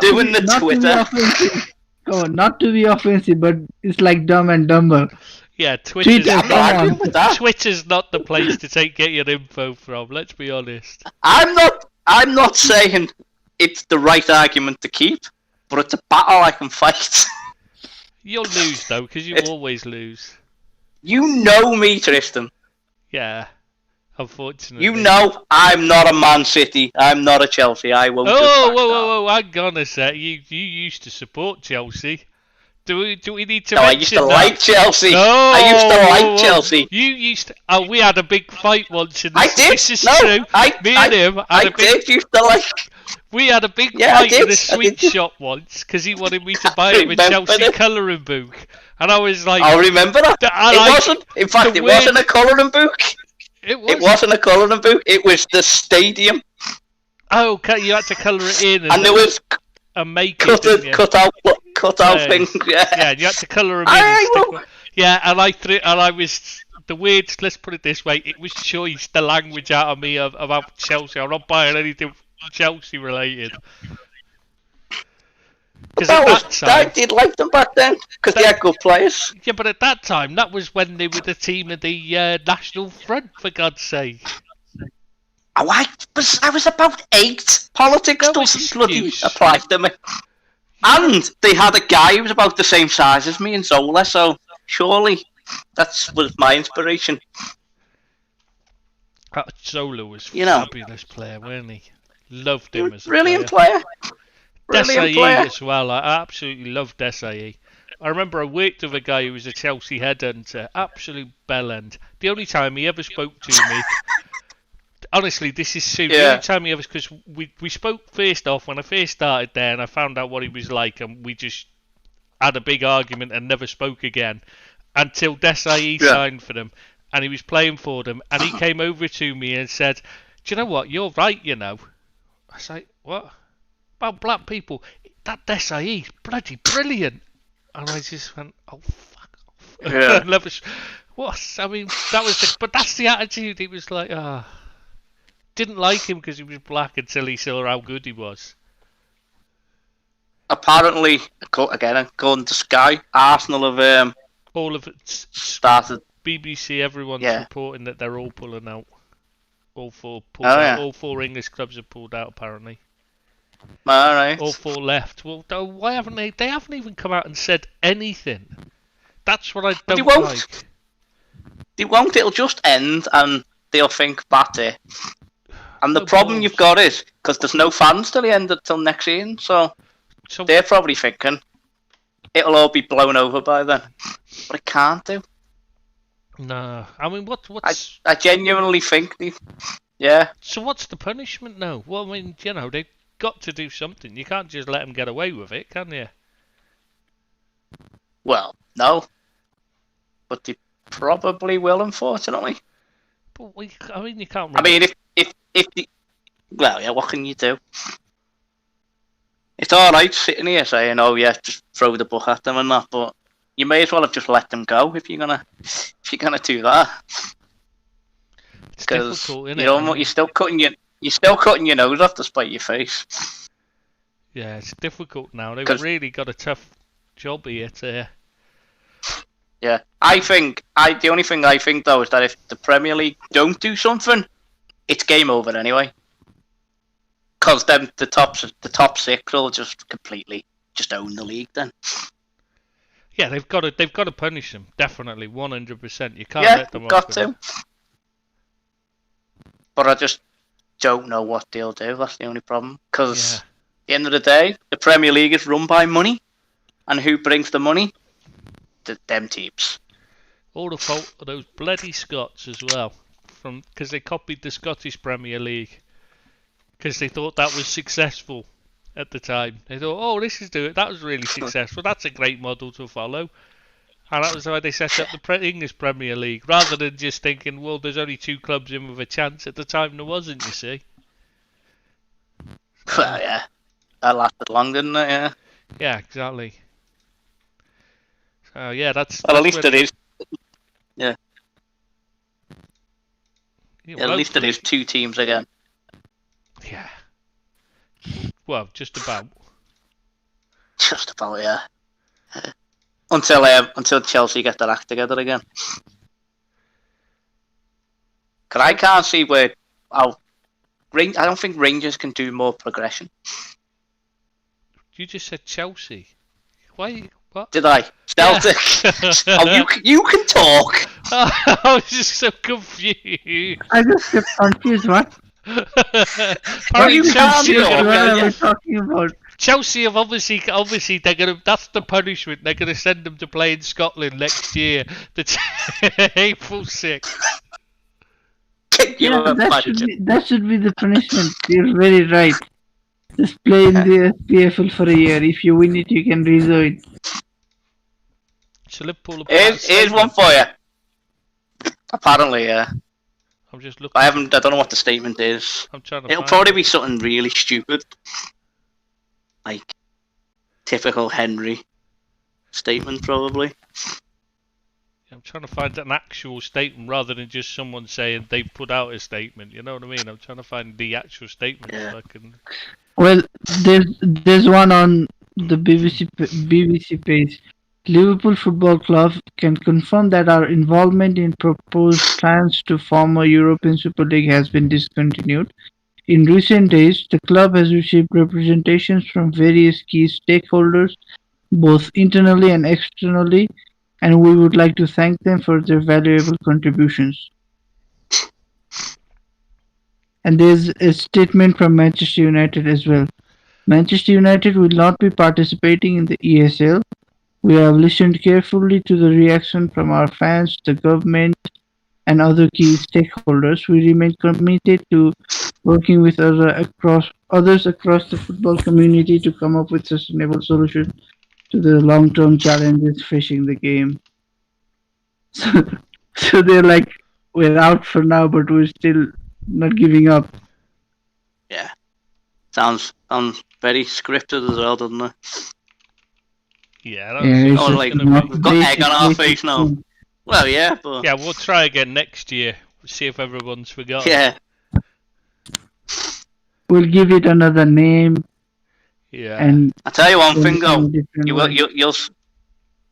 [SPEAKER 6] doing the Twitter.
[SPEAKER 2] Not to be offensive, but it's like Dumb and Dumber.
[SPEAKER 1] Yeah, Twitter's not the place to get your info from. Let's be honest.
[SPEAKER 6] I'm not saying it's the right argument to keep, but it's a battle I can fight.
[SPEAKER 1] You'll lose though, because you always lose.
[SPEAKER 6] You know me, Tristan.
[SPEAKER 1] Yeah, unfortunately.
[SPEAKER 6] You know I'm not a Man City. I'm not a Chelsea. I won't.
[SPEAKER 1] Whoa! Hang on a sec. You used to support Chelsea. Do we need to? No,
[SPEAKER 6] I used to like Chelsea. I used to like Chelsea.
[SPEAKER 1] You used to. We had a big fight once in the.
[SPEAKER 6] I did.
[SPEAKER 1] This is true. Me and him had a big.
[SPEAKER 6] Used to like.
[SPEAKER 1] We had a big fight in a sweet shop once because he wanted me to buy him a Chelsea colouring book, and I was like,
[SPEAKER 6] I remember that. It wasn't. In fact, it wasn't a colouring book. It wasn't a colouring book. It was the stadium.
[SPEAKER 1] Oh, okay. You had to colour it in,
[SPEAKER 6] and there was
[SPEAKER 1] and make
[SPEAKER 6] cut out things.
[SPEAKER 1] Yeah, you had to colour them in. Yeah, and I was the weird. Let's put it this way: it was choice the language out of me about Chelsea. I'm not buying anything Chelsea related.
[SPEAKER 6] I did like them back then because they had good players.
[SPEAKER 1] Yeah, but at that time, that was when they were the team of the National Front, for God's sake.
[SPEAKER 6] Oh, I was about 8. Politics doesn't bloody apply to me. And they had a guy who was about the same size as me in Zola, so surely that was my inspiration.
[SPEAKER 1] Zola was a fabulous player, wasn't he? Loved him as a
[SPEAKER 6] brilliant player.
[SPEAKER 1] Desai as well. I absolutely loved Desai. I remember I worked with a guy who was a Chelsea headhunter, absolute bellend. The only time he ever spoke to me, honestly, this is true. The only time he ever, because we spoke first off when I first started there, and I found out what he was like, and we just had a big argument and never spoke again until Desai signed for them, and he was playing for them, and he came over to me and said, "Do you know what? You're right, you know." I was like, "What? About black people? That Desai is bloody brilliant." And I just went, "Oh, fuck off."
[SPEAKER 6] Yeah.
[SPEAKER 1] What? I mean, that was but that's the attitude. It was like, didn't like him because he was black until he saw how good he was.
[SPEAKER 6] Apparently, again, according to Sky, Arsenal have
[SPEAKER 1] All of it
[SPEAKER 6] started.
[SPEAKER 1] BBC, everyone's reporting that they're all pulling out. All four pulled
[SPEAKER 6] Oh,
[SPEAKER 1] out.
[SPEAKER 6] yeah.
[SPEAKER 1] All four English clubs have pulled out, apparently.
[SPEAKER 6] All right.
[SPEAKER 1] All four left. Well, why haven't they? They haven't even come out and said anything. That's what I don't
[SPEAKER 6] They won't.
[SPEAKER 1] like.
[SPEAKER 6] They won't. It'll just end, and they'll think that's it. And the
[SPEAKER 1] No
[SPEAKER 6] problem
[SPEAKER 1] balls.
[SPEAKER 6] you've got is because there's no fans till the end until next season, so they're probably thinking it'll all be blown over by then. But it can't do.
[SPEAKER 1] No, I mean, what's?
[SPEAKER 6] I genuinely think yeah.
[SPEAKER 1] So what's the punishment now? Well, I mean, you know, they've got to do something. You can't just let them get away with it, can you?
[SPEAKER 6] Well, no. But they probably will, unfortunately.
[SPEAKER 1] But I mean, you can't.
[SPEAKER 6] I mean, if the, well, yeah, what can you do? It's all right sitting here saying, "Oh yeah, just throw the book at them and that," but you may as well have just let them go if you're gonna do that.
[SPEAKER 1] It's difficult, isn't
[SPEAKER 6] you know, you're still cutting your nose off to spite your face.
[SPEAKER 1] Yeah, it's difficult now. They've really got a tough job here to.
[SPEAKER 6] Yeah, the only thing I think though is that if the Premier League don't do something, it's game over anyway. Because then the top six will just completely own the league then.
[SPEAKER 1] Yeah, they've got to punish them, definitely, 100%. You can't let them off.
[SPEAKER 6] Got to. But I just don't know what they'll do. That's the only problem. Because at the end of the day, the Premier League is run by money, and who brings the money? Them teams.
[SPEAKER 1] All the fault of those bloody Scots as well, because they copied the Scottish Premier League, because they thought that was successful at the time. They thought, "Oh, this is that was really successful. That's a great model to follow." And that was why they set up the English Premier League, rather than just thinking, "Well, there's only 2 clubs in with a chance." At the time, there wasn't. You see.
[SPEAKER 6] Well, yeah, that lasted long, didn't it? Yeah.
[SPEAKER 1] Yeah, exactly. So yeah, that's.
[SPEAKER 6] Well, at least it is. Yeah.
[SPEAKER 1] Well,
[SPEAKER 6] at least it is 2 teams again.
[SPEAKER 1] Yeah. Well, just about.
[SPEAKER 6] Just about, yeah. Until Chelsea get their act together again. Because I can't see where. I don't think Rangers can do more progression.
[SPEAKER 1] You just said Chelsea. Why? What?
[SPEAKER 6] Did I? Celtic. Oh, you can talk.
[SPEAKER 1] I was just so confused.
[SPEAKER 2] I just get confused. What?
[SPEAKER 1] Apparently
[SPEAKER 6] you
[SPEAKER 1] Chelsea,
[SPEAKER 6] can't
[SPEAKER 2] What
[SPEAKER 6] talk.
[SPEAKER 2] are we talking about?
[SPEAKER 1] Chelsea have obviously they're gonna. That's the punishment. They're gonna send them to play in Scotland next year. April 6th.
[SPEAKER 2] Yeah, that should be the punishment. You're very right. Just play in the PFL for a year. If you win it, you can reserve it.
[SPEAKER 1] So Liverpool.
[SPEAKER 6] Here's one for you. Apparently, yeah.
[SPEAKER 1] I'm just looking.
[SPEAKER 6] I don't know what the statement is.
[SPEAKER 1] I'm trying to.
[SPEAKER 6] It'll probably be something really stupid, like typical Henry statement, probably.
[SPEAKER 1] I'm trying to find an actual statement rather than just someone saying they put out a statement. You know what I mean? I'm trying to find the actual statement so I can.
[SPEAKER 2] Well, there's one on the BBC page. Liverpool Football Club can confirm that our involvement in proposed plans to form a European Super League has been discontinued. In recent days, the club has received representations from various key stakeholders, both internally and externally, and we would like to thank them for their valuable contributions. And there's a statement from Manchester United as well. Manchester United will not be participating in the ESL. We have listened carefully to the reaction from our fans, the government, and other key stakeholders. We remain committed to working with others across the football community to come up with sustainable solutions to the long-term challenges facing the game. So, so they're like, we're out for now, but we're still not giving up.
[SPEAKER 6] Yeah. Sounds very scripted as well, doesn't it?
[SPEAKER 1] Yeah,
[SPEAKER 2] Yeah,
[SPEAKER 1] that's
[SPEAKER 2] it's
[SPEAKER 6] Oh,
[SPEAKER 1] always
[SPEAKER 2] just
[SPEAKER 6] like
[SPEAKER 1] going to be.
[SPEAKER 2] not
[SPEAKER 6] we've got egg on our
[SPEAKER 2] basic
[SPEAKER 6] face now.
[SPEAKER 2] thing.
[SPEAKER 6] Well, yeah, but
[SPEAKER 1] Yeah, we'll try again next year. See if everyone's forgotten.
[SPEAKER 6] yeah,
[SPEAKER 2] We'll give it another name
[SPEAKER 1] Yeah.
[SPEAKER 2] and
[SPEAKER 6] I tell you one
[SPEAKER 2] call
[SPEAKER 6] thing
[SPEAKER 2] it in
[SPEAKER 6] though,
[SPEAKER 2] a different
[SPEAKER 6] you will,
[SPEAKER 2] way.
[SPEAKER 6] you'll,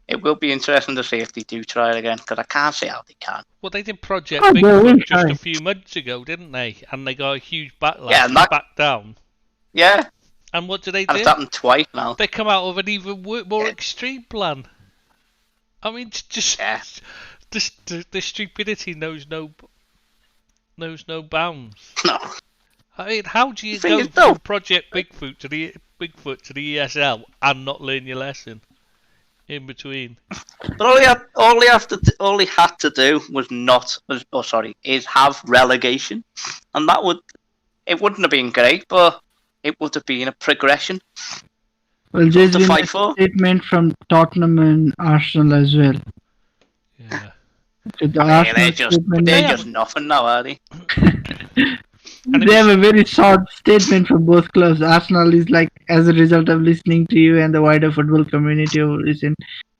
[SPEAKER 6] it will be interesting to see if they do try it again, because I can't see how they can.
[SPEAKER 1] Well, they did Project
[SPEAKER 2] Oh, they will
[SPEAKER 1] Bigfoot just
[SPEAKER 2] try.
[SPEAKER 1] a few months ago, didn't they? And they got a huge backlash
[SPEAKER 6] Yeah,
[SPEAKER 1] and
[SPEAKER 6] and that-
[SPEAKER 1] backed down.
[SPEAKER 6] Yeah,
[SPEAKER 1] And what do they
[SPEAKER 6] and
[SPEAKER 1] do?
[SPEAKER 6] it's happened twice now.
[SPEAKER 1] They come out with an even more
[SPEAKER 6] Yeah.
[SPEAKER 1] extreme plan. I mean, just
[SPEAKER 6] Yeah.
[SPEAKER 1] the stupidity knows no bounds.
[SPEAKER 6] No,
[SPEAKER 1] I mean, how do you
[SPEAKER 6] The thing
[SPEAKER 1] go
[SPEAKER 6] is, though-
[SPEAKER 1] from Project Bigfoot to the ESL and not learn your lesson in between?
[SPEAKER 6] but all he had to do is have relegation, and it wouldn't have been great, but it would have been a progression.
[SPEAKER 2] Well, there's
[SPEAKER 6] to
[SPEAKER 2] been
[SPEAKER 6] fight
[SPEAKER 2] a
[SPEAKER 6] for.
[SPEAKER 2] statement from Tottenham and Arsenal as well.
[SPEAKER 1] Yeah.
[SPEAKER 2] So the
[SPEAKER 6] I mean,
[SPEAKER 2] Arsenal statement,
[SPEAKER 6] they're just nothing now, are they?
[SPEAKER 1] And it
[SPEAKER 2] they have
[SPEAKER 1] was-
[SPEAKER 2] a very short statement from both clubs. Arsenal is like, as a result of listening to you and the wider football community over recent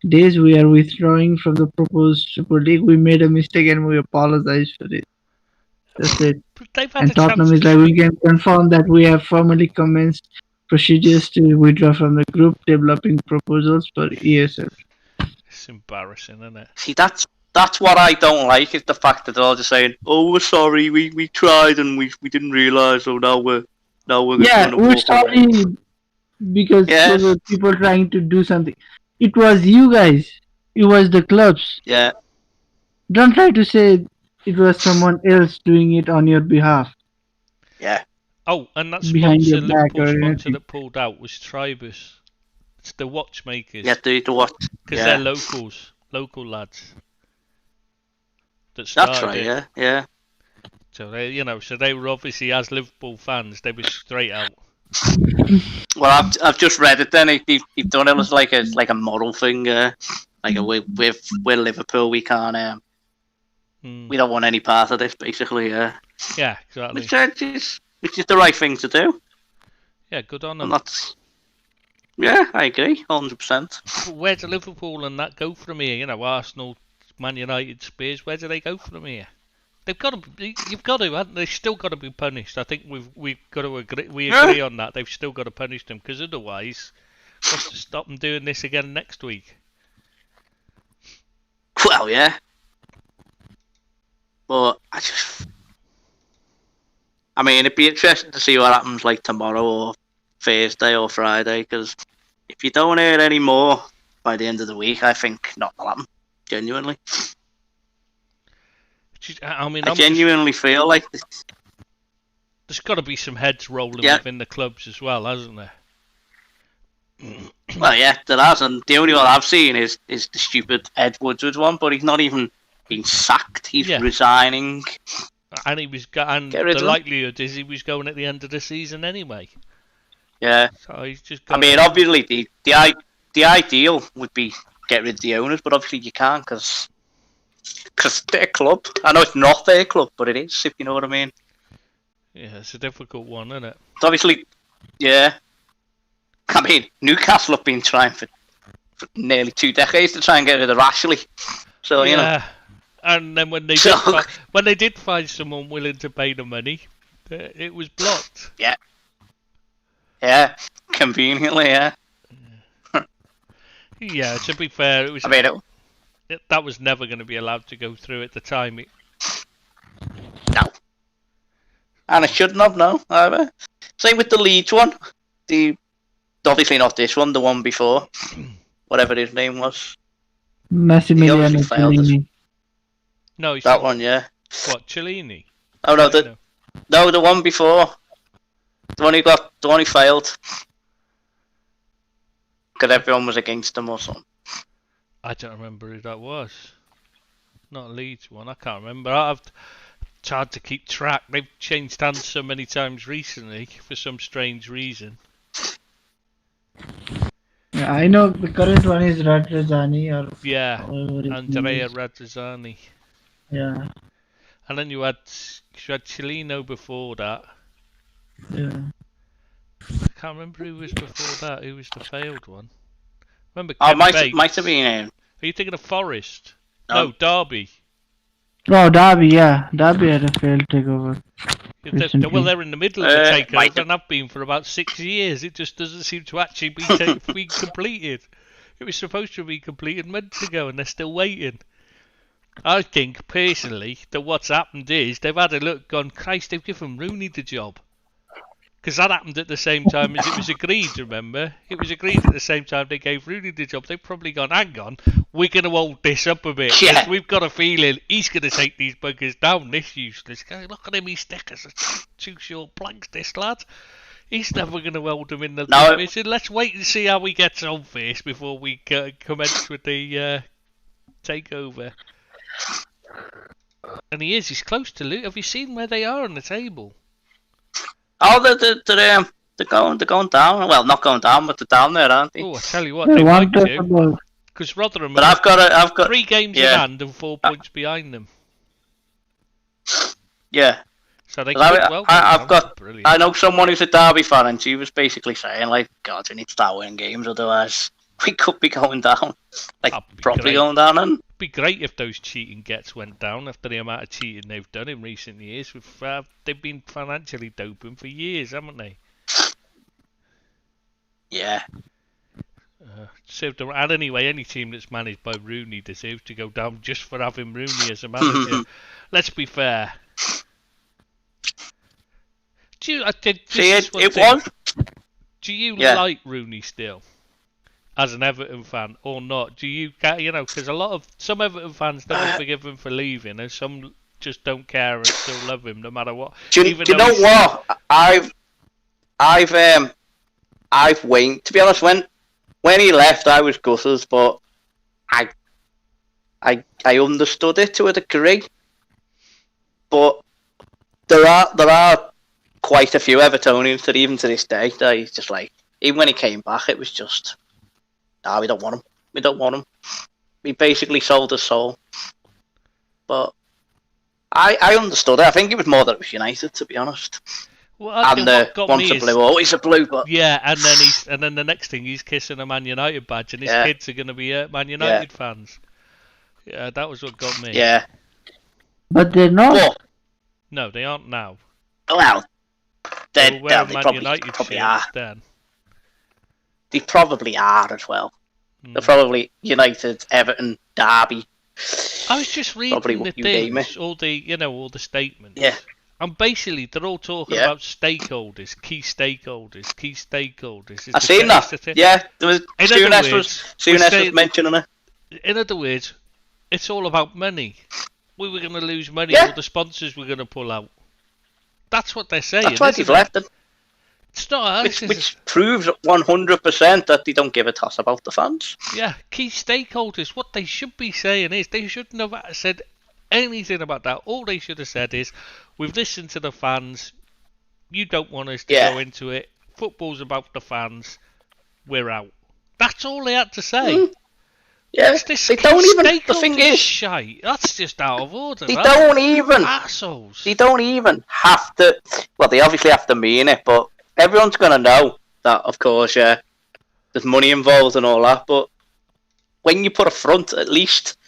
[SPEAKER 2] days, we are withdrawing from the proposed Super League. We made a mistake and we apologize for it. That's it.
[SPEAKER 1] They've had
[SPEAKER 2] And
[SPEAKER 1] a chance
[SPEAKER 2] Tottenham
[SPEAKER 1] to
[SPEAKER 2] is like, we
[SPEAKER 1] speak.
[SPEAKER 2] can confirm that we have formally commenced procedures to withdraw from the group, developing proposals for ESL.
[SPEAKER 1] It's embarrassing, isn't it?
[SPEAKER 6] See, that's what I don't like, is the fact that they're all just saying, "Oh, we're sorry, we tried and we didn't realise, so now we're
[SPEAKER 2] Yeah,
[SPEAKER 6] gonna
[SPEAKER 2] we're
[SPEAKER 6] walk away."
[SPEAKER 2] sorry because
[SPEAKER 6] Yes.
[SPEAKER 2] there were people trying to do something. It was you guys. It was the clubs.
[SPEAKER 6] Yeah,
[SPEAKER 2] Don't try to say it was someone else doing it on your behalf.
[SPEAKER 6] yeah,
[SPEAKER 1] Oh, and that
[SPEAKER 2] Behind
[SPEAKER 1] sponsor,
[SPEAKER 2] your back
[SPEAKER 1] Liverpool
[SPEAKER 2] or
[SPEAKER 1] sponsor
[SPEAKER 2] anything.
[SPEAKER 1] that pulled out was Tribus. It's the watchmakers.
[SPEAKER 6] yeah. To what?
[SPEAKER 1] Because
[SPEAKER 6] Yeah,
[SPEAKER 1] they're local lads. That started
[SPEAKER 6] that's right.
[SPEAKER 1] it.
[SPEAKER 6] Yeah, yeah.
[SPEAKER 1] So they were obviously, as Liverpool fans, they were straight out.
[SPEAKER 6] Well, I've just read it. Then they've done it as like a moral thing. Like we're Liverpool, we can't.
[SPEAKER 1] Hmm.
[SPEAKER 6] We don't want any part of this, basically. Yeah,
[SPEAKER 1] Yeah, exactly.
[SPEAKER 6] which is the right thing to do,
[SPEAKER 1] Yeah, good on
[SPEAKER 6] and
[SPEAKER 1] them.
[SPEAKER 6] that's. Yeah, I agree, 100%.
[SPEAKER 1] But where do Liverpool and that go from here? Arsenal, Man United, Spurs. Where do they go from here? They've got to. You've got to. Haven't they? They've still got to be punished. I think we've got to agree. We agree on that. They've still got to punish them, because otherwise, what's to stop them doing this again next week?
[SPEAKER 6] Well, yeah. But I mean, it'd be interesting to see what happens like tomorrow or Thursday or Friday, because if you don't hear any more by the end of the week, I think nothing will happen. Genuinely.
[SPEAKER 1] I mean,
[SPEAKER 6] I genuinely feel like this.
[SPEAKER 1] there's got to be some heads rolling
[SPEAKER 6] Yeah.
[SPEAKER 1] within the clubs as well, hasn't there?
[SPEAKER 6] Well, yeah, there has, and the only one I've seen is the stupid Ed Woodward one, but he's not even been sacked. He's
[SPEAKER 1] Yeah.
[SPEAKER 6] resigning.
[SPEAKER 1] And and
[SPEAKER 6] Get rid
[SPEAKER 1] the
[SPEAKER 6] of him.
[SPEAKER 1] likelihood is he was going at the end of the season anyway.
[SPEAKER 6] Yeah.
[SPEAKER 1] So he's just.
[SPEAKER 6] I mean, obviously, the ideal would be get rid of the owners, but obviously you can't, because their club. I know it's not their club, but it is, if you know what I mean.
[SPEAKER 1] Yeah, it's a difficult one, isn't it?
[SPEAKER 6] It's obviously, yeah. I mean, Newcastle have been trying for nearly 2 decades to try and get rid of Ashley. So, you know.
[SPEAKER 1] Yeah. And then when they
[SPEAKER 6] So-
[SPEAKER 1] did find someone willing to pay the money, it was blocked.
[SPEAKER 6] Yeah, conveniently, yeah.
[SPEAKER 1] Yeah, to be fair, it was.
[SPEAKER 6] I mean,
[SPEAKER 1] That was never going to be allowed to go through at the time.
[SPEAKER 6] no. And it shouldn't have, no, either. Same with the Leeds one. Obviously not this one, the one before. Whatever his name was.
[SPEAKER 2] Massimiliano
[SPEAKER 6] obviously failed us.
[SPEAKER 2] Cellini.
[SPEAKER 1] No, he's
[SPEAKER 6] That one, yeah.
[SPEAKER 1] What, Cellini?
[SPEAKER 6] Oh, no, the one before. The one who failed. Because everyone was against him or something.
[SPEAKER 1] I don't remember who that was. Not a Leeds one. I can't remember. It's hard to keep track. They've changed hands so many times recently for some strange reason.
[SPEAKER 2] Yeah, I know the current one is Radrazani or
[SPEAKER 1] Yeah,
[SPEAKER 2] whatever his name
[SPEAKER 1] Andrea
[SPEAKER 2] is.
[SPEAKER 1] Radrizzani.
[SPEAKER 2] Yeah,
[SPEAKER 1] And then you had Chilino before that.
[SPEAKER 2] yeah.
[SPEAKER 1] I can't remember who was before that. Who was the failed one? Remember
[SPEAKER 6] Oh,
[SPEAKER 1] Ken Bates?
[SPEAKER 6] might have been.
[SPEAKER 1] Are you thinking of Forest?
[SPEAKER 6] No.
[SPEAKER 1] No, Derby.
[SPEAKER 2] Oh, Derby, yeah. Derby had a failed takeover.
[SPEAKER 1] Well, they're in the middle of a
[SPEAKER 6] might
[SPEAKER 1] takeover
[SPEAKER 6] have-
[SPEAKER 1] and have been for about 6 years. It just doesn't seem to actually be completed. It was supposed to be completed months ago and they're still waiting. I think, personally, that what's happened is they've had a look, gone, Christ, they've given Rooney the job. Because that happened at the same time as it was agreed, remember? It was agreed at the same time they gave Rooney the job. They've probably gone, hang on, we're going to hold this up a bit. 'Cause
[SPEAKER 6] Yeah.
[SPEAKER 1] we've got a feeling he's going to take these buggers down, this useless guy. Look at him, he's thick as two short planks, this lad. He's never going to hold them in the
[SPEAKER 6] No.
[SPEAKER 1] division. Let's wait and see how he gets on first before we commence with the takeover. And he's close to loot. Have you seen where they are on the table?
[SPEAKER 6] Oh, they're going down. Well, not going down, but they're down there, aren't they?
[SPEAKER 1] Oh, I tell you what,
[SPEAKER 2] They
[SPEAKER 1] they might
[SPEAKER 2] want us
[SPEAKER 1] do.
[SPEAKER 2] about.
[SPEAKER 1] Because Rotherham
[SPEAKER 6] But
[SPEAKER 1] are
[SPEAKER 6] I've got
[SPEAKER 1] 3 games in
[SPEAKER 6] yeah.
[SPEAKER 1] hand and 4 points behind them.
[SPEAKER 6] Yeah.
[SPEAKER 1] So they could
[SPEAKER 6] I,
[SPEAKER 1] well go
[SPEAKER 6] I've
[SPEAKER 1] down.
[SPEAKER 6] got.
[SPEAKER 1] Brilliant.
[SPEAKER 6] I know someone who's a Derby fan, and she was basically saying, like, God, we need to start winning games, otherwise we could be going down, like
[SPEAKER 1] That'd be
[SPEAKER 6] properly
[SPEAKER 1] great.
[SPEAKER 6] going down. And
[SPEAKER 1] It'd be great if those cheating gets went down after the amount of cheating they've done in recent years. They've been financially doping for years, haven't they?
[SPEAKER 6] yeah,
[SPEAKER 1] And anyway, any team that's managed by Rooney deserves to go down just for having Rooney as a manager. Let's be fair. Do you?
[SPEAKER 6] see, it was.
[SPEAKER 1] Do you
[SPEAKER 6] Yeah.
[SPEAKER 1] like Rooney still, as an Everton fan, or not? Do you? Because some Everton fans never forgive him for leaving, and some just don't care and still love him no matter what.
[SPEAKER 6] Do you know what? I've waned. To be honest, when he left, I was gutted, but I understood it to a degree. But there are quite a few Evertonians that even to this day, that he's just like, even when he came back, it was just, we don't want him. We don't want him. He basically sold his soul. But I understood it. I think it was more that it was United, to be honest.
[SPEAKER 1] Well, I think what got
[SPEAKER 6] once
[SPEAKER 1] me
[SPEAKER 6] a blue, always a blue. But
[SPEAKER 1] yeah, and then the next thing he's kissing a Man United badge, and his kids are going to be Man United fans. Yeah, that was what got me.
[SPEAKER 6] yeah.
[SPEAKER 2] But they're not.
[SPEAKER 6] But,
[SPEAKER 1] No, they aren't now.
[SPEAKER 6] well,
[SPEAKER 1] They
[SPEAKER 6] they
[SPEAKER 1] were wearing Man
[SPEAKER 6] probably
[SPEAKER 1] United
[SPEAKER 6] are.
[SPEAKER 1] shirts then.
[SPEAKER 6] They probably are as well. They're probably United, Everton, Derby.
[SPEAKER 1] I was just reading
[SPEAKER 6] Probably
[SPEAKER 1] the
[SPEAKER 6] what you name
[SPEAKER 1] things, all the statements.
[SPEAKER 6] Yeah.
[SPEAKER 1] And basically, they're all talking
[SPEAKER 6] Yeah.
[SPEAKER 1] about stakeholders, key stakeholders, key stakeholders.
[SPEAKER 6] I've seen that. Yeah, there was
[SPEAKER 1] In
[SPEAKER 6] Souness
[SPEAKER 1] other
[SPEAKER 6] was
[SPEAKER 1] words,
[SPEAKER 6] Souness was mentioning it.
[SPEAKER 1] In other words, it's all about money. We were going to lose money,
[SPEAKER 6] Yeah.
[SPEAKER 1] or the sponsors were going to pull out. That's what they're saying.
[SPEAKER 6] That's why
[SPEAKER 1] isn't
[SPEAKER 6] they've
[SPEAKER 1] it?
[SPEAKER 6] left it.
[SPEAKER 1] It's not.
[SPEAKER 6] Which proves 100% that they don't give a toss about the fans.
[SPEAKER 1] Yeah, key stakeholders. What they should be saying is they shouldn't have said anything about that. All they should have said is, we've listened to the fans. You don't want us to go into it. Football's about the fans. We're out. That's all they had to say.
[SPEAKER 6] Yeah,
[SPEAKER 1] This
[SPEAKER 6] they don't even. The
[SPEAKER 1] stakeholder
[SPEAKER 6] thing is,
[SPEAKER 1] shite. That's just out of order.
[SPEAKER 6] they
[SPEAKER 1] that.
[SPEAKER 6] don't even.
[SPEAKER 1] Assholes.
[SPEAKER 6] They don't even have to. Well, they obviously have to mean it, but everyone's gonna know that. Of course, yeah, there's money involved and all that. But when you put a front, at least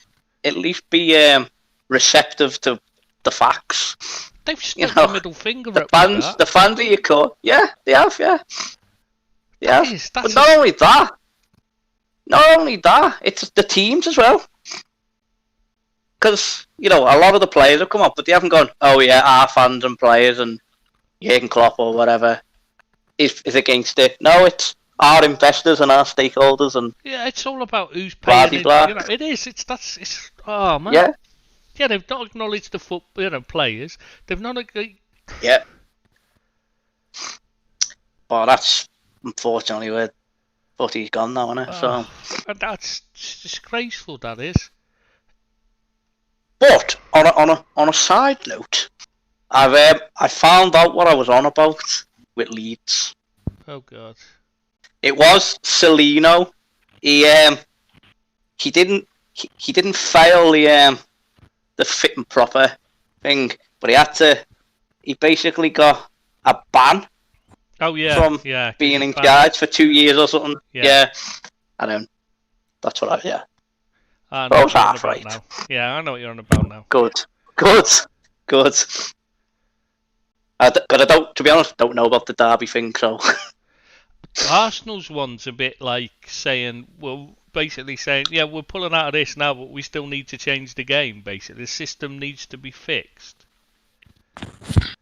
[SPEAKER 6] be receptive to the facts.
[SPEAKER 1] They've stuck
[SPEAKER 6] know,
[SPEAKER 1] the middle finger
[SPEAKER 6] The
[SPEAKER 1] up with
[SPEAKER 6] fans,
[SPEAKER 1] that.
[SPEAKER 6] the fans of your core, yeah, they have, yeah. Yeah,
[SPEAKER 1] That's
[SPEAKER 6] but not only that, it's the teams as well. Because, a lot of the players have come up, but they haven't gone, oh yeah, our fans and players and Jurgen Klopp or whatever is against it. No, it's our investors and our stakeholders and
[SPEAKER 1] Yeah, it's all about who's paying.
[SPEAKER 6] Blah,
[SPEAKER 1] it.
[SPEAKER 6] blah.
[SPEAKER 1] It is. It's oh man.
[SPEAKER 6] yeah,
[SPEAKER 1] Yeah, they've not acknowledged the players. They've not.
[SPEAKER 6] yeah. But that's unfortunately where but he's gone now, isn't it? So,
[SPEAKER 1] And that's disgraceful, that is.
[SPEAKER 6] but on a side note, I found out what I was on about with Leeds.
[SPEAKER 1] Oh, God.
[SPEAKER 6] It was Celino. He didn't fail the fit and proper thing, but he basically got a ban
[SPEAKER 1] Oh, yeah.
[SPEAKER 6] from
[SPEAKER 1] Yeah.
[SPEAKER 6] being in charge for 2 years or something.
[SPEAKER 1] Yeah.
[SPEAKER 6] And that's what I
[SPEAKER 1] I
[SPEAKER 6] That
[SPEAKER 1] know
[SPEAKER 6] was
[SPEAKER 1] what you're on
[SPEAKER 6] half
[SPEAKER 1] about
[SPEAKER 6] right.
[SPEAKER 1] now. Yeah, I know what you're on about now.
[SPEAKER 6] Good. But I don't, to be honest, don't know about the Derby thing, so.
[SPEAKER 1] Arsenal's one's a bit like saying, well, basically saying, yeah, we're pulling out of this now, but we still need to change the game, basically. The system needs to be fixed.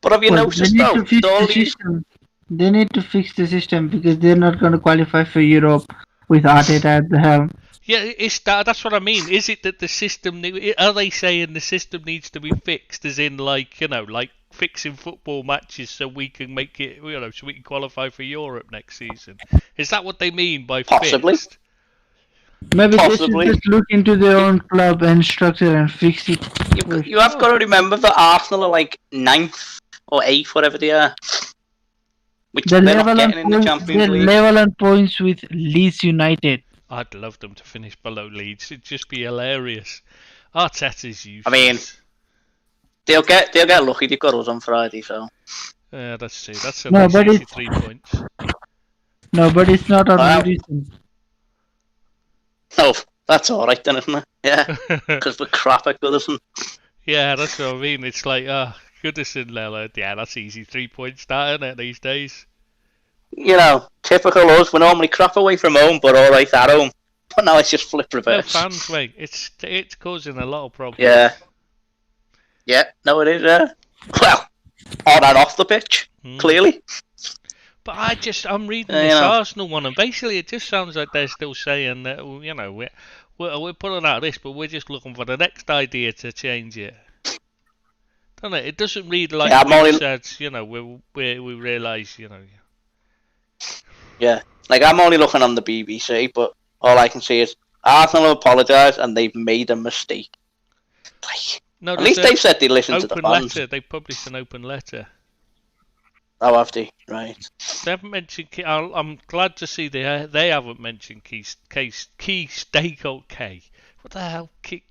[SPEAKER 6] But have you
[SPEAKER 2] Well,
[SPEAKER 6] noticed,
[SPEAKER 2] they need
[SPEAKER 6] though,
[SPEAKER 2] to fix
[SPEAKER 6] all
[SPEAKER 2] the
[SPEAKER 6] these...
[SPEAKER 2] system. They need to fix the system because they're not going to qualify for Europe with Arteta at the helm.
[SPEAKER 1] Yeah, it's that's what I mean. Is it that the system... Are they saying the system needs to be fixed, as in, like, you know, like fixing football matches so we can make it, you know, so we can qualify for Europe next season? Is that what they mean by
[SPEAKER 6] Possibly.
[SPEAKER 1] fixed?
[SPEAKER 2] Maybe
[SPEAKER 6] Possibly.
[SPEAKER 2] they should just look into their own club and structure and fix it.
[SPEAKER 6] You have got to remember that Arsenal are like 9th or 8th, whatever they are. Which
[SPEAKER 2] They're
[SPEAKER 6] they're not
[SPEAKER 2] level on
[SPEAKER 6] getting in the
[SPEAKER 2] points.
[SPEAKER 6] Champions
[SPEAKER 2] They're
[SPEAKER 6] League.
[SPEAKER 2] level on points with Leeds United.
[SPEAKER 1] I'd love them to finish below Leeds. It'd just be hilarious. Arteta's useless.
[SPEAKER 6] I mean, they'll get lucky. They've got us on Friday, so.
[SPEAKER 1] Yeah, that's true. That's
[SPEAKER 2] No,
[SPEAKER 1] only
[SPEAKER 2] but
[SPEAKER 1] 63 points.
[SPEAKER 2] No, but it's not on
[SPEAKER 6] Wow.
[SPEAKER 2] Goodison.
[SPEAKER 6] Oh, that's all right then, isn't it? Yeah, because we're crap at Goodison.
[SPEAKER 1] Yeah, that's what I mean. It's like, Goodison, Lella. Yeah, that's easy 3 points start, isn't it, these days?
[SPEAKER 6] You know, typical us. We're normally crap away from home, but all right at home. But now it's just flip
[SPEAKER 1] No
[SPEAKER 6] reverse.
[SPEAKER 1] fans, mate. It's causing a lot of problems.
[SPEAKER 6] Yeah, no, it is. Well, on and off the pitch, clearly.
[SPEAKER 1] But I'm reading
[SPEAKER 6] You
[SPEAKER 1] this
[SPEAKER 6] know.
[SPEAKER 1] Arsenal one, and basically it just sounds like they're still saying that, you know, we're pulling out of this, but we're just looking for the next idea to change it. Doesn't it? It doesn't read like
[SPEAKER 6] Yeah,
[SPEAKER 1] we said, you know, we realise, you know.
[SPEAKER 6] Yeah, like I'm only looking on the BBC, but all I can see is Arsenal apologise and they've made a mistake. Like,
[SPEAKER 1] No,
[SPEAKER 6] at least they've said they listened to the
[SPEAKER 1] open
[SPEAKER 6] fans.
[SPEAKER 1] letter. They published an open letter.
[SPEAKER 6] Oh, have they? Right.
[SPEAKER 1] They haven't mentioned. I'm glad to see they haven't mentioned key stakeholder. What the hell? Key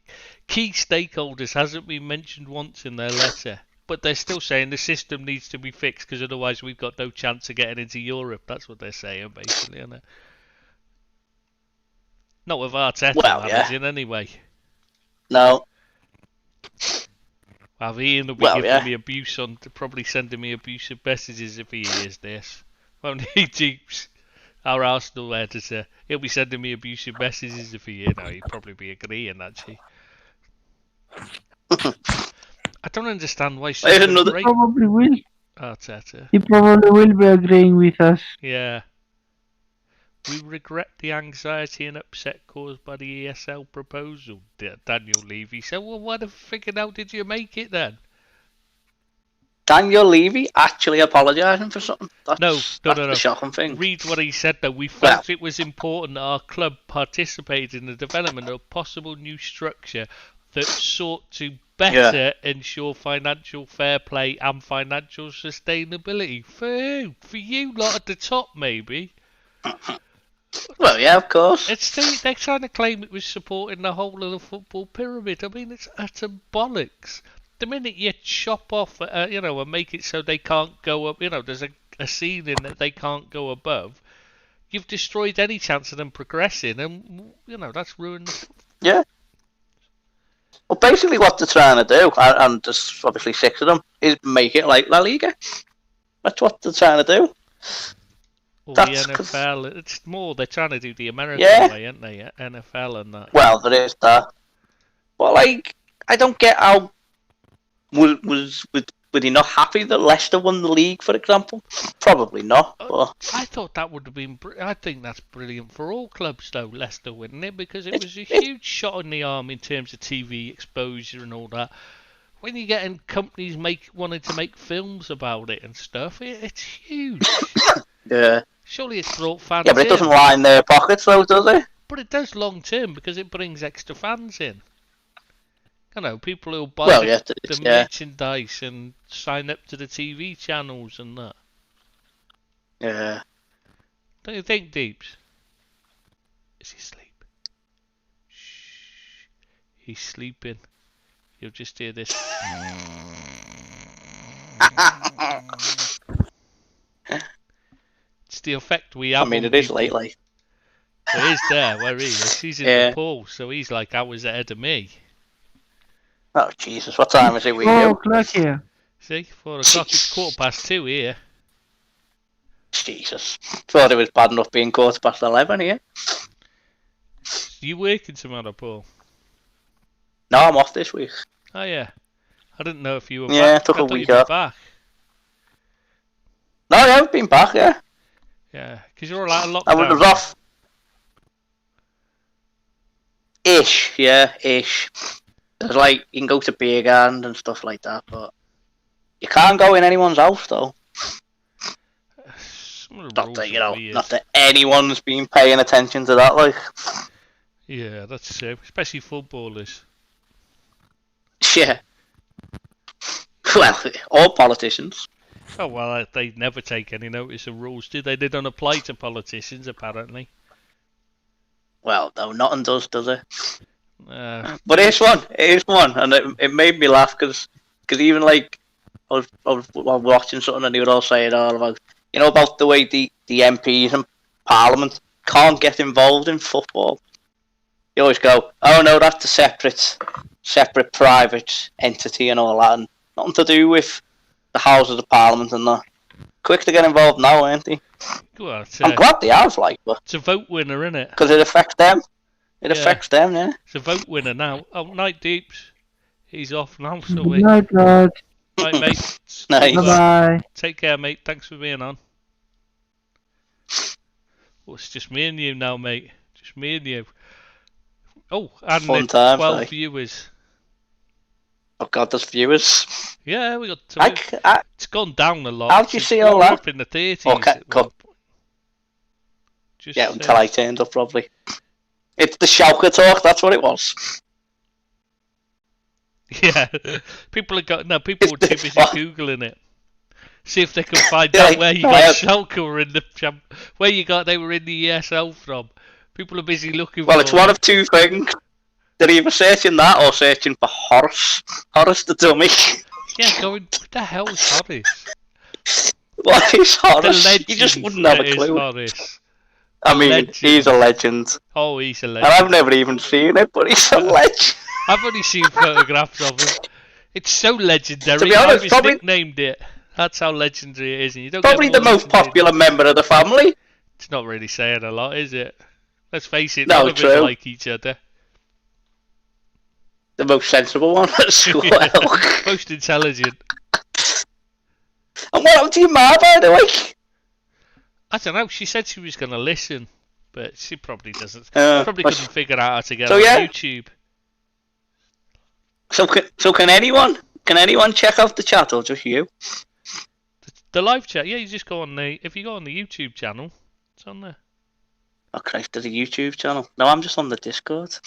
[SPEAKER 1] stakeholders hasn't been mentioned once in their letter. But they're still saying the system needs to be fixed because otherwise we've got no chance of getting into Europe. That's what they're saying, basically, isn't it? Not with Arteta managing, anyway.
[SPEAKER 6] No.
[SPEAKER 1] Well, Ian will be giving me abuse probably sending me abusive messages if he hears this. Won't he, Jeeps? Our Arsenal editor. He'll be sending me abusive messages if he hears. No, he'd probably be agreeing, actually. I don't understand why so
[SPEAKER 2] He probably will.
[SPEAKER 1] Arteta.
[SPEAKER 2] He probably will be agreeing with us.
[SPEAKER 1] Yeah. We regret the anxiety and upset caused by the ESL proposal, Daniel Levy said. Well, why the freaking hell did you make it then?
[SPEAKER 6] Daniel Levy actually apologising for something? That's
[SPEAKER 1] No.
[SPEAKER 6] the shocking thing.
[SPEAKER 1] Read what he said though. We felt it was important that our club participated in the development of a possible new structure that sought to better ensure financial fair play and financial sustainability. For who? For you lot at the top, maybe?
[SPEAKER 6] Well, yeah, of course.
[SPEAKER 1] They're trying to claim it was supporting the whole of the football pyramid. I mean, it's utter bollocks. The minute you chop off, you know, and make it so they can't go up, you know, there's a ceiling that they can't go above, you've destroyed any chance of them progressing, and, you know, that's ruined the...
[SPEAKER 6] Yeah. Well, basically what they're trying to do, and there's obviously 6 of them, is make it like La Liga. That's what they're trying to do.
[SPEAKER 1] Or the NFL, it's more, they're trying to do the American way, aren't they? NFL and that.
[SPEAKER 6] Well, there is that. But, like, I don't get how... Were he not happy that Leicester won the league, for example? Probably not. But...
[SPEAKER 1] I thought that would have been... I think that's brilliant for all clubs, though, Leicester winning it, because it was a huge shot in the arm in terms of TV exposure and all that. When you're getting companies wanting to make films about it and stuff, it's huge.
[SPEAKER 6] Yeah.
[SPEAKER 1] Surely it's brought fans
[SPEAKER 6] Yeah, but it doesn't
[SPEAKER 1] in.
[SPEAKER 6] line their pockets, though, does it?
[SPEAKER 1] But it does long term because it brings extra fans in. You know, people who'll buy
[SPEAKER 6] Well,
[SPEAKER 1] the,
[SPEAKER 6] yeah,
[SPEAKER 1] the
[SPEAKER 6] yeah.
[SPEAKER 1] merchandise and sign up to the TV channels and that.
[SPEAKER 6] Yeah.
[SPEAKER 1] Don't you think, Deeps? Is he asleep? Shh. He's sleeping. You'll just hear this. It's the effect we have
[SPEAKER 6] I mean,
[SPEAKER 1] on
[SPEAKER 6] it is
[SPEAKER 1] people.
[SPEAKER 6] late, like.
[SPEAKER 1] Well, he's there where he is. He's in
[SPEAKER 6] Yeah.
[SPEAKER 1] the pool, so he's like hours ahead of me.
[SPEAKER 6] Oh, Jesus, what time is it with
[SPEAKER 2] 4
[SPEAKER 6] you?
[SPEAKER 2] o'clock here.
[SPEAKER 1] See, 4 o'clock. It's 2:15 here.
[SPEAKER 6] Jesus. Thought it was bad enough being 11:15 here.
[SPEAKER 1] You working tomorrow, Paul?
[SPEAKER 6] No, I'm off this week.
[SPEAKER 1] Oh yeah. I didn't know if you were
[SPEAKER 6] Yeah,
[SPEAKER 1] back.
[SPEAKER 6] took
[SPEAKER 1] I
[SPEAKER 6] a
[SPEAKER 1] thought
[SPEAKER 6] week
[SPEAKER 1] you'd be
[SPEAKER 6] off.
[SPEAKER 1] back.
[SPEAKER 6] No, yeah, I've been back, yeah.
[SPEAKER 1] Yeah, because you're all out of lockdown.
[SPEAKER 6] I was off. Ish, yeah, ish. There's like, you can go to beer gardens and stuff like that, but you can't go in anyone's house, though.
[SPEAKER 1] Some of the
[SPEAKER 6] Not
[SPEAKER 1] rules
[SPEAKER 6] that, you
[SPEAKER 1] are
[SPEAKER 6] know,
[SPEAKER 1] weird.
[SPEAKER 6] not that anyone's been paying attention to that, like.
[SPEAKER 1] Yeah, that's true. Especially footballers.
[SPEAKER 6] Yeah. Well, all politicians.
[SPEAKER 1] Oh well, they never take any notice of rules, do they? They don't apply to politicians, apparently.
[SPEAKER 6] Well, no, nothing does it?
[SPEAKER 1] But
[SPEAKER 6] it's one, and it made me laugh because even like I was watching something and they were all saying all about about the way the MPs and Parliament can't get involved in football. You always go, oh no, that's a separate private entity and all that, and nothing to do with the Houses of Parliament and that. Quick to get involved now, aren't they?
[SPEAKER 1] Well,
[SPEAKER 6] I'm glad they have, like, but
[SPEAKER 1] it's a vote winner, isn't it?
[SPEAKER 6] because it affects them. It
[SPEAKER 1] Yeah.
[SPEAKER 6] affects them, yeah.
[SPEAKER 1] It's a vote winner now. Oh, night Deeps. He's off now, so
[SPEAKER 2] Good
[SPEAKER 1] we.
[SPEAKER 2] night, lad.
[SPEAKER 1] Right, mate.
[SPEAKER 6] Nice.
[SPEAKER 2] Bye-bye.
[SPEAKER 1] Take care, mate. Thanks for being on. Well, it's just me and you now, mate. Just me and you. Oh, and
[SPEAKER 6] Fun times,
[SPEAKER 1] 12
[SPEAKER 6] eh?
[SPEAKER 1] viewers.
[SPEAKER 6] Oh God, there's viewers.
[SPEAKER 1] Yeah, we got. It's gone down a lot.
[SPEAKER 6] How'd you
[SPEAKER 1] It's
[SPEAKER 6] see all
[SPEAKER 1] we were
[SPEAKER 6] that?
[SPEAKER 1] Up in the 30s.
[SPEAKER 6] Okay,
[SPEAKER 1] at one
[SPEAKER 6] cool.
[SPEAKER 1] point. Just,
[SPEAKER 6] Yeah, until I turned up, probably. It's the Schalke talk. That's what it was.
[SPEAKER 1] Yeah, people have got people were too busy googling it. See if they can find
[SPEAKER 6] Yeah,
[SPEAKER 1] out where you
[SPEAKER 6] yeah.
[SPEAKER 1] got Schalke were in the where they were in the ESL from. People are busy looking.
[SPEAKER 6] Well,
[SPEAKER 1] for
[SPEAKER 6] it's one of two things. They're either searching that or searching for Horace the dummy.
[SPEAKER 1] Yeah, going. What the hell's Horace?
[SPEAKER 6] What is
[SPEAKER 1] The
[SPEAKER 6] Horace?
[SPEAKER 1] legend.
[SPEAKER 6] You just wouldn't have
[SPEAKER 1] that
[SPEAKER 6] a
[SPEAKER 1] is
[SPEAKER 6] clue.
[SPEAKER 1] Horace.
[SPEAKER 6] I mean,
[SPEAKER 1] legend.
[SPEAKER 6] he's a legend.
[SPEAKER 1] Oh, he's a
[SPEAKER 6] And
[SPEAKER 1] legend.
[SPEAKER 6] I've never even seen it, but he's a legend.
[SPEAKER 1] I've only seen photographs of him. It's so legendary.
[SPEAKER 6] To be honest,
[SPEAKER 1] I've just
[SPEAKER 6] probably-
[SPEAKER 1] nicknamed it. That's how legendary it is, and you don't
[SPEAKER 6] Probably
[SPEAKER 1] get
[SPEAKER 6] the
[SPEAKER 1] more
[SPEAKER 6] most
[SPEAKER 1] legendary
[SPEAKER 6] popular
[SPEAKER 1] than-
[SPEAKER 6] member of the family.
[SPEAKER 1] It's not really saying a lot, is it? Let's face it,
[SPEAKER 6] No,
[SPEAKER 1] none of us
[SPEAKER 6] true.
[SPEAKER 1] like each other.
[SPEAKER 6] The most sensible one as well.
[SPEAKER 1] Most intelligent.
[SPEAKER 6] And what happened to your ma, by the way?
[SPEAKER 1] I don't know. She said she was going to listen, but she probably doesn't. Probably
[SPEAKER 6] but-
[SPEAKER 1] couldn't figure out how to get
[SPEAKER 6] So,
[SPEAKER 1] on
[SPEAKER 6] yeah.
[SPEAKER 1] YouTube.
[SPEAKER 6] So can anyone check out the chat or just you?
[SPEAKER 1] The live chat, yeah, you just go on the. If you go on the YouTube channel, it's on there.
[SPEAKER 6] Oh Christ, there's a YouTube channel. No, I'm just on the Discord.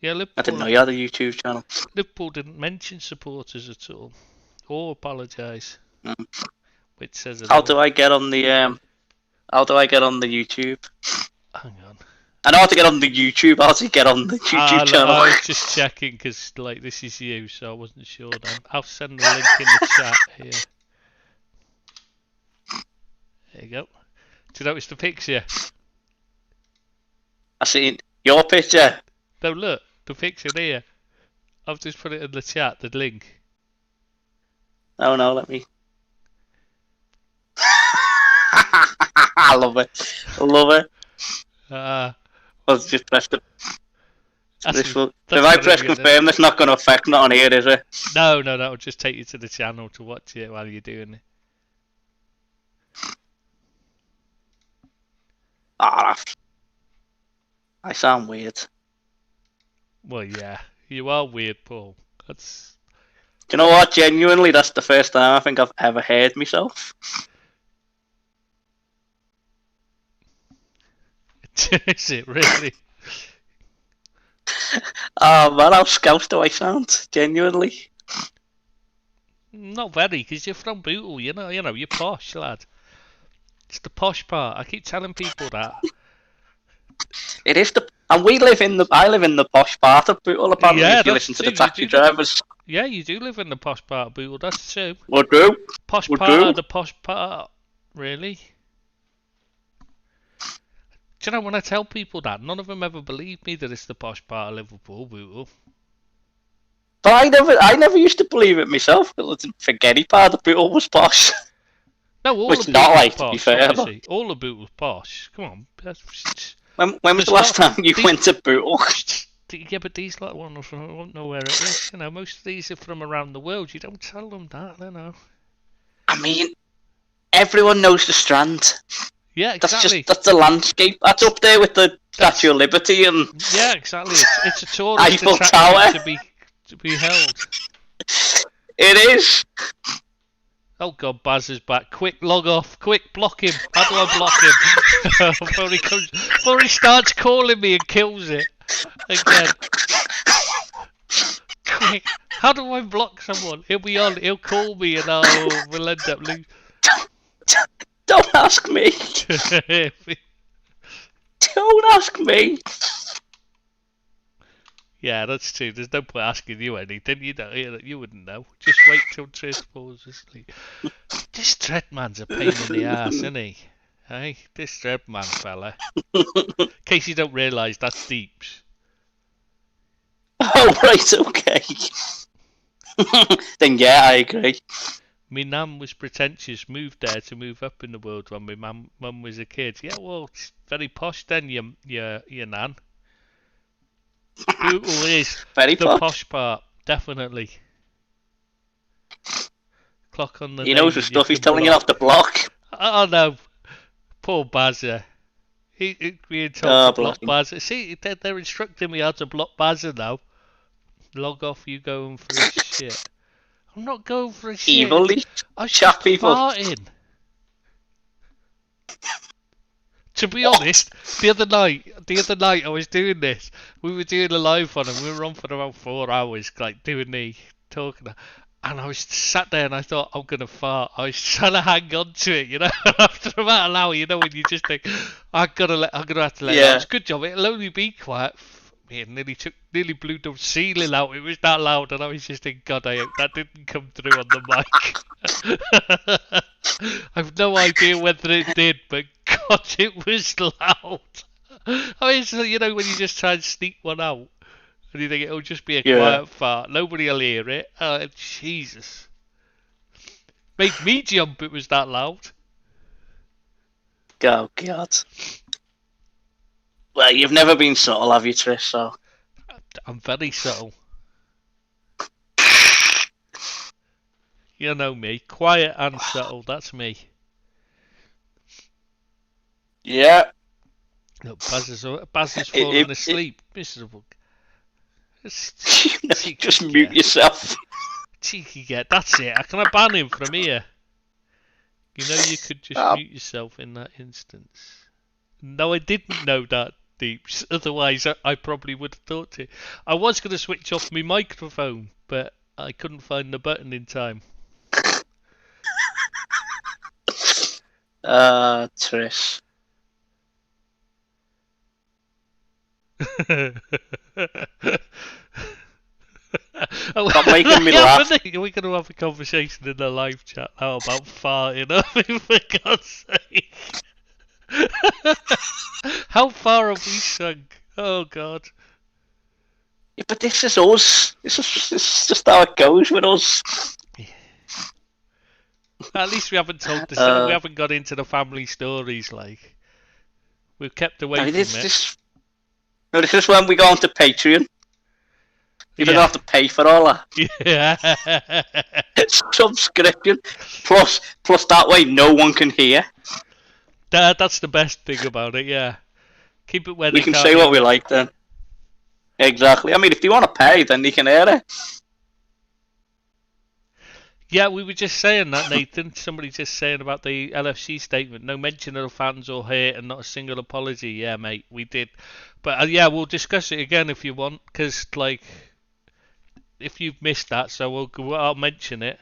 [SPEAKER 1] Yeah, Liverpool.
[SPEAKER 6] I didn't know you had a YouTube channel.
[SPEAKER 1] Liverpool didn't mention supporters at all, or apologise. Which says it
[SPEAKER 6] How
[SPEAKER 1] all.
[SPEAKER 6] do I get on the YouTube?
[SPEAKER 1] Hang on.
[SPEAKER 6] I know how to get on the YouTube. How to get on the YouTube channel?
[SPEAKER 1] I was just checking because like this is you, so I wasn't sure. Then I'll send the link in the chat here. There you go. Do you notice the picture?
[SPEAKER 6] I seen your picture.
[SPEAKER 1] No, look, the picture there. I've just put it in the chat. The link.
[SPEAKER 6] Oh no, let me. I love it. I love it. Let's just press the.
[SPEAKER 1] That's
[SPEAKER 6] This will,
[SPEAKER 1] that's
[SPEAKER 6] if I
[SPEAKER 1] what
[SPEAKER 6] press
[SPEAKER 1] it is.
[SPEAKER 6] confirm, that's not going to affect not on here, is it?
[SPEAKER 1] No, it'll just take you to the channel to watch it while you're doing it.
[SPEAKER 6] Ah, I sound weird.
[SPEAKER 1] Well, yeah, you are weird, Paul. That's.
[SPEAKER 6] Do you know what? Genuinely, that's the first time I think I've ever heard myself.
[SPEAKER 1] Is it really?
[SPEAKER 6] Oh man, how scouse do I sound? Genuinely.
[SPEAKER 1] Not very, because you're from Bootle, you know, you're posh, lad. It's the posh part. I keep telling people that.
[SPEAKER 6] It is and I live in the posh part of Bootle, apparently,
[SPEAKER 1] Yeah,
[SPEAKER 6] if you
[SPEAKER 1] that's
[SPEAKER 6] listen to
[SPEAKER 1] true.
[SPEAKER 6] the taxi drivers.
[SPEAKER 1] Yeah, you do live in the posh part of Bootle, that's true.
[SPEAKER 6] Would do.
[SPEAKER 1] Posh
[SPEAKER 6] Would
[SPEAKER 1] part
[SPEAKER 6] do.
[SPEAKER 1] of the posh part, really? Do you know, when I tell people that, none of them ever believe me that it's the posh part of Liverpool, Bootle.
[SPEAKER 6] But I never used to believe it myself. I didn't think any part of Bootle was posh.
[SPEAKER 1] No, all
[SPEAKER 6] Which
[SPEAKER 1] of
[SPEAKER 6] not
[SPEAKER 1] Bootle's
[SPEAKER 6] like,
[SPEAKER 1] posh,
[SPEAKER 6] to be fair.
[SPEAKER 1] obviously. All of Bootle's posh. Come on.
[SPEAKER 6] When was the
[SPEAKER 1] There's
[SPEAKER 6] last
[SPEAKER 1] not-
[SPEAKER 6] time you went to Bootle?
[SPEAKER 1] Yeah, but these lot won't know where it is. You know, most of these are from around the world. You don't tell them that, you know.
[SPEAKER 6] I mean, everyone knows the Strand.
[SPEAKER 1] Yeah, exactly.
[SPEAKER 6] That's the landscape. That's up there with the Statue of Liberty and
[SPEAKER 1] Yeah, exactly. It's a tourist
[SPEAKER 6] Eiffel
[SPEAKER 1] attraction
[SPEAKER 6] Tower.
[SPEAKER 1] to be held.
[SPEAKER 6] It is.
[SPEAKER 1] Oh God, Baz is back. Quick, log off. Quick, block him. How do I block him? before he starts calling me and kills it again. Quick, how do I block someone? He'll be on. He'll call me and we'll end up losing.
[SPEAKER 6] Don't ask me. Don't ask me.
[SPEAKER 1] Yeah, that's true. There's no point asking you anything. You wouldn't know. Just wait till Trish falls asleep. This Dreadman's a pain in the ass, isn't he? Hey, this Dreadman fella. In case you don't realise, that's Deeps.
[SPEAKER 6] Oh, right, okay. Then yeah, I agree.
[SPEAKER 1] My nan was pretentious, moved there to move up in the world when my mum was a kid. Yeah, well, it's very posh then, your nan. Bootle is
[SPEAKER 6] Very
[SPEAKER 1] the
[SPEAKER 6] posh.
[SPEAKER 1] posh part, definitely. Clock on the
[SPEAKER 6] He knows the
[SPEAKER 1] name,
[SPEAKER 6] stuff. He's
[SPEAKER 1] can
[SPEAKER 6] telling you
[SPEAKER 1] block.
[SPEAKER 6] off the block.
[SPEAKER 1] Oh no, poor Bazza. He's being
[SPEAKER 6] Oh,
[SPEAKER 1] told to block
[SPEAKER 6] bless
[SPEAKER 1] Bazza. See, they're instructing me how to block Bazza now. Log off, you going for a shit. I'm not going for a shit.
[SPEAKER 6] Evil, these
[SPEAKER 1] I was
[SPEAKER 6] chat
[SPEAKER 1] just
[SPEAKER 6] people.
[SPEAKER 1] farting. To be honest, the other night I was doing this. We were doing a live one and we were on for about 4 hours, like doing the talking. And I was sat there and I thought, I'm going to fart. I was trying to hang on to it, you know. After about an hour, you know, when you just think, I'm going to have to let it out. It's a good job. It'll only be quiet. It nearly blew the ceiling out. It was that loud. And I was just thinking, God, I hope that didn't come through on the mic. I've no idea whether it did, but God, it was loud. I mean, you know, when you just try and sneak one out. And you think it'll just be a quiet fart. Nobody will hear it. Jesus. Made me jump, it was that loud.
[SPEAKER 6] Oh, God. Well, you've never been subtle, have you, Trish? So
[SPEAKER 1] I'm very subtle. You know me. Quiet and subtle, that's me.
[SPEAKER 6] yeah.
[SPEAKER 1] Look, Baz is falling asleep. Miserable.
[SPEAKER 6] You know, you just mute yourself.
[SPEAKER 1] Cheeky get. That's it. Can I ban him from here? You know you could just mute yourself in that instance. No, I didn't know that, Deeps. Otherwise, I probably would have thought it. I was going to switch off my microphone, but I couldn't find the button in time.
[SPEAKER 6] Trish. Stop making me laugh.
[SPEAKER 1] We're going to have a conversation in the live chat now about farting. I mean, for God's sake. How far have we sunk? Oh God.
[SPEAKER 6] Yeah, but this is us. This is just how it goes with us.
[SPEAKER 1] At least we haven't told we haven't got into the family stories. Like we've kept away from it.
[SPEAKER 6] This is when we go onto Patreon. You don't have to pay for all that.
[SPEAKER 1] Yeah.
[SPEAKER 6] Subscription. Plus that way no one can hear.
[SPEAKER 1] That's the best thing about it, yeah. Keep it where
[SPEAKER 6] we can say what we like then. Exactly. I mean, if you want to pay, then you can hear it.
[SPEAKER 1] Yeah, we were just saying that, Nathan. Somebody just saying about the LFC statement. No mention of the fans or hate and not a single apology. Yeah, mate, we did. But yeah, we'll discuss it again if you want, because like, if you've missed that, so I'll mention it.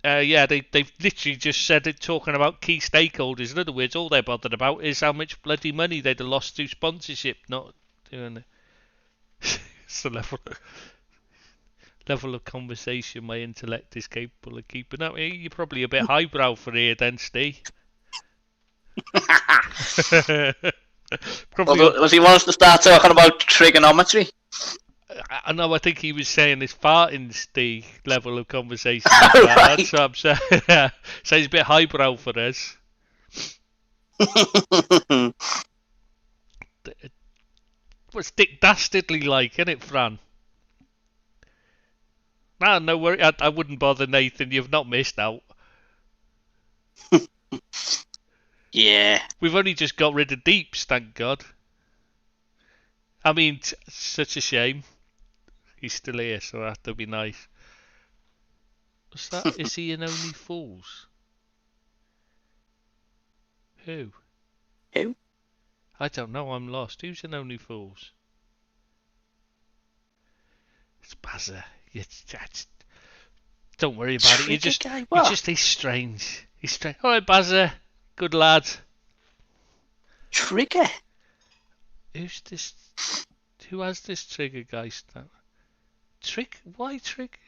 [SPEAKER 1] Yeah, they've literally just said it, talking about key stakeholders. In other words, all they're bothered about is how much bloody money they'd have lost through sponsorship, not doing it. It's the level of conversation my intellect is capable of keeping up. You're probably a bit highbrow for here, then, Steve. Probably.
[SPEAKER 6] Was he want us to start talking about trigonometry?
[SPEAKER 1] I know. I think he was saying this farting's the level of conversation.
[SPEAKER 6] Right.
[SPEAKER 1] That's what I'm saying. So he's a bit highbrow for us. What's Dick Dastardly like, isn't it, Fran? No worry. I wouldn't bother, Nathan. You've not missed out.
[SPEAKER 6] Yeah.
[SPEAKER 1] We've only just got rid of Deeps, thank God. I mean, such a shame. He's still here, so that would be nice. What's that? Is he in Only Fools? Who?
[SPEAKER 6] Who?
[SPEAKER 1] I don't know, I'm lost. Who's in Only Fools? It's Bazza. Don't worry about it. He's strange. He's strange. Alright, Bazza. Good lad.
[SPEAKER 6] Trigger?
[SPEAKER 1] Who's this? Who has this Trigger guy? Why Trigger?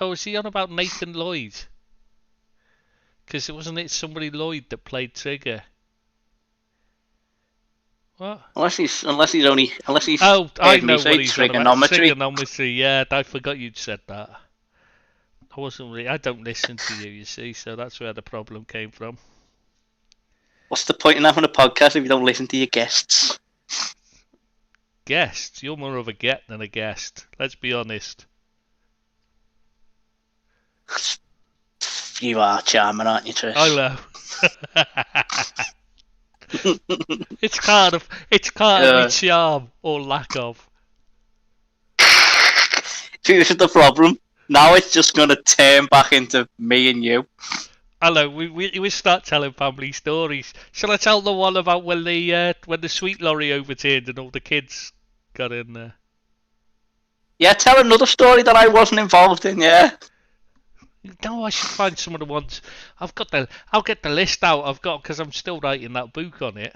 [SPEAKER 1] Is he on about Nathan Lloyd? Because wasn't it somebody Lloyd that played Trigger? What?
[SPEAKER 6] Unless he's
[SPEAKER 1] Oh, I know what he's
[SPEAKER 6] trigonometry.
[SPEAKER 1] Trigonometry, yeah, I forgot you'd said that. I don't listen to you, you see, so that's where the problem came from.
[SPEAKER 6] What's the point in having a podcast if you don't listen to your guests?
[SPEAKER 1] Guests? You're more of a get than a guest. Let's be honest.
[SPEAKER 6] You are charming, aren't you, Trish?
[SPEAKER 1] I know. It's kind of my charm or lack of.
[SPEAKER 6] See, this is the problem. Now it's just going to turn back into me and you.
[SPEAKER 1] Hello, we start telling family stories. Shall I tell the one about when the sweet lorry overturned and all the kids got in there?
[SPEAKER 6] Yeah, tell another story that I wasn't involved in. Yeah.
[SPEAKER 1] No, I should find some of the ones. I'll get the list out. Because I'm still writing that book on it.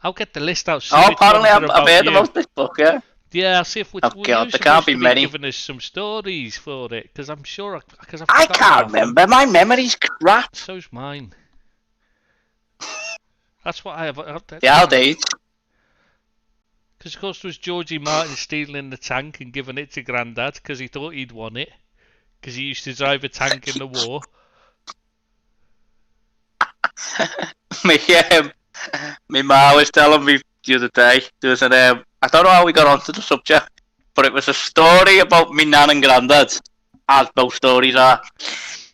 [SPEAKER 1] I'll get the list out.
[SPEAKER 6] Apparently I've heard about this book. Yeah.
[SPEAKER 1] Yeah, I'll see if
[SPEAKER 6] God, there can't be many.
[SPEAKER 1] Giving us some stories for it, because I'm sure
[SPEAKER 6] I can't remember. My memory's crap.
[SPEAKER 1] So's mine. That's what I have.
[SPEAKER 6] Yeah, old age.
[SPEAKER 1] Because of course there was Georgie Martin stealing the tank and giving it to Grandad because he thought he'd won it, because he used to drive a tank in the war.
[SPEAKER 6] My ma was telling me the other day, there was I don't know how we got onto the subject, but it was a story about me nan and granddad, as both stories are.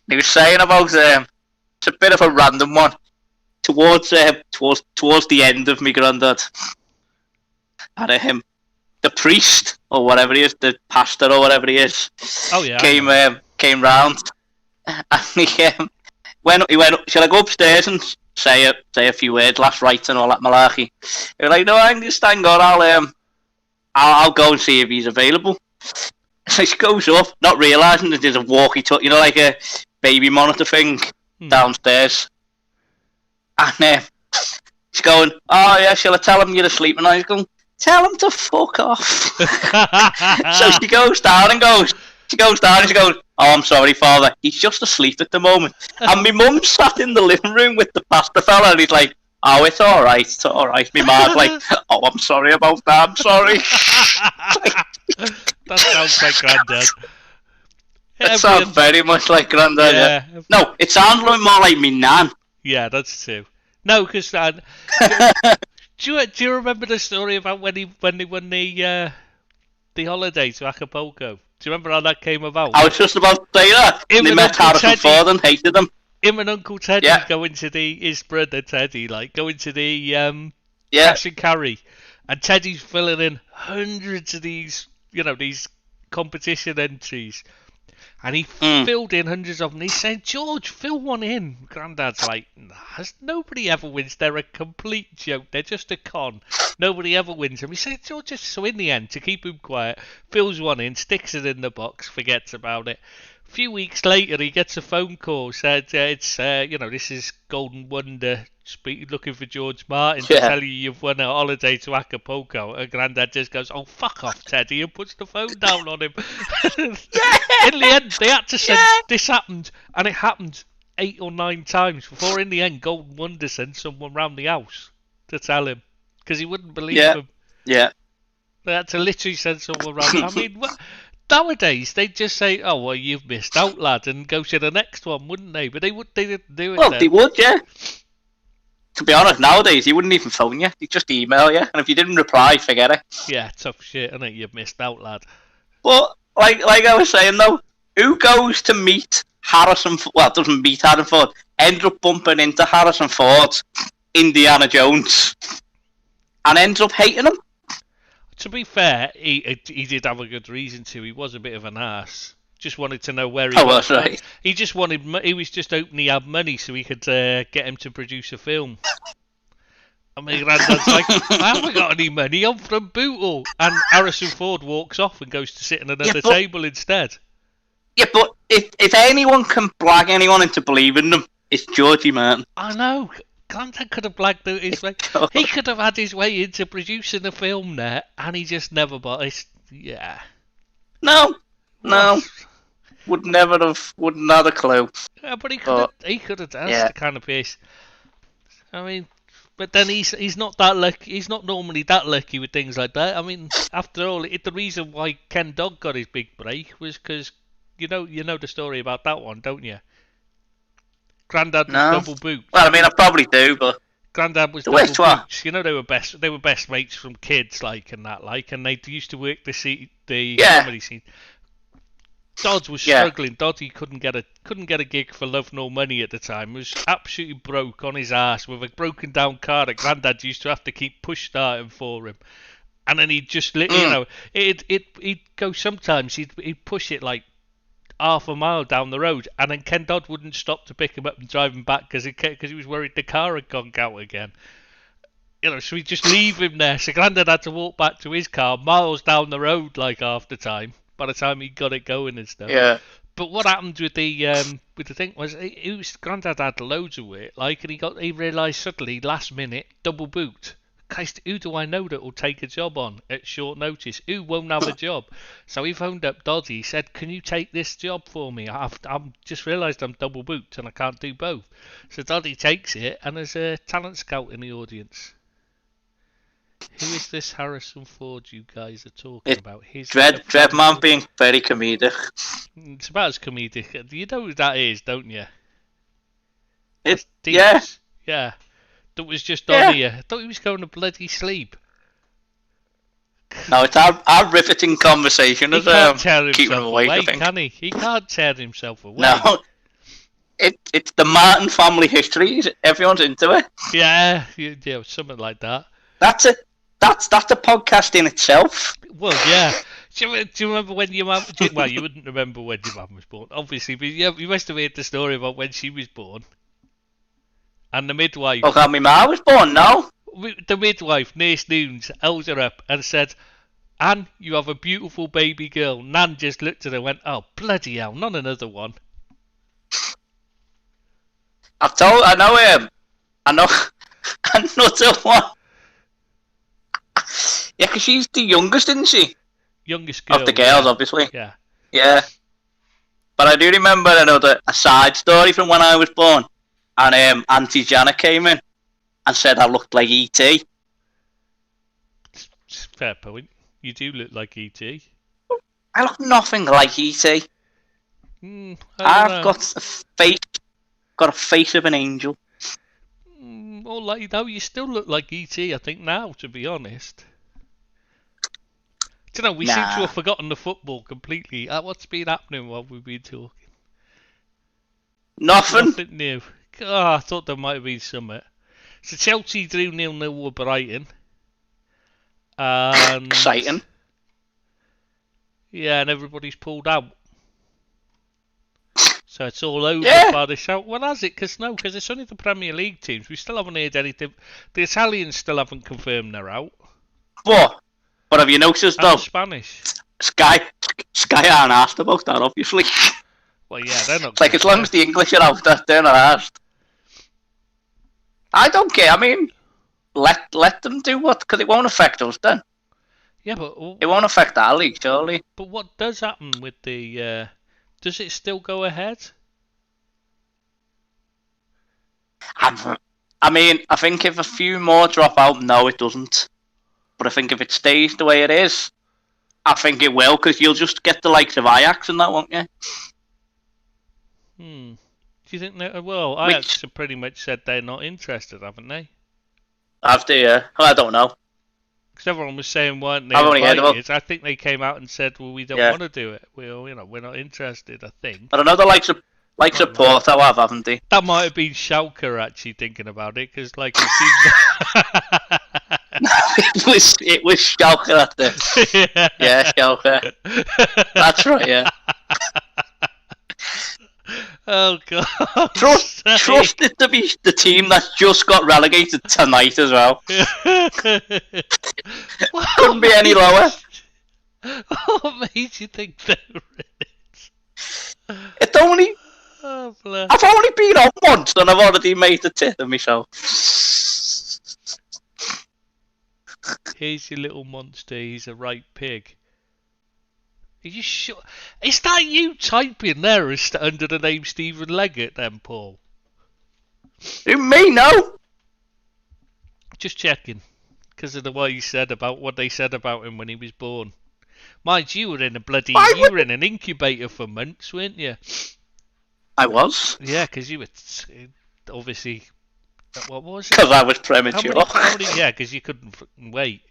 [SPEAKER 6] He was saying about it's a bit of a random one. Towards the end of me granddad, had the priest or whatever he is, the pastor or whatever he is, came round, and he went. Shall I go upstairs and say a few words, last rites and all that malarkey? He was like, no, I can just hang on. I'll go and see if he's available. So she goes up, not realising that there's a walkie-talkie, like a baby monitor thing downstairs. And she's going, oh yeah, shall I tell him you're asleep? And he's going, tell him to fuck off. So she goes down and she goes, oh, I'm sorry, Father, he's just asleep at the moment. And my mum sat in the living room with the pastor fella, and he's like, oh, it's all right. My ma's like, oh, I'm sorry about that, I'm sorry.
[SPEAKER 1] That sounds like Grandad.
[SPEAKER 6] It sounds very much like Grandad, yeah. No, it sounds more like me nan.
[SPEAKER 1] Yeah, that's true. No, because do you remember the story about when they won the holiday to Acapulco? Do you remember how that came about?
[SPEAKER 6] I was just about to say that. They met Harrison Ford and hated him.
[SPEAKER 1] Him and Uncle Teddy going to his brother Teddy, going to the cash and carry, and Teddy's filling in hundreds of these competition entries, And he
[SPEAKER 6] Mm.
[SPEAKER 1] filled in hundreds of them. He's saying, George, fill one in. Grandad's like, nah, nobody ever wins. They're a complete joke. They're just a con. Nobody ever wins them. He said, George, so in the end, to keep him quiet, fills one in, sticks it in the box, forgets about it. A few weeks later, he gets a phone call, said, this is Golden Wonder looking for George Martin to
[SPEAKER 6] Yeah.
[SPEAKER 1] tell you you've won a holiday to Acapulco. And Grandad just goes, oh, fuck off, Teddy, and puts the phone down on him. In the end, they had to send, this happened, and it happened 8 or 9 times before in the end Golden Wonder sent someone round the house to tell him, because he wouldn't believe them.
[SPEAKER 6] Yeah.
[SPEAKER 1] They had to literally send someone round. I mean, nowadays they'd just say, oh, well, you've missed out, lad, and go to the next one, wouldn't they? But they didn't do it
[SPEAKER 6] Well,
[SPEAKER 1] then.
[SPEAKER 6] they would, yeah. To be honest, nowadays he wouldn't even phone you. He'd just email you, and if you didn't reply, forget it.
[SPEAKER 1] Yeah, tough shit, innit? You've missed out, lad.
[SPEAKER 6] But like I was saying though, who goes to meet Harrison? Well, doesn't meet Harrison Ford. Ends up bumping into Harrison Ford's Indiana Jones, and ends up hating him.
[SPEAKER 1] To be fair, he did have a good reason to. He was a bit of an arse. Just wanted to know where he was.
[SPEAKER 6] Right.
[SPEAKER 1] He just wanted. He was just hoping he had money so he could get him to produce a film. I mean, Grandad's like, I haven't got any money. I'm from Bootle, and Harrison Ford walks off and goes to sit at another table instead.
[SPEAKER 6] Yeah, but if anyone can blag anyone into believing them, it's Georgie Martin.
[SPEAKER 1] I know. Grandad could have blagged out his way. He could have had his way into producing a film there, and he just never bought it. Yeah.
[SPEAKER 6] No. Wouldn't have a clue.
[SPEAKER 1] Yeah, but he could have. That's the kind of piece. I mean, but then he's not that lucky. He's not normally that lucky with things like that. I mean, after all, the reason why Ken Dodd got his big break was because you know the story about that one, don't you? Grandad was double boots.
[SPEAKER 6] Well, I mean, I probably do, but
[SPEAKER 1] Grandad was double boots. You know, they were best mates from kids, and they used to work the comedy scene. Dodds was struggling. Doddy couldn't get a gig for love nor money at the time. Was absolutely broke on his ass with a broken down car that Grandad used to have to keep push starting for him. And then he'd just he'd go sometimes he'd push it like half a mile down the road, and then Ken Dodd wouldn't stop to pick him up and drive him back because he was worried the car had gone out again. So he'd just leave him there. So Grandad had to walk back to his car miles down the road half the time. By the time he got it going and stuff.
[SPEAKER 6] Yeah.
[SPEAKER 1] But what happened with the thing was Grandad had loads of it, and he realised suddenly last minute double booked. Christ, who do I know that will take a job on at short notice? Who won't have a job? So he phoned up Doddy. He said, "Can you take this job for me? I've just realised I'm double booked and I can't do both." So Doddy takes it, and there's a talent scout in the audience. Who is this Harrison Ford you guys are talking about?
[SPEAKER 6] Dreadman being very comedic.
[SPEAKER 1] It's about as comedic. You know who that is, don't you?
[SPEAKER 6] Yeah.
[SPEAKER 1] Yeah. That was just on here. I thought he was going to bloody sleep.
[SPEAKER 6] No, it's our riveting conversation.
[SPEAKER 1] He can't tear himself away, can he? He can't tear himself away.
[SPEAKER 6] No. It's the Martin family history. Everyone's into it.
[SPEAKER 1] Yeah, something like that.
[SPEAKER 6] That's a podcast in itself.
[SPEAKER 1] Well, yeah. Do you remember when your mum... Well, you wouldn't remember when your mum was born, obviously, but you must have heard the story about when she was born. And the midwife...
[SPEAKER 6] Oh, how my ma was born, no?
[SPEAKER 1] The midwife, Nurse Noons, held her up and said, "Anne, you have a beautiful baby girl." Nan just looked at her and went, "Oh, bloody hell, not another one."
[SPEAKER 6] I know another one. Yeah, because she's the youngest, isn't she?
[SPEAKER 1] Youngest girl.
[SPEAKER 6] Of the girls, obviously.
[SPEAKER 1] Yeah.
[SPEAKER 6] Yeah. But I do remember a side story from when I was born. And Auntie Janet came in and said I looked like E.T.
[SPEAKER 1] Fair point. You do look like E.T.
[SPEAKER 6] I look nothing like E.T. I've got a face of an angel.
[SPEAKER 1] You still look like E.T. I think now, to be honest. Do you know, we seem to have forgotten the football completely. What's been happening while we've been talking?
[SPEAKER 6] Nothing
[SPEAKER 1] new. I thought there might have been something. So Chelsea drew 0-0 with Brighton. And
[SPEAKER 6] exciting.
[SPEAKER 1] Yeah, and everybody's pulled out. So it's all over
[SPEAKER 6] Yeah.
[SPEAKER 1] by the shout. Well, has it? Because it's only the Premier League teams. We still haven't heard anything. The Italians still haven't confirmed they're out.
[SPEAKER 6] But have you noticed
[SPEAKER 1] And
[SPEAKER 6] though?
[SPEAKER 1] the Spanish.
[SPEAKER 6] Sky aren't asked about that, obviously.
[SPEAKER 1] Well, yeah, they're not.
[SPEAKER 6] It's like as long as the English are out, they're not asked. I don't care. I mean, let them do what, because it won't affect us then.
[SPEAKER 1] Yeah, but
[SPEAKER 6] It won't affect our league, surely.
[SPEAKER 1] But what does happen with the? Does it still go ahead?
[SPEAKER 6] I mean, I think if a few more drop out, no, it doesn't. But I think if it stays the way it is, I think it will, because you'll just get the likes of Ajax and that, won't you?
[SPEAKER 1] Do you think that? Well, Ajax have pretty much said they're not interested, haven't they?
[SPEAKER 6] Have they? I don't know.
[SPEAKER 1] Because everyone was saying, weren't they?
[SPEAKER 6] I've only heard about.
[SPEAKER 1] I think they came out and said, "Well, we don't want to do it. We're not interested." I think.
[SPEAKER 6] I don't know. The likes of Porto haven't they?
[SPEAKER 1] That might have been Schalke actually thinking about it, because like it seems.
[SPEAKER 6] it was Schalke at the. Yeah, Schalke. That's right. Yeah.
[SPEAKER 1] Oh god.
[SPEAKER 6] Trust it to be the team that's just got relegated tonight as well. Couldn't be any lower.
[SPEAKER 1] What made you think they were in it?
[SPEAKER 6] It's only.
[SPEAKER 1] Oh, bless.
[SPEAKER 6] I've only been on once and I've already made the tit of myself.
[SPEAKER 1] Here's your little monster. He's a right pig. Are you sure? Is that you typing there under the name Stephen Leggett then, Paul?
[SPEAKER 6] You me no?
[SPEAKER 1] Just checking. Because of the way you said about what they said about him when he was born. Mind you, were in you were in an incubator for months, weren't you?
[SPEAKER 6] I was.
[SPEAKER 1] Yeah, because you were obviously. What was it?
[SPEAKER 6] Because I was premature.
[SPEAKER 1] Yeah, because you couldn't wait.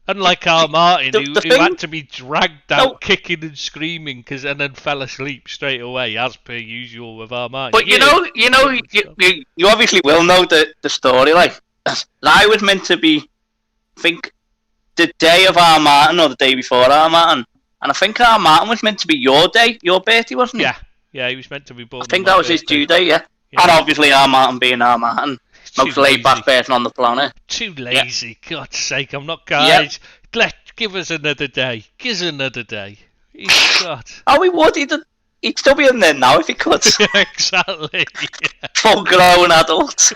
[SPEAKER 1] Unlike our Martin, who had to be dragged out kicking and screaming and then fell asleep straight away, as per usual with our Martin.
[SPEAKER 6] But you obviously will know the story. Like, I was meant to be, I think, the day of our Martin or the day before our Martin. And I think our Martin was meant to be your birthday, wasn't it?
[SPEAKER 1] Yeah, he was meant to be born.
[SPEAKER 6] I think that was his due date, yeah. And obviously our Martin being our Martin. Most laid back person on the planet.
[SPEAKER 1] Too lazy, God's sake! I'm not, guys. Give us another day. Give us another day. God.
[SPEAKER 6] Oh, he would. He'd still be in there now if he could.
[SPEAKER 1] Exactly. Yeah.
[SPEAKER 6] Full grown adult.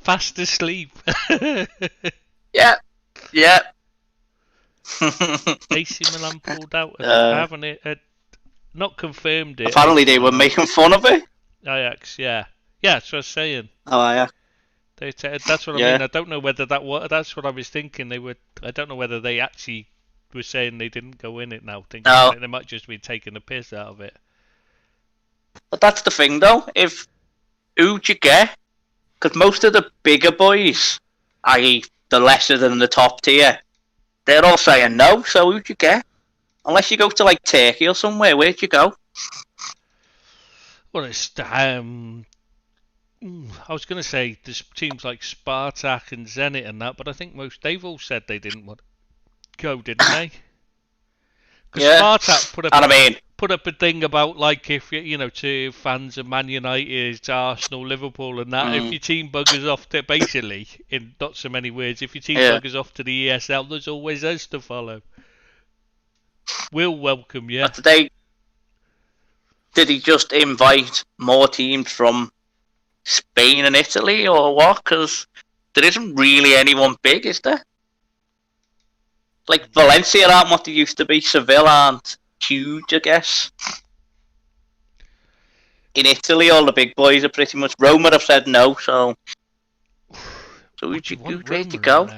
[SPEAKER 1] Fast asleep.
[SPEAKER 6] Yeah.
[SPEAKER 1] AC Milan pulled out. Haven't it? Not confirmed it.
[SPEAKER 6] Apparently they were making fun of it.
[SPEAKER 1] Ajax, yeah. Yeah, that's what I was saying.
[SPEAKER 6] Oh, yeah.
[SPEAKER 1] That's what I mean. I don't know whether that's what I was thinking. I don't know whether they actually were saying they didn't go in it now. Thinking they might just be taking the piss out of it.
[SPEAKER 6] But that's the thing, though. Who'd you get? Because most of the bigger boys, i.e. the lesser than the top tier, they're all saying no. So who'd you get? Unless you go to like Turkey or somewhere, where'd you go?
[SPEAKER 1] Well, it's I was going to say there's teams like Spartak and Zenit and that, but I think they've all said they didn't want to go, didn't they? Because Spartak put up a thing about like if to fans of Man United, Arsenal, Liverpool, and that if your team buggers off to basically, in not so many words, if your team buggers off to the ESL, there's always us to follow. We'll welcome you.
[SPEAKER 6] But did he just invite more teams from Spain and Italy or what? Because there isn't really anyone big, is there? Like Valencia aren't what they used to be. Seville aren't huge, I guess. In Italy, all the big boys are pretty much. Roma have said no, so where'd you go?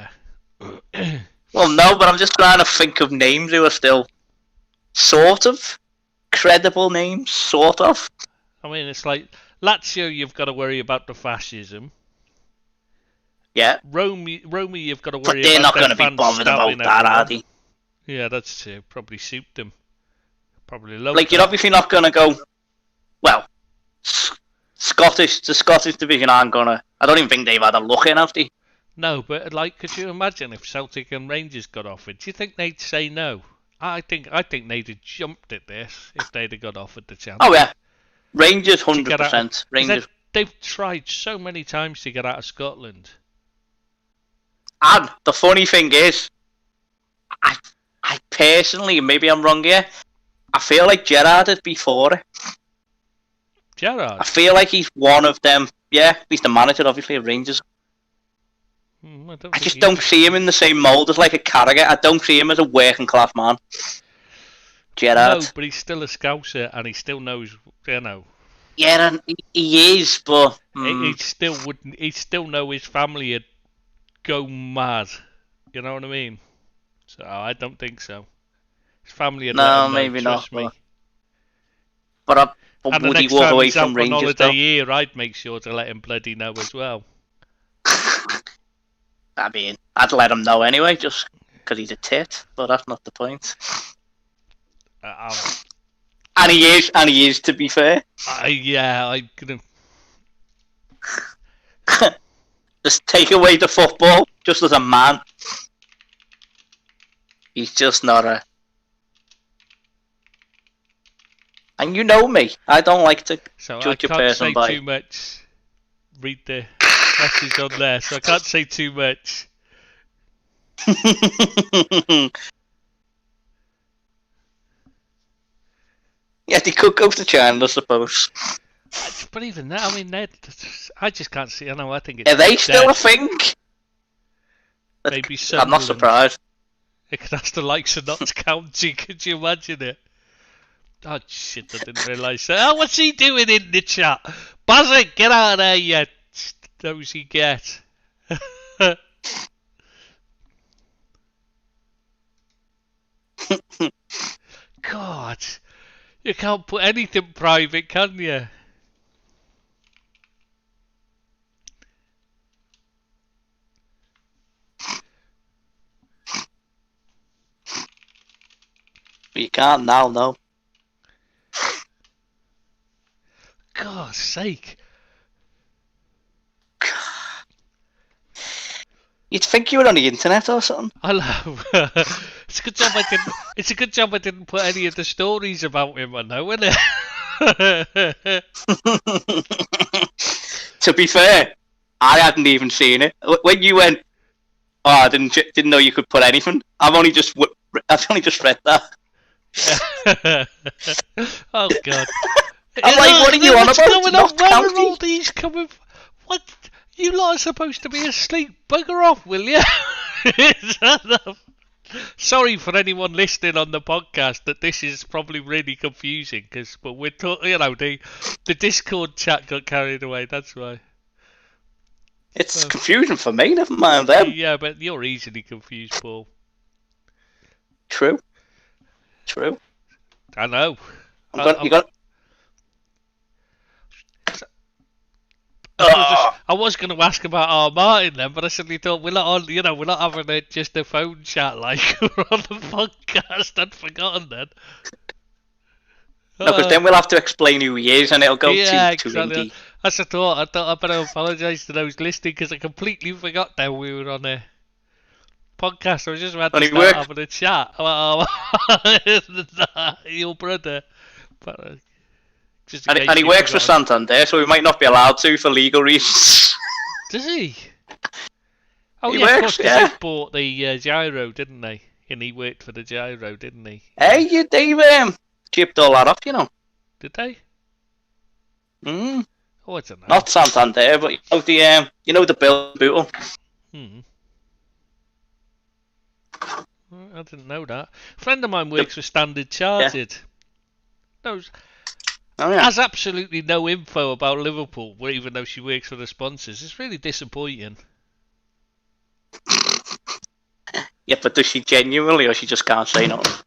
[SPEAKER 6] Well, no, but I'm just trying to think of names who are still sort of credible names, sort of.
[SPEAKER 1] I mean, it's like Lazio, you've got to worry about the fascism.
[SPEAKER 6] Yeah.
[SPEAKER 1] Roma, you've got to worry about. But
[SPEAKER 6] they're not going to be bothered about that, are they?
[SPEAKER 1] Yeah, that's true. Probably suit them. Probably love.
[SPEAKER 6] Like, you're obviously not going to go. Well, the Scottish division aren't gonna. I don't even think they've had a look in, have they?
[SPEAKER 1] No, but like, could you imagine if Celtic and Rangers got offered? Do you think they'd say no? I think they'd have jumped at this if they'd have got offered the chance.
[SPEAKER 6] Oh yeah, Rangers,
[SPEAKER 1] to get out.
[SPEAKER 6] 100%. Rangers.
[SPEAKER 1] They've tried so many times to get out of Scotland.
[SPEAKER 6] And the funny thing is, I personally, maybe I'm wrong here, I feel like Gerrard is before it.
[SPEAKER 1] Gerrard?
[SPEAKER 6] I feel like he's one of them. Yeah, he's the manager, obviously, of Rangers. I just don't see him in the same mould as like a Carragher. I don't see him as a working class man. Gerrard.
[SPEAKER 1] No, but he's still a Scouser, and he still knows, you know.
[SPEAKER 6] Yeah, and he is, but
[SPEAKER 1] He still wouldn't. He still know his family would go mad. You know what I mean? So I don't think so. His family would let him know,
[SPEAKER 6] maybe
[SPEAKER 1] trust
[SPEAKER 6] not.
[SPEAKER 1] me.
[SPEAKER 6] But
[SPEAKER 1] And the
[SPEAKER 6] would he
[SPEAKER 1] next
[SPEAKER 6] walk
[SPEAKER 1] time
[SPEAKER 6] away
[SPEAKER 1] he's out
[SPEAKER 6] from
[SPEAKER 1] on
[SPEAKER 6] Rangers?
[SPEAKER 1] holiday
[SPEAKER 6] Though?
[SPEAKER 1] here, I'd make sure to let him bloody know as well.
[SPEAKER 6] I mean, I'd let him know anyway, just because he's a tit. But that's not the point. And he is, to be fair.
[SPEAKER 1] I'm gonna.
[SPEAKER 6] Just take away the football, just as a man. He's just not a. And you know me, I don't like to judge a person by.
[SPEAKER 1] I can't say too much. Read the message on there, so I can't say too much.
[SPEAKER 6] Yeah, they could go to China, I suppose.
[SPEAKER 1] But even that, I mean, I just can't see. I know. I think it's.
[SPEAKER 6] Are they still
[SPEAKER 1] dead.
[SPEAKER 6] a thing?
[SPEAKER 1] Maybe so.
[SPEAKER 6] I'm not surprised.
[SPEAKER 1] It could have the likes of Notts County. Could you imagine it? Oh shit! I didn't realise that. Oh, what's he doing in the chat? Bazzitt, get out of there, you nosy get. God, you can't put anything private, can you?
[SPEAKER 6] You can't now, no.
[SPEAKER 1] God's sake.
[SPEAKER 6] You'd think you were on the internet or something.
[SPEAKER 1] I know. It's a good job I didn't. It's a good job I didn't put any of the stories about him on there, isn't it?
[SPEAKER 6] To be fair, I hadn't even seen it. When you went, oh, I didn't know you could put anything. I've only just read that.
[SPEAKER 1] Oh God!
[SPEAKER 6] I'm like, what are you on
[SPEAKER 1] What's
[SPEAKER 6] about?
[SPEAKER 1] going
[SPEAKER 6] Notts
[SPEAKER 1] on? Where are
[SPEAKER 6] County?
[SPEAKER 1] all these coming? What? You lot are supposed to be asleep. Bugger off, will you? Sorry for anyone listening on the podcast that this is probably really confusing, but we're talking. You know, the Discord chat got carried away. That's why.
[SPEAKER 6] It's confusion for me. Never mind them.
[SPEAKER 1] Yeah, but you're easily confused, Paul.
[SPEAKER 6] True.
[SPEAKER 1] I know. I was going to ask about our Martin then, but I suddenly thought we're not on. You know, we're not having just a phone chat like we're on the podcast. I'd forgotten then.
[SPEAKER 6] No, because then we'll have to explain who he is, and it'll go too
[SPEAKER 1] exactly.
[SPEAKER 6] deep.
[SPEAKER 1] That's a thought. I thought I'd better apologise to those listening because I completely forgot that we were on a podcast. I was just about to start having a chat. Your brother. But,
[SPEAKER 6] and he works for Santander, so we might not be allowed to for legal reasons.
[SPEAKER 1] Does he? Oh,
[SPEAKER 6] he
[SPEAKER 1] yeah,
[SPEAKER 6] works,
[SPEAKER 1] of course, they bought the Gyro, didn't they? And he worked for the Gyro, didn't he?
[SPEAKER 6] Hey, they've chipped all that off, you know.
[SPEAKER 1] Did they?
[SPEAKER 6] Oh,
[SPEAKER 1] I don't know.
[SPEAKER 6] Not Santander, but the Bill Bootle.
[SPEAKER 1] I didn't know that. A friend of mine works for Standard Chartered. Has absolutely no info about Liverpool, even though she works for the sponsors. It's really disappointing.
[SPEAKER 6] Yeah, but does she genuinely, or she just can't say nothing?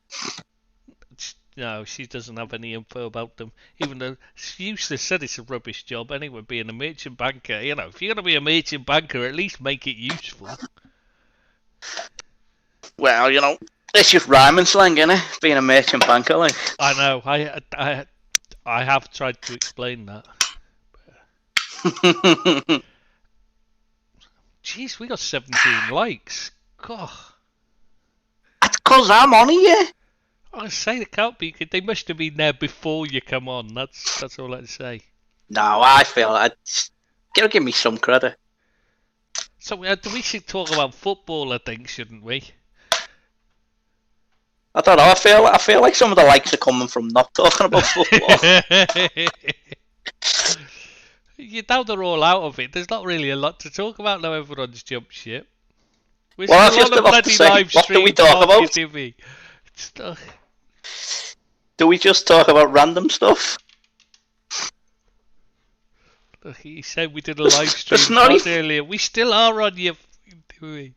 [SPEAKER 1] No, she doesn't have any info about them. Even though she used to said it's a rubbish job anyway, being a merchant banker. You know, if you're going to be a merchant banker, at least make it useful.
[SPEAKER 6] Well, it's just rhyming slang, innit? Being a merchant banker, like.
[SPEAKER 1] I know. I have tried to explain that. Jeez, we got 17 likes. God.
[SPEAKER 6] That's because I'm on here.
[SPEAKER 1] I say it can't be. They must have been there before you come on. That's all I'd say.
[SPEAKER 6] No, I feel gotta give me some credit.
[SPEAKER 1] So we should talk about football, I think, shouldn't we?
[SPEAKER 6] I don't know. I feel like some of the likes are coming from not talking about football.
[SPEAKER 1] Now they're all out of it. There's not really a lot to talk about now. Everyone's jumped ship. We're
[SPEAKER 6] Well,
[SPEAKER 1] still on a bloody live
[SPEAKER 6] what do we
[SPEAKER 1] stream.
[SPEAKER 6] talk about?
[SPEAKER 1] TV.
[SPEAKER 6] Do we just talk about random stuff?
[SPEAKER 1] Look, he said we did a live stream
[SPEAKER 6] There's not
[SPEAKER 1] pod earlier. We still are on your TV.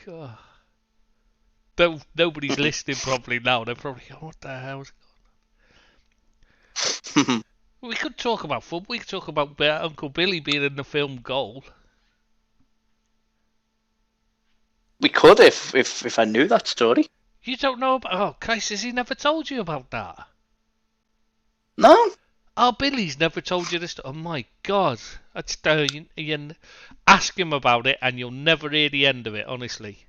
[SPEAKER 1] God. Nobody's listening probably now. They're probably going, what the hell's going on? We could talk about football. We could talk about Uncle Billy being in the film Goal.
[SPEAKER 6] We could if I knew that story.
[SPEAKER 1] You don't know about... Oh, Christ, has he never told you about that?
[SPEAKER 6] No.
[SPEAKER 1] Oh, Billy's never told you this. Oh, my God. That's, you ask him about it and you'll never hear the end of it, honestly.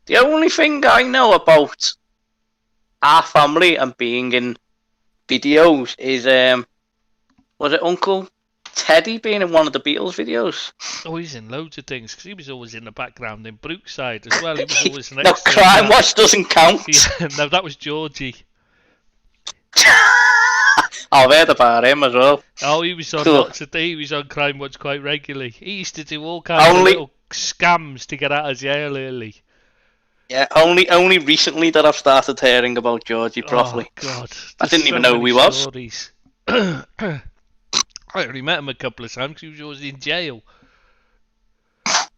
[SPEAKER 6] The only thing I know about our family and being in videos is, was it Uncle Teddy being in one of the Beatles videos?
[SPEAKER 1] Oh, he's in loads of things, because he was always in the background in Brookside as well. He was always an
[SPEAKER 6] No,
[SPEAKER 1] extra.
[SPEAKER 6] Crime Watch doesn't count.
[SPEAKER 1] Yeah, no, that was Georgie.
[SPEAKER 6] I've heard about him as well.
[SPEAKER 1] Oh, he was on
[SPEAKER 6] Cool.
[SPEAKER 1] lots of things. He was on Crime Watch quite regularly. He used to do all kinds of little scams to get out of jail early.
[SPEAKER 6] Yeah, only recently that I've started hearing about Georgie properly.
[SPEAKER 1] Oh, God.
[SPEAKER 6] I didn't
[SPEAKER 1] There's
[SPEAKER 6] even
[SPEAKER 1] so
[SPEAKER 6] know who he
[SPEAKER 1] many
[SPEAKER 6] was.
[SPEAKER 1] stories. I only met him a couple of times because he was always in jail.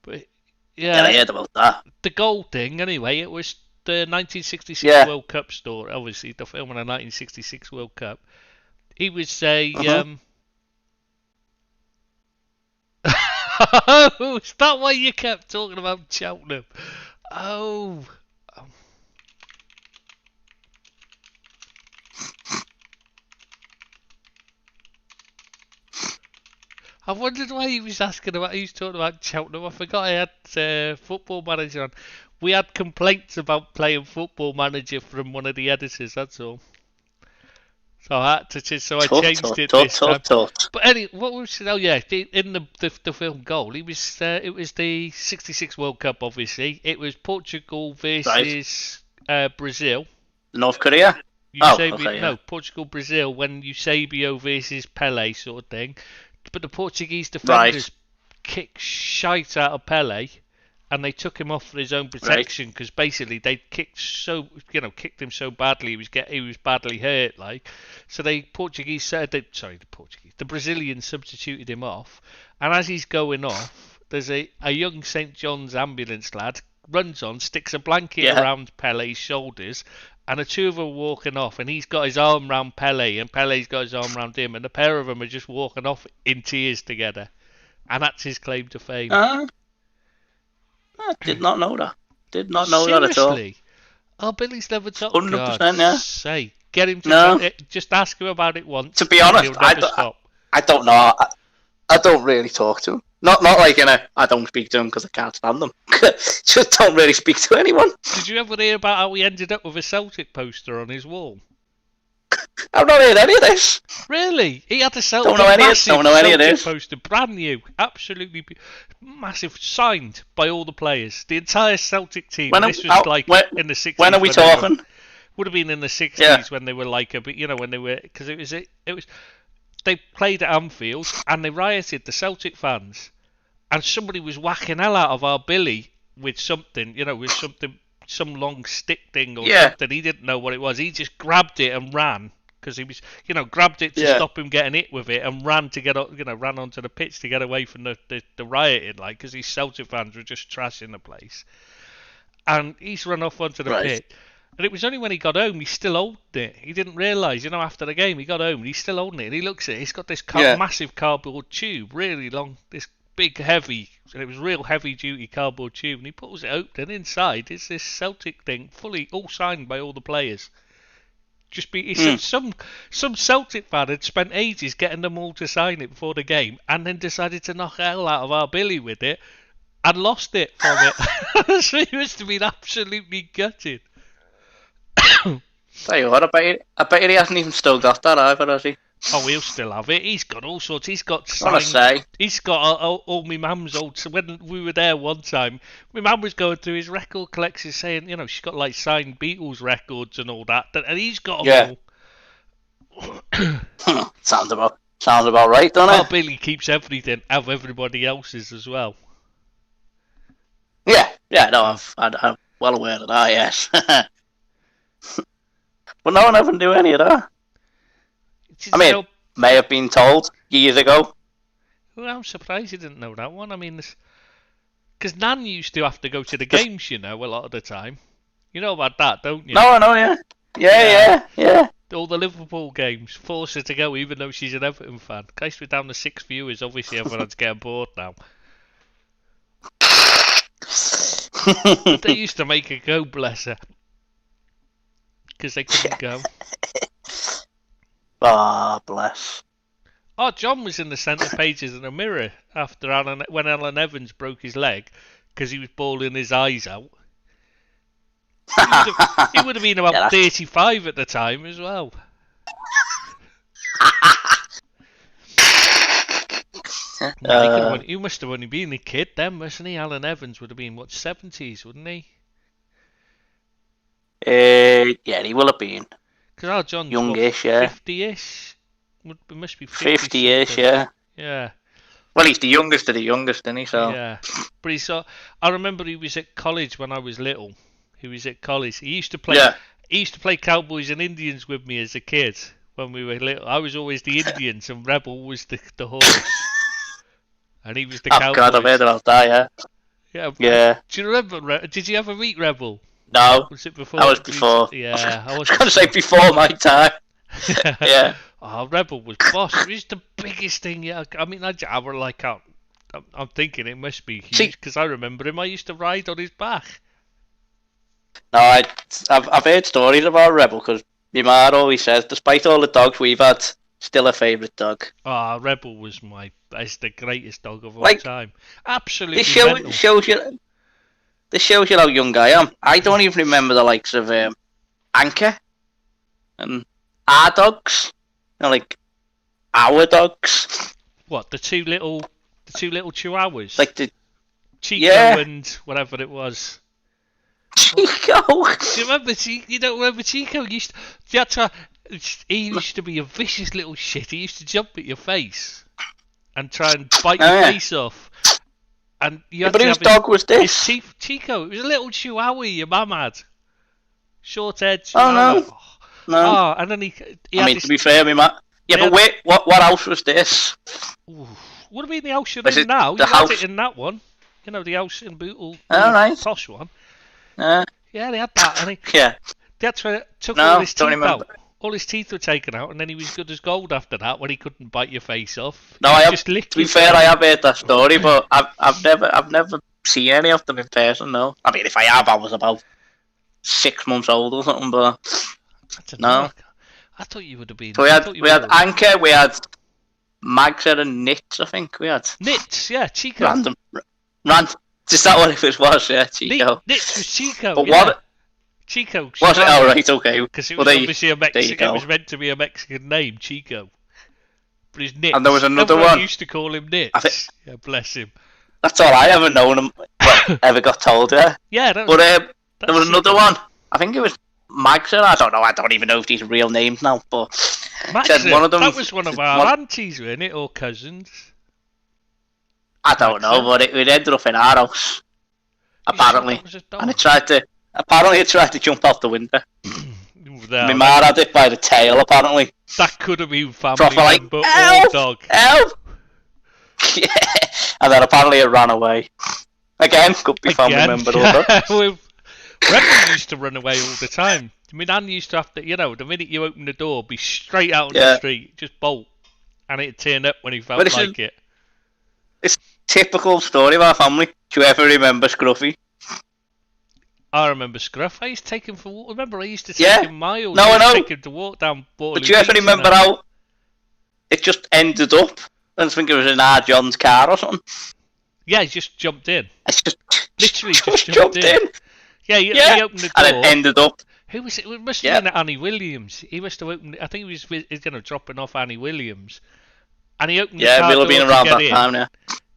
[SPEAKER 1] But
[SPEAKER 6] Yeah, I heard about that.
[SPEAKER 1] The goal thing, anyway, it was the 1966
[SPEAKER 6] Yeah.
[SPEAKER 1] World Cup story. Obviously, the film of the 1966 World Cup. He was a... Oh, is that why you kept talking about Cheltenham? Oh. I wondered why he was asking about. He was talking about Cheltenham. I forgot I had Football Manager on. We had complaints about playing Football Manager from one of the editors. That's all. So I had to. So I changed it this time. But anyway, what was? Oh yeah, in the film Goal, he was. It was the '66 World Cup. Obviously, it was Portugal versus Brazil.
[SPEAKER 6] North Korea.
[SPEAKER 1] No, Portugal Brazil when Eusebio versus Pele sort of thing. But the Portuguese defenders kicked shite out of Pele, and they took him off for his own protection because basically they kicked him so badly he was badly hurt. Like, so the Brazilians substituted him off, and as he's going off, there's a young St. John's ambulance lad runs on, sticks a blanket around Pele's shoulders. And the two of them are walking off, and he's got his arm round Pele, and Pele's got his arm round him, and the pair of them are just walking off in tears together. And that's his claim to fame.
[SPEAKER 6] I did not know that. Did not know that at all.
[SPEAKER 1] Seriously? Oh, Billy's never talked.
[SPEAKER 6] 100%, yeah.
[SPEAKER 1] Say, get him to just ask him about it once.
[SPEAKER 6] To be honest, I don't know. I don't really talk to him. Not like I don't speak to him because I can't stand them. Just don't really speak to anyone.
[SPEAKER 1] Did you ever hear about how he ended up with a Celtic poster on his wall?
[SPEAKER 6] I've not heard any of this.
[SPEAKER 1] Really? He had a
[SPEAKER 6] Don't know any of this.
[SPEAKER 1] Poster, brand new, absolutely massive, signed by all the players, the entire Celtic team. In the 60s.
[SPEAKER 6] When are we talking?
[SPEAKER 1] Would have been in the 60s when they were like when they were, because it was. They played at Anfield and they rioted, the Celtic fans, and somebody was whacking hell out of our Billy with something, some long stick thing or something. He didn't know what it was. He just grabbed it and ran because he was, grabbed it to stop him getting hit with it and ran to ran onto the pitch to get away from the rioting, like, because these Celtic fans were just trashing the place. And he's run off onto the pit. And it was only when he got home, he still holding it. He didn't realise, after the game, he got home and he's still holding it. And he looks at it, he's got this massive cardboard tube, really long, this big, heavy, and it was real heavy-duty cardboard tube. And he pulls it open, and inside is this Celtic thing, fully, all signed by all the players. He said some Celtic fan had spent ages getting them all to sign it before the game, and then decided to knock hell out of our Billy with it. and lost it from it. So he must have been absolutely gutted.
[SPEAKER 6] Tell you what, I bet he hasn't even still got that either, has he?
[SPEAKER 1] Oh, he'll still have it. He's got all sorts. He's got
[SPEAKER 6] I want to
[SPEAKER 1] signed.
[SPEAKER 6] say.
[SPEAKER 1] He's got all my mum's old. So when we were there one time, my mum was going through his record collection, saying, she's got like signed Beatles records and all that, and he's got them all.
[SPEAKER 6] Sounds about right, doesn't
[SPEAKER 1] Oh,
[SPEAKER 6] it?
[SPEAKER 1] Billy keeps everything of everybody else's as well.
[SPEAKER 6] Yeah, no, I'm well aware of that, yes. But no one ever knew any of that. I mean, may have been told years ago.
[SPEAKER 1] Well, I'm surprised you didn't know that one. I mean, because Nan used to have to go to the games, a lot of the time. You know about that, don't you?
[SPEAKER 6] No, I know, yeah. Yeah.
[SPEAKER 1] All the Liverpool games, force her to go, even though she's an Everton fan. In case we're down to 6 viewers, obviously everyone's getting bored now. But they used to make her go, bless her. Because they couldn't go.
[SPEAKER 6] Ah, bless.
[SPEAKER 1] Oh, John was in the centre pages in the Mirror after when Alan Evans broke his leg because he was bawling his eyes out. He would have been about 35 at the time as well. He must have only been a kid then, mustn't he? Alan Evans would have been, 70s, wouldn't he?
[SPEAKER 6] Yeah, he will have been.
[SPEAKER 1] Because our John's
[SPEAKER 6] youngish, yeah.
[SPEAKER 1] 50-ish? It must be
[SPEAKER 6] 50-ish, yeah.
[SPEAKER 1] Yeah.
[SPEAKER 6] Well, he's the youngest of the youngest, isn't he? So.
[SPEAKER 1] Yeah. But I remember he was at college when I was little. He was at college. He used to play.
[SPEAKER 6] Yeah.
[SPEAKER 1] He used to play Cowboys and Indians with me as a kid when we were little. I was always the Indians and Rebel was the horse. And he was the Cowboys.
[SPEAKER 6] God, I've heard about that,
[SPEAKER 1] yeah.
[SPEAKER 6] Yeah.
[SPEAKER 1] Do you remember? Did you ever meet Rebel?
[SPEAKER 6] No.
[SPEAKER 1] Was it before?
[SPEAKER 6] That was before.
[SPEAKER 1] Yeah.
[SPEAKER 6] I was going to say before my time. Yeah.
[SPEAKER 1] Oh, Rebel was boss. It was the biggest thing. Yeah. I mean, I'm thinking it must be huge because I remember him. I used to ride on his back.
[SPEAKER 6] No, I've heard stories about Rebel because my ma always says, despite all the dogs we've had, still a favourite dog.
[SPEAKER 1] Ah, Rebel was it's the greatest dog of all time. Absolutely.
[SPEAKER 6] This shows you how young I am. I don't even remember the likes of Anchor and our dogs. Like our dogs.
[SPEAKER 1] What, the two little chihuahuas?
[SPEAKER 6] Like the
[SPEAKER 1] Chico and whatever it was.
[SPEAKER 6] Chico.
[SPEAKER 1] Do you remember You don't remember Chico? He used to be a vicious little shit. He used to jump at your face and try and bite your face off. And
[SPEAKER 6] but whose dog was this?
[SPEAKER 1] Chico. It was a little chihuahua your mum had. Short head.
[SPEAKER 6] Oh no. No.
[SPEAKER 1] Oh, and then he
[SPEAKER 6] to be fair, me man. Yeah, but wait, what house was this?
[SPEAKER 1] Ooh, would have been the house you're in now. You had it in that one. You know, the house in Bootle.
[SPEAKER 6] Right.
[SPEAKER 1] Posh one.
[SPEAKER 6] Yeah,
[SPEAKER 1] they had that. And that's where it took all his teeth out. All his teeth were taken out, and then he was good as gold after that when he couldn't bite your face off.
[SPEAKER 6] No, to be fair, I have heard that story, but I've never seen any of them in person. No, I mean, if I have, I was about 6 months old or something. But no,
[SPEAKER 1] I thought you would have been.
[SPEAKER 6] So we had Anchor, we had Magser and Nits. I think we had
[SPEAKER 1] Nits. Yeah, Chico.
[SPEAKER 6] Random. Is that what it was? Yeah, Chico.
[SPEAKER 1] Nits was Chico.
[SPEAKER 6] But what?
[SPEAKER 1] Chico.
[SPEAKER 6] Was it? Oh, right, okay.
[SPEAKER 1] Because it was obviously a Mexican. It was meant to be a Mexican name, Chico. But his Nits.
[SPEAKER 6] And there was another
[SPEAKER 1] Everyone
[SPEAKER 6] one.
[SPEAKER 1] Used to call him Nits. Yeah, bless him.
[SPEAKER 6] That's all I ever known him. Ever got told. Yeah.
[SPEAKER 1] Yeah.
[SPEAKER 6] There was another one. I think it was Magser. I don't know. I don't even know if these are real names now. But
[SPEAKER 1] Magser.
[SPEAKER 6] One of them,
[SPEAKER 1] that was one of our aunties, wasn't it, or cousins?
[SPEAKER 6] I don't know, but it ended up in our house. Apparently, and it tried to jump out the window. My ma had it by the tail, apparently.
[SPEAKER 1] That could have been family
[SPEAKER 6] proper,
[SPEAKER 1] member or dog.
[SPEAKER 6] Help! Yeah, and then apparently it ran away. Again, could be family member or dog.
[SPEAKER 1] Rebel used to run away all the time. I mean, Anne used to have to, the minute you open the door, be straight out on the street, just bolt, and it'd turn up when he felt like it.
[SPEAKER 6] It's a typical story of our family. Do you ever remember Scruffy?
[SPEAKER 1] I remember Scruff. I used to take him for walk. Remember, I used to take him miles.
[SPEAKER 6] No, I know.
[SPEAKER 1] Take him to walk down Waterloo.
[SPEAKER 6] But do you ever remember how it just ended up? I think it was in our John's car or something.
[SPEAKER 1] Yeah, he just jumped in.
[SPEAKER 6] It's just
[SPEAKER 1] Literally
[SPEAKER 6] just
[SPEAKER 1] jumped in. Yeah, he opened the door.
[SPEAKER 6] And it ended up.
[SPEAKER 1] Who was it? It must have been Annie Williams. He must have opened. I think he was dropping off Annie Williams, and he opened the car
[SPEAKER 6] we'll
[SPEAKER 1] door
[SPEAKER 6] have been
[SPEAKER 1] to
[SPEAKER 6] around
[SPEAKER 1] get
[SPEAKER 6] that
[SPEAKER 1] in.
[SPEAKER 6] time now.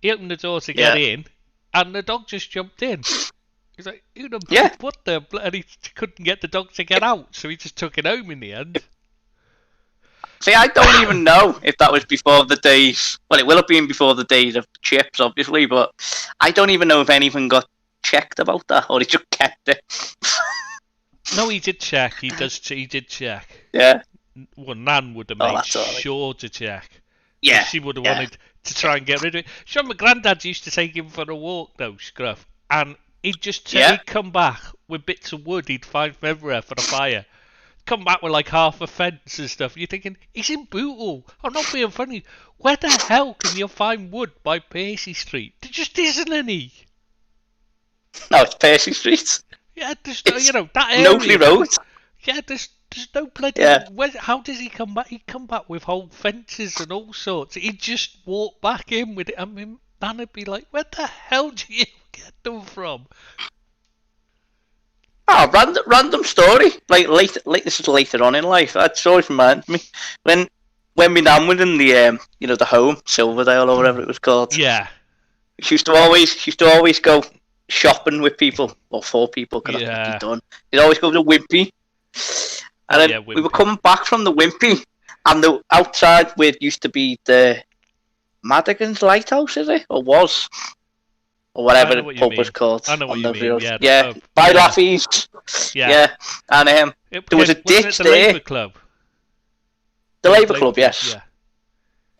[SPEAKER 1] He opened the door to get in, and the dog just jumped in. He's like, what the? And he couldn't get the dog to get out, so he just took it home in the end.
[SPEAKER 6] See, I don't even know if that was before the days. Well, it will have been before the days of chips, obviously, but I don't even know if anything got checked about that, or he just kept it.
[SPEAKER 1] No, he did check. He did check.
[SPEAKER 6] Yeah.
[SPEAKER 1] Well, Nan would have made sure to check.
[SPEAKER 6] Yeah.
[SPEAKER 1] She would have wanted to try and get rid of it. Sure, my granddad used to take him for a walk, though, Scruff, and he'd just he'd come back with bits of wood he'd find from everywhere for the fire. Come back with like half a fence and stuff. You're thinking, he's in Bootle. I'm not being funny. Where the hell can you find wood by Percy Street? There just isn't any.
[SPEAKER 6] No, it's Percy Street.
[SPEAKER 1] Yeah, there's that area.
[SPEAKER 6] Nobly Road.
[SPEAKER 1] Yeah, there's no bloody. How does he come back? He'd come back with whole fences and all sorts. He'd just walk back in with it. I mean, Nan would be like, "Where the hell do you get them from?"
[SPEAKER 6] Oh, random story. Like this is later on in life. That story reminds me when my nan was in the the home Silverdale or whatever it was called.
[SPEAKER 1] Yeah.
[SPEAKER 6] She used to always go shopping with people or for people because that's what she'd done. She'd always go to Wimpy, and then we were coming back from the Wimpy, and the outside where it used to be the Madigan's Lighthouse, is it or was? Or whatever the pub was called.
[SPEAKER 1] I know what you mean.
[SPEAKER 6] Yeah, by Laffy's. Yeah. And there was a ditch
[SPEAKER 1] the
[SPEAKER 6] there.
[SPEAKER 1] Labour Club.
[SPEAKER 6] The Labour Club, yes.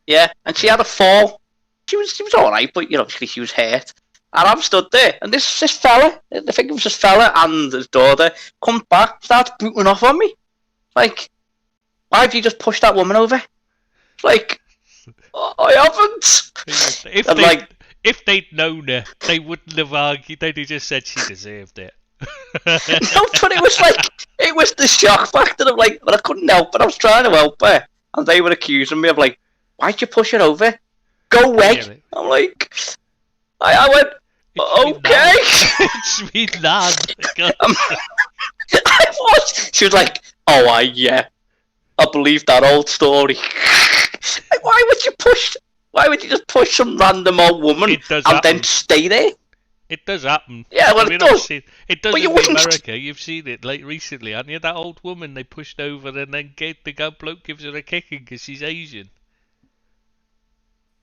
[SPEAKER 6] Yeah, and she had a fall. She was all right, but obviously she was hurt. And I'm stood there, and this fella, I think it was this fella and his daughter, comes back, starts booting off on me. Like, why have you just pushed that woman over? It's like, I haven't.
[SPEAKER 1] If they'd known her, they wouldn't have argued. They'd have just said she deserved it.
[SPEAKER 6] No, but it was the shock factor of like, but I couldn't help it. I was trying to help her, and they were accusing me of like, why'd you push her over? Go away. I'm like, I went, okay.
[SPEAKER 1] It's me, Nan.
[SPEAKER 6] I was. She was like, I believe that old story. Like, why would you just push some random old woman and then stay there?
[SPEAKER 1] It does happen.
[SPEAKER 6] Yeah, well, it does.
[SPEAKER 1] It does in America. You've seen it like recently, haven't you? That old woman they pushed over and then the bloke gives her a kicking because she's Asian.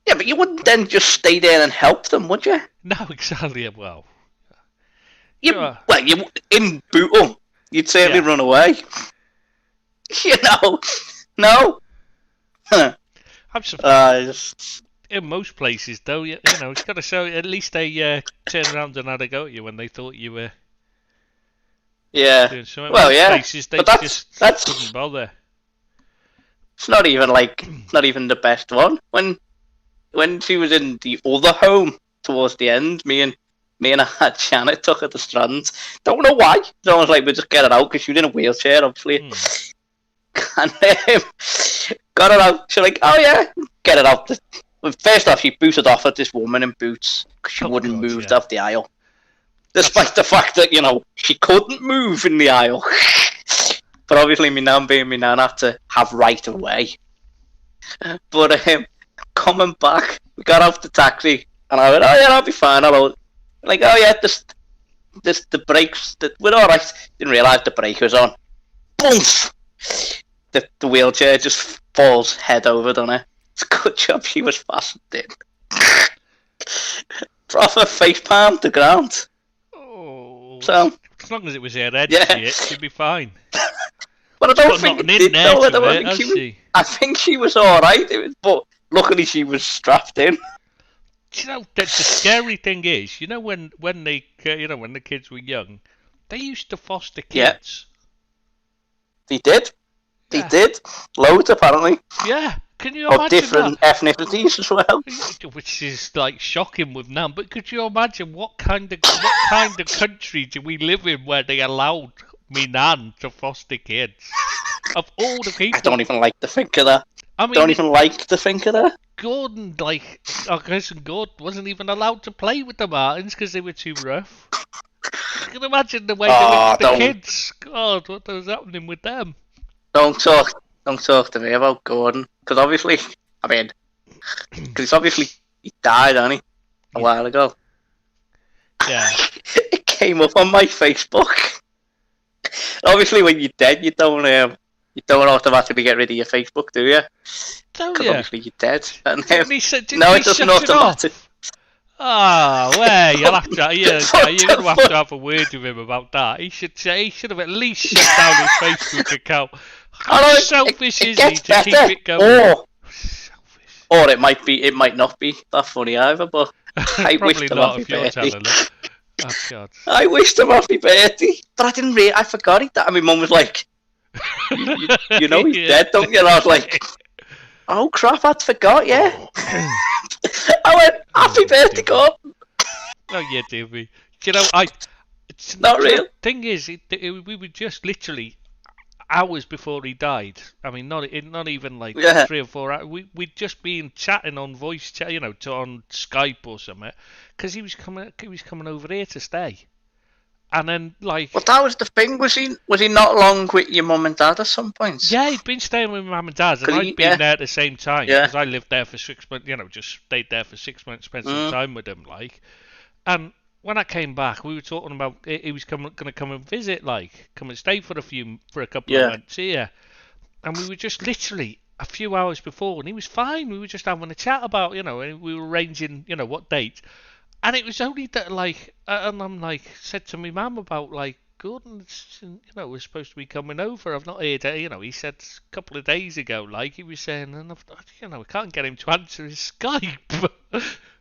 [SPEAKER 6] Yeah, but you wouldn't then just stay there and help them, would you?
[SPEAKER 1] No, exactly. Well,
[SPEAKER 6] you in Bootle, you'd certainly run away. No.
[SPEAKER 1] I'm surprised. In most places, though, it's got to show. At least they turn around and had a go at you when they thought you were.
[SPEAKER 6] Yeah.
[SPEAKER 1] Doing something.
[SPEAKER 6] Well, yeah.
[SPEAKER 1] Places, they that's couldn't bother.
[SPEAKER 6] It's not even the best one. When she was in the other home towards the end, me and Janet took her to Strands. Don't know why. It's almost like we just get her out because she was in a wheelchair, obviously. And got her out. She's like, oh yeah, get her out. First off, she booted off at this woman in boots because she wouldn't move up the aisle. Despite the fact that, she couldn't move in the aisle. But obviously, me nan being me nan, had to have right of way. But coming back, we got off the taxi, and I went, oh yeah, I'll be fine. Like, oh yeah, the brakes, we're alright. Didn't realise the brake was on. Boom! The wheelchair just falls head over, doesn't it? It's a good job she was fastened in. Proper face palm to ground.
[SPEAKER 1] Oh.
[SPEAKER 6] So,
[SPEAKER 1] as long as it was her head, she'd be fine.
[SPEAKER 6] But I don't think it did, though. I think she was alright, but luckily she was strapped in.
[SPEAKER 1] The scary thing is, when the kids were young, they used to foster kids.
[SPEAKER 6] They did. They did. Loads, apparently.
[SPEAKER 1] Yeah. Can you imagine
[SPEAKER 6] of different ethnicities as well?
[SPEAKER 1] Which is like shocking with Nan. But could you imagine what kind of country do we live in where they allowed me Nan to foster kids? Of all the people,
[SPEAKER 6] I don't even like to think of that.
[SPEAKER 1] I mean,
[SPEAKER 6] don't even like to think of that.
[SPEAKER 1] Gordon, like, our cousin Gordon wasn't even allowed to play with the Martins because they were too rough. You can imagine the way they were
[SPEAKER 6] Oh,
[SPEAKER 1] with the
[SPEAKER 6] don't.
[SPEAKER 1] kids. God, what was happening with them?
[SPEAKER 6] Don't talk to me about Gordon, because obviously, I mean, because obviously he died, hasn't he, a while ago.
[SPEAKER 1] Yeah.
[SPEAKER 6] It came up on my Facebook. Obviously, when you're dead, you don't automatically get rid of your Facebook, do you?
[SPEAKER 1] Oh,
[SPEAKER 6] Because
[SPEAKER 1] yeah.
[SPEAKER 6] obviously you're dead. And
[SPEAKER 1] Didn't he say,
[SPEAKER 6] no, it doesn't automatically.
[SPEAKER 1] Ah, well, you'll have to. Yeah,
[SPEAKER 6] What
[SPEAKER 1] you're
[SPEAKER 6] the
[SPEAKER 1] gonna have to have a word with him about that. He should have at least shut down his Facebook account. How
[SPEAKER 6] Oh, no,
[SPEAKER 1] selfish
[SPEAKER 6] it
[SPEAKER 1] is he
[SPEAKER 6] gets
[SPEAKER 1] to keep
[SPEAKER 6] better.
[SPEAKER 1] it going? Selfish.
[SPEAKER 6] Or it might not be that funny either. But I wished
[SPEAKER 1] Probably
[SPEAKER 6] him
[SPEAKER 1] not
[SPEAKER 6] happy
[SPEAKER 1] if you're
[SPEAKER 6] birthday.
[SPEAKER 1] telling it. Oh God.
[SPEAKER 6] I wished him happy birthday, but I didn't I forgot it. I mean, Mum was like, "You know he's
[SPEAKER 1] Yeah.
[SPEAKER 6] dead, don't you?" And I was like, "Oh crap, I'd forgot." Yeah. I went, "Happy birthday, Gordon."
[SPEAKER 1] Oh yeah, Davey. You know, it's
[SPEAKER 6] Not real.
[SPEAKER 1] Thing is, we were just literally hours before he died. I mean, not even like
[SPEAKER 6] Yeah.
[SPEAKER 1] 3 or 4 hours. We'd just been chatting on voice chat, on Skype or something, because he was coming over here to stay. And then like,
[SPEAKER 6] Well, that was the thing. Was he not long with your mum and dad at some point?
[SPEAKER 1] yeah, he'd been staying with my mum and dad, and
[SPEAKER 6] 'Cause
[SPEAKER 1] I'd been there at the same time
[SPEAKER 6] Yeah.
[SPEAKER 1] because I lived there for 6 months. Just stayed there for 6 months, spent some time with him, like. And when I came back, we were talking about he was going to come and visit, like, come and stay for a couple of months here. And we were just literally a few hours before, and he was fine. We were just having a chat about, and we were arranging, what date. And it was only that, like, and I'm like, said to my mum about, like, Gordon, was supposed to be coming over. I've not heard, he said a couple of days ago, like, he was saying, and I can't get him to answer his Skype.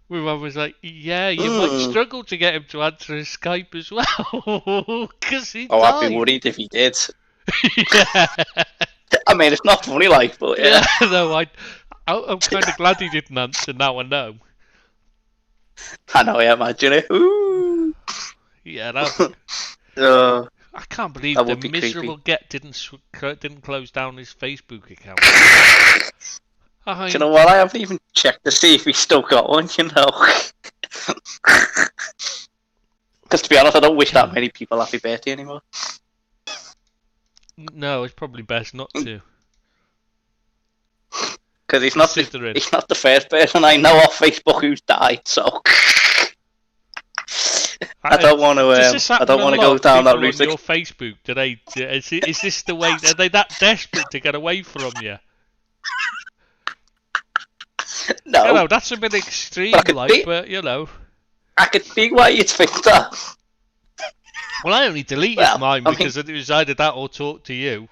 [SPEAKER 1] My mum was like, yeah, you might struggle to get him to answer his Skype as well, because he died.
[SPEAKER 6] I'd be worried if he did.
[SPEAKER 1] Yeah.
[SPEAKER 6] I mean, it's not funny, like, but yeah.
[SPEAKER 1] No, I'm kind of glad he didn't answer. Now I know.
[SPEAKER 6] I know, I imagine it. Ooh.
[SPEAKER 1] Yeah, I can't believe
[SPEAKER 6] that
[SPEAKER 1] the
[SPEAKER 6] would be
[SPEAKER 1] miserable
[SPEAKER 6] creepy.
[SPEAKER 1] Get didn't close down his Facebook account.
[SPEAKER 6] Do you know what? I haven't even checked to see if he's still got one, Because to be honest, I don't wish that many people happy birthday anymore.
[SPEAKER 1] No, it's probably best not to.
[SPEAKER 6] Because he's not the first person I know off Facebook who's died, so I don't want to go down that route.
[SPEAKER 1] On your Facebook, is this the way? Are they that desperate to get away from you?
[SPEAKER 6] No,
[SPEAKER 1] that's a bit extreme,
[SPEAKER 6] but I could see why you'd think that.
[SPEAKER 1] Well, I only deleted mine because it was either that or talk to you.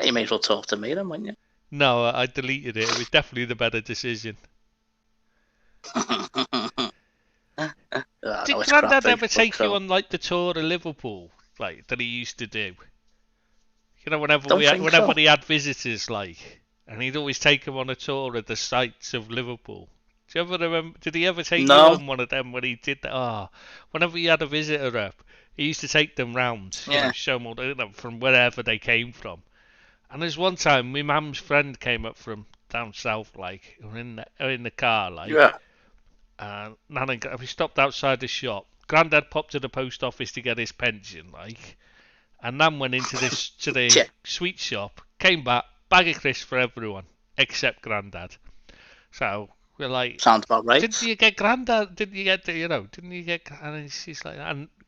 [SPEAKER 6] You may as well talk to me then, wouldn't you?
[SPEAKER 1] No, I deleted it. It was definitely the better decision. Did Grandad ever take you on like the tour of Liverpool, like that he used to do? Whenever he had visitors, like, and he'd always take them on a tour of the sights of Liverpool. Do you ever remember? Did he ever take you on one of them when he did that? Whenever he had a visitor up, he used to take them round, show them all from wherever they came from. And there's one time my mum's friend came up from down south, like, in the car, like.
[SPEAKER 6] Yeah.
[SPEAKER 1] And we stopped outside the shop. Grandad popped to the post office to get his pension, like. And Nan went into the sweet shop, came back, bag of crisps for everyone, except Grandad. So we're like,
[SPEAKER 6] sounds about right.
[SPEAKER 1] Didn't you get Grandad? Didn't you get? And she's like,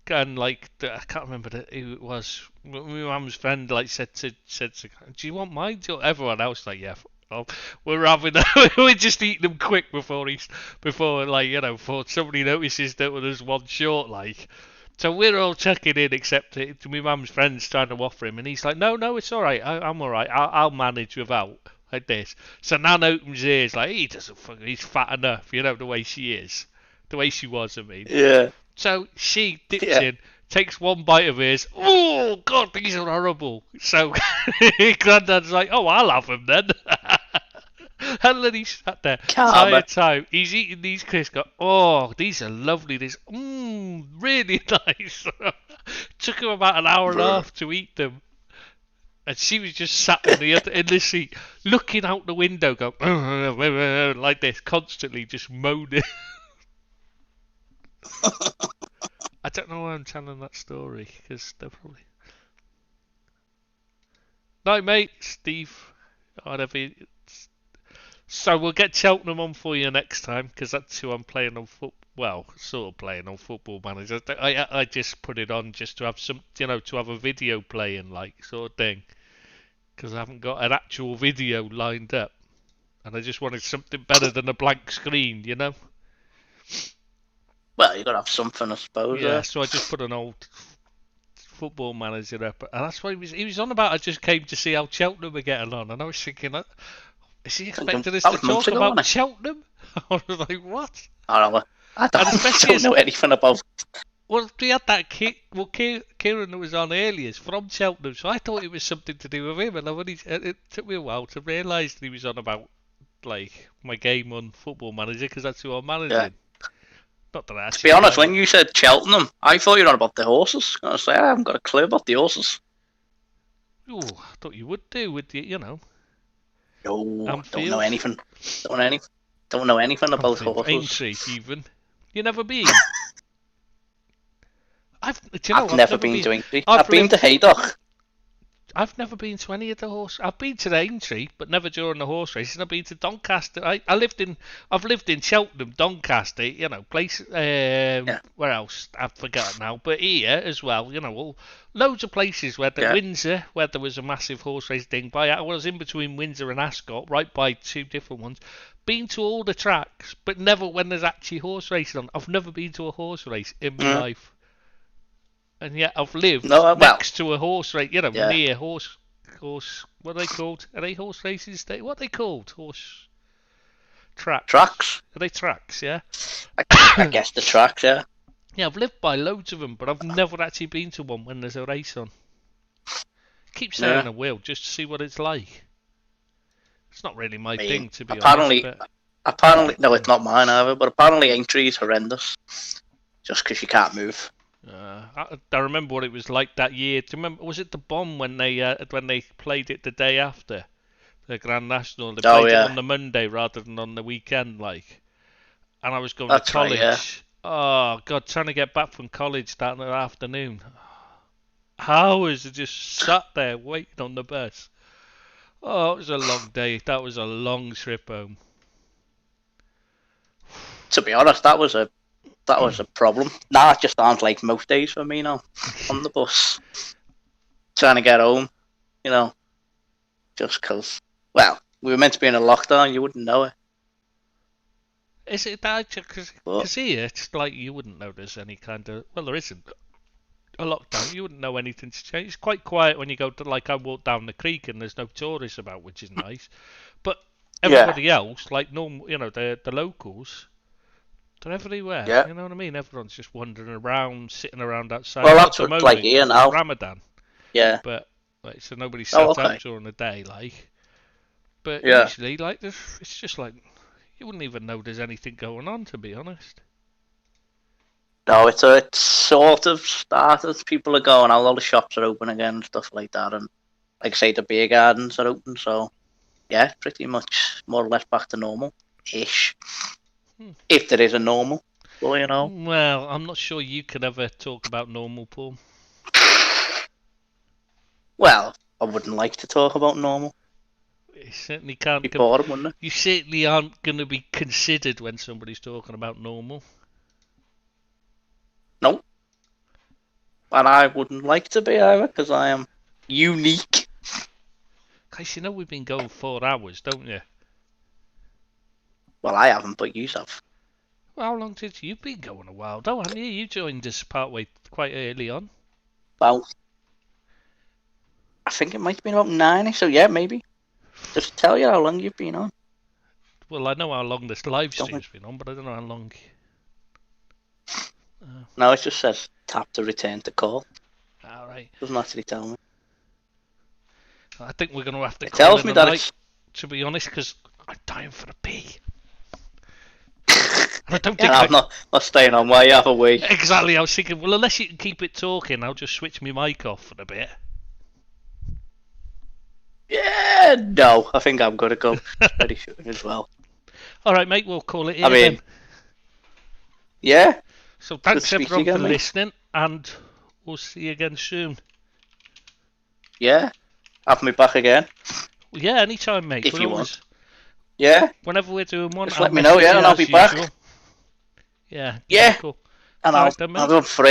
[SPEAKER 1] and like, I can't remember who it was. My mum's friend like said to, do you want mine? Everyone else like, yeah. We're just eating them quick before somebody notices that there's one short, like. So we're all checking in, except my mum's friend's trying to offer him, and he's like, no, it's all right. I'm all right. I'll manage without, like this. So Nan opens his ears, like, he's fat enough, the way she is. The way she was, I mean.
[SPEAKER 6] Yeah.
[SPEAKER 1] So she dips in, takes one bite of his. Oh, God, these are horrible. So Grandad's like, oh, I'll have them then. And then he sat there, entire time. He's eating these crisps. These are lovely. Really nice. Took him about an hour and a half to eat them. And she was just sat in the seat, looking out the window, going like this, constantly just moaning. I don't know why I'm telling that story, because they're probably... No, mate, Steve. Whatever. So we'll get Cheltenham on for you next time, because that's who I'm playing on well, sort of playing on Football Manager. I just put it on just to have some, to have a video playing, like, sort of thing. Because I haven't got an actual video lined up. And I just wanted something better than a blank screen,
[SPEAKER 6] Well, you got to have something, I suppose.
[SPEAKER 1] Yeah, so I just put an old Football Manager up. And that's why he was on about I just came to see how Cheltenham were getting on. And I was thinking, is he expecting us to talk about Cheltenham? I was like, what?
[SPEAKER 6] I don't know. I don't know anything about...
[SPEAKER 1] Well, we had that Kieran that was on earlier from Cheltenham, so I thought it was something to do with him, and it took me a while to realise that he was on about, like, my game on Football Manager, because that's who I'm managing.
[SPEAKER 6] Yeah.
[SPEAKER 1] Not that I
[SPEAKER 6] To be honest, when you said Cheltenham, I thought you were on about the horses. I was like, I haven't got a clue about the horses.
[SPEAKER 1] Oh, I thought you would do with the,
[SPEAKER 6] No, don't know anything. Don't know anything about horses.
[SPEAKER 1] Aintree, even. You never been? I've
[SPEAKER 6] never been to Aintree. I've been to Haydock.
[SPEAKER 1] I've never been to any of the horse. I've been to the Aintree, but never during the horse races. I've been to Doncaster. I've lived in Cheltenham, Doncaster. Place. Where else? I've forgotten now. But here as well. Loads of places where Windsor, where there was a massive horse race thing. I was in between Windsor and Ascot, right by two different ones. Been to all the tracks, but never when there's actually horse racing on. I've never been to a horse race in my life. And yet I've lived next to a horse race, near horse. What are they called? Are they horse races? What are they called? Horse tracks.
[SPEAKER 6] Tracks.
[SPEAKER 1] Are they tracks? Yeah.
[SPEAKER 6] I guess the tracks. Yeah.
[SPEAKER 1] Yeah, I've lived by loads of them, but I've never actually been to one when there's a race on. Keep saying I will, just to see what it's like. It's not really my thing, to be honest.
[SPEAKER 6] Apparently, no, it's not mine either. But apparently, Aintree is horrendous, just because you can't move.
[SPEAKER 1] I remember what it was like that year. Do you remember? Was it the Bomb when they played it the day after the Grand National? They played it on the Monday rather than on the weekend, like. And I was going to college. Right, yeah. Oh God, trying to get back from college that afternoon. Hours just sat there waiting on the bus. Oh, it was a long day. That was a long trip home.
[SPEAKER 6] To be honest, that was a problem. Now it just sounds like most days for me now on the bus, trying to get home. Just because. Well, we were meant to be in a lockdown. You wouldn't know it.
[SPEAKER 1] Is it that? Because here it's like you wouldn't know there's any kind of. Well, there isn't a lockdown. You wouldn't know anything's changed. It's quite quiet when you go to, like, I walk down the creek and there's no tourists about, which is nice. But everybody else, like normal, the locals, they're everywhere.
[SPEAKER 6] Yeah.
[SPEAKER 1] You know what I mean? Everyone's just wandering around, sitting around outside.
[SPEAKER 6] Well, that's what it's like here now.
[SPEAKER 1] Ramadan.
[SPEAKER 6] Yeah.
[SPEAKER 1] But so nobody's sat out during the day, like. But usually, like, it's just like you wouldn't even know there's anything going on, to be honest.
[SPEAKER 6] No, it's sort of started. People are going out, all the shops are open again, stuff like that, and like I say, the beer gardens are open. So yeah, pretty much more or less back to normal-ish. If there is a normal, well,
[SPEAKER 1] Well, I'm not sure you could ever talk about normal, Paul.
[SPEAKER 6] Well, I wouldn't like to talk about normal.
[SPEAKER 1] You certainly can't.
[SPEAKER 6] Be bored, wouldn't it?
[SPEAKER 1] You certainly aren't going to be considered when somebody's talking about normal.
[SPEAKER 6] No. And I wouldn't like to be either, because I am unique.
[SPEAKER 1] Guys, we've been going 4 hours, don't you?
[SPEAKER 6] Well, I haven't, but you have.
[SPEAKER 1] Well, how long did you've been going a while, though, haven't you? You joined us partway quite early on.
[SPEAKER 6] Well, I think it might have been about 9, so yeah, maybe. Just to tell you how long you've been on.
[SPEAKER 1] Well, I know how long this live stream's been on, but I don't know how long.
[SPEAKER 6] No, it just says tap to return to call.
[SPEAKER 1] All right.
[SPEAKER 6] Doesn't actually tell me.
[SPEAKER 1] I think we're going to have to.
[SPEAKER 6] It tells me that it's...
[SPEAKER 1] To be honest, because I'm dying for a pee. I don't think
[SPEAKER 6] I'm not staying on while you have a wee.
[SPEAKER 1] Exactly. I was thinking, well, unless you can keep it talking, I'll just switch my mic off for a bit.
[SPEAKER 6] Yeah, no, I think I'm gonna go pretty soon as well.
[SPEAKER 1] All right, mate, we'll call it here
[SPEAKER 6] I mean,
[SPEAKER 1] then.
[SPEAKER 6] yeah,
[SPEAKER 1] So thanks
[SPEAKER 6] speak to you
[SPEAKER 1] everyone for
[SPEAKER 6] again, mate.
[SPEAKER 1] listening, and we'll see you again soon.
[SPEAKER 6] Yeah, have me back again
[SPEAKER 1] Well, yeah, anytime, mate.
[SPEAKER 6] if
[SPEAKER 1] We're
[SPEAKER 6] you
[SPEAKER 1] always,
[SPEAKER 6] want. Yeah,
[SPEAKER 1] whenever we're doing one,
[SPEAKER 6] just
[SPEAKER 1] I'll
[SPEAKER 6] let me know.
[SPEAKER 1] message
[SPEAKER 6] Yeah,
[SPEAKER 1] you
[SPEAKER 6] and I'll
[SPEAKER 1] as
[SPEAKER 6] be
[SPEAKER 1] usual.
[SPEAKER 6] back.
[SPEAKER 1] Yeah,
[SPEAKER 6] Yeah,
[SPEAKER 1] cool.
[SPEAKER 6] and
[SPEAKER 1] All
[SPEAKER 6] I'll
[SPEAKER 1] right then, mate.
[SPEAKER 6] I'm free.